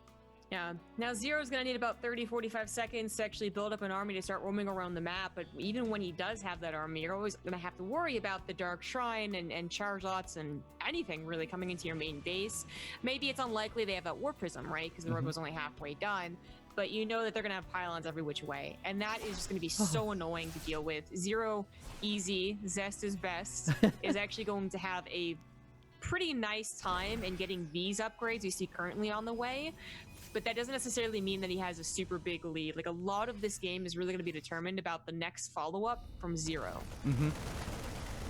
S2: Yeah, now Zero's going to need about 30-45 seconds to actually build up an army to start roaming around the map, but even when he does have that army, you're always going to have to worry about the Dark Shrine and charge lots and anything really coming into your main base. Maybe it's unlikely they have that War Prism, right? Because the road was only halfway done, but you know that they're going to have pylons every which way, and that is just going to be so annoying to deal with. Zero, easy. Zest is best, is actually going to have a pretty nice time in getting these upgrades we see currently on the way. But that doesn't necessarily mean that he has a super big lead. Like, a lot of this game is really going to be determined about the next follow-up from Zero.
S1: And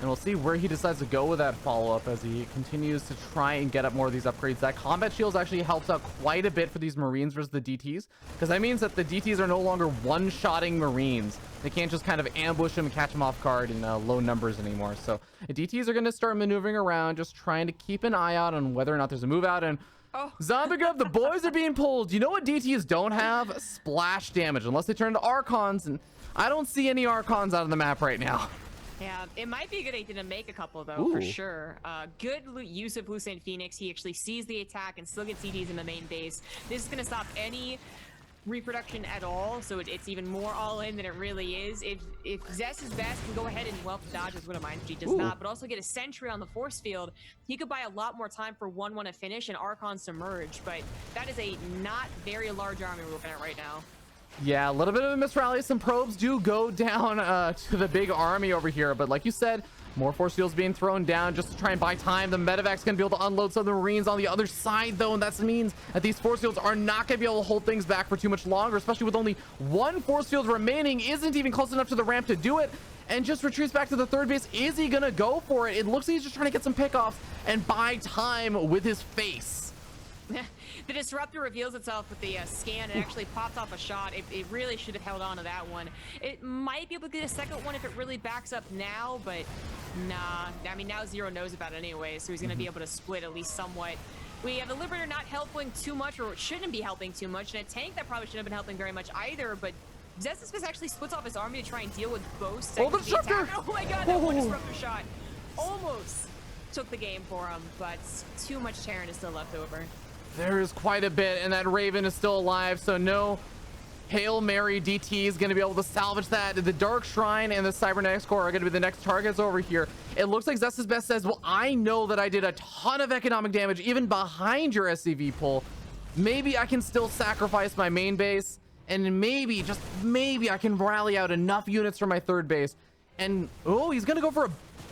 S1: we'll see where he decides to go with that follow-up as he continues to try and get up more of these upgrades. That combat shields actually helps out quite a bit for these Marines versus the DTs, because that means that the DTs are no longer one-shotting Marines. They can't just kind of ambush them and catch them off guard in low numbers anymore. So the DTs are going to start maneuvering around, just trying to keep an eye out on whether or not there's a move out. And Zombie Grub, the boys are being pulled. You know what DTs don't have? Splash damage, unless they turn into Archons, and I don't see any Archons out of the map right now.
S2: Yeah, it might be a good idea to make a couple, though, for sure. Good use of Lucent Phoenix. He actually sees the attack and still gets CDs in the main base. This is going to stop any reproduction at all, so it's even more all in than it really is. If Zest's Best can go ahead and, well, dodges what a mind, he does not, but also get a sentry on the force field, he could buy a lot more time for 1-1 to finish and Archons to merge, but that is a not very large army we're looking at right now.
S1: Yeah, a little bit of a misrally. Some probes do go down to the big army over here, but like you said, more force fields being thrown down just to try and buy time. The medevac's gonna be able to unload some of the Marines on the other side, though, and that means that these force fields are not gonna be able to hold things back for too much longer, especially with only one force field remaining. Isn't even close enough to the ramp to do it, and just retreats back to the third base. Is he gonna go for it? It looks like he's just trying to get some pickoffs and buy time with his face.
S2: The disruptor reveals itself with the scan and actually pops off a shot. It really should have held on to that one. It might be able to get a second one if it really backs up now, but nah. I mean, now Zero knows about it anyway, so he's going to be able to split at least somewhat. We have the Liberator not helping too much, or shouldn't be helping too much, and a tank that probably shouldn't have been helping very much either, but Zest's Best actually splits off his army to try and deal with both segments of the attack. Oh my god, that one disruptor shot almost took the game for him, but too much Terran is still left over.
S1: There is quite a bit, and that Raven is still alive, so no Hail Mary DT is going to be able to salvage that. The Dark Shrine and the Cybernetics Core are going to be the next targets over here. It looks like Zest's Best says, well, I know that I did a ton of economic damage even behind your SCV pull. Maybe I can still sacrifice my main base, and maybe, just maybe, I can rally out enough units for my third base. And, oh, he's going to go for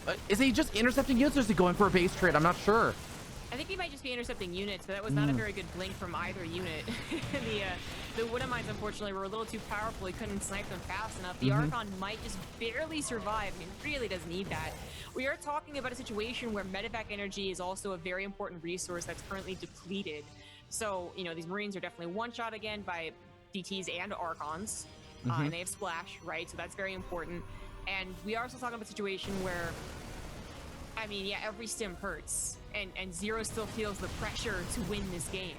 S1: a... is he just intercepting units, or is he going for a base trade? I'm not sure.
S2: I think he might just be intercepting units, but that was not a very good blink from either unit. The Wooden Mines, unfortunately, were a little too powerful. He couldn't snipe them fast enough. The Archon might just barely survive. I mean, really does need that. We are talking about a situation where medevac energy is also a very important resource that's currently depleted. So, you know, these Marines are definitely one-shot again by DTs and Archons, and they have Splash, right? So that's very important. And we are also talking about a situation where, I mean, yeah, every stim hurts, and Zero still feels the pressure to win this game.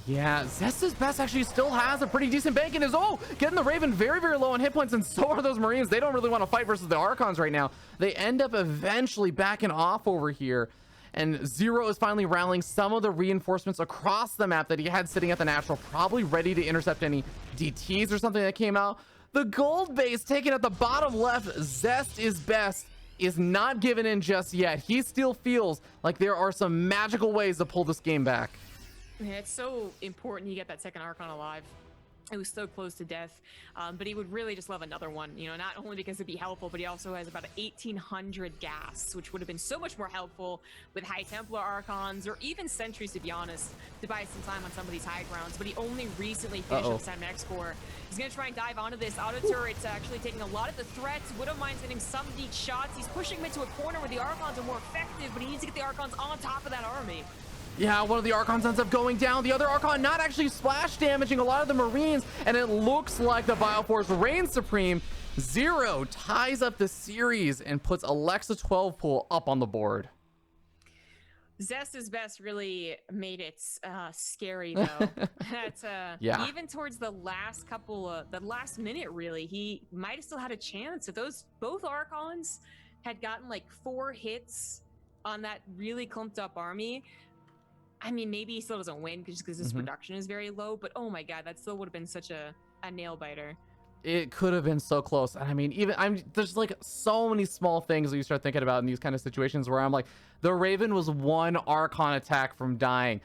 S1: Yeah, Zest's Best actually still has a pretty decent bank and is, getting the Raven very, very low on hit points, and so are those Marines. They don't really want to fight versus the Archons right now. They end up eventually backing off over here. And Zero is finally rallying some of the reinforcements across the map that he had sitting at the natural, probably ready to intercept any DTs or something that came out. The gold base taken at the bottom left. Zest is best, is not given in just yet. He still feels like there are some magical ways to pull this game back.
S2: Yeah, it's so important you get that second Archon alive. It was so close to death, but he would really just love another one, you know, not only because it'd be helpful, but he also has about 1,800 gas, which would have been so much more helpful with High Templar Archons or even Sentries, to be honest, to buy some time on some of these high grounds. But he only recently finished up Sam X4. He's going to try and dive onto this. Auto turret's actually taking a lot of the threats. Widowmine's getting some deep shots. He's pushing him into a corner where the Archons are more effective, but he needs to get the Archons on top of that army.
S1: Yeah, one of the Archons ends up going down. The other Archon not actually splash damaging a lot of the Marines, and it looks like the Bioforce reigns supreme. Zero ties up the series and puts Alexa 12 pool up on the board.
S2: Zest is best really made it scary though. That's
S1: yeah.
S2: Even towards the last the last minute really, he might have still had a chance. If both Archons had gotten like 4 hits on that really clumped up army, I mean, maybe he still doesn't win just because his production is very low, but oh my god, that still would have been such a nail biter.
S1: It could have been so close. I mean, there's like so many small things that you start thinking about in these kind of situations where I'm like, the Raven was 1 Archon attack from dying.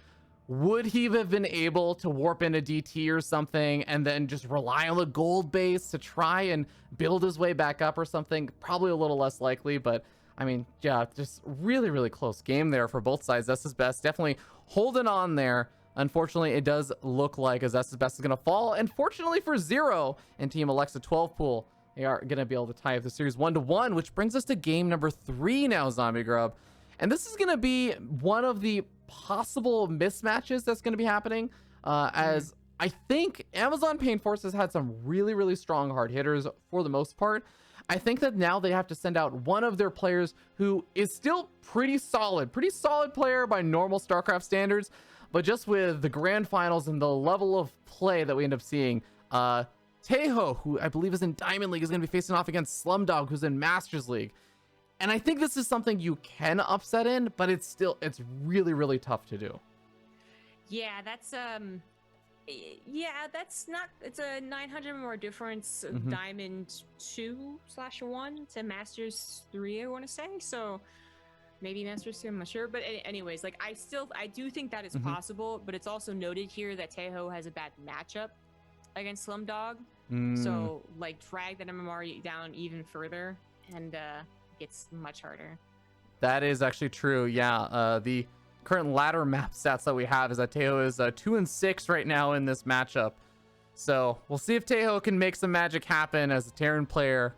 S1: Would he have been able to warp into DT or something and then just rely on the gold base to try and build his way back up or something? Probably a little less likely, but I mean, yeah, just really, really close game there for both sides. That's his best. Definitely holding on there. Unfortunately, it does look like Azessa's best is going to fall. And fortunately for Zero and Team Alexa 12 pool, they are going to be able to tie up the series 1-1, which brings us to game number 3 now, Zombie Grub. And this is going to be one of the possible mismatches that's going to be happening, as I think Amazon Pain Force has had some really, really strong hard hitters for the most part. I think that now they have to send out one of their players who is still pretty solid player by normal StarCraft standards, but just with the grand finals and the level of play that we end up seeing, Teho, who I believe is in Diamond League, is going to be facing off against Slumdog, who's in Masters League. And I think this is something you can upset in, but it's really, really tough to do.
S2: Yeah, that's not, it's a 900 more difference of Diamond 2/1 to Masters 3, I want to say. So maybe Masters 2, I'm not sure. But anyways, like I do think that is possible, but it's also noted here that Teho has a bad matchup against Slumdog. So like drag that MMR down even further and gets much harder.
S1: That is actually true. Yeah, the current ladder map stats that we have is that Teho is 2-6 right now in this matchup. So we'll see if Teho can make some magic happen as a Terran player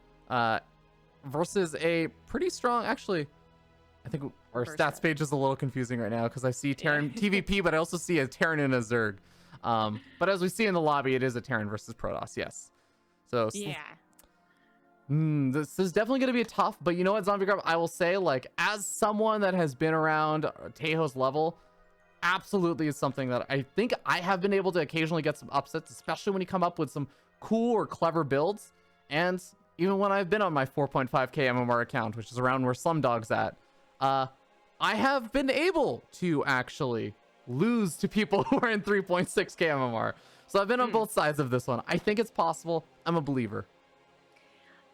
S1: versus a pretty strong, actually, I think our stats page is a little confusing right now because I see Terran TVP, but I also see a Terran and a Zerg. But as we see in the lobby, it is a Terran versus Protoss, yes. So
S2: yeah.
S1: This is definitely going to be tough, but you know what, Zombie Grub, I will say, like, as someone that has been around Tejo's level, absolutely is something that I think I have been able to occasionally get some upsets, especially when you come up with some cool or clever builds. And even when I've been on my 4.5k MMR account, which is around where Slumdog's at, I have been able to actually lose to people who are in 3.6k MMR. So I've been on both sides of this one. I think it's possible. I'm a believer.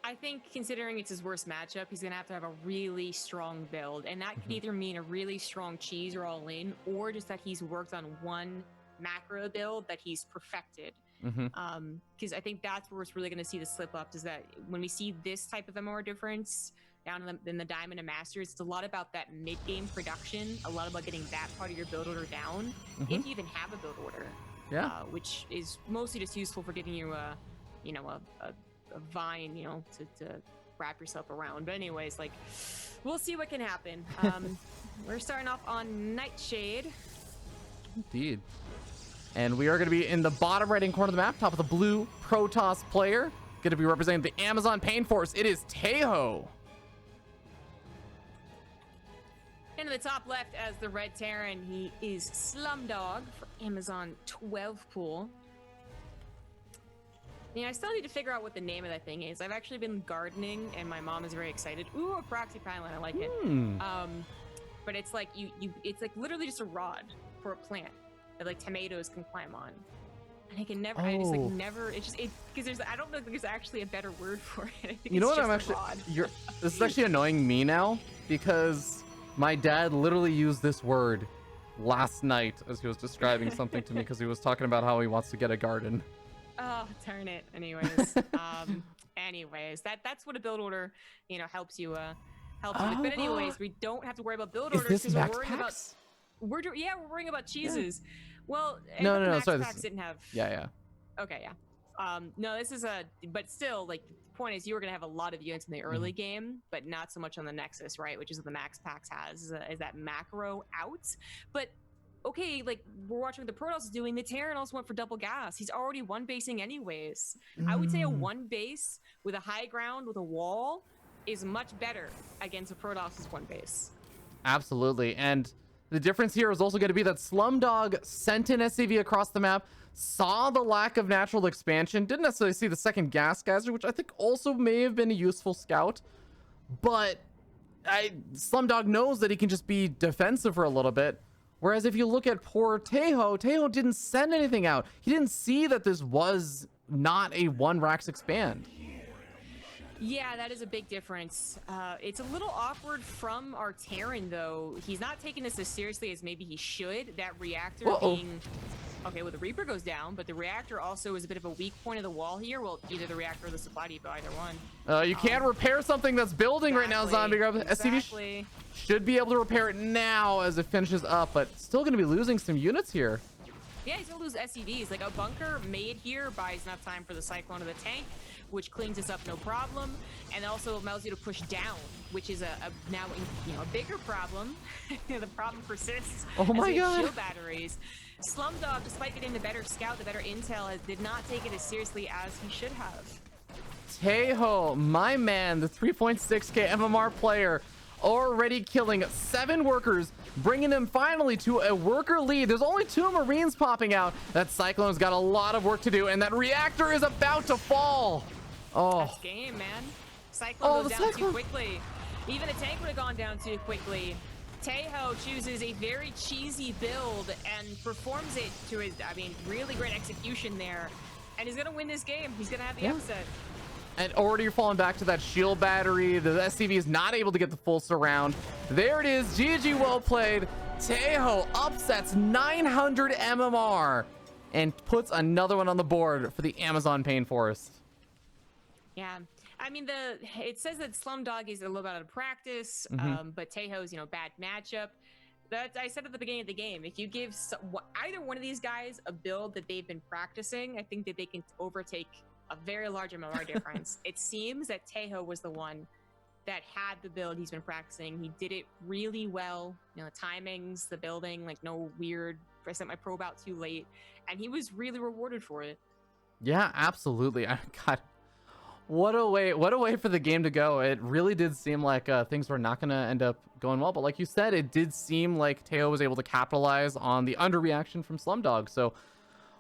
S2: I think considering it's his worst matchup, he's going to have a really strong build. And that could either mean a really strong cheese or all in, or just that he's worked on one macro build that he's perfected. Because I think that's where it's really going to see the slip up, is that when we see this type of MMR difference down in the Diamond and Masters, it's a lot about that mid-game production, a lot about getting that part of your build order down, if you even have a build order. Which is mostly just useful for giving you a vine, to wrap yourself around. But anyways, like, we'll see what can happen. We're starting off on Nightshade.
S1: Indeed. And we are going to be in the bottom right-hand corner of the map, top of the blue Protoss player. Going to be representing the Amazon Pain Force. It is Tejo.
S2: And in the top left as the red Terran, he is Slumdog for Amazon 12 pool. Yeah, I still need to figure out what the name of that thing is. I've actually been gardening, and my mom is very excited. Ooh, a proxy pylon, I like it. but it's like it's like literally just a rod for a plant that like tomatoes can climb on. And I can never, I just like never, because there's, I don't know if there's actually a better word for it. I think
S1: You know
S2: it's
S1: what?
S2: just
S1: I'm
S2: a rod.
S1: actually, this is actually annoying me now because my dad literally used this word last night as he was describing something to me because he was talking about how he wants to get a garden.
S2: Oh, darn it. Anyways, that's what a build order, helps you, helps you with. But anyways, we don't have to worry about build orders because we're worrying about, we're worrying about cheeses. Yeah. Well,
S1: no, sorry.
S2: Packs didn't have.
S1: Yeah.
S2: Okay, yeah. No, this is but still, like, the point is you were going to have a lot of units in the early game, but not so much on the Nexus, right? Which is what the Max Packs has, is that macro out. But, okay, like, we're watching what the Protoss is doing. The Terran also went for double gas. He's already one basing anyways. I would say a one base with a high ground with a wall is much better against a Protoss's one base.
S1: Absolutely. And the difference here is also going to be that Slumdog sent an SCV across the map, saw the lack of natural expansion, didn't necessarily see the second gas geyser, which I think also may have been a useful scout, but Slumdog knows that he can just be defensive for a little bit. Whereas if you look at poor Teho didn't send anything out. He didn't see that this was not a one Rax expand.
S2: Yeah, that is a big difference. It's a little awkward from our Terran, though. He's not taking this as seriously as maybe he should. That reactor being... Okay, well, the Reaper goes down, but the reactor also is a bit of a weak point of the wall here. Well, either the reactor or the supply depot, either one.
S1: You can't repair something that's building right now, Zombie Grub. SCV should be able to repair it now as it finishes up, but still going to be losing some units here.
S2: Yeah, he's going to lose SCVs. Like, a bunker made here buys enough time for the Cyclone of the tank, which cleans us up no problem, and also allows you to push down, which is now a bigger problem. The problem persists.
S1: Oh my god!
S2: Shield batteries. Slumdog, despite getting the better scout, the better intel, did not take it as seriously as he should have.
S1: Teho, my man, the 3.6k MMR player, already killing 7 workers, bringing him finally to a worker lead. There's only 2 Marines popping out. That Cyclone's got a lot of work to do, and that reactor is about to fall. Oh,
S2: that's game, man. Cyclone goes down too quickly. Even a tank would have gone down too quickly. Teho chooses a very cheesy build and performs it to his, really great execution there. And he's going to win this game. He's going to have the upset.
S1: And already you're falling back to that shield battery. The SCV is not able to get the full surround. There it is. GG, well played. Teho upsets 900 MMR and puts another one on the board for the Amazon Pain Forest.
S2: Yeah. It says that Slumdog is a little bit out of practice, but Teho's, bad matchup. I said at the beginning of the game, if you give either one of these guys a build that they've been practicing, I think that they can overtake a very large MMR difference. It seems that Teho was the one that had the build he's been practicing. He did it really well. The timings, the building, like no weird, I sent my probe out too late, and he was really rewarded for it.
S1: Yeah, absolutely. God. What a way for the game to go. It really did seem like things were not going to end up going well. But like you said, it did seem like Teho was able to capitalize on the underreaction from Slumdog. So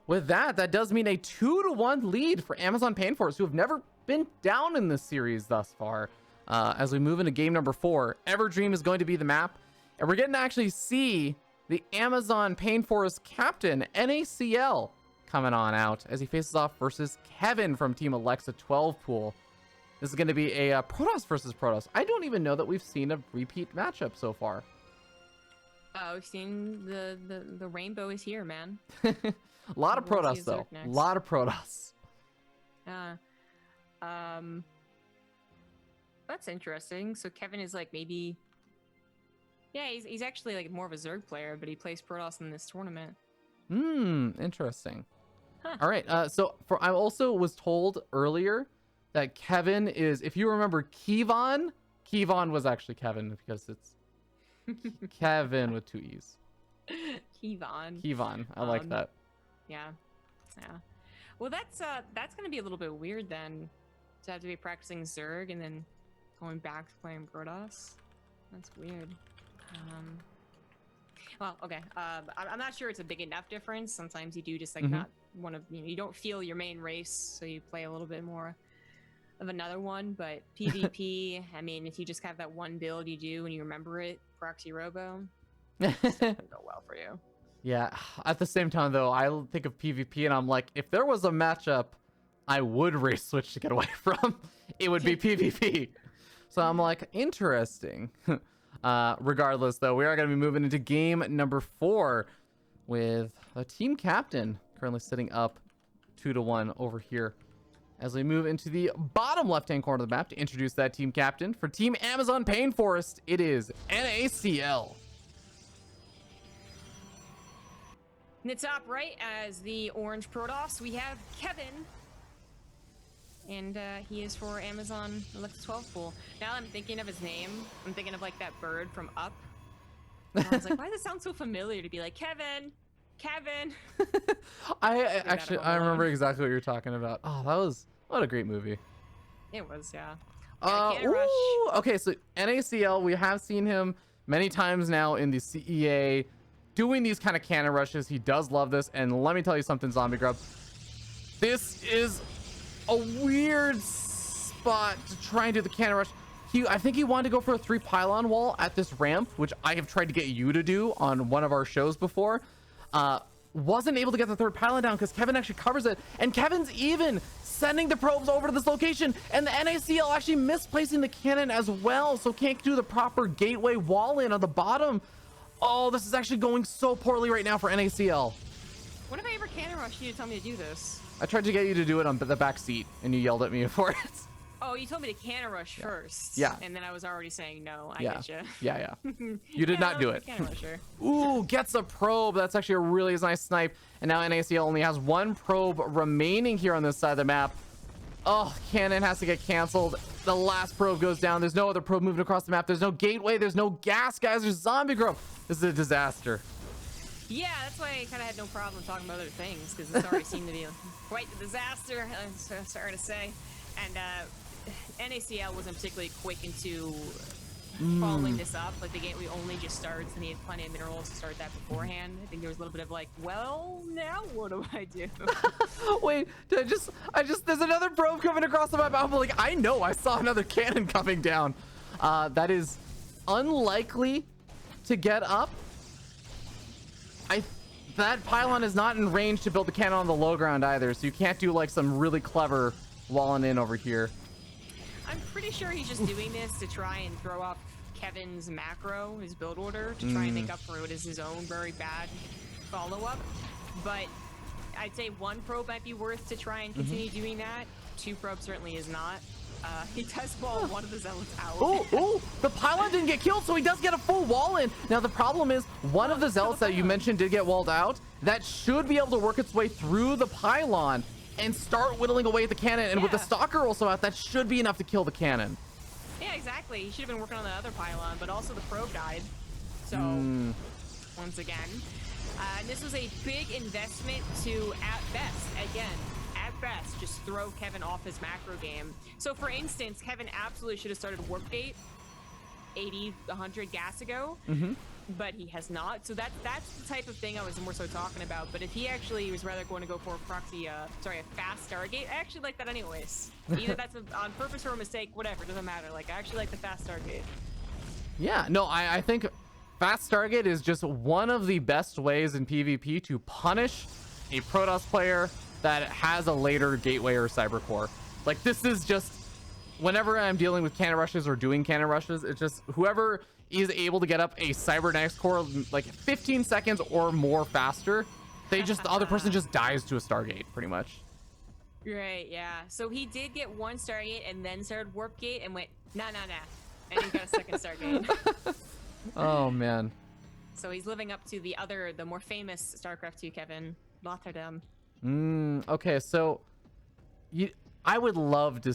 S1: with that does mean a 2-1 lead for Amazon Pain Force, who have never been down in this series thus far. As we move into game number 4, Everdream is going to be the map. And we're getting to actually see the Amazon Pain Force captain, NACL, coming on out as he faces off versus Kevin from Team Alexa 12 pool. This is going to be a Protoss versus Protoss. I don't even know that we've seen a repeat matchup so far.
S2: We've seen the rainbow is here, man.
S1: A lot of Protoss though. A lot of Protoss.
S2: That's interesting. So Kevin is like maybe, yeah, he's actually like more of a Zerg player, but he plays Protoss in this tournament.
S1: Interesting.
S2: Huh.
S1: All right. So I also was told earlier that Kevin is, if you remember Kevon was actually Kevin because it's Kevin with 2 E's. Kevon. I like that.
S2: Yeah. Well, that's gonna be a little bit weird then, to have to be practicing Zerg and then going back to playing Protoss. That's weird. Well, okay. I'm not sure it's a big enough difference. Sometimes you do just like not one of, you don't feel your main race, so you play a little bit more of another one. But PvP, if you just have that one build you do and you remember it, proxy robo, it's not gonna go well for you.
S1: Yeah, at the same time though, I think of PvP and I'm like, if there was a matchup I would race switch to get away from, it would be PvP. So I'm like, interesting. Regardless though, we are going to be moving into game number 4 with a team captain currently sitting up 2-1 over here. As we move into the bottom left-hand corner of the map to introduce that team captain for Team Amazon Painforest, it is NACL.
S2: In the top right, as the orange Protoss, we have Kevin. And he is for Amazon Alexa 12 pool. Now I'm thinking of his name, I'm thinking of like that bird from Up. And I was like, why does it sound so familiar to be like, Kevin?
S1: I remember exactly what you're talking about. Oh, what a great movie.
S2: It was, yeah.
S1: Okay, so NACL, we have seen him many times now in the CEA doing these kind of cannon rushes. He does love this, and let me tell you something, Zombie Grub. This is a weird spot to try and do the cannon rush. I think he wanted to go for a 3 pylon wall at this ramp, which I have tried to get you to do on one of our shows before. Wasn't able to get the 3rd pylon down because Kevin actually covers it, and Kevin's even sending the probes over to this location, and the NACL actually misplacing the cannon as well, so can't do the proper gateway wall in on the bottom. Oh, this is actually going so poorly right now for NACL.
S2: What if I ever cannon rushed you to tell me to do this?
S1: I tried to get you to do it on the back seat, and you yelled at me for it.
S2: Oh, you told me to cannon rush first.
S1: Yeah.
S2: And then I was already saying no. I
S1: Yeah.
S2: get you.
S1: Yeah. You did not do it.
S2: Cannon rusher.
S1: Ooh, gets a probe. That's actually a really nice snipe. And now NACL only has 1 probe remaining here on this side of the map. Oh, cannon has to get canceled. The last probe goes down. There's no other probe moving across the map. There's no gateway. There's no gas, guys. There's zombie growth. This is a disaster.
S2: Yeah, that's why I kind of had no problem talking about other things, because it's already seemed to be quite the disaster, I'm so sorry to say. And NACL wasn't particularly quick into following this up. Like, the gateway only just starts, and he had plenty of minerals to start that beforehand. I think there was a little bit of like, well, now what do I do?
S1: Wait, there's another probe coming across the map. I'm like, I know I saw another cannon coming down. That is unlikely to get up. That pylon is not in range to build the cannon on the low ground either, so you can't do like some really clever walling in over here.
S2: I'm pretty sure he's just doing this to try and throw off Kevin's macro, his build order, to try and make up for what is his own very bad follow-up. But I'd say 1 probe might be worth to try and continue doing that. 2 probes certainly is not. He does wall one of the zealots out.
S1: Oh, the pylon didn't get killed, so he does get a full wall in. Now, the problem is one of the zealots that you mentioned did get walled out. That should be able to work its way through the pylon and start whittling away at the cannon. And with the stalker also out, that should be enough to kill the cannon.
S2: Yeah, exactly. He should have been working on the other pylon, but also the probe died. So, once again, this was a big investment to, at best, just throw Kevin off his macro game. So, for instance, Kevin absolutely should have started Warp Gate 80, 100 gas ago, but he has not. So that's the type of thing I was more so talking about. But if he actually was rather going to go for a proxy, a fast Stargate, I actually like that anyways. Either that's on purpose or a mistake, whatever, doesn't matter. Like, I actually like the fast Stargate.
S1: Yeah, no, I think fast Stargate is just one of the best ways in PvP to punish a Protoss player that has a later gateway or cybercore. Like, this is just, whenever I'm dealing with cannon rushes or doing cannon rushes, it's just whoever is able to get up a cybernetics core like 15 seconds or more faster, the other person just dies to a Stargate pretty much.
S2: Right, yeah. So he did get 1 Stargate and then started Warp Gate and went nah, and he got a second Stargate.
S1: Oh man.
S2: So he's living up to the more famous StarCraft 2 Kevin, Rotterdam.
S1: Okay, so I would love to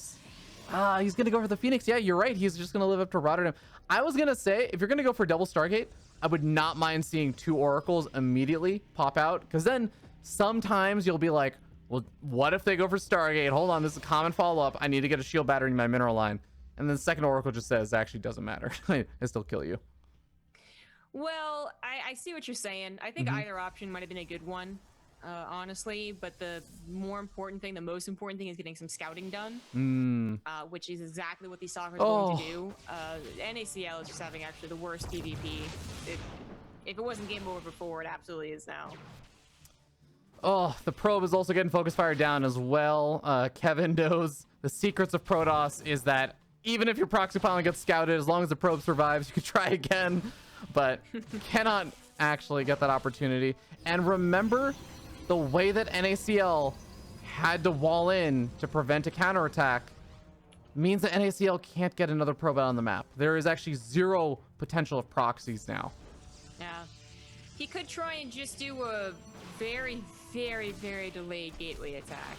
S1: he's gonna go for the Phoenix. Yeah, you're right, he's just gonna live up to Rotterdam. I was gonna say, if you're gonna go for double Stargate, I would not mind seeing 2 oracles immediately pop out, because then sometimes you'll be like, well, what if they go for Stargate? Hold on, this is a common follow-up. I need to get a shield battery in my mineral line. And then the second oracle just says, actually doesn't matter. I still kill you.
S2: Well, I see what you're saying. I think either option might have been a good one. honestly. But the more important thing, the most important thing, is getting some scouting done, which is exactly what these soccer is going to do. NACL is just having actually the worst PvP. If it wasn't game over before, it absolutely is now.
S1: Oh, the probe is also getting focus fire down as well. Kevin knows the secrets of Protoss is that even if your proxy pylon gets scouted, as long as the probe survives, you can try again, but cannot actually get that opportunity. And remember, the way that NACL had to wall in to prevent a counterattack means that NACL can't get another probe out on the map. There is actually zero potential of proxies now.
S2: Yeah. He could try and just do a very, very, very delayed gateway attack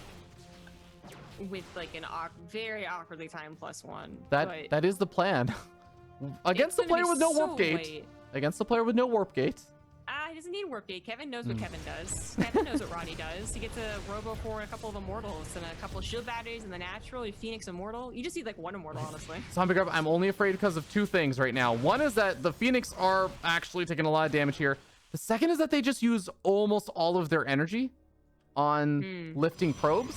S2: with like an very awkwardly timed +1.
S1: That is the plan. Against the player with no warp gate. Against the player with no warp gate.
S2: He doesn't need warp gate. Kevin knows what Kevin does. Kevin knows what Roddy does. He gets a Robo for a couple of Immortals and a couple of shield batteries and the natural, a Phoenix Immortal. You just need like one Immortal, honestly.
S1: Zombie Grub, I'm only afraid because of two things right now. One is that the Phoenix are actually taking a lot of damage here. The second is that they just use almost all of their energy on lifting probes.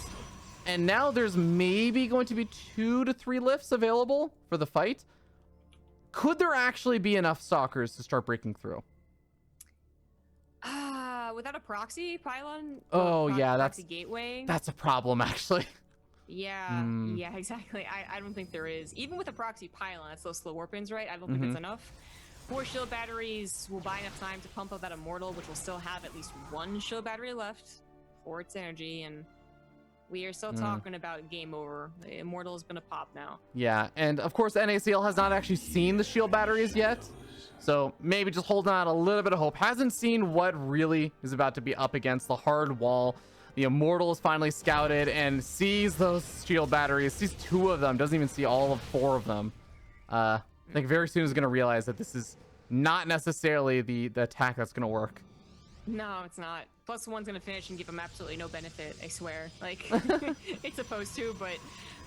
S1: And now there's maybe going to be 2 to 3 lifts available for the fight. Could there actually be enough stalkers to start breaking through?
S2: Without a proxy pylon?
S1: Oh, yeah,
S2: proxy gateway?
S1: That's a problem, actually.
S2: Yeah, yeah, exactly. I don't think there is. Even with a proxy pylon, that's those slow warp-ins, right? I don't think it's enough. 4 shield batteries will buy enough time to pump up that Immortal, which will still have at least 1 shield battery left for its energy, and we are still talking about game over. The Immortal is gonna pop now.
S1: Yeah, and of course NACL has not actually seen the shield batteries yet, so maybe just holding out a little bit of hope. Hasn't seen what really is about to be up against the hard wall. The Immortal is finally scouted and sees those shield batteries, sees 2 of them, doesn't even see all of 4 of them. I think very soon is going to realize that this is not necessarily the attack that's going to work.
S2: No, it's not. +1's gonna finish and give him absolutely no benefit, I swear. Like, it's supposed to, but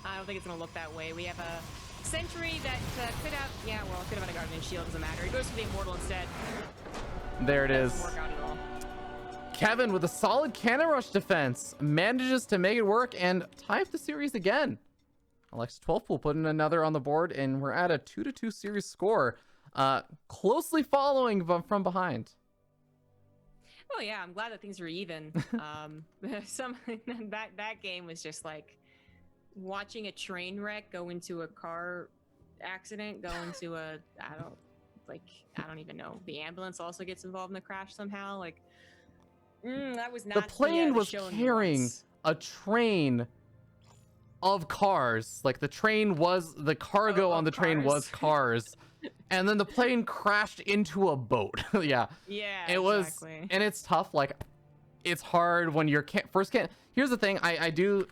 S2: I don't think it's gonna look that way. We have a Sentry that could have, yeah, well, could have had a Guardian Shield, doesn't matter. He goes for the Immortal instead.
S1: There it is.
S2: Doesn't work out at all.
S1: Kevin, with a solid cannon rush defense, manages to make it work and tie up the series again. Alex 12 will put in another on the board, and we're at a 2-2 series score. Closely following from behind.
S2: Oh yeah, I'm glad that things are even. That game was just like watching a train wreck go into a car accident, go into a I don't even know. The ambulance also gets involved in the crash somehow. Like that was not
S1: the plane was
S2: show
S1: carrying a train of cars. Like the train was the cargo on the train was cars. And then the plane crashed into a boat. Yeah.
S2: Yeah,
S1: it was
S2: exactly.
S1: And it's tough. Like it's hard when you're here's the thing, I do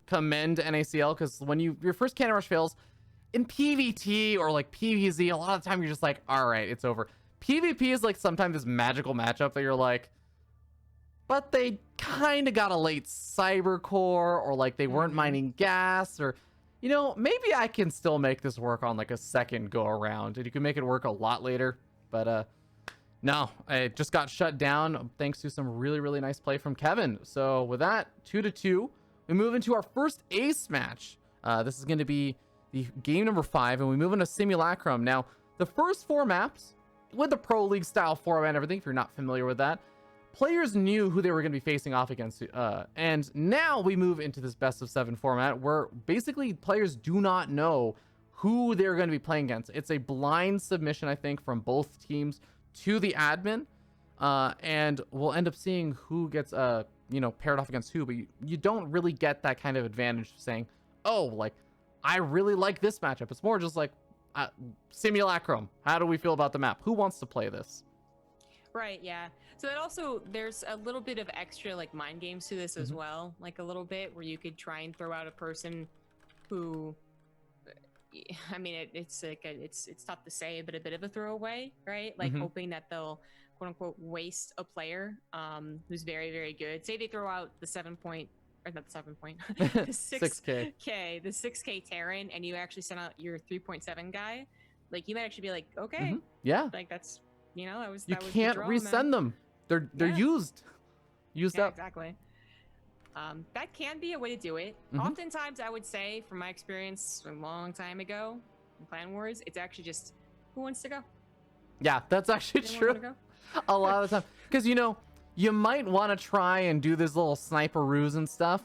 S1: commend NACL because when your first cannon rush fails in PvT or like PvZ, a lot of the time you're just like, all right, it's over. PvP is like sometimes this magical matchup that you're like, but they kind of got a late cyber core, or like they weren't mining gas, or you know, maybe I can still make this work on like a second go around, and you can make it work a lot later. But no, it just got shut down thanks to some really, really nice play from Kevin. So with that, 2-2, we move into our first ace match. This is going to be the game number 5, and we move into Simulacrum. Now, the first 4 maps with the Pro League style format and everything, if you're not familiar with that, players knew who they were going to be facing off against. And now we move into this best of 7 format where basically players do not know who they're going to be playing against. It's a blind submission, I think, from both teams to the admin. And we'll end up seeing who gets, paired off against who. But you don't really get that kind of advantage saying, oh, like, I really like this matchup. It's more just like Simulacrum. How do we feel about the map? Who wants to play this?
S2: Right, yeah. So that also, there's a little bit of extra like mind games to this as well, like a little bit where you could try and throw out a person who, I mean, it's like it's tough to say, but a bit of a throwaway, right? Like hoping that they'll quote unquote waste a player who's very, very good. Say they throw out the 7-point, or not the 7-point, the 6K, the 6K Terran, and you actually send out your 3.7 guy. Like you might actually be like, okay,
S1: yeah,
S2: like that's. You know, that was
S1: can't
S2: the draw,
S1: resend
S2: man.
S1: them. They're used. used
S2: Yeah,
S1: up.
S2: exactly. That can be a way to do it.
S1: Mhm.
S2: Oftentimes, I would say, from my experience a long time ago in Clan Wars, it's actually just who wants to go.
S1: Yeah, that's actually
S2: Anyone
S1: true.
S2: want to go?
S1: A lot of the time, because you might want to try and do this little sniper ruse and stuff,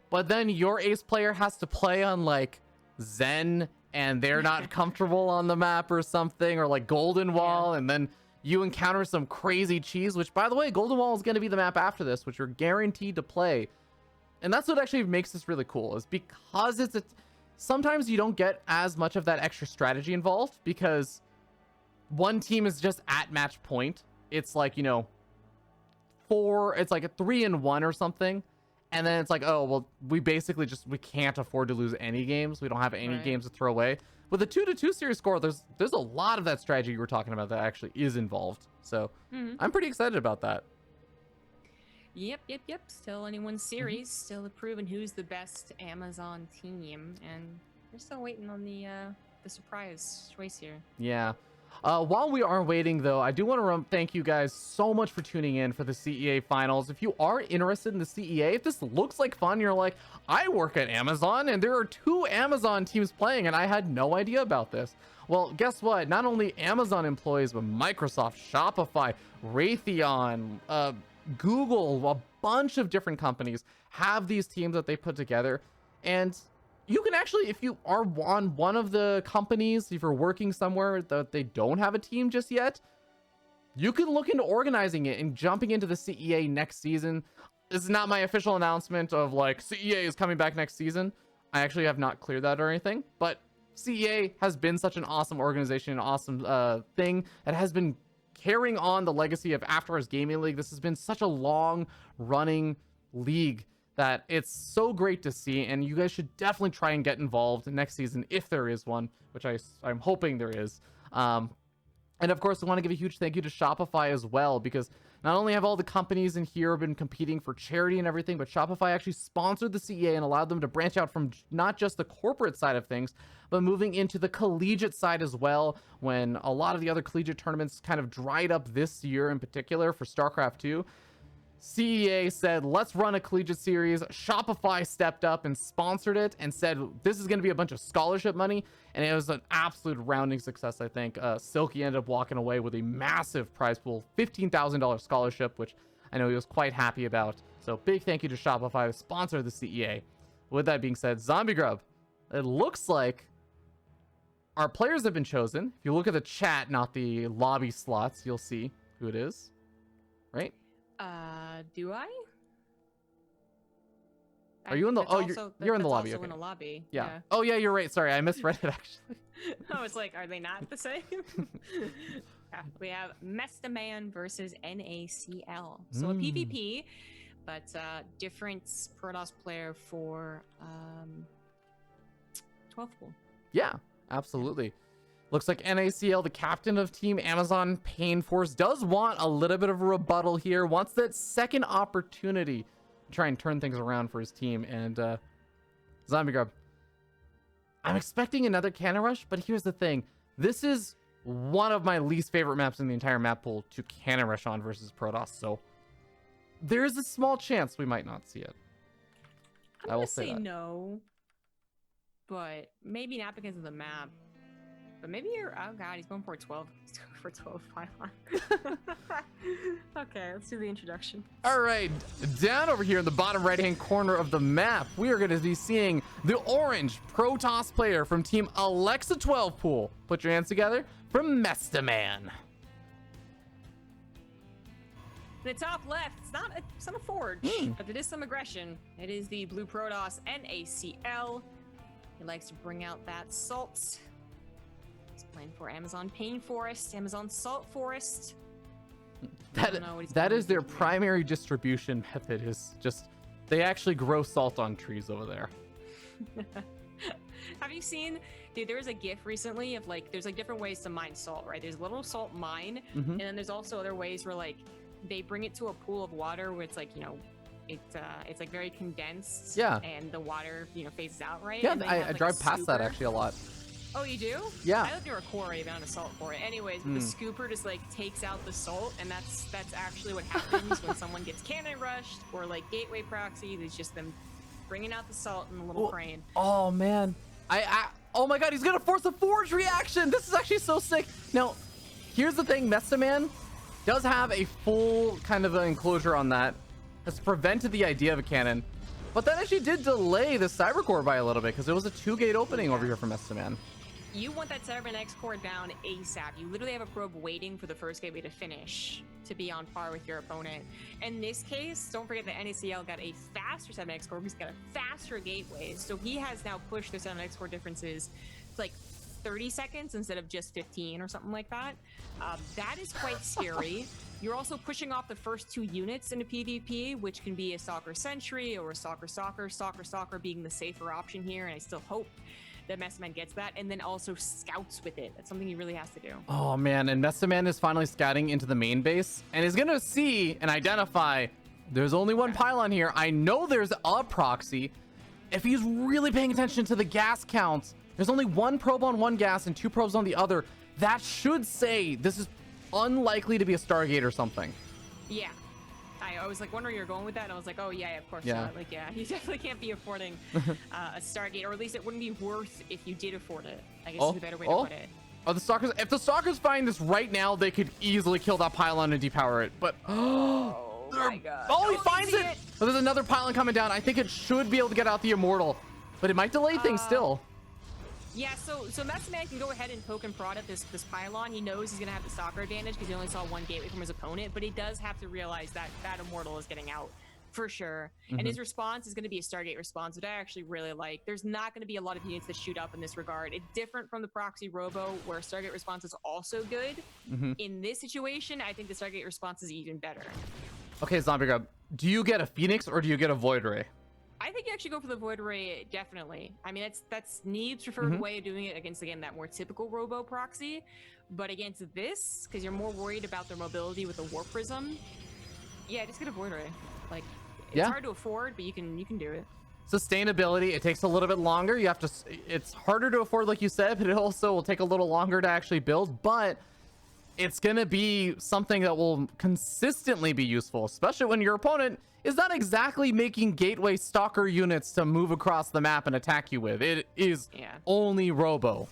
S1: but then your ace player has to play on like Zen and they're not comfortable on the map or something, or like Golden Wall, and then you encounter some crazy cheese, which by the way, Golden Wall is going to be the map after this, which you're guaranteed to play. And that's what actually makes this really cool, is because sometimes you don't get as much of that extra strategy involved because one team is just at match point. It's like, it's like a 3-1 or something. And then it's like, oh, well, we basically we can't afford to lose any games. We don't have any games to throw away. With a 2-2 series score, there's a lot of that strategy you were talking about that actually is involved. So I'm pretty excited about that.
S2: Yep. Still anyone's series, still proving who's the best Amazon team, and we're still waiting on the surprise choice here.
S1: Yeah. While we are waiting, though, I do want to thank you guys so much for tuning in for the CEA finals. If you are interested in the CEA, if this looks like fun, you're like, I work at Amazon and there are 2 Amazon teams playing and I had no idea about this. Well, guess what? Not only Amazon employees, but Microsoft, Shopify, Raytheon, Google, a bunch of different companies have these teams that they put together. And you can actually, if you are on one of the companies, if you're working somewhere that they don't have a team just yet, you can look into organizing it and jumping into the CEA next season. This is not my official announcement of like CEA is coming back next season. I actually have not cleared that or anything, but CEA has been such an awesome organization, an awesome thing that has been carrying on the legacy of After Hours Gaming League. This has been such a long running league that it's so great to see, and you guys should definitely try and get involved next season if there is one, which I'm hoping there is. And of course, I want to give a huge thank you to Shopify as well, because not only have all the companies in here been competing for charity and everything, but Shopify actually sponsored the CEA and allowed them to branch out from not just the corporate side of things, but moving into the collegiate side as well, when a lot of the other collegiate tournaments kind of dried up this year in particular for Starcraft 2. CEA said, let's run a collegiate series. Shopify stepped up and sponsored it and said, this is going to be a bunch of scholarship money. And it was an absolute rounding success, I think. Silky ended up walking away with a massive prize pool, $15,000 scholarship, which I know he was quite happy about. So big thank you to Shopify, who sponsored the CEA. With that being said, Zombie Grub, it looks like our players have been chosen. If you look at the chat, not the lobby slots, you'll see who it is, right?
S2: Do I?
S1: Are you in the? Oh, you're in the lobby.
S2: Also
S1: Okay.
S2: in a lobby.
S1: Yeah. Oh yeah, you're right. Sorry, I misread it actually.
S2: I was like, are they not the same? Yeah, we have Mesta Man versus NACL. So a PvP, but different Protoss player for 12th pool.
S1: Yeah, absolutely. Looks like NACL, the captain of Team Amazon Pain Force, does want a little bit of a rebuttal here. Wants that second opportunity to try and turn things around for his team. And Zombie Grub, I'm expecting another cannon rush, but here's the thing. This is one of my least favorite maps in the entire map pool to cannon rush on versus Protoss. So there is a small chance we might not see it.
S2: I will say no, but maybe not because of the map. But maybe oh god, he's going for 12. He's going for 12 pylon. Okay, let's do the introduction.
S1: All right, down over here in the bottom right-hand corner of the map, we are going to be seeing the orange Protoss player from Team Alexa 12 pool. Put your hands together from Mesta Man.
S2: The top left, it's not a forge, but it is some aggression. It is the blue Protoss NACL. He likes to bring out that salt. He's playing for Amazon Pain Forest, Amazon Salt Forest.
S1: That is their primary distribution method, is just they actually grow salt on trees over there.
S2: Have you seen, dude, there was a GIF recently of like, there's like different ways to mine salt, right? There's a little salt mine, and then there's also other ways where like they bring it to a pool of water where it's like, it's like very condensed,
S1: yeah,
S2: and the water phases out, right?
S1: Yeah,
S2: and
S1: I drive past that actually a lot.
S2: Oh, you do?
S1: Yeah.
S2: I live near a quarry, but not a salt quarry. Anyways, the scooper just like takes out the salt, and that's actually what happens when someone gets cannon rushed or like gateway proxy. It's just them bringing out the salt in a little crane.
S1: Oh man, oh my god, he's gonna force a forge reaction. This is actually so sick. Now, here's the thing: Mesa Man does have a full kind of an enclosure on that. Has prevented the idea of a cannon, but that actually did delay the Cybercore by a little bit because it was a 2-gate opening over here for Mesa Man.
S2: You want that Cyberman X core down ASAP. You literally have a probe waiting for the first gateway to finish to be on par with your opponent. In this case, don't forget that NACL got a faster 7X core. He's got a faster gateway. So he has now pushed their 7X core differences to like 30 seconds instead of just 15 or something like that. That is quite scary. You're also pushing off the first 2 units into PvP, which can be a Soccer Sentry or a Soccer being the safer option here. And I still hope that Mesa Man gets that, and then also scouts with it. That's something he really has to do.
S1: Oh man, and Mesa Man is finally scouting into the main base and is gonna see and identify there's only one pylon here. I know there's a proxy. If he's really paying attention to the gas counts, there's only 1 probe on one gas and 2 probes on the other. That should say this is unlikely to be a Stargate or something.
S2: Yeah. I was like wondering you're going with that, and I was like, oh yeah, of course not. Like, yeah, you definitely can't be affording a Stargate, or at least it wouldn't be worth if you did afford it. I guess is a better way to put it.
S1: Oh, the Stalkers, if the Stalkers find this right now, they could easily kill that pylon and depower it, but
S2: oh my god.
S1: Oh, he finds it! But there's another pylon coming down. I think it should be able to get out the Immortal, but it might delay things still.
S2: Yeah, so Mesa Man can go ahead and poke and prod at this pylon. He knows he's gonna have the stalker advantage because he only saw 1 gateway from his opponent, but he does have to realize that that Immortal is getting out for sure. And his response is gonna be a Stargate response, which I actually really like. There's not gonna be a lot of units that shoot up in this regard. It's different from the Proxy Robo, where Stargate response is also good. In this situation, I think the Stargate response is even better.
S1: Okay, Zombie Grub, do you get a Phoenix or do you get a Void Ray?
S2: I think you actually go for the Void Ray, definitely. I mean, that's Neeb's preferred way of doing it against, again, that more typical Robo proxy. But against this, because you're more worried about their mobility with the Warp Prism, yeah, just get a Void Ray. Like, it's hard to afford, but you can do it.
S1: Sustainability, it takes a little bit longer. You have to, it's harder to afford, like you said, but it also will take a little longer to actually build. But it's going to be something that will consistently be useful, especially when your opponent is not exactly making gateway stalker units to move across the map and attack you with. It is only Robo.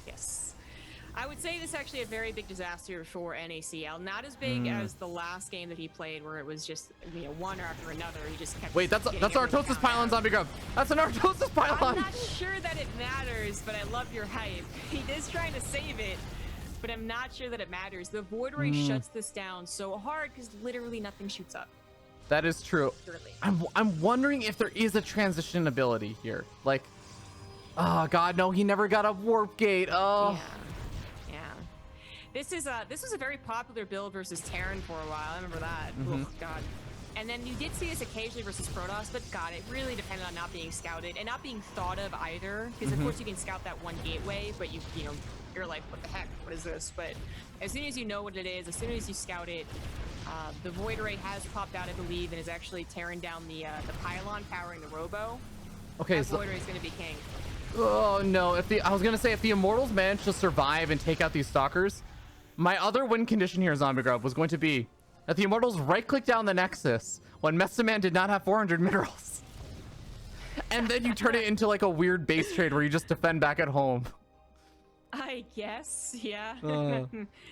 S2: Yes. I would say this is actually a very big disaster for NACL. Not as big as the last game that he played, where it was just, you know, one after another. He just kept.
S1: Wait, that's Artosis Pylon, Zombie Grub. That's an Artosis Pylon.
S2: I'm not sure that it matters, but I love your hype. He is trying to save it, but I'm not sure that it matters. The Void Ray shuts this down so hard because literally nothing shoots up.
S1: That is true. I'm wondering if there is a transition ability here. Like, oh god, no, he never got a warp gate. Oh.
S2: Yeah. This was a very popular build versus Terran for a while. I remember that. Oh god. And then you did see this occasionally versus Protoss, but god, it really depended on not being scouted and not being thought of either. Because of course you can scout that 1 gateway, but you know, you're like, what the heck? What is this? But as soon as you know what it is, as soon as you scout it, the Void Ray has popped out, I believe, and is actually tearing down the pylon powering the Robo.
S1: Okay,
S2: that Void Ray is going to be king.
S1: Oh no! I was gonna say, if the Immortals manage to survive and take out these Stalkers, my other win condition here, Zombie Grub, was going to be that the Immortals right-click down the Nexus when Mesa Man did not have 400 minerals, and then you turn it into like a weird base trade where you just defend back at home.
S2: I guess, yeah.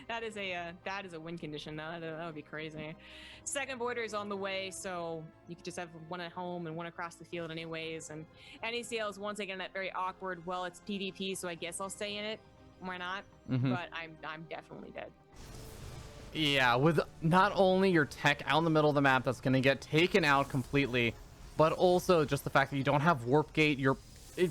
S2: that is a win condition though. That would be crazy. Second Voider is on the way, so you could just have 1 at home and 1 across the field anyways. And NACL is once again that very awkward, well, it's PvP, so I guess I'll stay in it. Why not? But I'm definitely dead.
S1: Yeah, with not only your tech out in the middle of the map that's going to get taken out completely, but also just the fact that you don't have Warp Gate.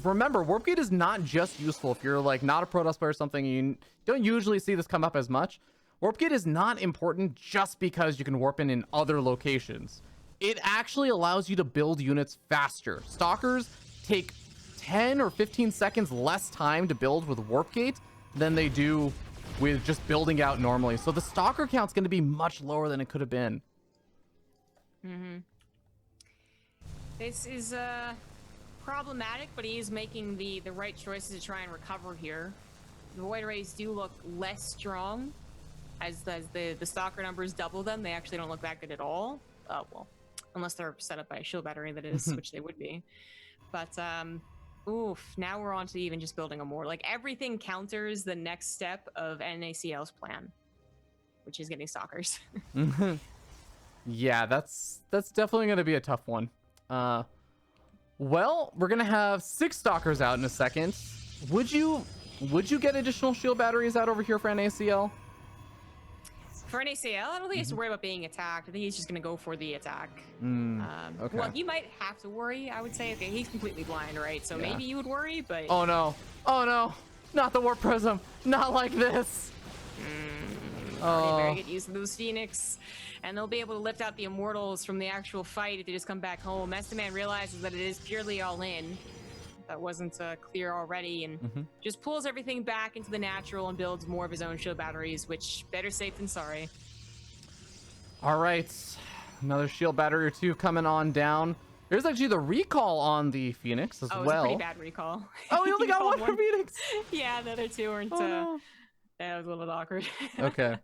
S1: Remember, Warp Gate is not just useful if you're like not a Protoss player or something. You don't usually see this come up as much. Warp Gate is not important just because you can warp in other locations. It actually allows you to build units faster. Stalkers take 10 or 15 seconds less time to build with Warp Gate than they do with just building out normally. So the Stalker count's going to be much lower than it could have been.
S2: This is problematic, but he is making the right choices to try and recover here. The Void Rays do look less strong. As the stalker numbers double them, they actually don't look that good at all. Well, unless they're set up by a shield battery, that is, which they would be. But oof, now we're on to even just building a more. Like, everything counters the next step of NACL's plan, which is getting stalkers.
S1: Yeah, that's definitely going to be a tough one. Well, we're going to have 6 stalkers out in a second. Would you get additional shield batteries out over here for NACL?
S2: For NACL, I don't think he has to worry about being attacked. I think he's just going to go for the attack.
S1: Okay.
S2: Well, he might have to worry, I would say. Okay, he's completely blind, right? So maybe you would worry, but...
S1: Oh, no. Oh, no. Not the Warp Prism. Not like this.
S2: Very good use of those Phoenix. And they'll be able to lift out the Immortals from the actual fight if they just come back home. Esteman realizes that it is purely all in. That wasn't clear already, and just pulls everything back into the natural and builds more of his own shield batteries, which better safe than sorry.
S1: All right, another shield battery or 2 coming on down. There's actually the recall on the Phoenix as well.
S2: Oh, it's a pretty bad recall.
S1: Oh, he only got one for Phoenix.
S2: Yeah, the other 2 weren't.
S1: No.
S2: That was a little awkward.
S1: Okay.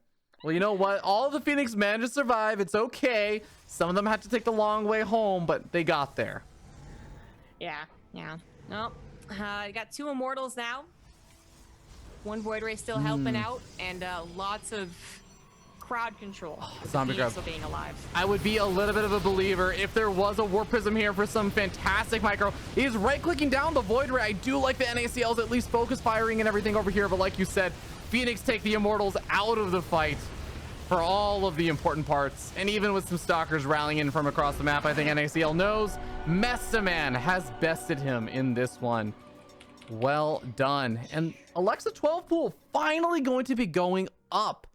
S1: Well, you know what? All of the Phoenix managed to survive. It's okay. Some of them had to take the long way home, but they got there.
S2: Yeah. Well, you got 2 Immortals now. 1 Void Ray still helping out, and lots of crowd control.
S1: Zombie Grub.
S2: Still being alive.
S1: I would be a little bit of a believer if there was a Warp Prism here for some fantastic micro. He's right-clicking down the Void Ray. I do like the NACL's at least focus firing and everything over here, but like you said, Phoenix take the Immortals out of the fight for all of the important parts. And even with some stalkers rallying in from across the map, I think NACL knows Mestaman has bested him in this one. Well done. And Alexa 12 pool finally going to be going up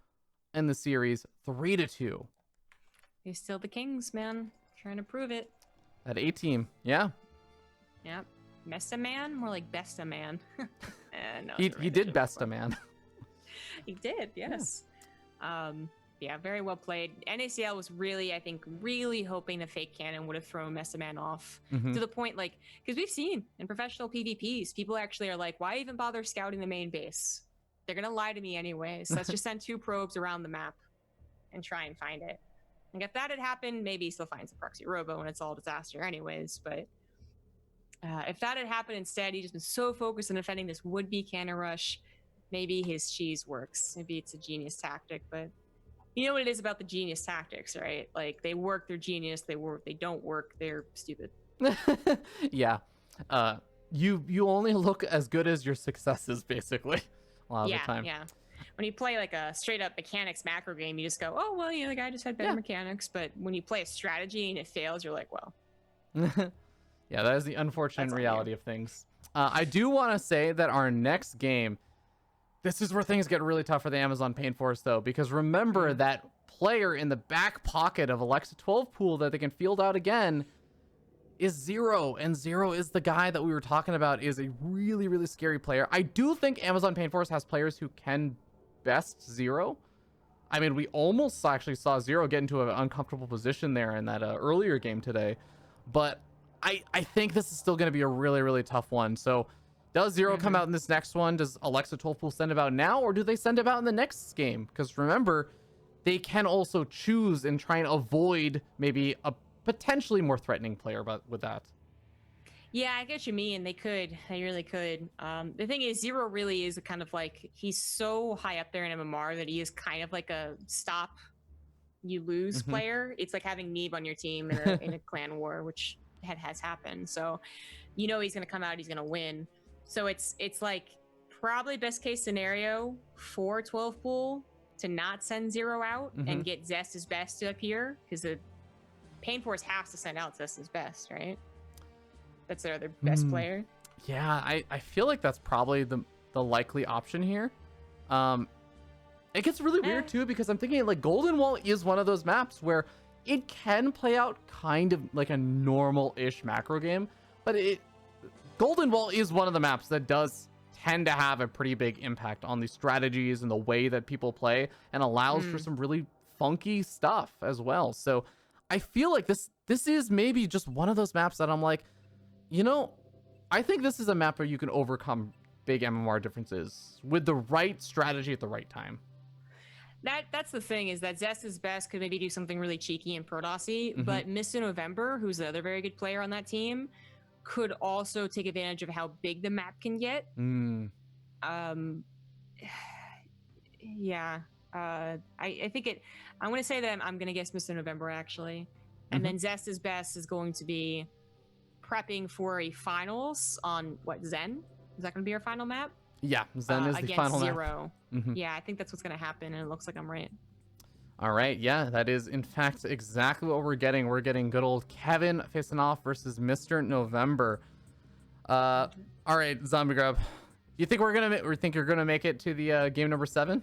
S1: in the series 3-2.
S2: He's still the Kings, man. Trying to prove it.
S1: That A team, yeah.
S2: Yep. Mestaman? More like Bestaman. No,
S1: He did Bestaman.
S2: He did, yes. Yeah, very well played. NACL was really, I think, really hoping the fake cannon would have thrown Mestaman off to the point, like, because we've seen in professional PvPs, people actually are like, why even bother scouting the main base? They're going to lie to me anyways. Let's just send 2 probes around the map and try and find it. Like, if that had happened, maybe he still finds the proxy robo and it's all disaster anyways. But if that had happened instead, he'd just been so focused on defending this would-be cannon rush, maybe his cheese works. Maybe it's a genius tactic, but you know what it is about the genius tactics, right? Like, they work, they're genius. They don't work, they're stupid.
S1: Yeah. You only look as good as your successes, basically, a lot of the time.
S2: Yeah. When you play like a straight up mechanics macro game, you just go, oh, well, the guy just had better mechanics. But when you play a strategy and it fails, you're like, well.
S1: Yeah, that is the unfortunate reality of things. I do want to say that our next game, this is where things get really tough for the Amazon Pain Force, though, because remember that player in the back pocket of Alexa 12 pool that they can field out again is Zero, and Zero is the guy that we were talking about is a really, really scary player. I do think Amazon Pain Force has players who can best Zero. I mean, we almost actually saw Zero get into an uncomfortable position there in that earlier game today, but I think this is still going to be a really, really tough one. So does Zero come out in this next one? Does Alexa 12 pool send him out now, or do they send him out in the next game? Because remember, they can also choose and try and avoid maybe a potentially more threatening player with that.
S2: Yeah, I get what you mean. They really could. The thing is, Zero really is a kind of like, he's so high up there in MMR that he is kind of like a stop you lose player. It's like having Neeb on your team in a clan war, which has happened. So he's going to come out, he's going to win. So it's like probably best case scenario for 12 pool to not send Zero out and get Zest's best up here, because the Pain Force has to send out Zest's best, right? That's their other best player.
S1: Yeah, I feel like that's probably the likely option here. It gets really weird too, because I'm thinking like Golden Wall is one of those maps where it can play out kind of like a normal-ish macro game, but Golden Wall is one of the maps that does tend to have a pretty big impact on the strategies and the way that people play, and allows for some really funky stuff as well. So I feel like this is maybe just one of those maps that I'm like, I think this is a map where you can overcome big MMR differences with the right strategy at the right time.
S2: That's the thing, is that Zest is best could maybe do something really cheeky and Protossy,
S1: Mhm.
S2: but Mr. November, who's the other very good player on that team, could also take advantage of how big the map can get.
S1: Mm.
S2: Um, yeah. I think it. I'm going to say that I'm going to guess Mr. November actually, and then Zest is best is going to be prepping for a finals on what, Zen? Is that going to be our final map?
S1: Yeah, Zen is the
S2: Against
S1: final map.
S2: Zero.
S1: Mhm.
S2: Yeah, I think that's what's going to happen, and it looks like I'm right.
S1: All right, yeah, that is in fact exactly what we're getting. We're getting good old Kevin facing off versus Mr. November. All right, Zombie Grub, you think think you're gonna make it to the game number 7?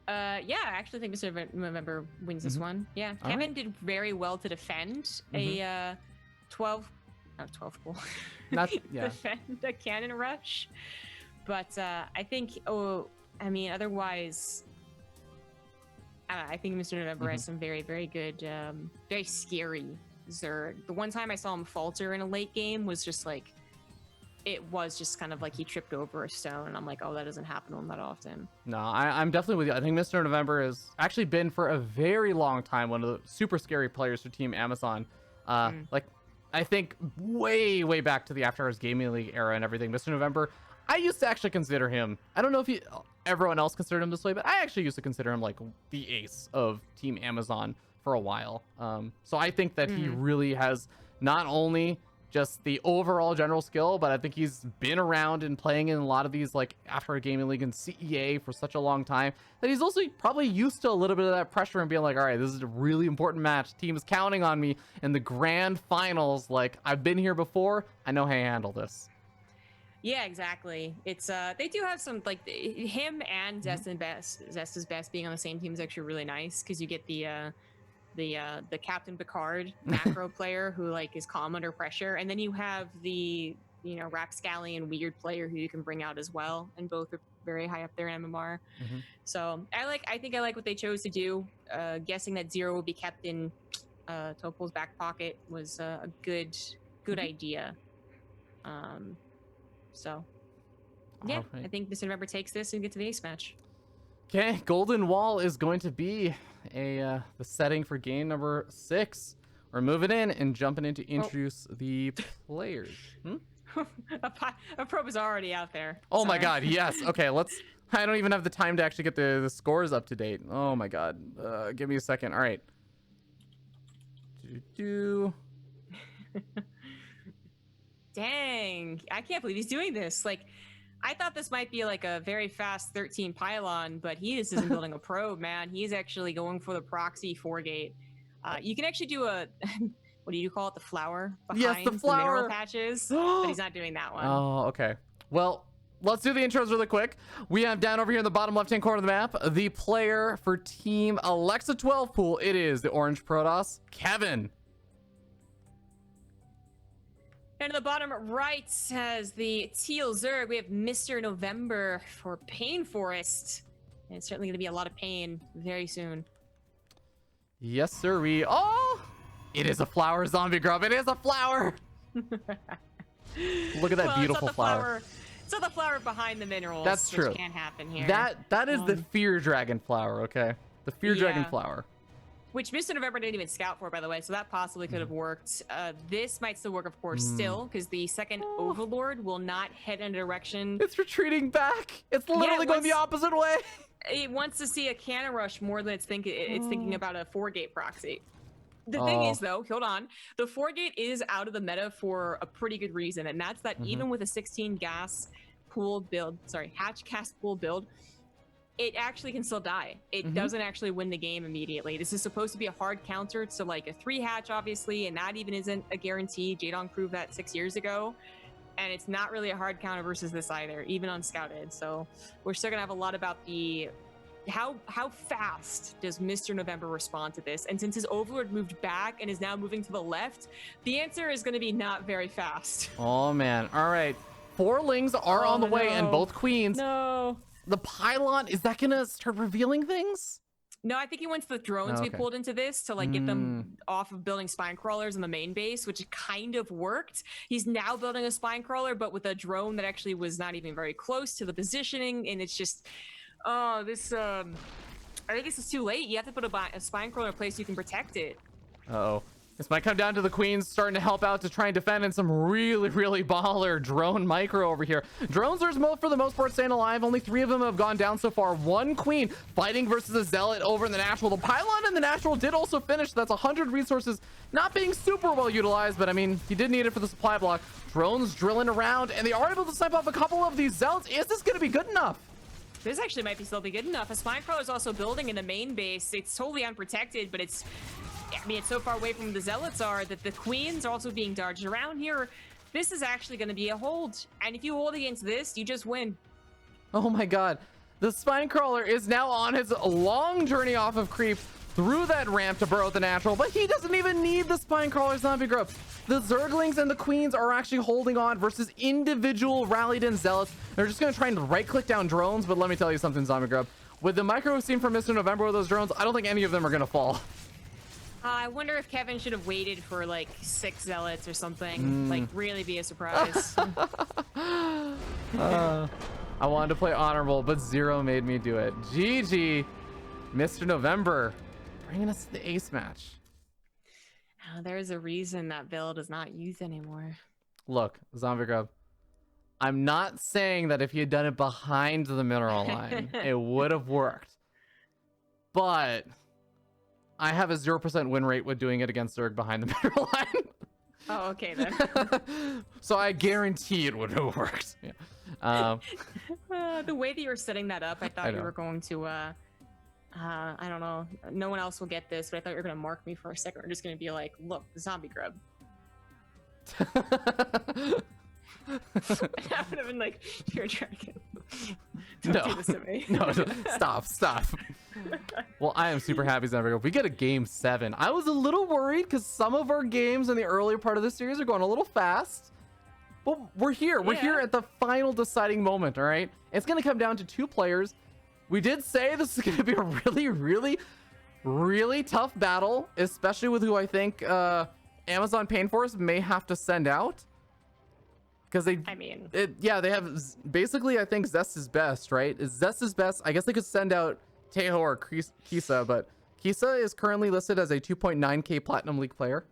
S2: Yeah, I actually think Mr. November wins this one. Yeah,
S1: All
S2: Kevin
S1: right.
S2: did very well to defend a 12, not 12 pool,
S1: Not yeah.
S2: defend a cannon rush. But I think, otherwise, I think Mr. November has some very, very good, very scary Zerg. The one time I saw him falter in a late game was just like, it was just kind of like he tripped over a stone, and I'm like, oh, that doesn't happen to him that often.
S1: No, I'm definitely with you. I think Mr. November has actually been for a very long time one of the super scary players for Team Amazon. Like, I think way back to the After Hours Gaming League era and everything. Mr. November, I used to actually consider him. I don't know if everyone else considered him this way, but I actually used to consider him like the ace of Team Amazon for a while. So I think that he really has not only just the overall general skill, but I think he's been around and playing in a lot of these like After Hours Gaming League and CEA for such a long time that he's also probably used to a little bit of that pressure and being like, all right, this is a really important match. Team is counting on me in the grand finals. Like, I've been here before. I know how to handle this.
S2: Yeah, exactly. It's they do have some, like, him and Zest is best being on the same team is actually really nice, because you get the Captain Picard macro player who like is calm under pressure, and then you have the rapscallion weird player who you can bring out as well, and both are very high up there in MMR. So I think I like what they chose to do. Guessing that Zero will be kept in Topol's back pocket was a good idea. So yeah,
S1: Right.
S2: I think Mr. November takes this and gets to the ace match.
S1: Okay, Golden Wall is going to be the setting for game number 6. We're moving in and jumping in to introduce the players.
S2: A probe is already out there.
S1: Oh my
S2: Sorry.
S1: god, yes. Okay, I don't even have the time to actually get the scores up to date. Oh my god. Give me a second. All right.
S2: Dang, I can't believe he's doing this. Like, I thought this might be like a very fast 13 pylon, but he just isn't building a probe, man. He's actually going for the proxy 4-gate. You can actually do a, what do you call it? The flower behind
S1: the flower.
S2: mineral patches, but he's not doing that one.
S1: Oh, okay. Well, let's do the intros really quick. We have down over here in the bottom left-hand corner of the map, the player for Team Alexa 12 pool. It is the Orange Protoss, Kevin.
S2: And in the bottom right has the Teal Zerg. We have Mr. November for Pain Forest. And it's certainly going to be a lot of pain very soon.
S1: Yes, sir. It is a flower, Zombie Grub. It is a flower. Look at that beautiful flower.
S2: It's not the flower behind the minerals.
S1: That's true.
S2: Which can't happen here.
S1: That is the Fear Dragon flower, okay? The Fear Dragon flower.
S2: Which Mr. November didn't even scout for, by the way, so that possibly could have worked. This might still work, of course, still, because the second Overlord will not head in a direction.
S1: It's retreating back. It's literally going the opposite way.
S2: It wants to see a cannon rush more than it's thinking about a 4-gate proxy. The thing is, though, hold on, the 4-gate is out of the meta for a pretty good reason, and that's that even with a 16 gas pool build, hatch cast pool build, it actually can still die. It doesn't actually win the game immediately. This is supposed to be a hard counter to like a 3-hatch, obviously, and that even isn't a guarantee. Jadong proved that 6 years ago, and it's not really a hard counter versus this either, even unscouted. So we're still gonna have a lot about the how fast does Mr. November respond to this? And since his Overlord moved back and is now moving to the left, the answer is gonna be not very fast.
S1: Oh man! All right, 4 lings are on the way, and both queens.
S2: No.
S1: The pylon, is that gonna start revealing things?
S2: No, I think he wants the drones
S1: Oh,
S2: we
S1: okay.
S2: pulled into this to like get them off of building spine crawlers in the main base, which kind of worked. He's now building a spine crawler, but with a drone that actually was not even very close to the positioning, and it's just, oh, this. I think this is too late. You have to put a spine crawler in a place so you can protect it.
S1: Uh-oh. This might come down to the queens starting to help out to try and defend, and some really baller drone micro over here. Drones are for the most part staying alive. Only 3 of them have gone down so far. 1 queen fighting versus a zealot over in the natural. The pylon in the natural did also finish. That's 100 resources not being super well utilized, but I mean, he did need it for the supply block. Drones drilling around, and they are able to snipe off a couple of these zealots. Is this going to be good enough?
S2: This actually might still be good enough. A spine crawler is also building in the main base. It's totally unprotected, but it's so far away from the zealots are that the queens are also being dodged around here. This is actually going to be a hold. And if you hold against this, you just win.
S1: Oh my god. The spine crawler is now on his long journey off of creep through that ramp to burrow the natural, but he doesn't even need the spine crawler. Zombie Grub. The Zerglings and the queens are actually holding on versus individual rallied in zealots. They're just going to try and right click down drones, but let me tell you something, Zombie Grub. With the micro we've seen from Mr. November with those drones, I don't think any of them are going to fall.
S2: I wonder if Kevin should have waited for like 6 zealots or something. Like really be a surprise.
S1: I wanted to play honorable, but Zero made me do it. GG, Mr. November, bringing us to the ace match.
S2: There's a reason that build is not used anymore.
S1: Look, Zombie Grub, I'm not saying that if you had done it behind the mineral line, it would have worked. But I have a 0% win rate with doing it against Zerg behind the mineral line.
S2: Oh, okay then.
S1: So I guarantee it would have worked. Yeah.
S2: The way that you were setting that up, I thought you were going to, I don't know, no one else will get this, but I thought you were going to mark me for a second. We're just going to be like, look, the Zombie Grub. That would have been like, you're a dragon. Don't do this to me.
S1: No, stop. Well, I am super happy, Zombie Grub. We get a game 7. I was a little worried because some of our games in the earlier part of the series are going a little fast. But we're here. We're here at the final deciding moment, all right? It's going to come down to 2 players. We did say this is going to be a really tough battle, especially with who I think Amazon Painforce may have to send out. Because they have basically, I think Zest is best, right? Is Zest is best? I guess they could send out Teho or Kisa, but Kisa is currently listed as a 2.9k Platinum League player,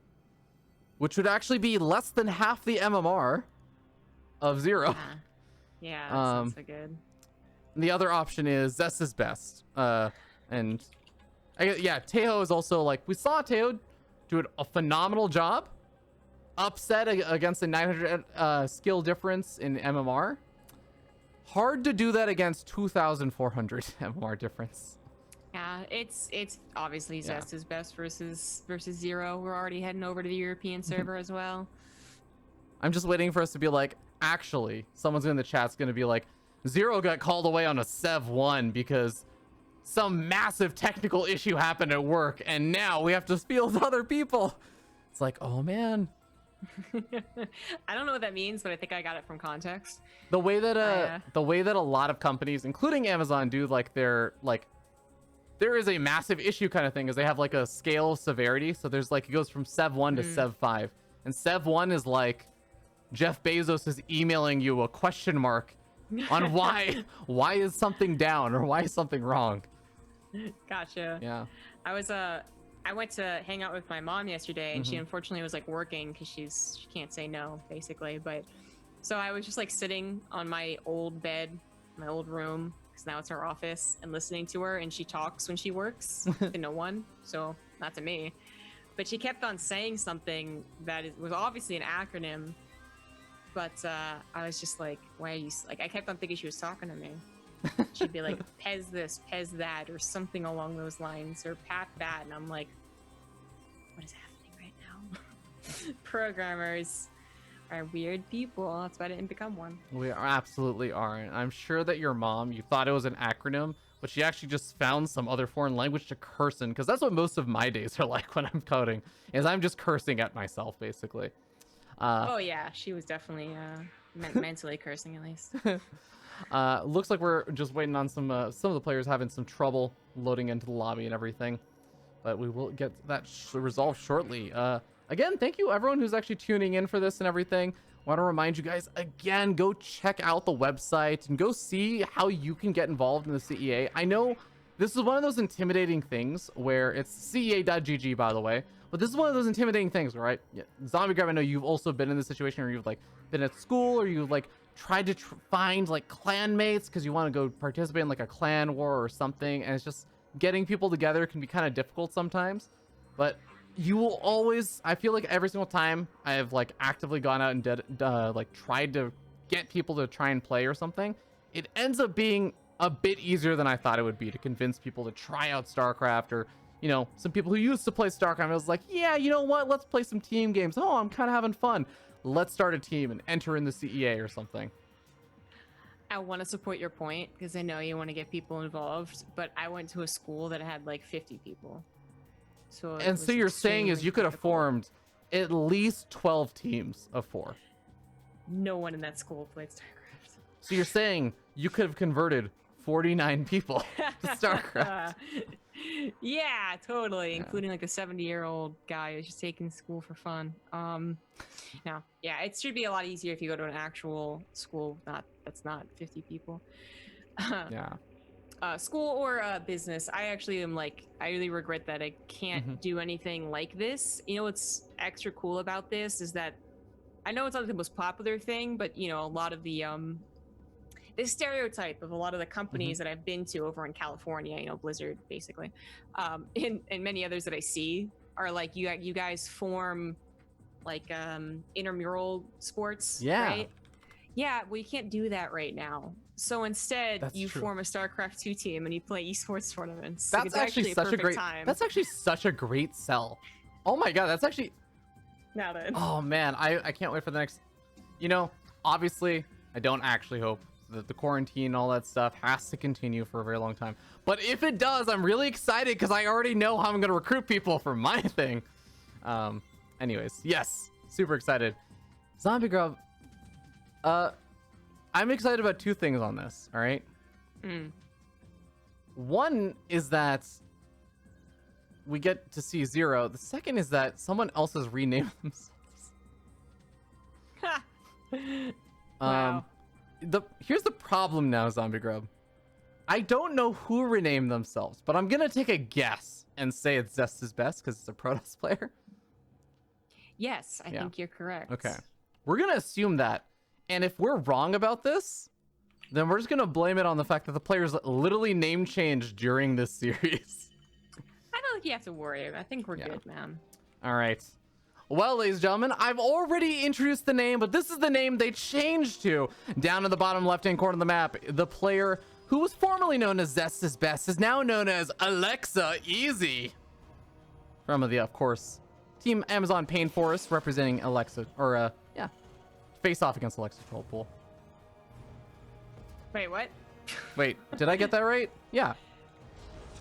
S1: which would actually be less than half the MMR of Zero.
S2: Yeah, that's so good.
S1: The other option is Zest is best. And Teho is also, like, we saw Teho do a phenomenal job. Upset against a 900 skill difference in MMR. Hard to do that against 2,400 MMR difference.
S2: Yeah, it's obviously Zest is best versus Zero. We're already heading over to the European server as well.
S1: I'm just waiting for us to be like, actually, someone's in the chat's gonna be like, Zero got called away on a Sev 1 because some massive technical issue happened at work, and now we have to field other people. It's like, oh man.
S2: I don't know what that means, but I think I got it from context.
S1: The way that a lot of companies, including Amazon, do like their there is a massive issue kind of thing, is they have like a scale of severity. So there's like, it goes from Sev 1 to Sev 5, and Sev 1 is like Jeff Bezos is emailing you a question mark on why is something down or why is something wrong.
S2: Gotcha.
S1: Yeah.
S2: I went to hang out with my mom yesterday, and she unfortunately was like working because she can't say no, basically. But so I was just like sitting on my old bed, my old room, because now it's her office, and listening to her, and she talks when she works to no one, so not to me. But she kept on saying something that was obviously an acronym, but I was just like, why are you, like, I kept on thinking she was talking to me. She'd be like, Pez this, Pez that, or something along those lines, or pat that, and I'm like, what is happening right now? Programmers are weird people. That's why I didn't become one.
S1: We absolutely aren't. I'm sure that your mom, you thought it was an acronym, but she actually just found some other foreign language to curse in, because that's what most of my days are like when I'm coding, is I'm just cursing at myself, basically.
S2: Oh yeah, she was definitely mentally cursing, at least.
S1: Looks like we're just waiting on some of the players having some trouble loading into the lobby and everything, but we will get that resolved shortly. Again, thank you everyone who's actually tuning in for this and everything. Want to remind you guys again, go check out the website and go see how you can get involved in the CEA. I know this is one of those intimidating things where it's CEA.gg, by the way, but this is one of those intimidating things, right? Yeah, Zombie Grab, I know you've also been in this situation where you've like been at school or you've like tried to find like clan mates because you want to go participate in like a clan war or something, and it's just getting people together can be kind of difficult sometimes. But you will always, I feel like every single time I have like actively gone out and like tried to get people to try and play or something, it ends up being a bit easier than I thought it would be to convince people to try out StarCraft. Or, you know, some people who used to play StarCraft, I was like, yeah, you know what, let's play some team games. Oh, I'm kind of having fun. Let's start a team and enter in the CEA or something.
S2: I want to support your point because I know you want to get people involved, but I went to a school that had like 50 people. So
S1: you're saying is you could have formed at least 12 teams of 4.
S2: No one in that school played StarCraft.
S1: So you're saying you could have converted 49 people to StarCraft.
S2: Yeah, totally, yeah. Including like a 70-year-old guy who's just taking school for fun. No, yeah, it should be a lot easier if you go to an actual school that's not 50 people.
S1: Yeah.
S2: School or business. I actually am like, I really regret that I can't do anything like this. You know what's extra cool about this is that I know it's not the most popular thing, but you know, a lot of the this stereotype of a lot of the companies that I've been to over in California, you know, Blizzard basically, and many others that I see are like, you guys form like intramural sports, right? Yeah, well, you can't do that right now. So instead, you form a StarCraft 2 team and you play esports tournaments.
S1: That's actually such a great time. That's actually such a great sell. Oh my god, that's actually.
S2: Now then.
S1: Oh man, I can't wait for the next. You know, obviously, I don't actually hope that the quarantine and all that stuff has to continue for a very long time. But if it does, I'm really excited because I already know how I'm going to recruit people for my thing. Anyways, yes, super excited. Zombie Grub. I'm excited about 2 things on this, all right? One is that we get to see 0. The second is that someone else has renamed themselves.
S2: Wow.
S1: Here's the problem now, Zombie Grub. I don't know who renamed themselves, but I'm gonna take a guess and say it's Zest is Best because it's a Protoss player.
S2: Yes, I think you're correct.
S1: Okay. We're gonna assume that. And if we're wrong about this, then we're just going to blame it on the fact that the players literally name changed during this series.
S2: I don't think you have to worry. I think we're good, man.
S1: All right. Well, ladies and gentlemen, I've already introduced the name, but this is the name they changed to. Down in the bottom left-hand corner of the map, the player who was formerly known as Zest is Best is now known as Alexa Easy. From the, of course, Team Amazon Pain Forest representing Alexa, or, face off against Alexa Trollpool.
S2: Wait, what?
S1: Wait, did I get that right? Yeah.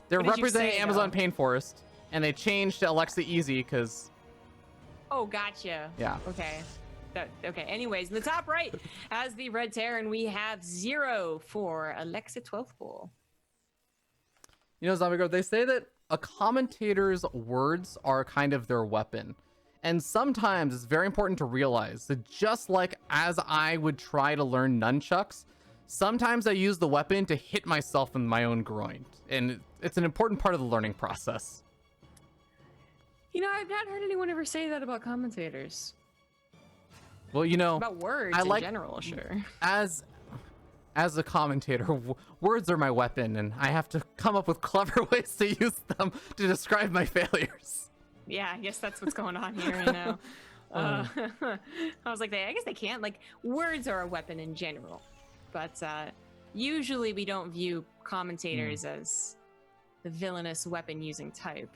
S1: They're representing Amazon Pain Forest, and they changed to Alexa Easy because...
S2: Oh, gotcha.
S1: Yeah.
S2: Okay. Okay, anyways, in the top right, as the Red Terran, we have 0 for Alexa Trollpool.
S1: You know, Zombie Girl, they say that a commentator's words are kind of their weapon. And sometimes it's very important to realize that just like as I would try to learn nunchucks, sometimes I use the weapon to hit myself in my own groin. And it's an important part of the learning process.
S2: You know, I've not heard anyone ever say that about commentators.
S1: Well, you know,
S2: about words in general, sure.
S1: As a commentator, words are my weapon, and I have to come up with clever ways to use them to describe my failures.
S2: Yeah, I guess that's what's going on here right now. I was like, I guess they can't. Like, words are a weapon in general. But usually we don't view commentators as the villainous weapon-using type.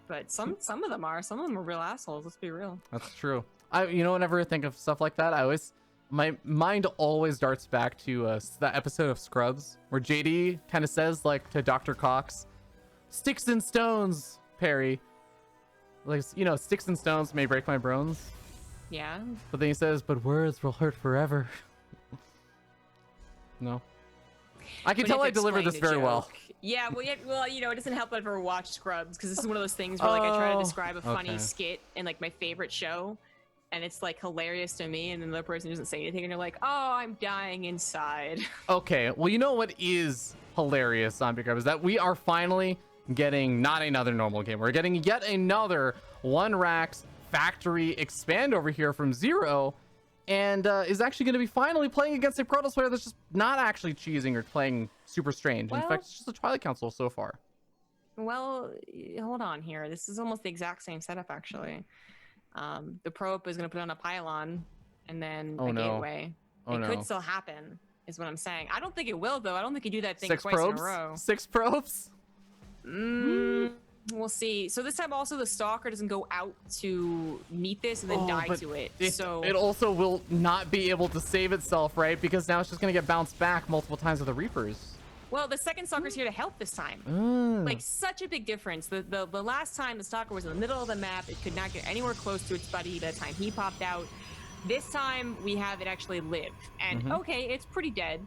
S2: But some of them are. Some of them are real assholes, let's be real.
S1: That's true. You know, whenever I think of stuff like that, my mind always darts back to that episode of Scrubs where JD kind of says, like, to Dr. Cox, "Sticks and stones, Perry. Like, you know, sticks and stones may break my bones."
S2: Yeah.
S1: But then he says, "But words will hurt forever." No? I can
S2: But
S1: tell
S2: if
S1: I delivered this
S2: explained
S1: very
S2: a
S1: well.
S2: joke- Yeah, well, you know, it doesn't help that I've ever watched Scrubs because this is one of those things where like I try to describe a funny
S1: okay.
S2: skit in like my favorite show, and it's like hilarious to me, and then the other person doesn't say anything, and you're like, oh, I'm dying inside.
S1: Okay, well, you know what is hilarious, Zombie Grub, is that we are finally getting not another normal game. We're getting yet another One Racks factory expand over here from Zero, and is actually going to be finally playing against a Protoss player that's just not actually cheesing or playing super strange. In
S2: Well-
S1: fact, it's just a Twilight Council so far.
S2: Well, hold on here. This is almost the exact same setup, actually. The probe is going to put on a pylon and then
S1: Oh,
S2: a
S1: no.
S2: gateway.
S1: Oh,
S2: It
S1: no.
S2: could still happen, is what I'm saying. I don't think it will, though. I don't think you do that thing
S1: 6
S2: twice
S1: probes?
S2: in a row.
S1: 6 probes?
S2: We'll see. So this time, also, the Stalker doesn't go out to meet this and then die
S1: but
S2: to it.
S1: It
S2: So
S1: also will not be able to save itself, right? Because now it's just going to get bounced back multiple times with the Reapers.
S2: well, the second Stalker's here to help this time. Like, such a big difference. The last time the Stalker was in the middle of the map, it could not get anywhere close to its buddy by the time he popped out. This time, we have it actually live. And, okay, it's pretty dead,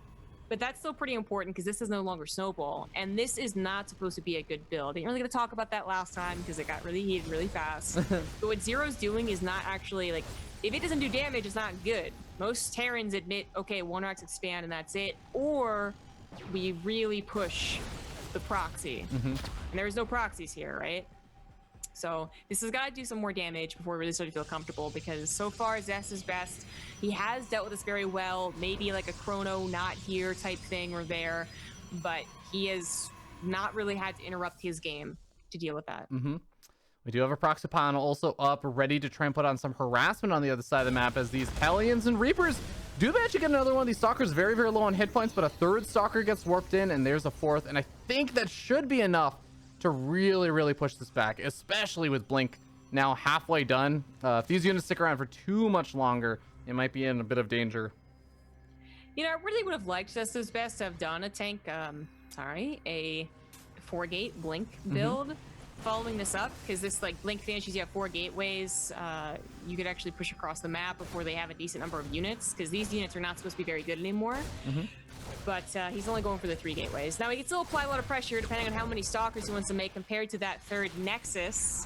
S2: but that's still pretty important because this is no longer Snowball. And this is not supposed to be a good build. I ain't really going to talk about that last time because it got really heated really fast. But what Zero's doing is not actually, like, if it doesn't do damage, it's not good. Most Terrans admit, okay, One Racks expand and that's it. Or we really push the proxy. And there's no proxies here, right? So this has got to do some more damage before we really start to feel comfortable because so far Zest is best. He has dealt with this very well, maybe like a Chrono not here type thing or there, but he has not really had to interrupt his game to deal with that.
S1: We do have a proxy pylon also up, ready to try and put on some harassment on the other side of the map as these Hellions and Reapers do manage to get another one of these Stalkers very, very low on hit points, but a third Stalker gets warped in, and there's a fourth, and I think that should be enough to really, really push this back, especially with Blink now halfway done. If these units stick around for too much longer, it might be in a bit of danger.
S2: You know, I really would have liked Zesto's best to have done a tank, a 4-gate Blink build following this up, because this, like, Blink finishes, you have 4 gateways. You could actually push across the map before they have a decent number of units, because these units are not supposed to be very good anymore. But he's only going for the 3 gateways. Now, he can still apply a lot of pressure depending on how many Stalkers he wants to make compared to that third Nexus,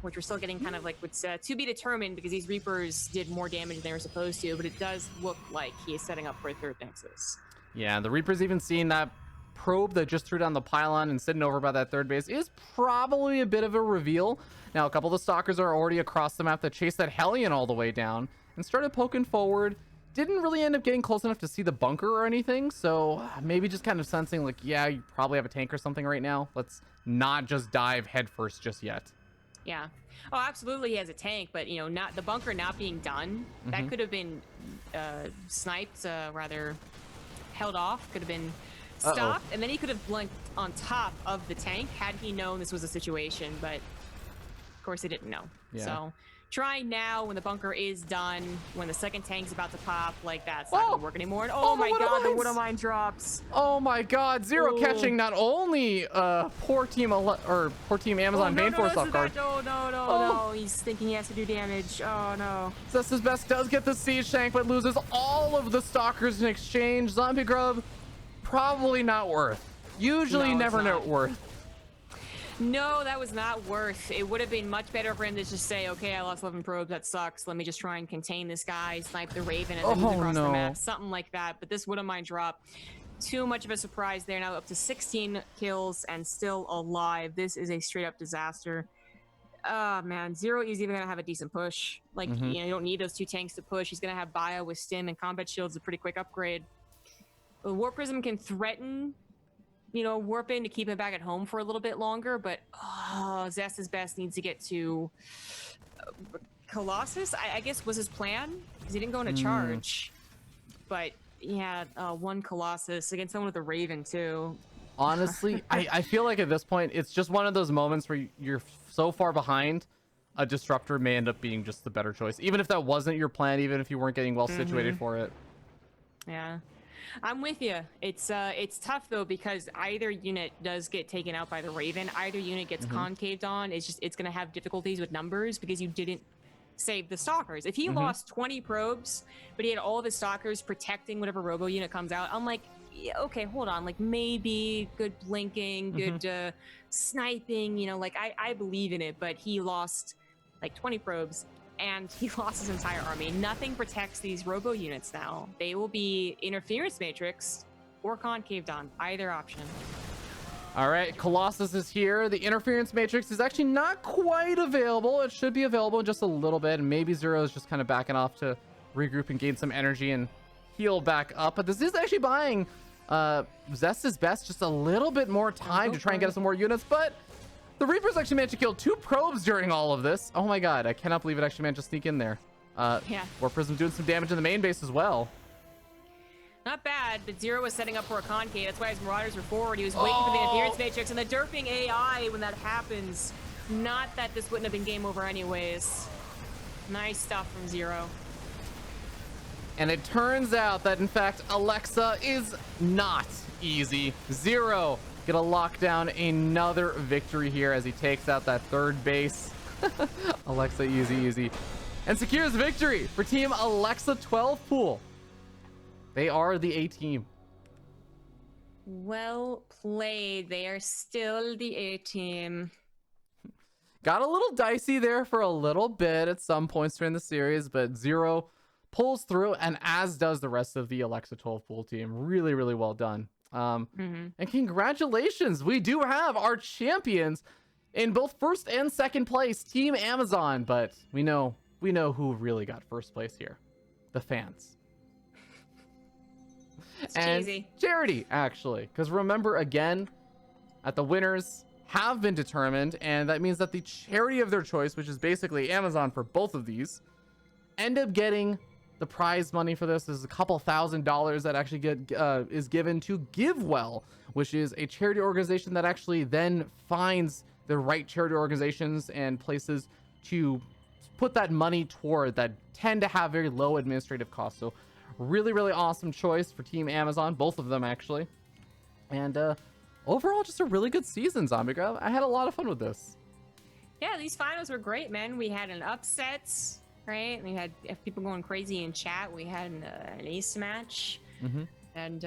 S2: which we're still getting kind of like what's to be determined because these Reapers did more damage than they were supposed to, but it does look like he is setting up for a third Nexus.
S1: Yeah, the Reapers even seeing that probe that just threw down the pylon and sitting over by that third base is probably a bit of a reveal. Now, a couple of the Stalkers are already across the map that chased that Hellion all the way down and started poking forward. Didn't really end up getting close enough to see the bunker or anything, so maybe just kind of sensing like, yeah, you probably have a tank or something right now. Let's not just dive headfirst just yet.
S2: Yeah. Oh, absolutely, he has a tank, but you know, not the bunker not being done. That could have been sniped, rather held off. Could have been stopped, and then he could have blinked on top of the tank had he known this was a situation. But of course, he didn't know.
S1: Yeah.
S2: So trying now when the bunker is done, when the second tank's about to pop, like that's not gonna work anymore. And oh my god, the Widow Mine drops.
S1: Oh my god, Zero catching not only poor team Amazon Bane Force off guard.
S2: No, he's thinking he has to do damage. Oh no.
S1: Zest's Best does get the Siege Tank, but loses all of the Stalkers in exchange. Zombie Grub, probably not worth. Usually
S2: No, it's
S1: never
S2: not.
S1: worth.
S2: No, that was not worth. It would have been much better for him to just say, okay, I lost 11 probes, that sucks. Let me just try and contain this guy, snipe the Raven, and then move across the map. Something like that. But this Widow Mine drop, too much of a surprise there. Now up to 16 kills and still alive. This is a straight up disaster. Oh man, Zero is even gonna have a decent push. Like, you know, you don't need those 2 tanks to push. He's gonna have Bio with Stim and Combat Shield's a pretty quick upgrade. The Warp Prism can threaten, you know, warp in to keep him back at home for a little bit longer, but Zest's Best needs to get to Colossus, I guess was his plan, because he didn't go into charge. But yeah, 1 Colossus against someone with a Raven too.
S1: Honestly, I feel like at this point, it's just one of those moments where you're so far behind, a Disruptor may end up being just the better choice. Even if that wasn't your plan, even if you weren't getting well situated for it.
S2: Yeah. I'm with you. It's tough though because either unit does get taken out by the Raven, either unit gets concaved on. It's gonna have difficulties with numbers because you didn't save the Stalkers. If he lost 20 probes, but he had all of his Stalkers protecting whatever Robo unit comes out, I'm like, yeah, okay, hold on, like maybe good blinking, good sniping, you know, like I believe in it, but he lost like 20 probes and he lost his entire army. Nothing protects these robo units now. They will be interference matrix or concave dawn, either option.
S1: All right, Colossus is here. The interference matrix is actually not quite available. It should be available in just a little bit, and maybe Zero is just kind of backing off to regroup and gain some energy and heal back up. But this is actually buying Zest's best just a little bit more time to try and get some more units. But the Reapers actually managed to kill 2 probes during all of this. Oh my god, I cannot believe it actually managed to sneak in there.
S2: Yeah.
S1: War Prism doing some damage in the main base as well.
S2: Not bad, but Zero was setting up for a concave. That's why his Marauders were forward. He was waiting for the interference matrix, and the derping AI when that happens. Not that this wouldn't have been game over anyways. Nice stuff from Zero.
S1: And it turns out that, in fact, Alexa is not easy. Zero gonna lock down another victory here as he takes out that 3rd base. Alexa easy. And secures victory for Team Alexa 12 pool. They are the A team.
S2: Well played. They are still the A team.
S1: Got a little dicey there for a little bit at some points during the series, but Zero pulls through, and as does the rest of the Alexa 12 pool team. Really, really well done. And congratulations, we do have our champions in both 1st and 2nd place, Team Amazon. But we know who really got 1st place here: the fans.
S2: It's
S1: and
S2: cheesy.
S1: Charity, actually, because remember again, that the winners have been determined, and that means that the charity of their choice, which is basically Amazon for both of these, end up getting the prize money for this. Is a couple $1,000s that actually is given to GiveWell, which is a charity organization that actually then finds the right charity organizations and places to put that money toward that tend to have very low administrative costs. So really, really awesome choice for Team Amazon, both of them actually. And overall, just a really good season, Zombie Grub. I had a lot of fun with this.
S2: Yeah, these finals were great, man. We had an upset, right? We had people going crazy in chat. We had an ace match. And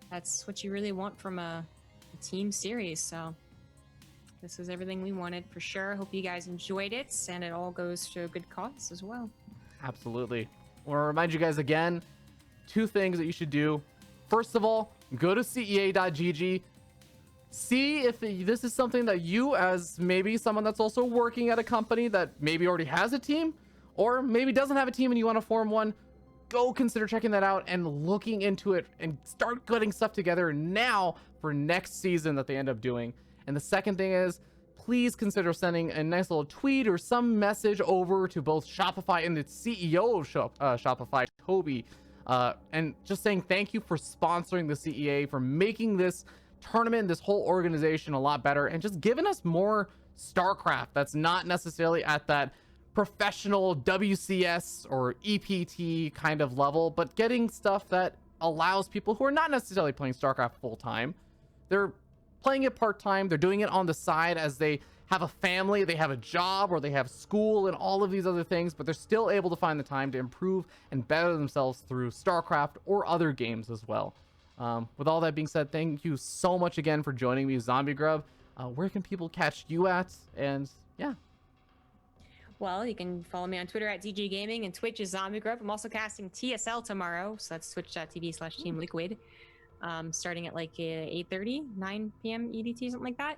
S2: that's what you really want from a team series. So this is everything we wanted for sure. Hope you guys enjoyed it, and it all goes to a good cause as well.
S1: Absolutely. I want to remind you guys again, 2 things that you should do. First of all, go to CEA.gg. See if this is something that you, as maybe someone that's also working at a company that maybe already has a team, or maybe doesn't have a team and you want to form one, go consider checking that out and looking into it and start putting stuff together now for next season that they end up doing. And the second thing is, please consider sending a nice little tweet or some message over to both Shopify and the CEO of Shopify, Toby, and just saying thank you for sponsoring the CEA, for making this tournament, this whole organization a lot better, and just giving us more Starcraft that's not necessarily at that professional WCS or EPT kind of level, but getting stuff that allows people who are not necessarily playing Starcraft full time. They're playing it part-time, they're doing it on the side as they have a family, they have a job, or they have school and all of these other things, but they're still able to find the time to improve and better themselves through Starcraft or other games as well. With all that being said, thank you so much again for joining me, Zombie Grub. Where can people catch you at? And yeah.
S2: Well, you can follow me on Twitter at DG Gaming, and Twitch is Zombie Grub. I'm also casting TSL tomorrow, so that's twitch.tv/Team Liquid. Starting at like 8:30, 9 p.m. EDT, something like that.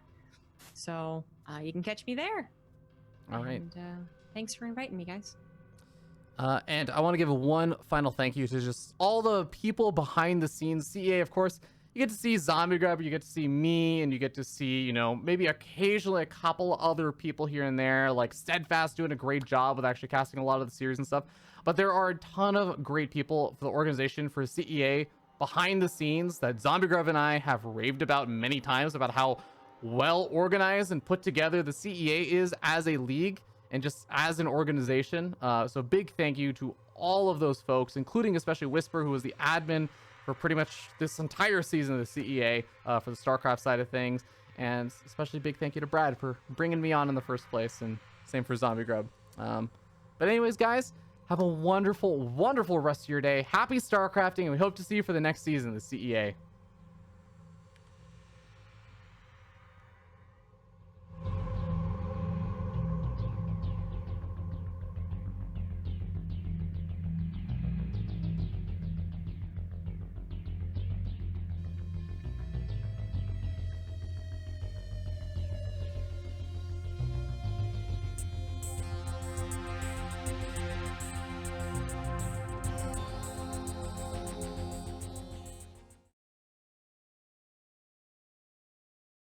S2: So you can catch me there.
S1: All right.
S2: And thanks for inviting me, guys.
S1: And I want to give one final thank you to just all the people behind the scenes. CEA, of course, you get to see Zombie Grub, you get to see me, and you get to see, you know, maybe occasionally a couple other people here and there, like Steadfast doing a great job with actually casting a lot of the series and stuff. But there are a ton of great people for the organization, for CEA, behind the scenes that Zombie Grub and I have raved about many times, about how well organized and put together the CEA is as a league and just as an organization. So big thank you to all of those folks, including especially Whisper, who was the admin for pretty much this entire season of the CEA for the StarCraft side of things. And especially big thank you to Brad for bringing me on in the first place, and same for Zombie Grub. But anyways, guys, Have a wonderful, wonderful rest of your day. Happy StarCrafting, and we hope to see you for the next season of the CEA.